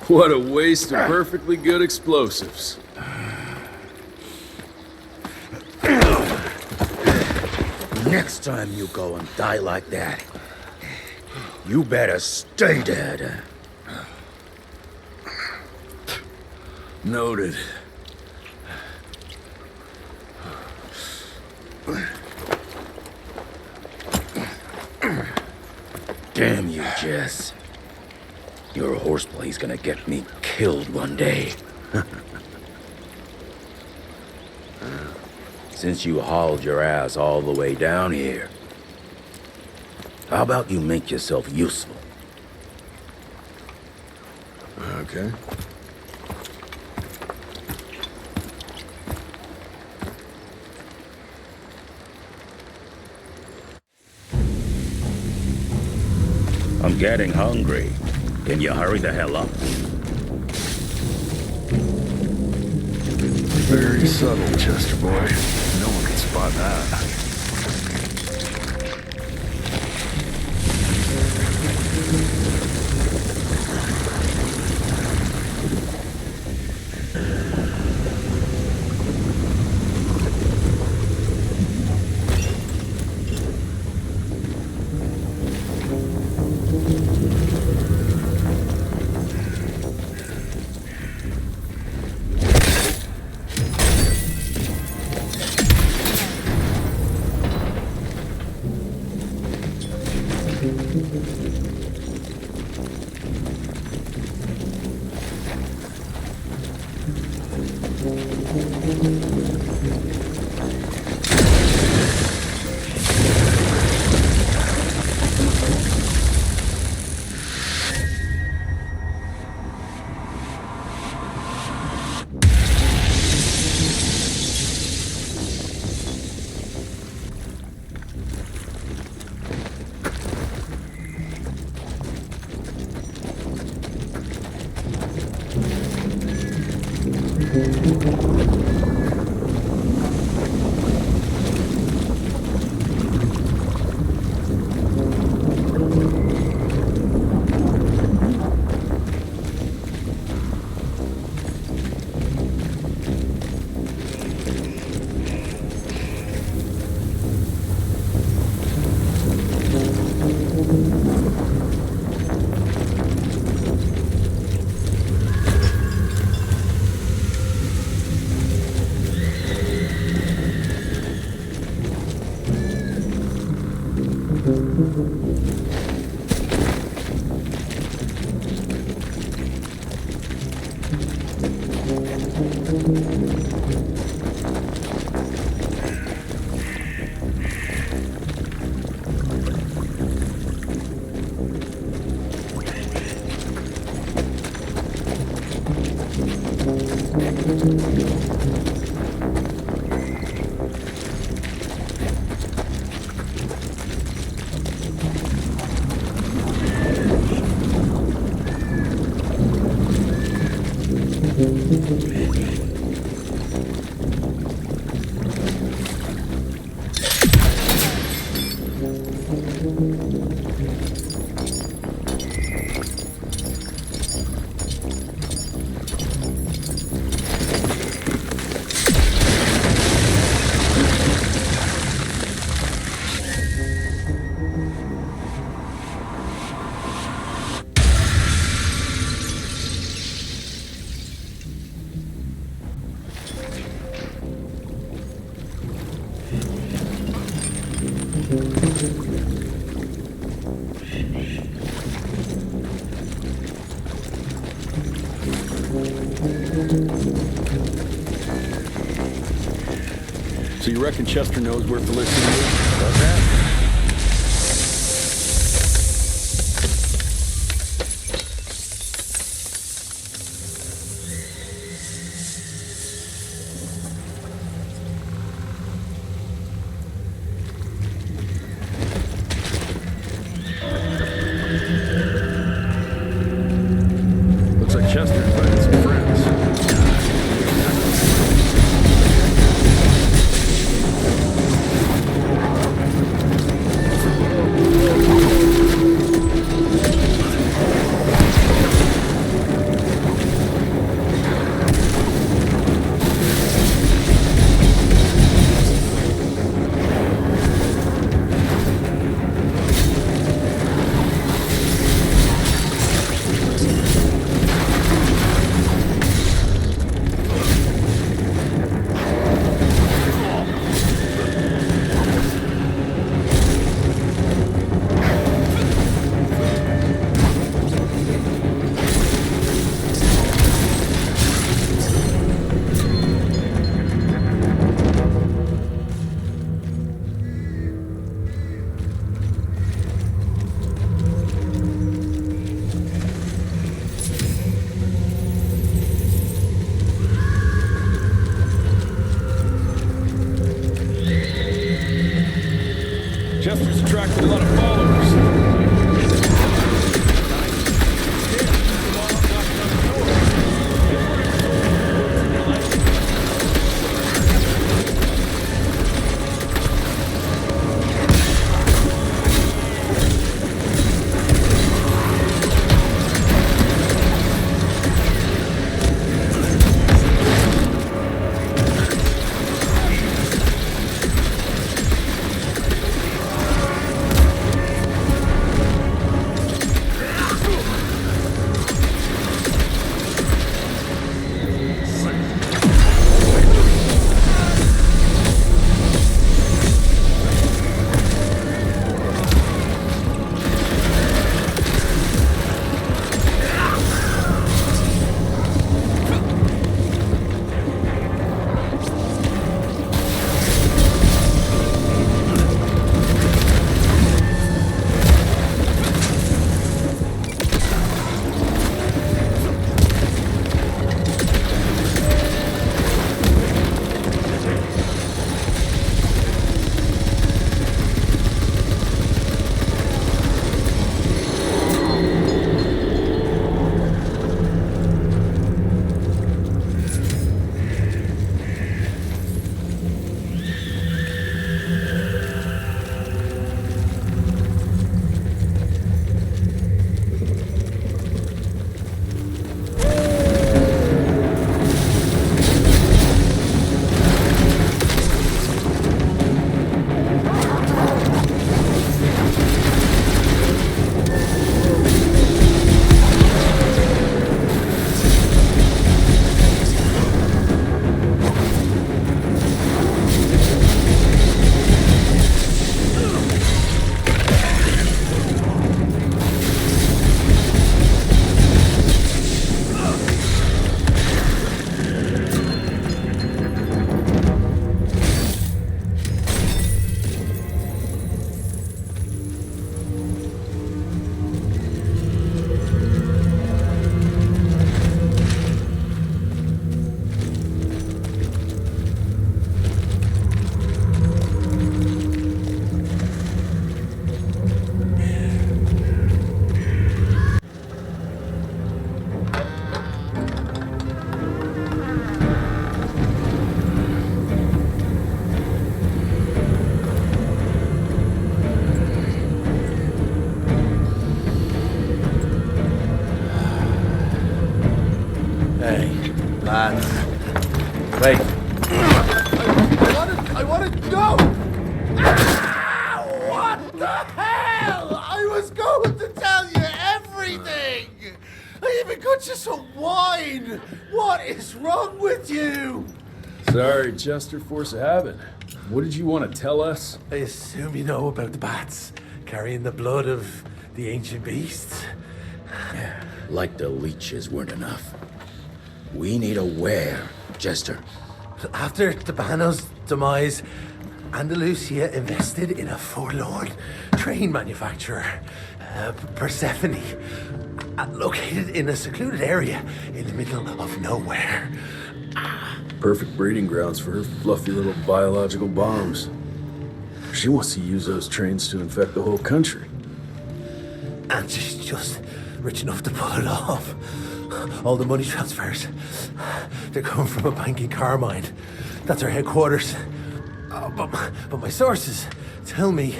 What a waste of perfectly good explosives. Next time you go and die like that, you better stay dead. Noted. Damn you, Jess. Your horseplay's gonna get me killed one day. Since you hauled your ass all the way down here, how about you make yourself useful? Okay. I'm getting hungry. Can you hurry the hell up? Very subtle, Chester boy. No one can spot that. So you reckon Chester knows where Felicity is? Does that? Looks like Chester invited some friends. Chester's attracted a lot of followers. got you some wine! What is wrong with you? Sorry, Chester, force of habit. What did you want to tell us? I assume you know about the bats, carrying the blood of the ancient beasts. Like the leeches weren't enough. We need a where, Chester. After Dabano's demise, Andalusia invested in a forlorn train manufacturer, Persephone, located in a secluded area in the middle of nowhere. Perfect breeding grounds for her fluffy little biological bombs. She wants to use those trains to infect the whole country. And she's just rich enough to pull it off. All the money transfers, they're coming from a bank in Carmine. That's her headquarters. But my sources tell me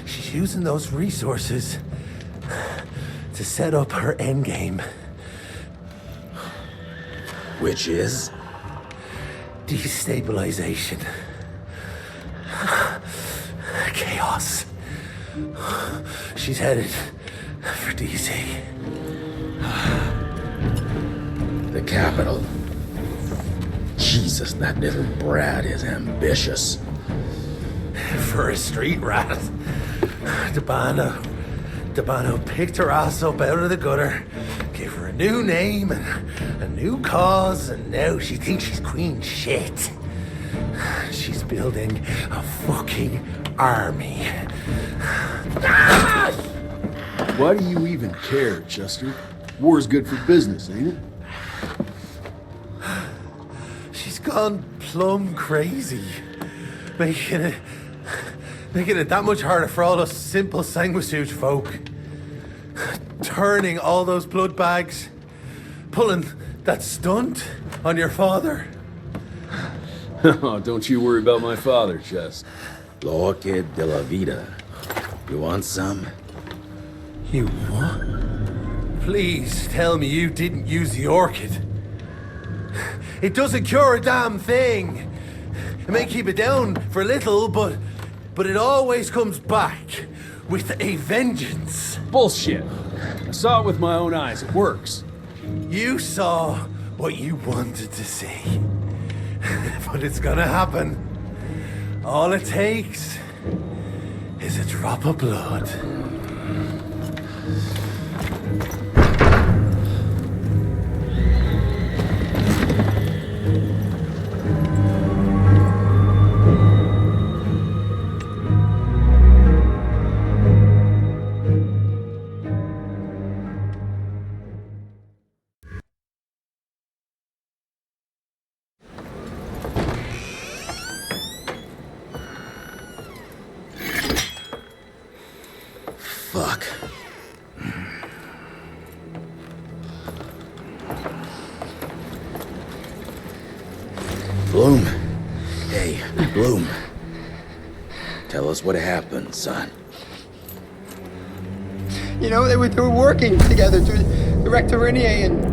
she's using those resources to set up her endgame. Which is? Destabilization. Chaos. She's headed for DC. The capital. Jesus, that little brat is ambitious. For a street rat. Dabano picked her ass up out of the gutter, gave her a new name and a new cause, and now she thinks she's queen shit. She's building a fucking army. Why do you even care, Chester? War's good for business, ain't it? She's gone plumb crazy, making it that much harder for all us simple sanguisuge folk. Turning all those blood bags, pulling that stunt on your father. Oh, don't you worry about my father, Chest. L'orchid de la vida. You want some? You what? Please tell me you didn't use the orchid. It doesn't cure a damn thing. It may keep it down for a little, but it always comes back with a vengeance. Bullshit. I saw it with my own eyes. It works. You saw what you wanted to see. But it's gonna happen. All it takes is a drop of blood. Fuck. Bloom. Hey, Bloom. Tell us what happened, son. You know, they were working together to direct Renier and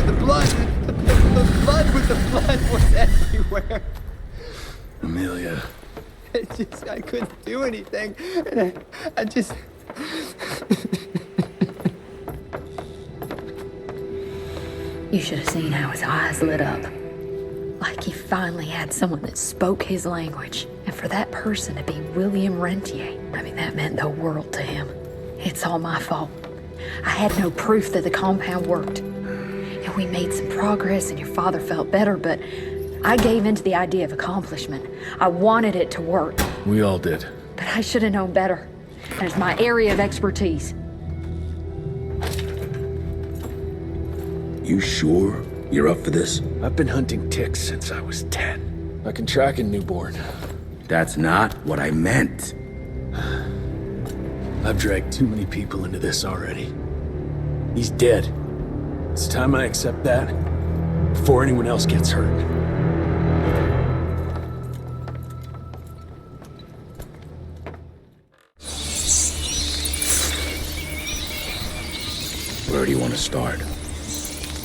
the blood was everywhere. Amelia. I couldn't do anything. And I just... You should have seen how his eyes lit up. Like he finally had someone that spoke his language. And for that person to be William Rentier, I mean, that meant the world to him. It's all my fault. I had no proof that the compound worked. And we made some progress and your father felt better, but I gave in to the idea of accomplishment. I wanted it to work. We all did. But I should have known better. And it's my area of expertise. You sure you're up for this? I've been hunting ticks since I was 10. I can track a newborn. That's not what I meant. I've dragged too many people into this already. He's dead. It's time I accept that before anyone else gets hurt. Where do you want to start?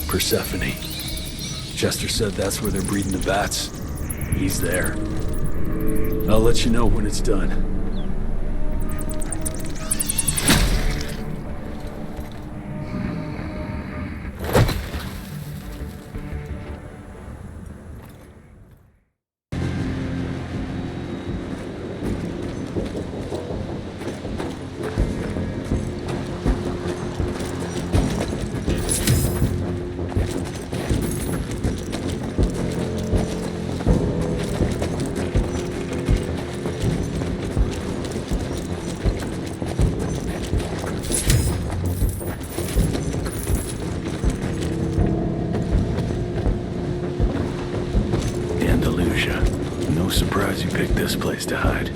Persephone. Chester said that's where they're breeding the bats. He's there. I'll let you know when it's done. surprised you picked this place to hide.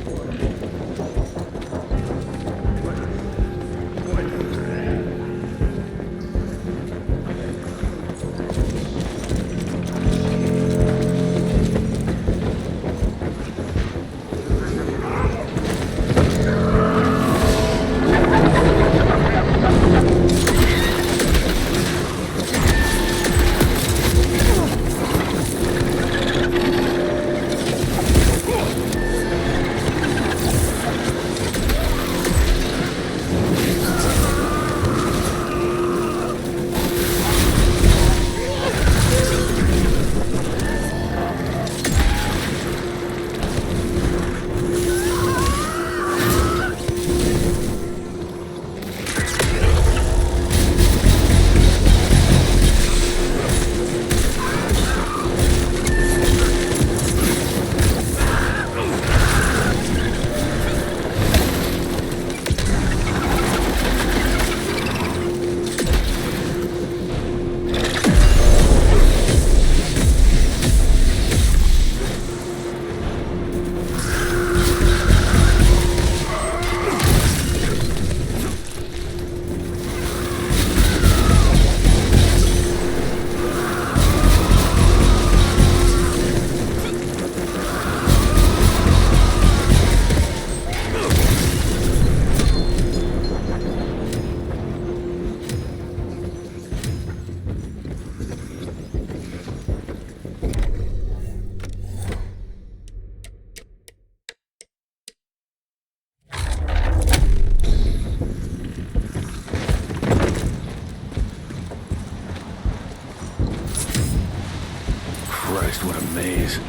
Christ, what a maze.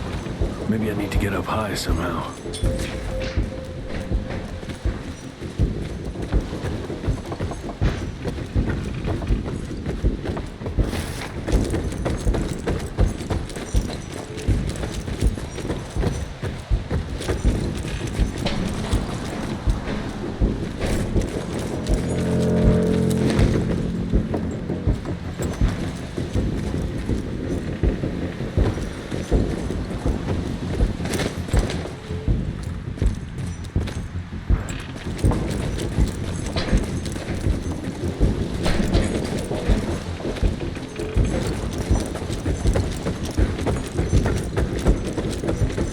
Maybe I need to get up high somehow.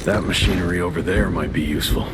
That machinery over there might be useful.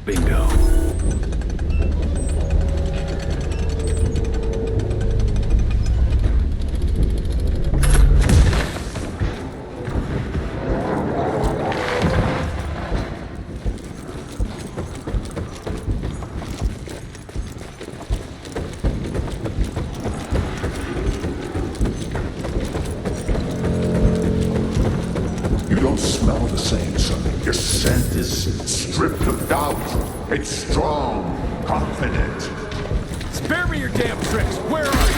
Bingo. You don't smell the same, son. Your scent is stripped of doubt. It's strong, confident. Spare me your damn tricks. Where are you?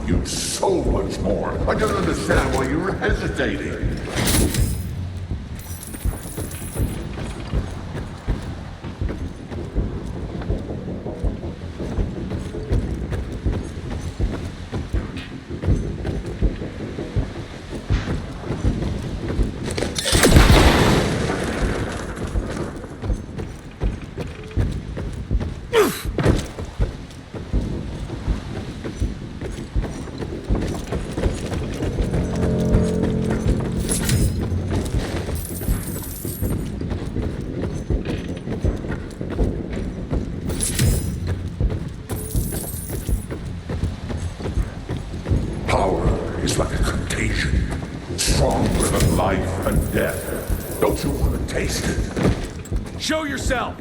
you so much more. I don't understand why you're hesitating. It's like a contagion, stronger than life and death. Don't you want to taste it? Show yourself!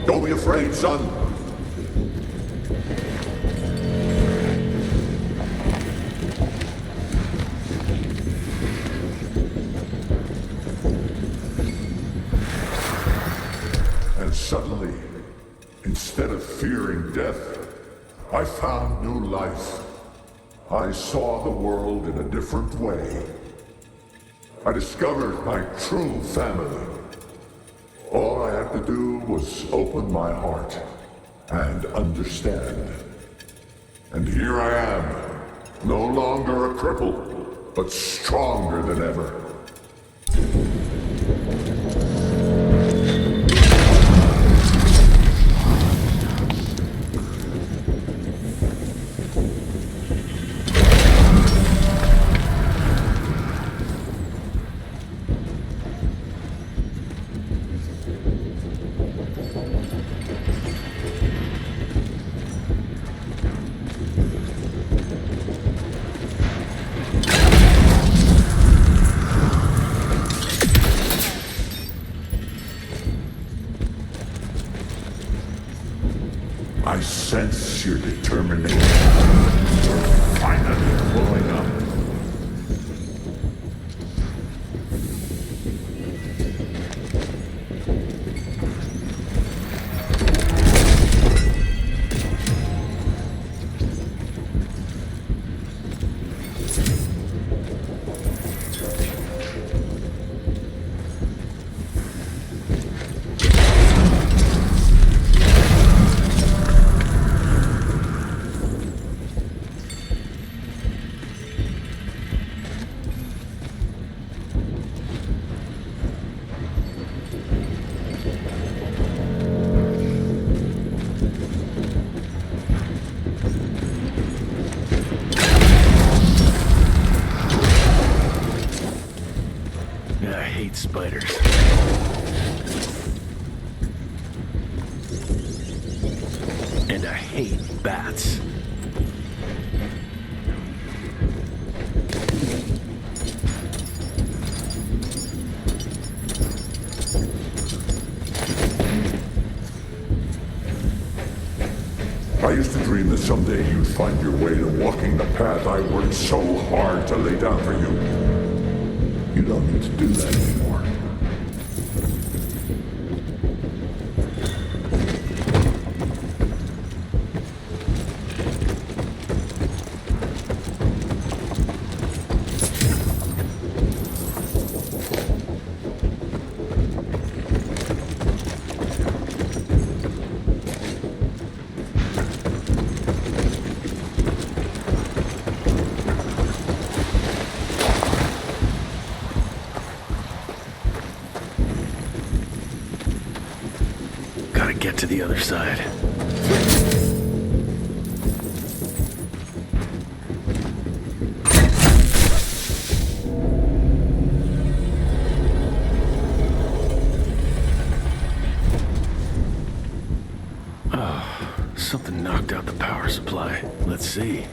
Don't be afraid, son. And suddenly, instead of fearing death, I found new life. I saw the world in a different way. I discovered my true family. All I had to do was open my heart and understand. And here I am, no longer a cripple, but stronger than ever. I sense your determination. You're finally pulling up. Spiders. And I hate bats. I used to dream that someday you'd find your way to walking the path I worked so hard to lay down for you. You don't need to do that anymore. Get to the other side. Oh, something knocked out the power supply. Let's see.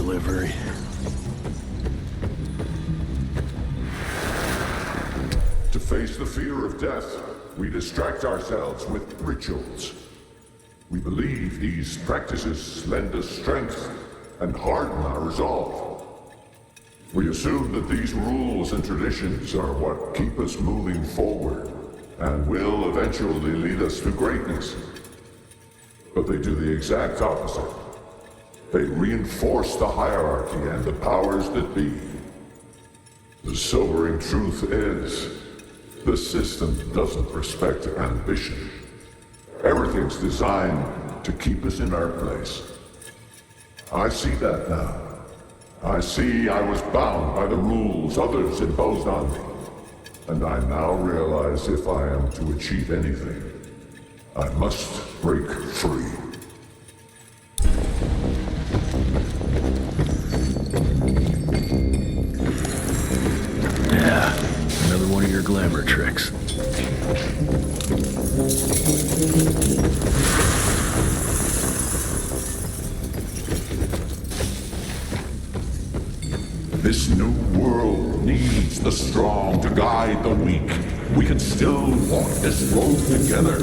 delivery. To face the fear of death, we distract ourselves with rituals. We believe these practices lend us strength and harden our resolve. We assume that these rules and traditions are what keep us moving forward and will eventually lead us to greatness. But they do the exact opposite. They reinforce the hierarchy and the powers that be. The sobering truth is, the system doesn't respect ambition. Everything's designed to keep us in our place. I see that now. I see I was bound by the rules others imposed on me. And I now realize if I am to achieve anything, I must break free. Yeah, another one of your glamour tricks. This new world needs the strong to guide the weak. We can still walk this road together.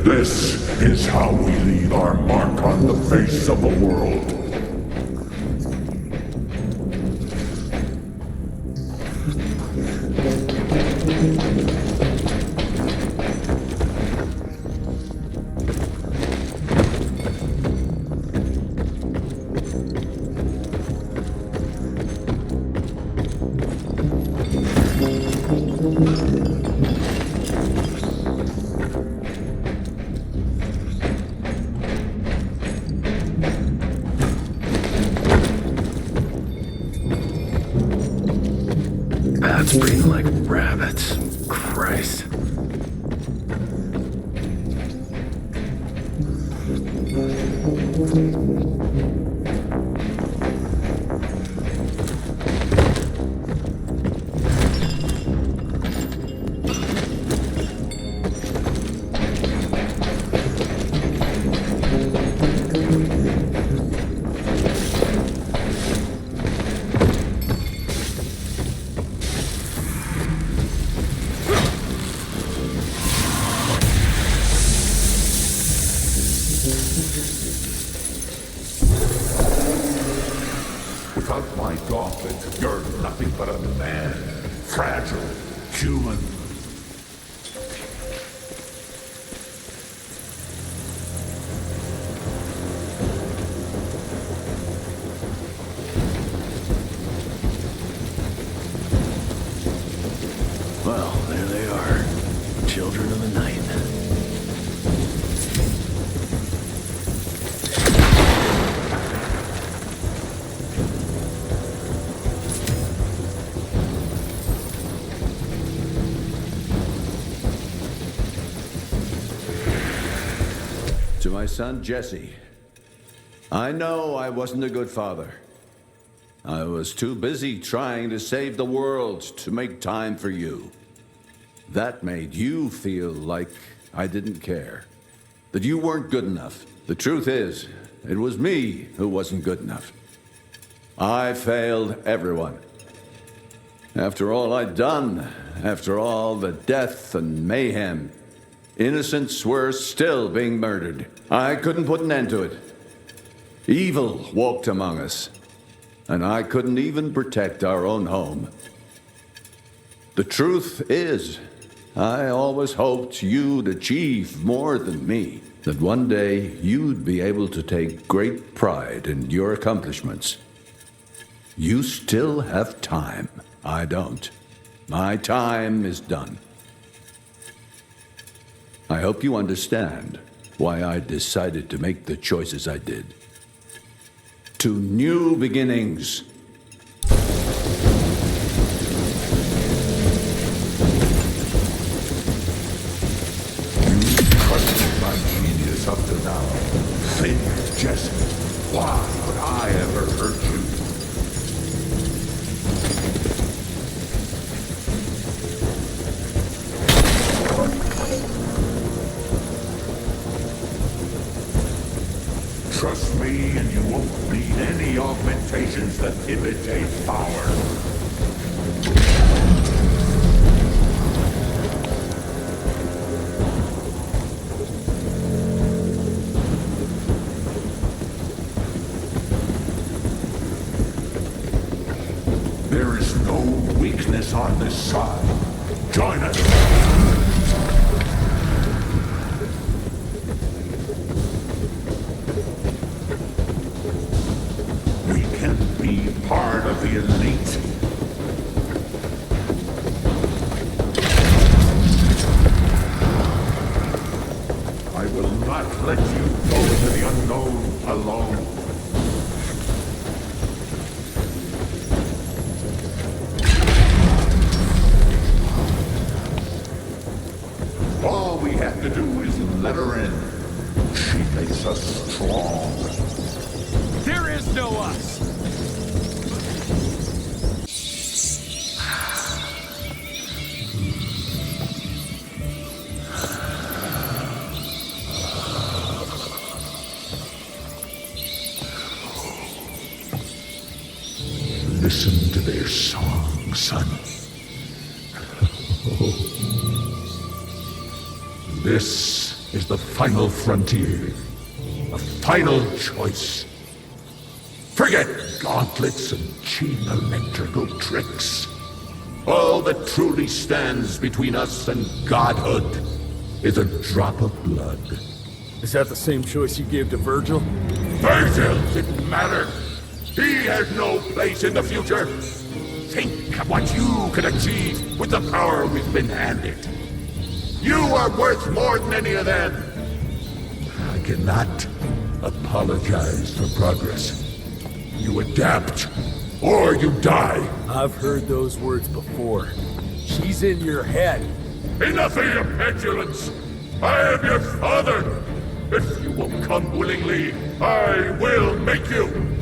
This is how we leave our mark on the face of the world. Bats breeding like rabbits. Christ. Without my gauntlet, you're nothing but a man. Fragile, human. Well, there they are. Children of the night. To my son, Jesse. I know I wasn't a good father. I was too busy trying to save the world to make time for you. That made you feel like I didn't care. That you weren't good enough. The truth is, it was me who wasn't good enough. I failed everyone. After all I'd done, after all the death and mayhem, innocents were still being murdered. I couldn't put an end to it. Evil walked among us, and I couldn't even protect our own home. The truth is, I always hoped you'd achieve more than me, that one day you'd be able to take great pride in your accomplishments. You still have time. I don't. My time is done. I hope you understand. why I decided to make the choices I did. To new beginnings. You trusted my genius up to now. Think, Jesse, why would I ever hurt you? Trust me, and you won't need any augmentations that imitate power. There is no weakness on this side. Join us. Part of the elite. I will not let you go into the unknown alone. All we have to do is let her in. She makes us strong. There is no us! Listen to their song, son. This is the final frontier. A final choice. Forget gauntlets and cheap electrical tricks. All that truly stands between us and godhood is a drop of blood. Is that the same choice you gave to Virgil? Virgil didn't matter. He has no place in the future. Think of what you could achieve with the power we've been handed. You are worth more than any of them. I cannot apologize for progress. You adapt, or you die. I've heard those words before. She's in your head. Enough of your petulance. I am your father. If you won't come willingly, I will make you.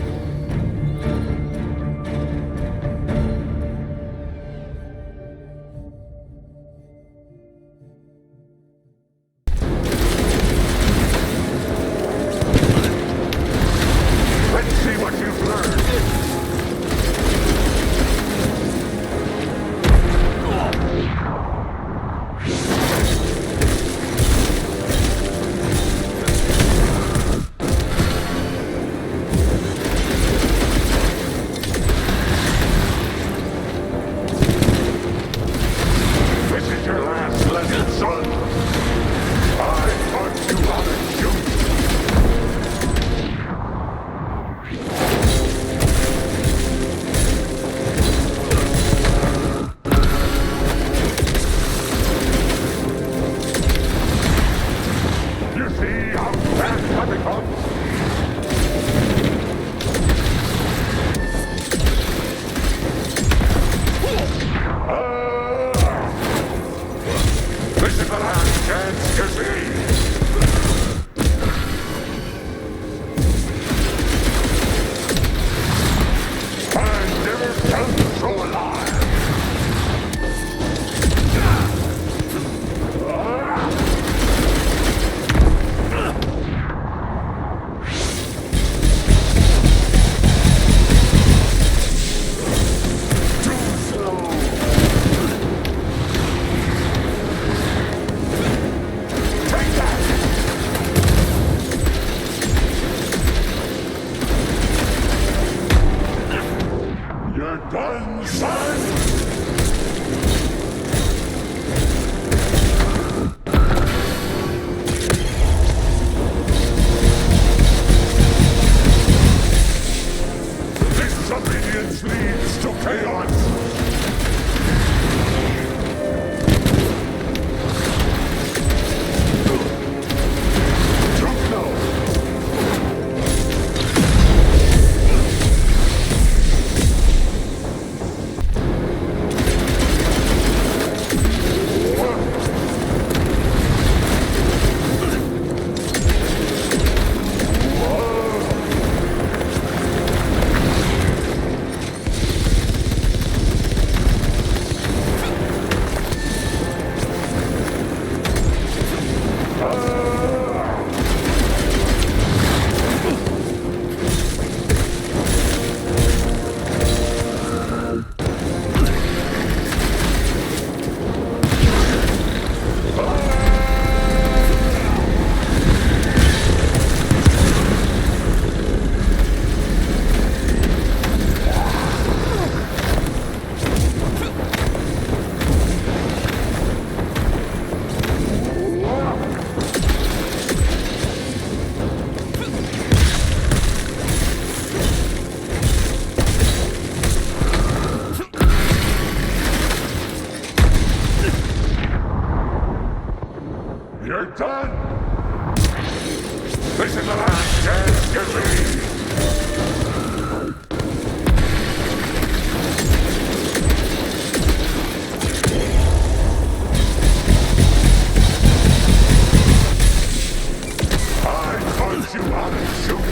You're done! This is the last chance you leave! I taught you how to shoot!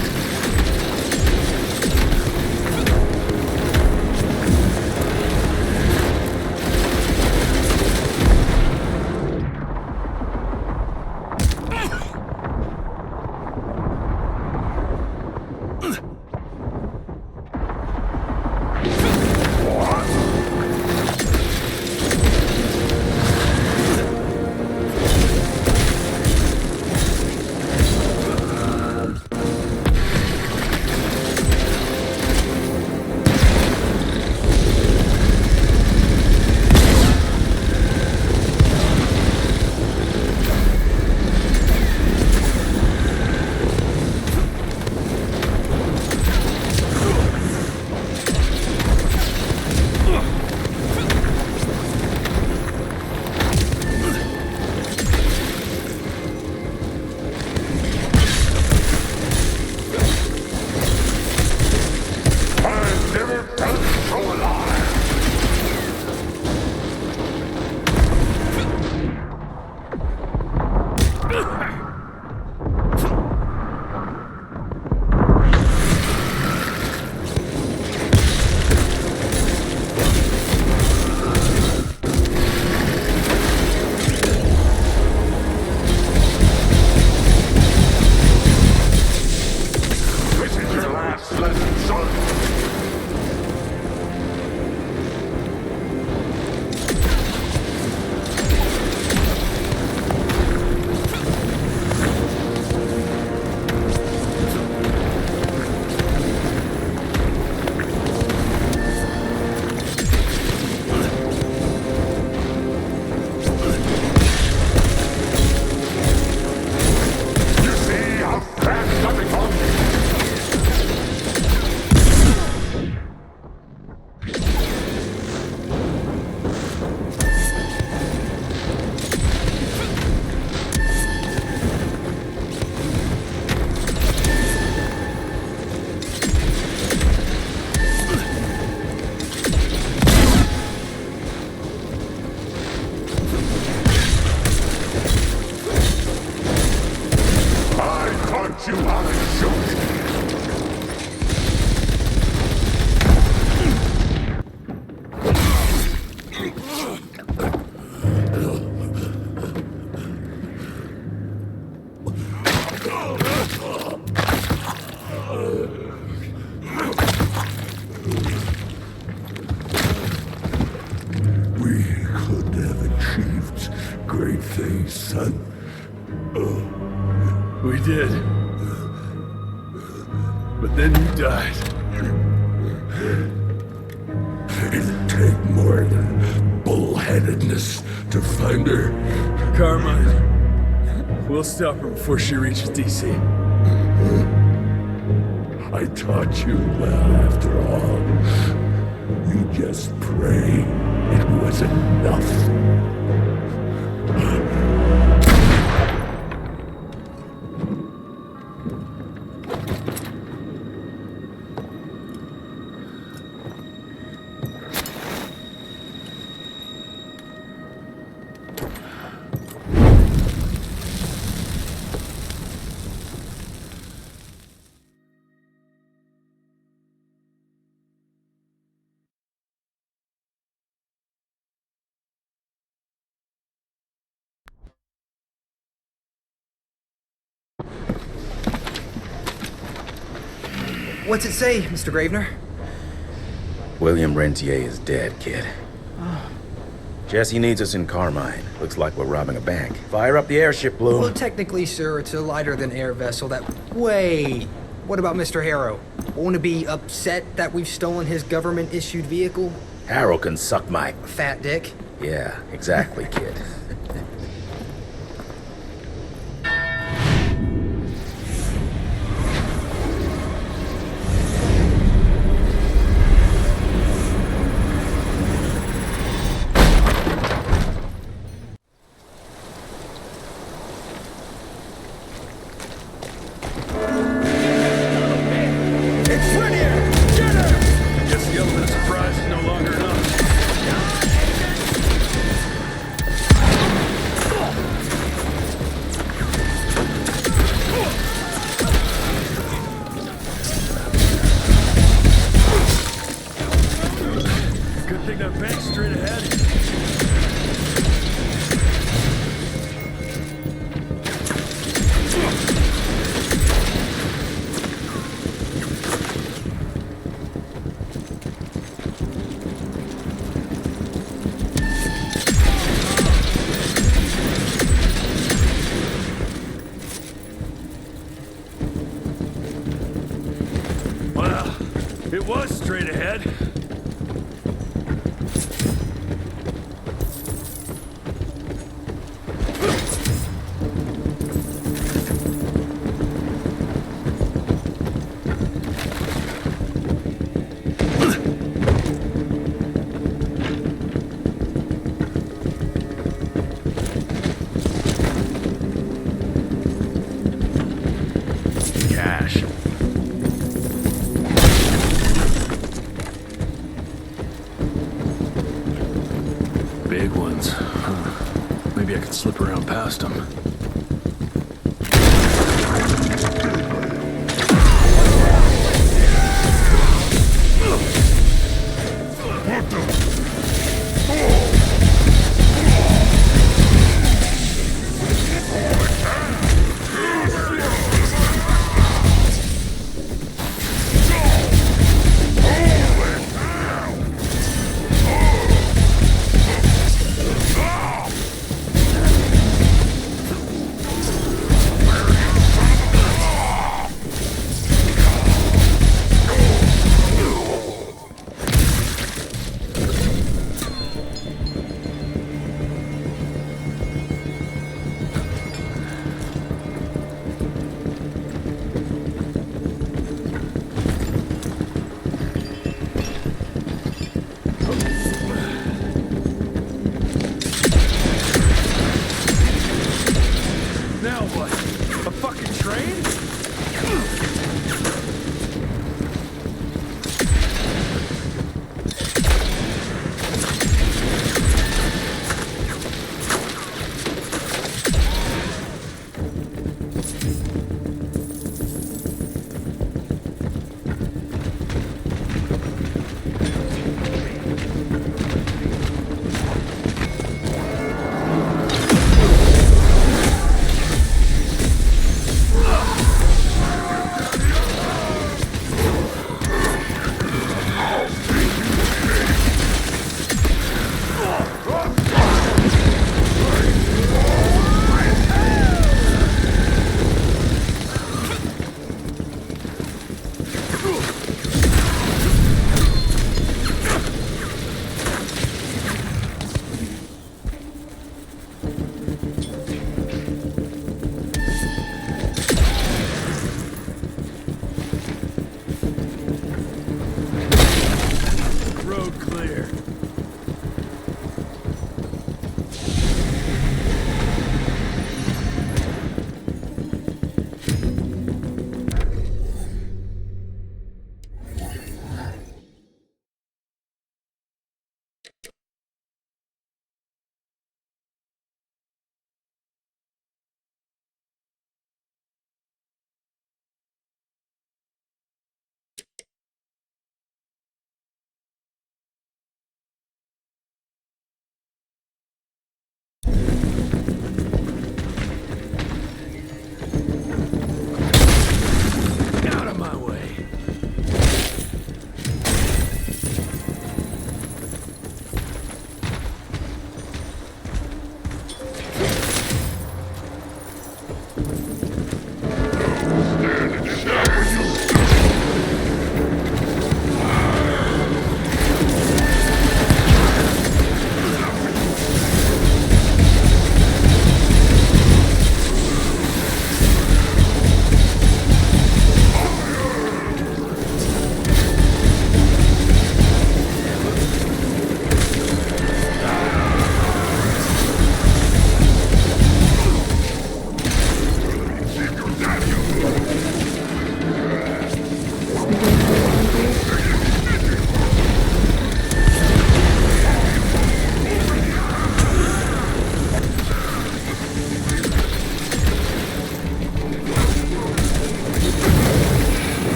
You how to shoot! We could have achieved great things, son. We did. But then you died. It'd take more than bullheadedness to find her. Carmine, we'll stop her before she reaches DC. I taught you well after all. You just pray it was enough. What's it say, Mr. Gravener? William Rentier is dead, kid. Jesse needs us in Carmine. Looks like we're robbing a bank. Fire up the airship, Bloom. Well, technically, sir, it's a lighter-than-air vessel that... Wait! What about Mr. Harrow? Won't it be upset that we've stolen his government-issued vehicle? Harrow can suck my... Fat dick? Yeah, exactly, kid. It was straight ahead. Cash. Big ones. Huh. Maybe I could slip around past them.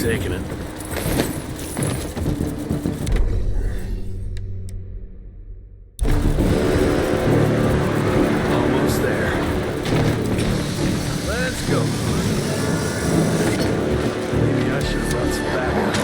taking it. Almost there. Let's go. Maybe I should have brought some backup.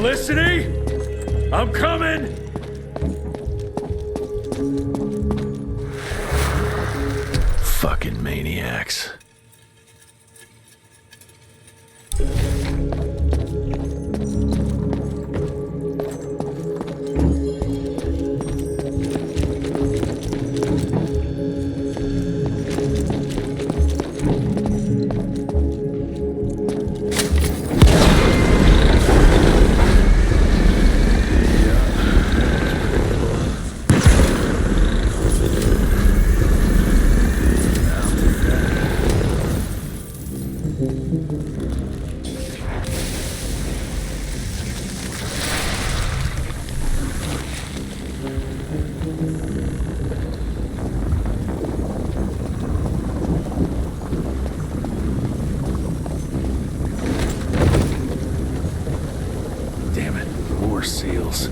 Felicity? I'm coming! Fucking maniacs. Damn it, more seals.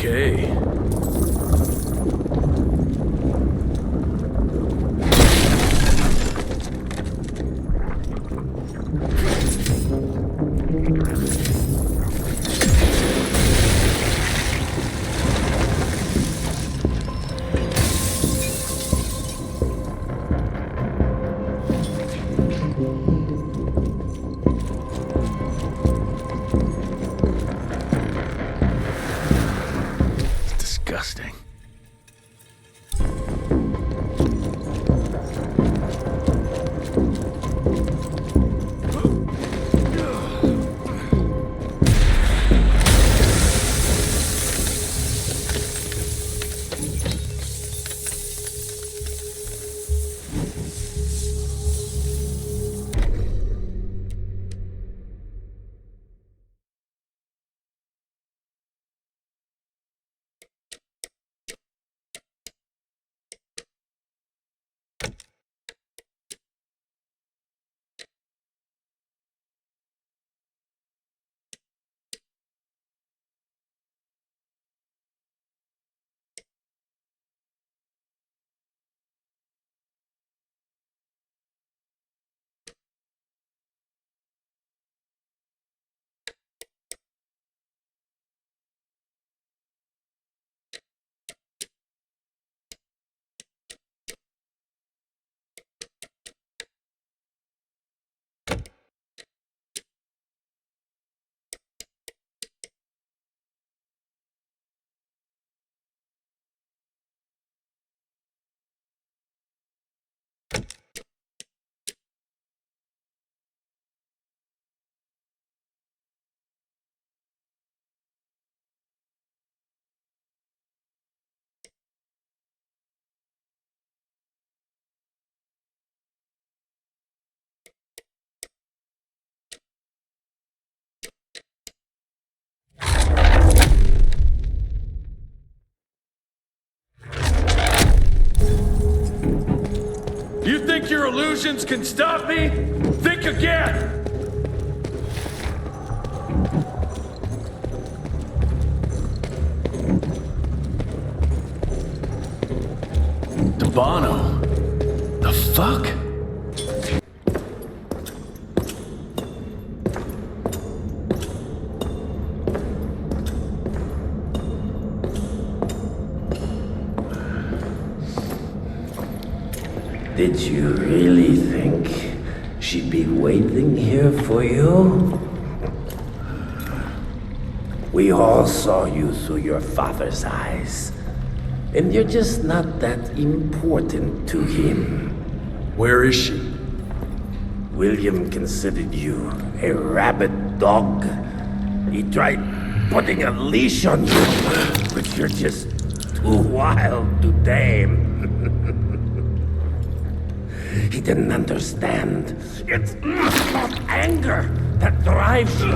Okay. illusions can stop me? Think again! Bono. The fuck? Did you really think she'd be waiting here for you? We all saw you through your father's eyes. And you're just not that important to him. Where is she? William considered you a rabid dog. He tried putting a leash on you, but you're just too wild to tame. He didn't understand. It's not anger that drives you,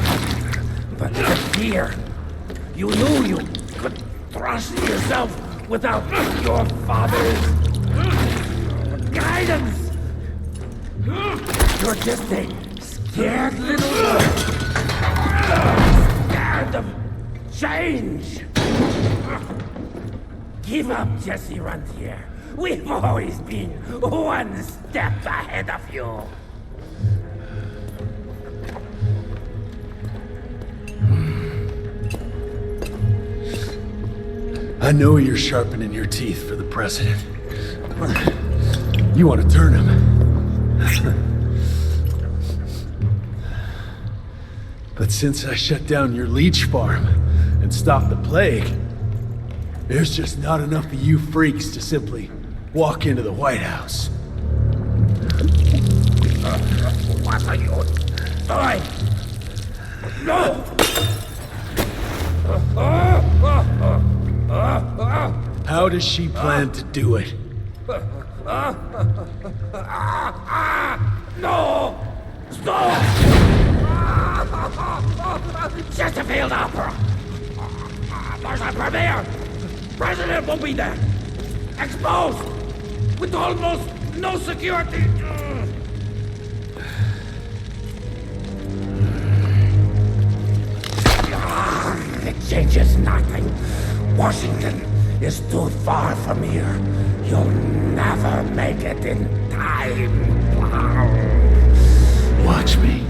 but the fear. You knew you could trust yourself without your father's guidance. You're just a scared little boy. Scared of change. Give up, Jesse Runtier. We've always been one step ahead of you. I know you're sharpening your teeth for the president. You want to turn him. But since I shut down your leech farm and stopped the plague, there's just not enough of you freaks to simply walk into the White House. What are you doing? No! How does she plan to do it? No! Stop! Just a field opera! There's a premiere! President will be there! Exposed! With almost no security! It changes nothing. Washington is too far from here. You'll never make it in time. Watch me.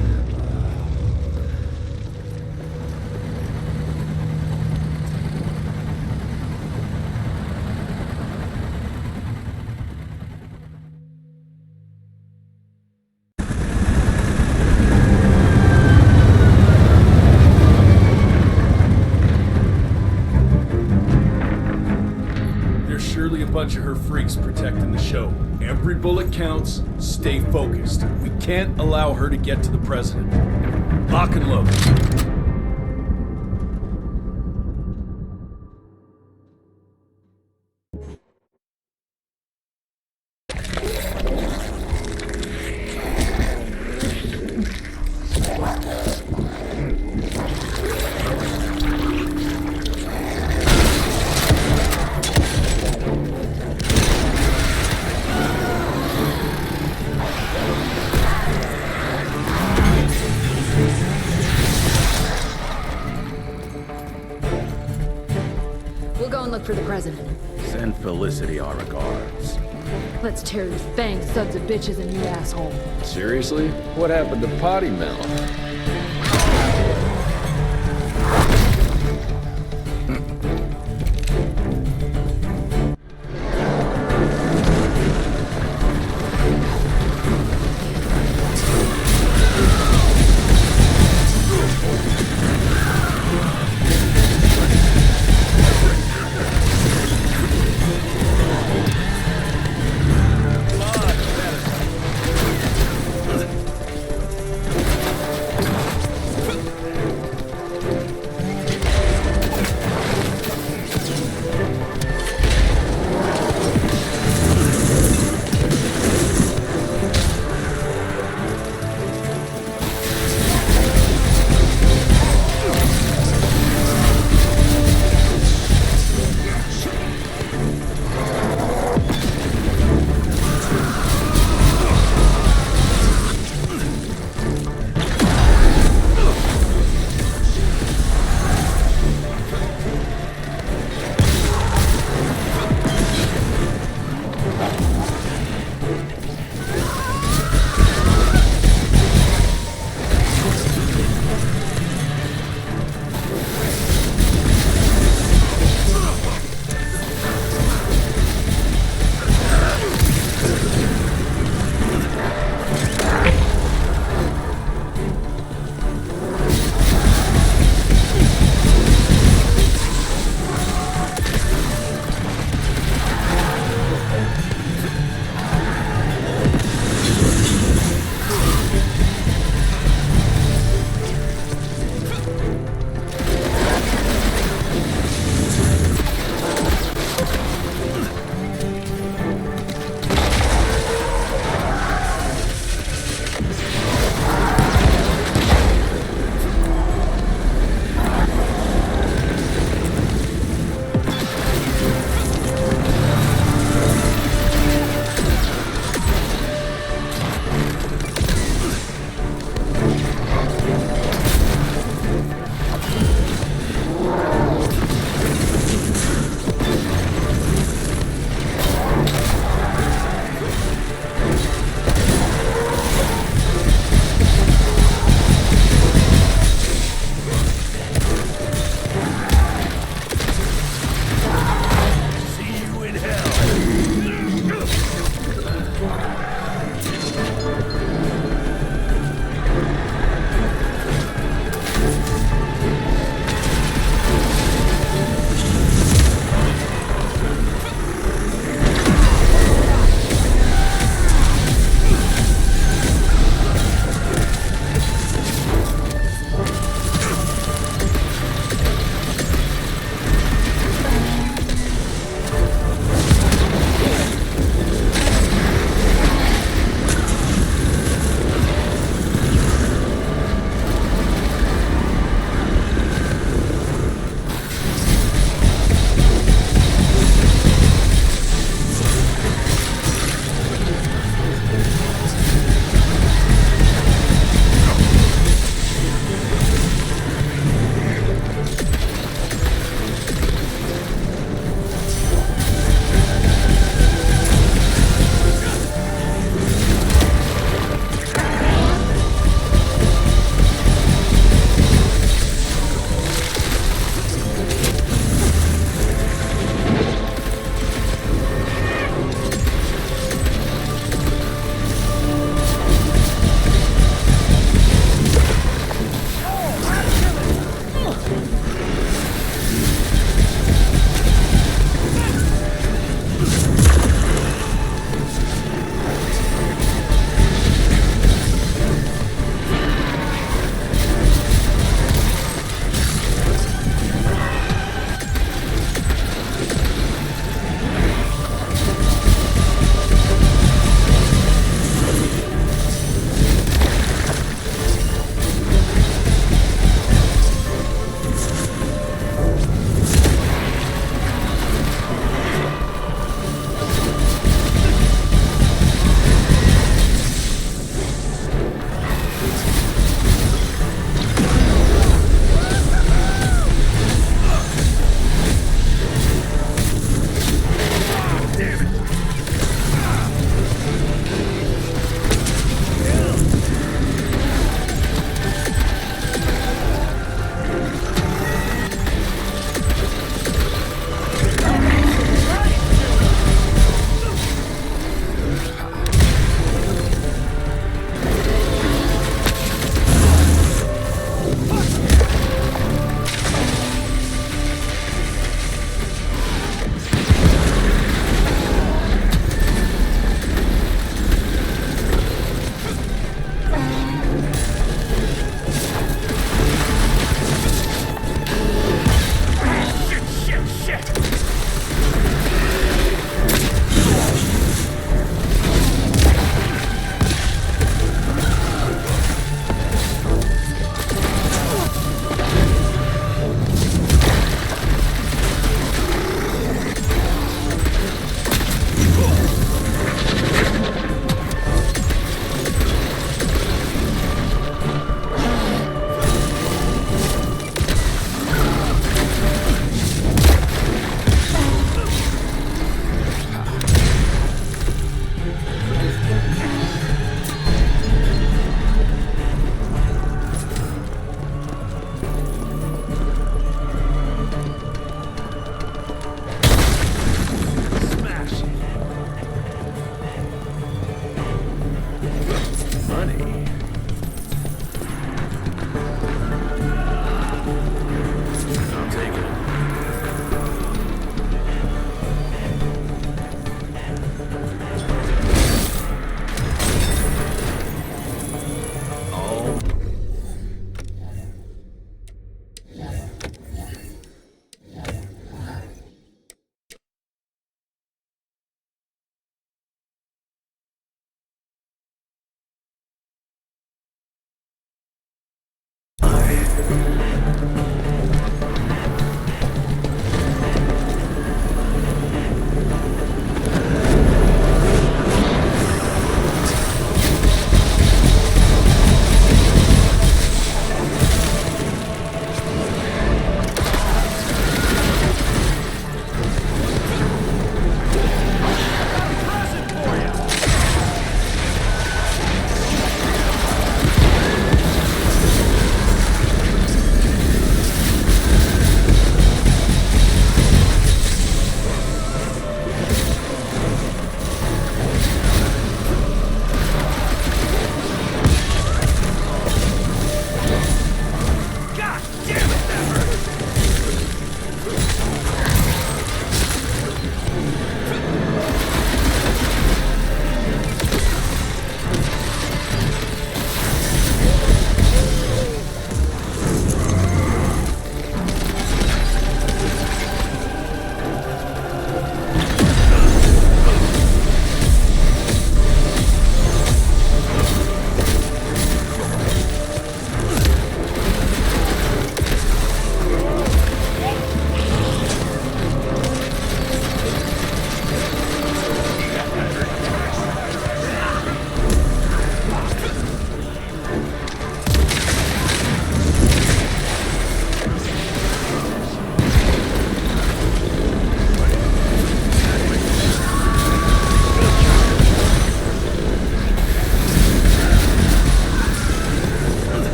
Bunch of her freaks protecting the show. Every bullet counts. Stay focused. We can't allow her to get to the president. Lock and load. For the president. Send Felicity our regards. Let's tear these bang sons of bitches a new asshole. Seriously? What happened to Potty Mouth?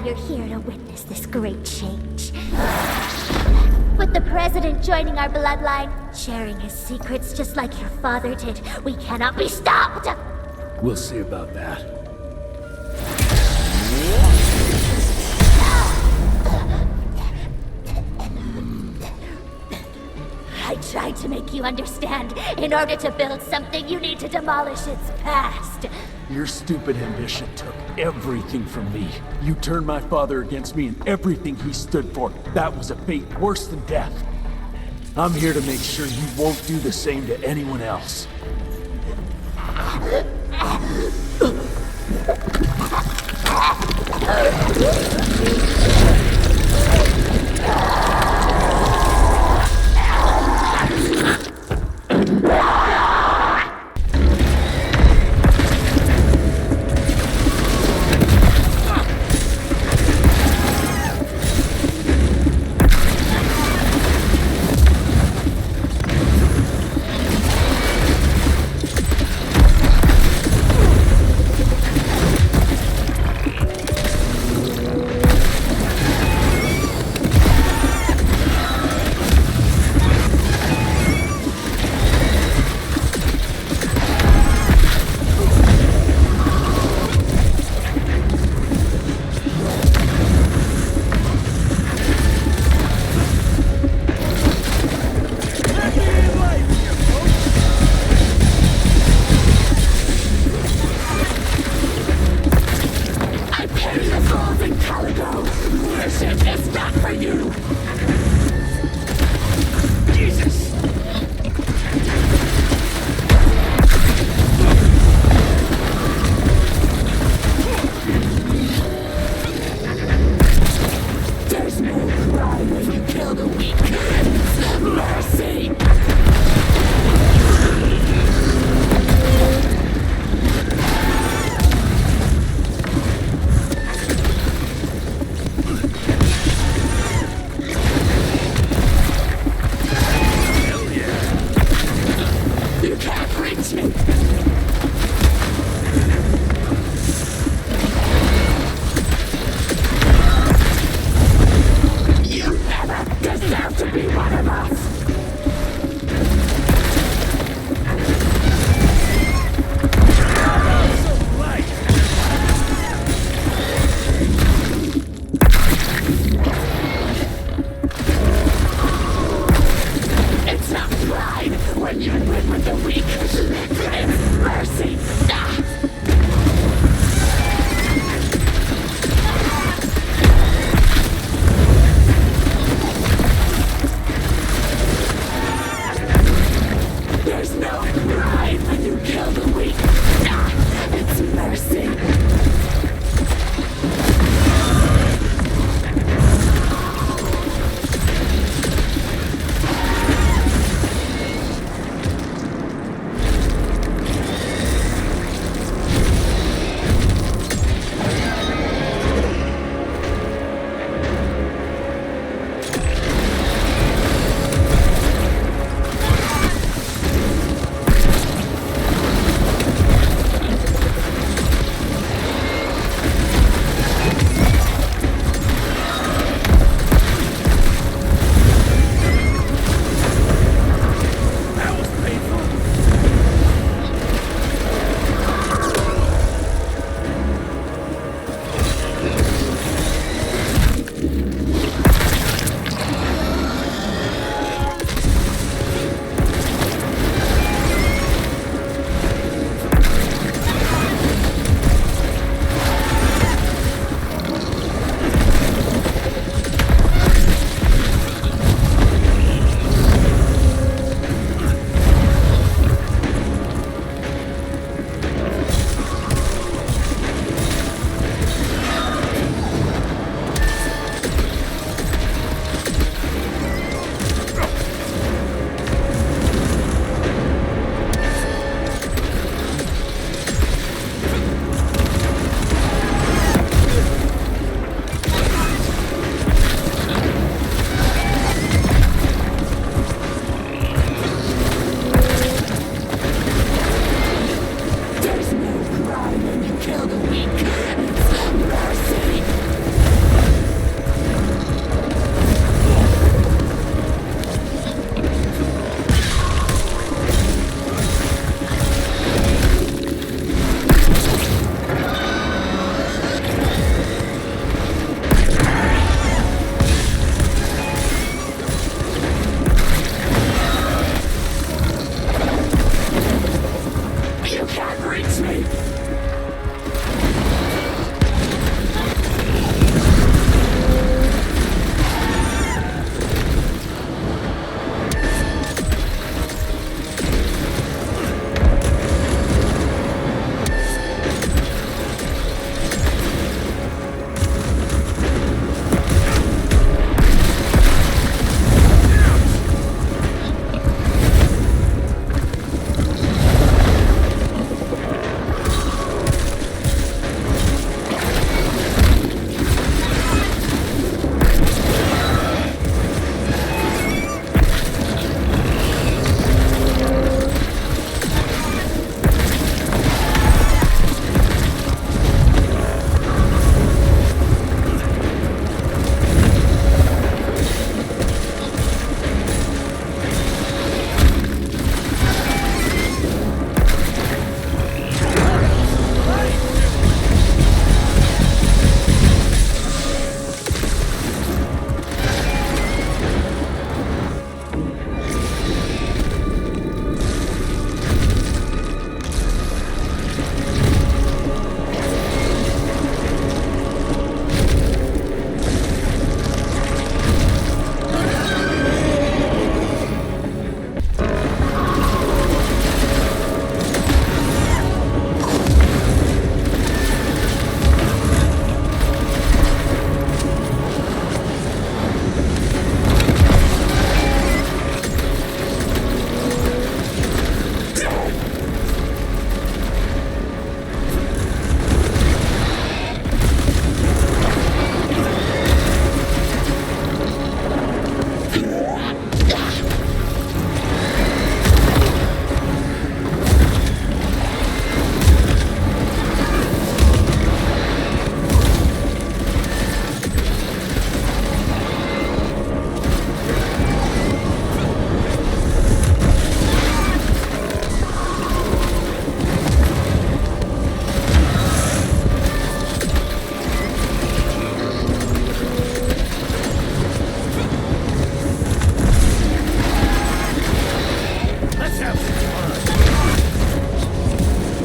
glad you're here to witness this great change. With the President joining our bloodline, sharing his secrets just like your father did, we cannot be stopped! We'll see about that. I tried to make you understand. In order to build something, you need to demolish its past. Your stupid ambition took everything from me. You turned my father against me and everything he stood for. That was a fate worse than death. I'm here to make sure you won't do the same to anyone else.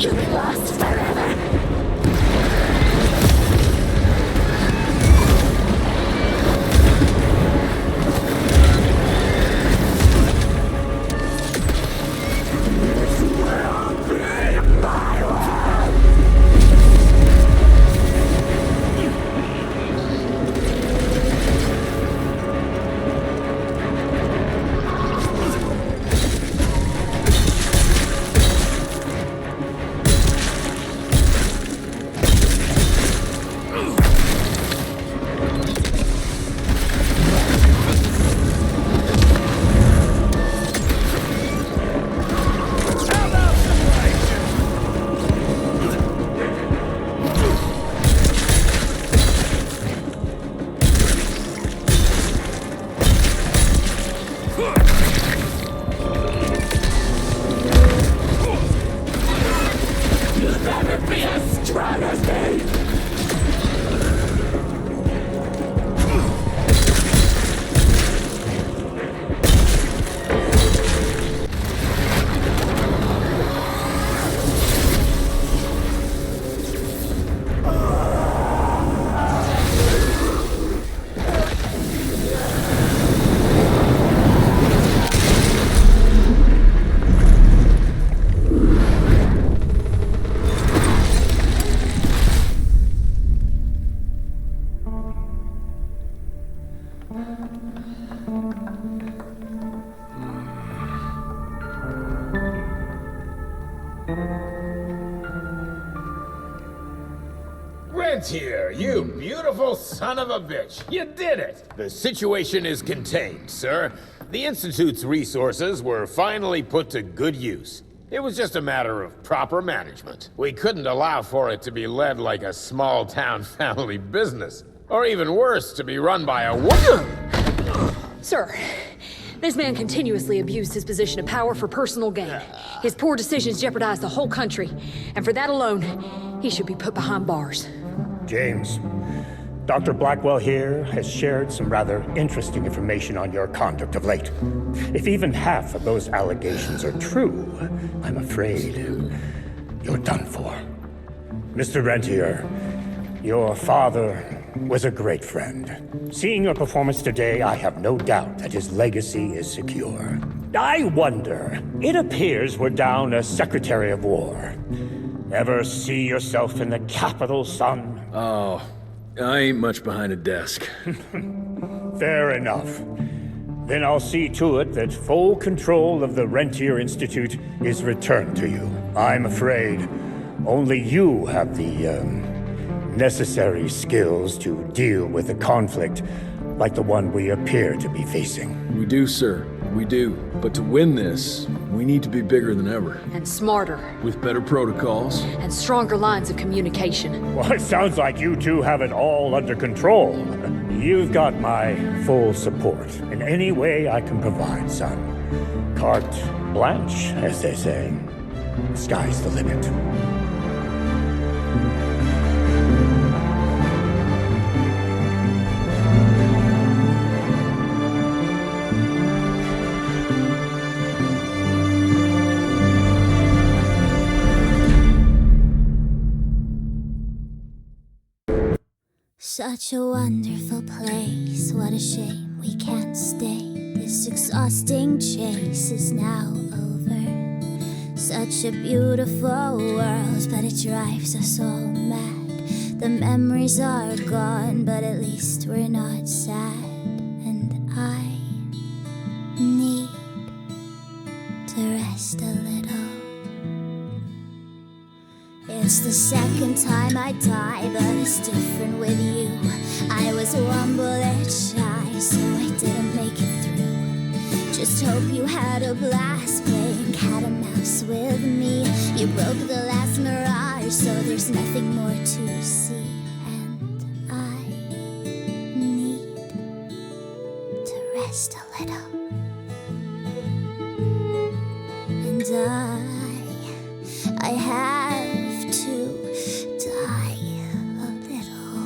You'll be lost forever. Rentier, you beautiful son of a bitch. You did it. The situation is contained, sir. The Institute's resources were finally put to good use. It was just a matter of proper management. We couldn't allow for it to be led like a small-town family business. Or even worse, to be run by a woman. Sir, this man continuously abused his position of power for personal gain. His poor decisions jeopardized the whole country. And for that alone, he should be put behind bars. James, Dr. Blackwell here has shared some rather interesting information on your conduct of late. If even half of those allegations are true, I'm afraid you're done for. Mr. Rentier, your father was a great friend. Seeing your performance today, I have no doubt that his legacy is secure. I wonder, it appears we're down a Secretary of War. Ever see yourself in the Capitol, son? Oh, I ain't much behind a desk. Fair enough. Then I'll see to it that full control of the Rentier Institute is returned to you. I'm afraid only you have the, necessary skills to deal with a conflict like the one we appear to be facing. We do, sir. We do. But to win this, we need to be bigger than ever. And smarter. With better protocols. And stronger lines of communication. Well, it sounds like you two have it all under control. You've got my full support in any way I can provide, son. Carte blanche, as they say. Sky's the limit. Such a wonderful place, what a shame we can't stay. This exhausting chase is now over. Such a beautiful world, but it drives us all mad. The memories are gone, but at least we're not sad. And I need to rest a little. It's the second time I die, but it's different with you. I was one bullet shy, so I didn't make it through. Just hope you had a blast playing cat and mouse with me. You broke the last mirage, so there's nothing more to see. And I need to rest a little. And I have to die a little.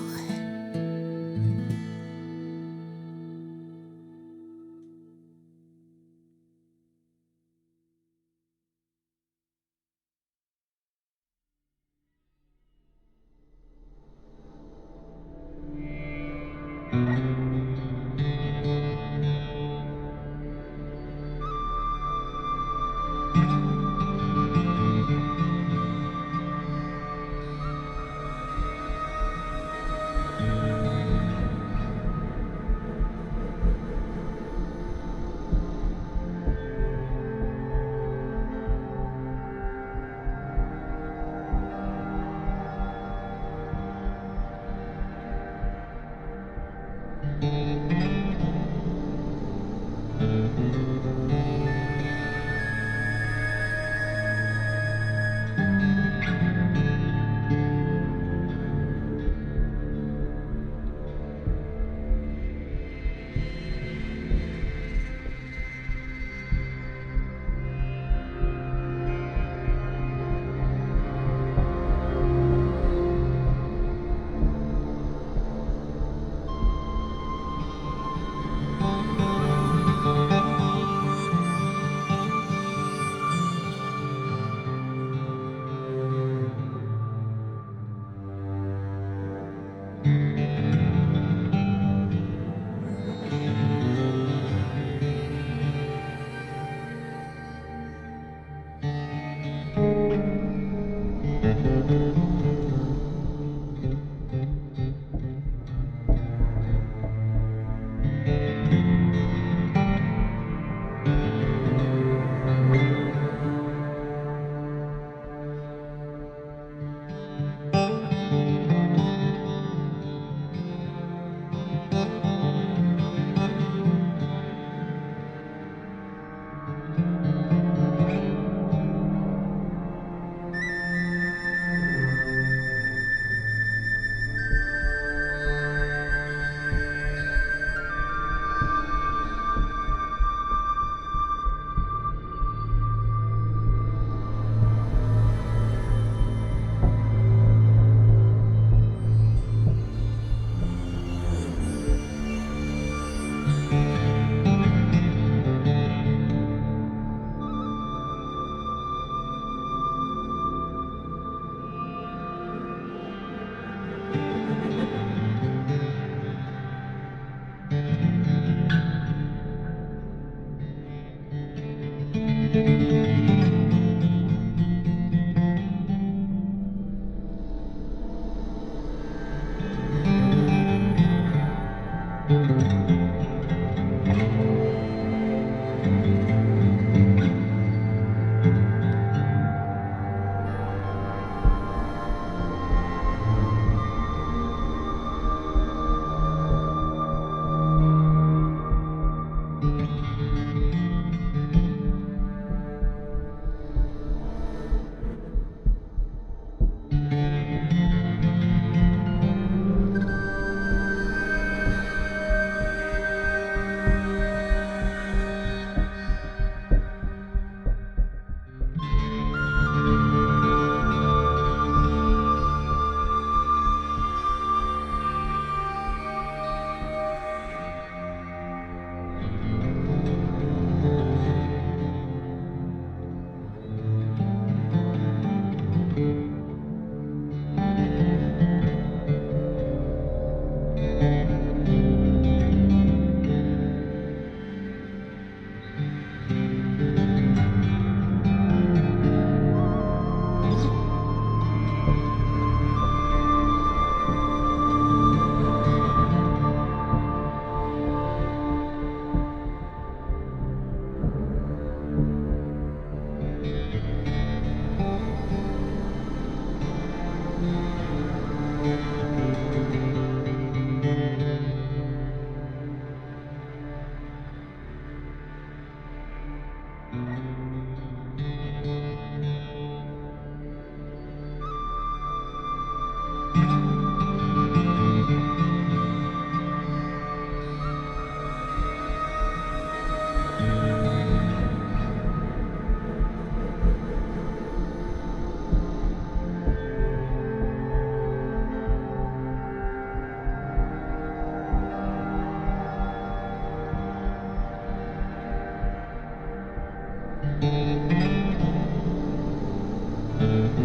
Thank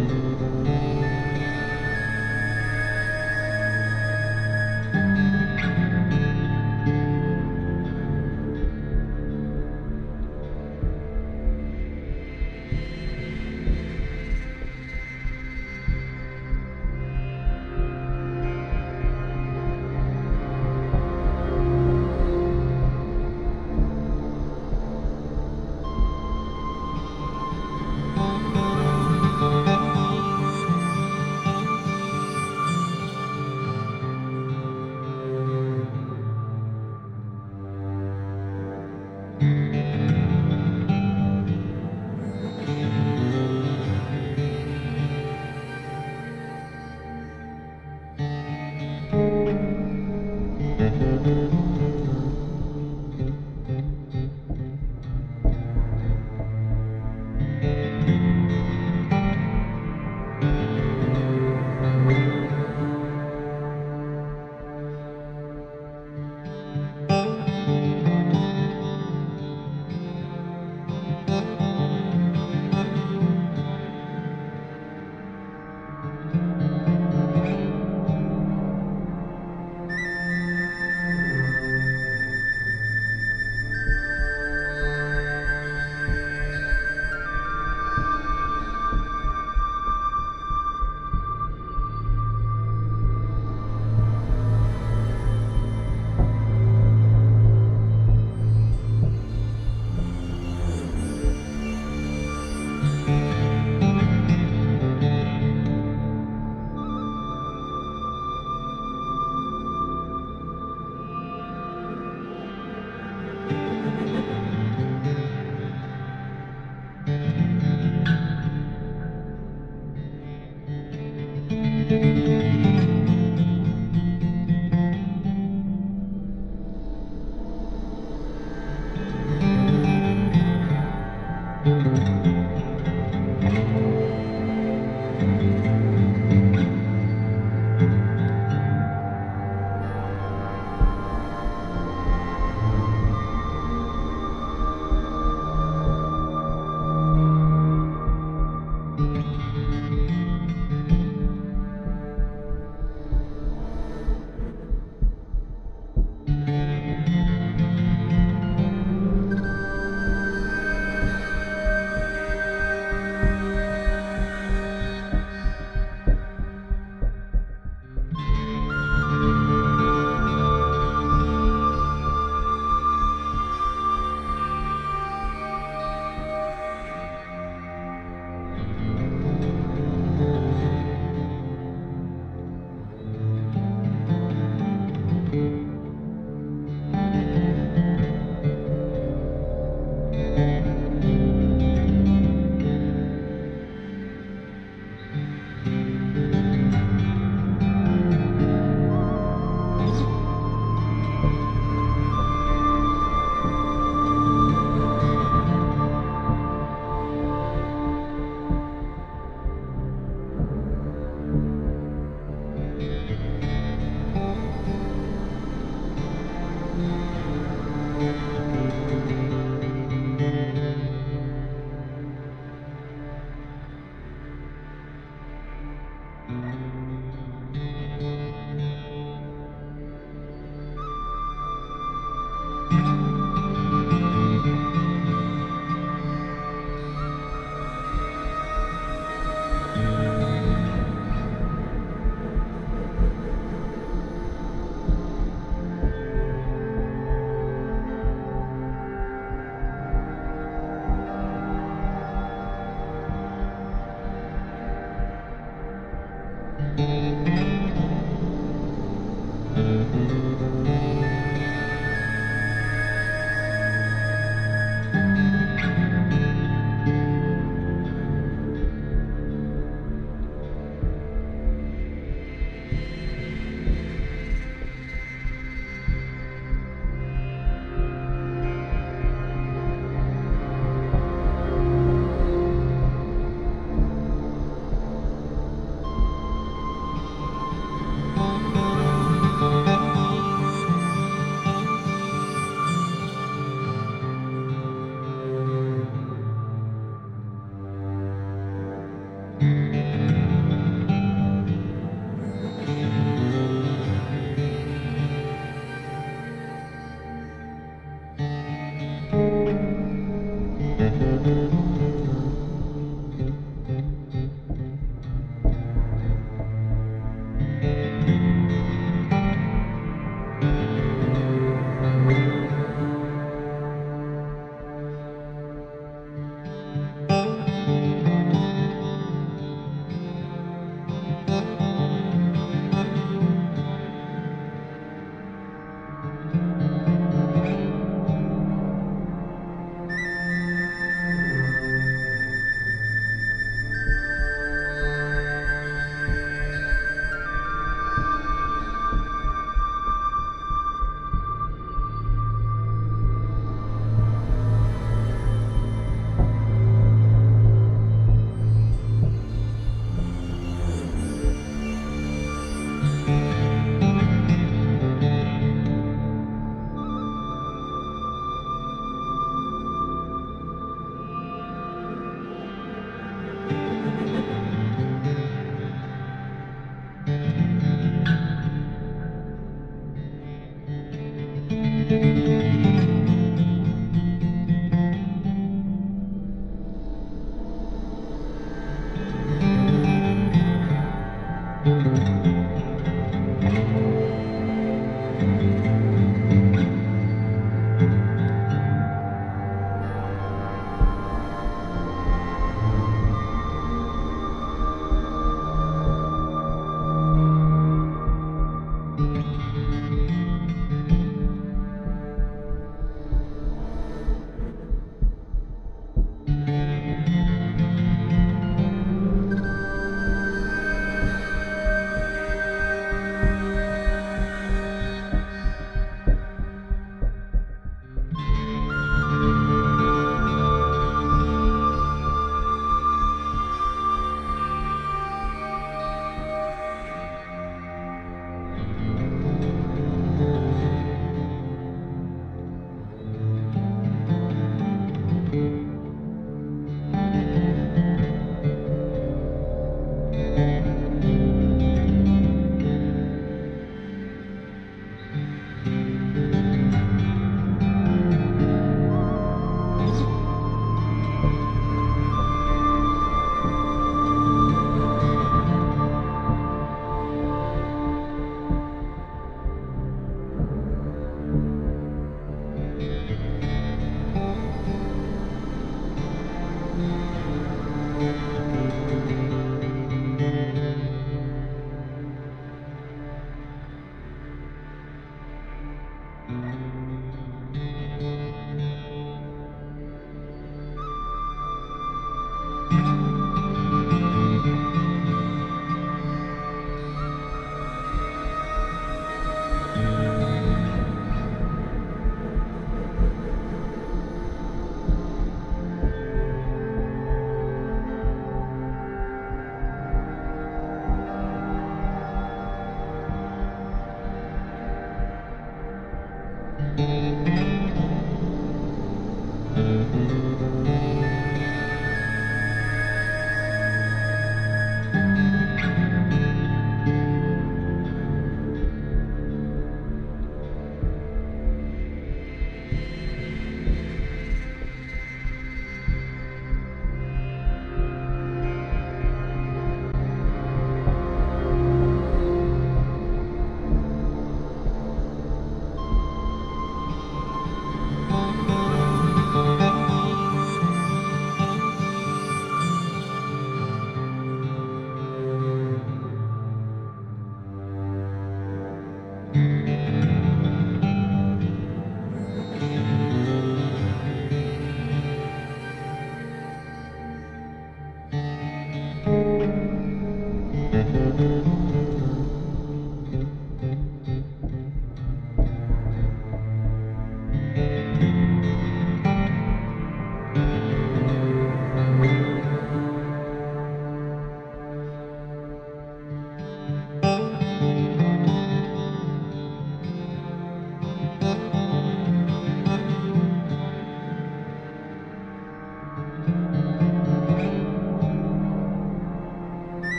you.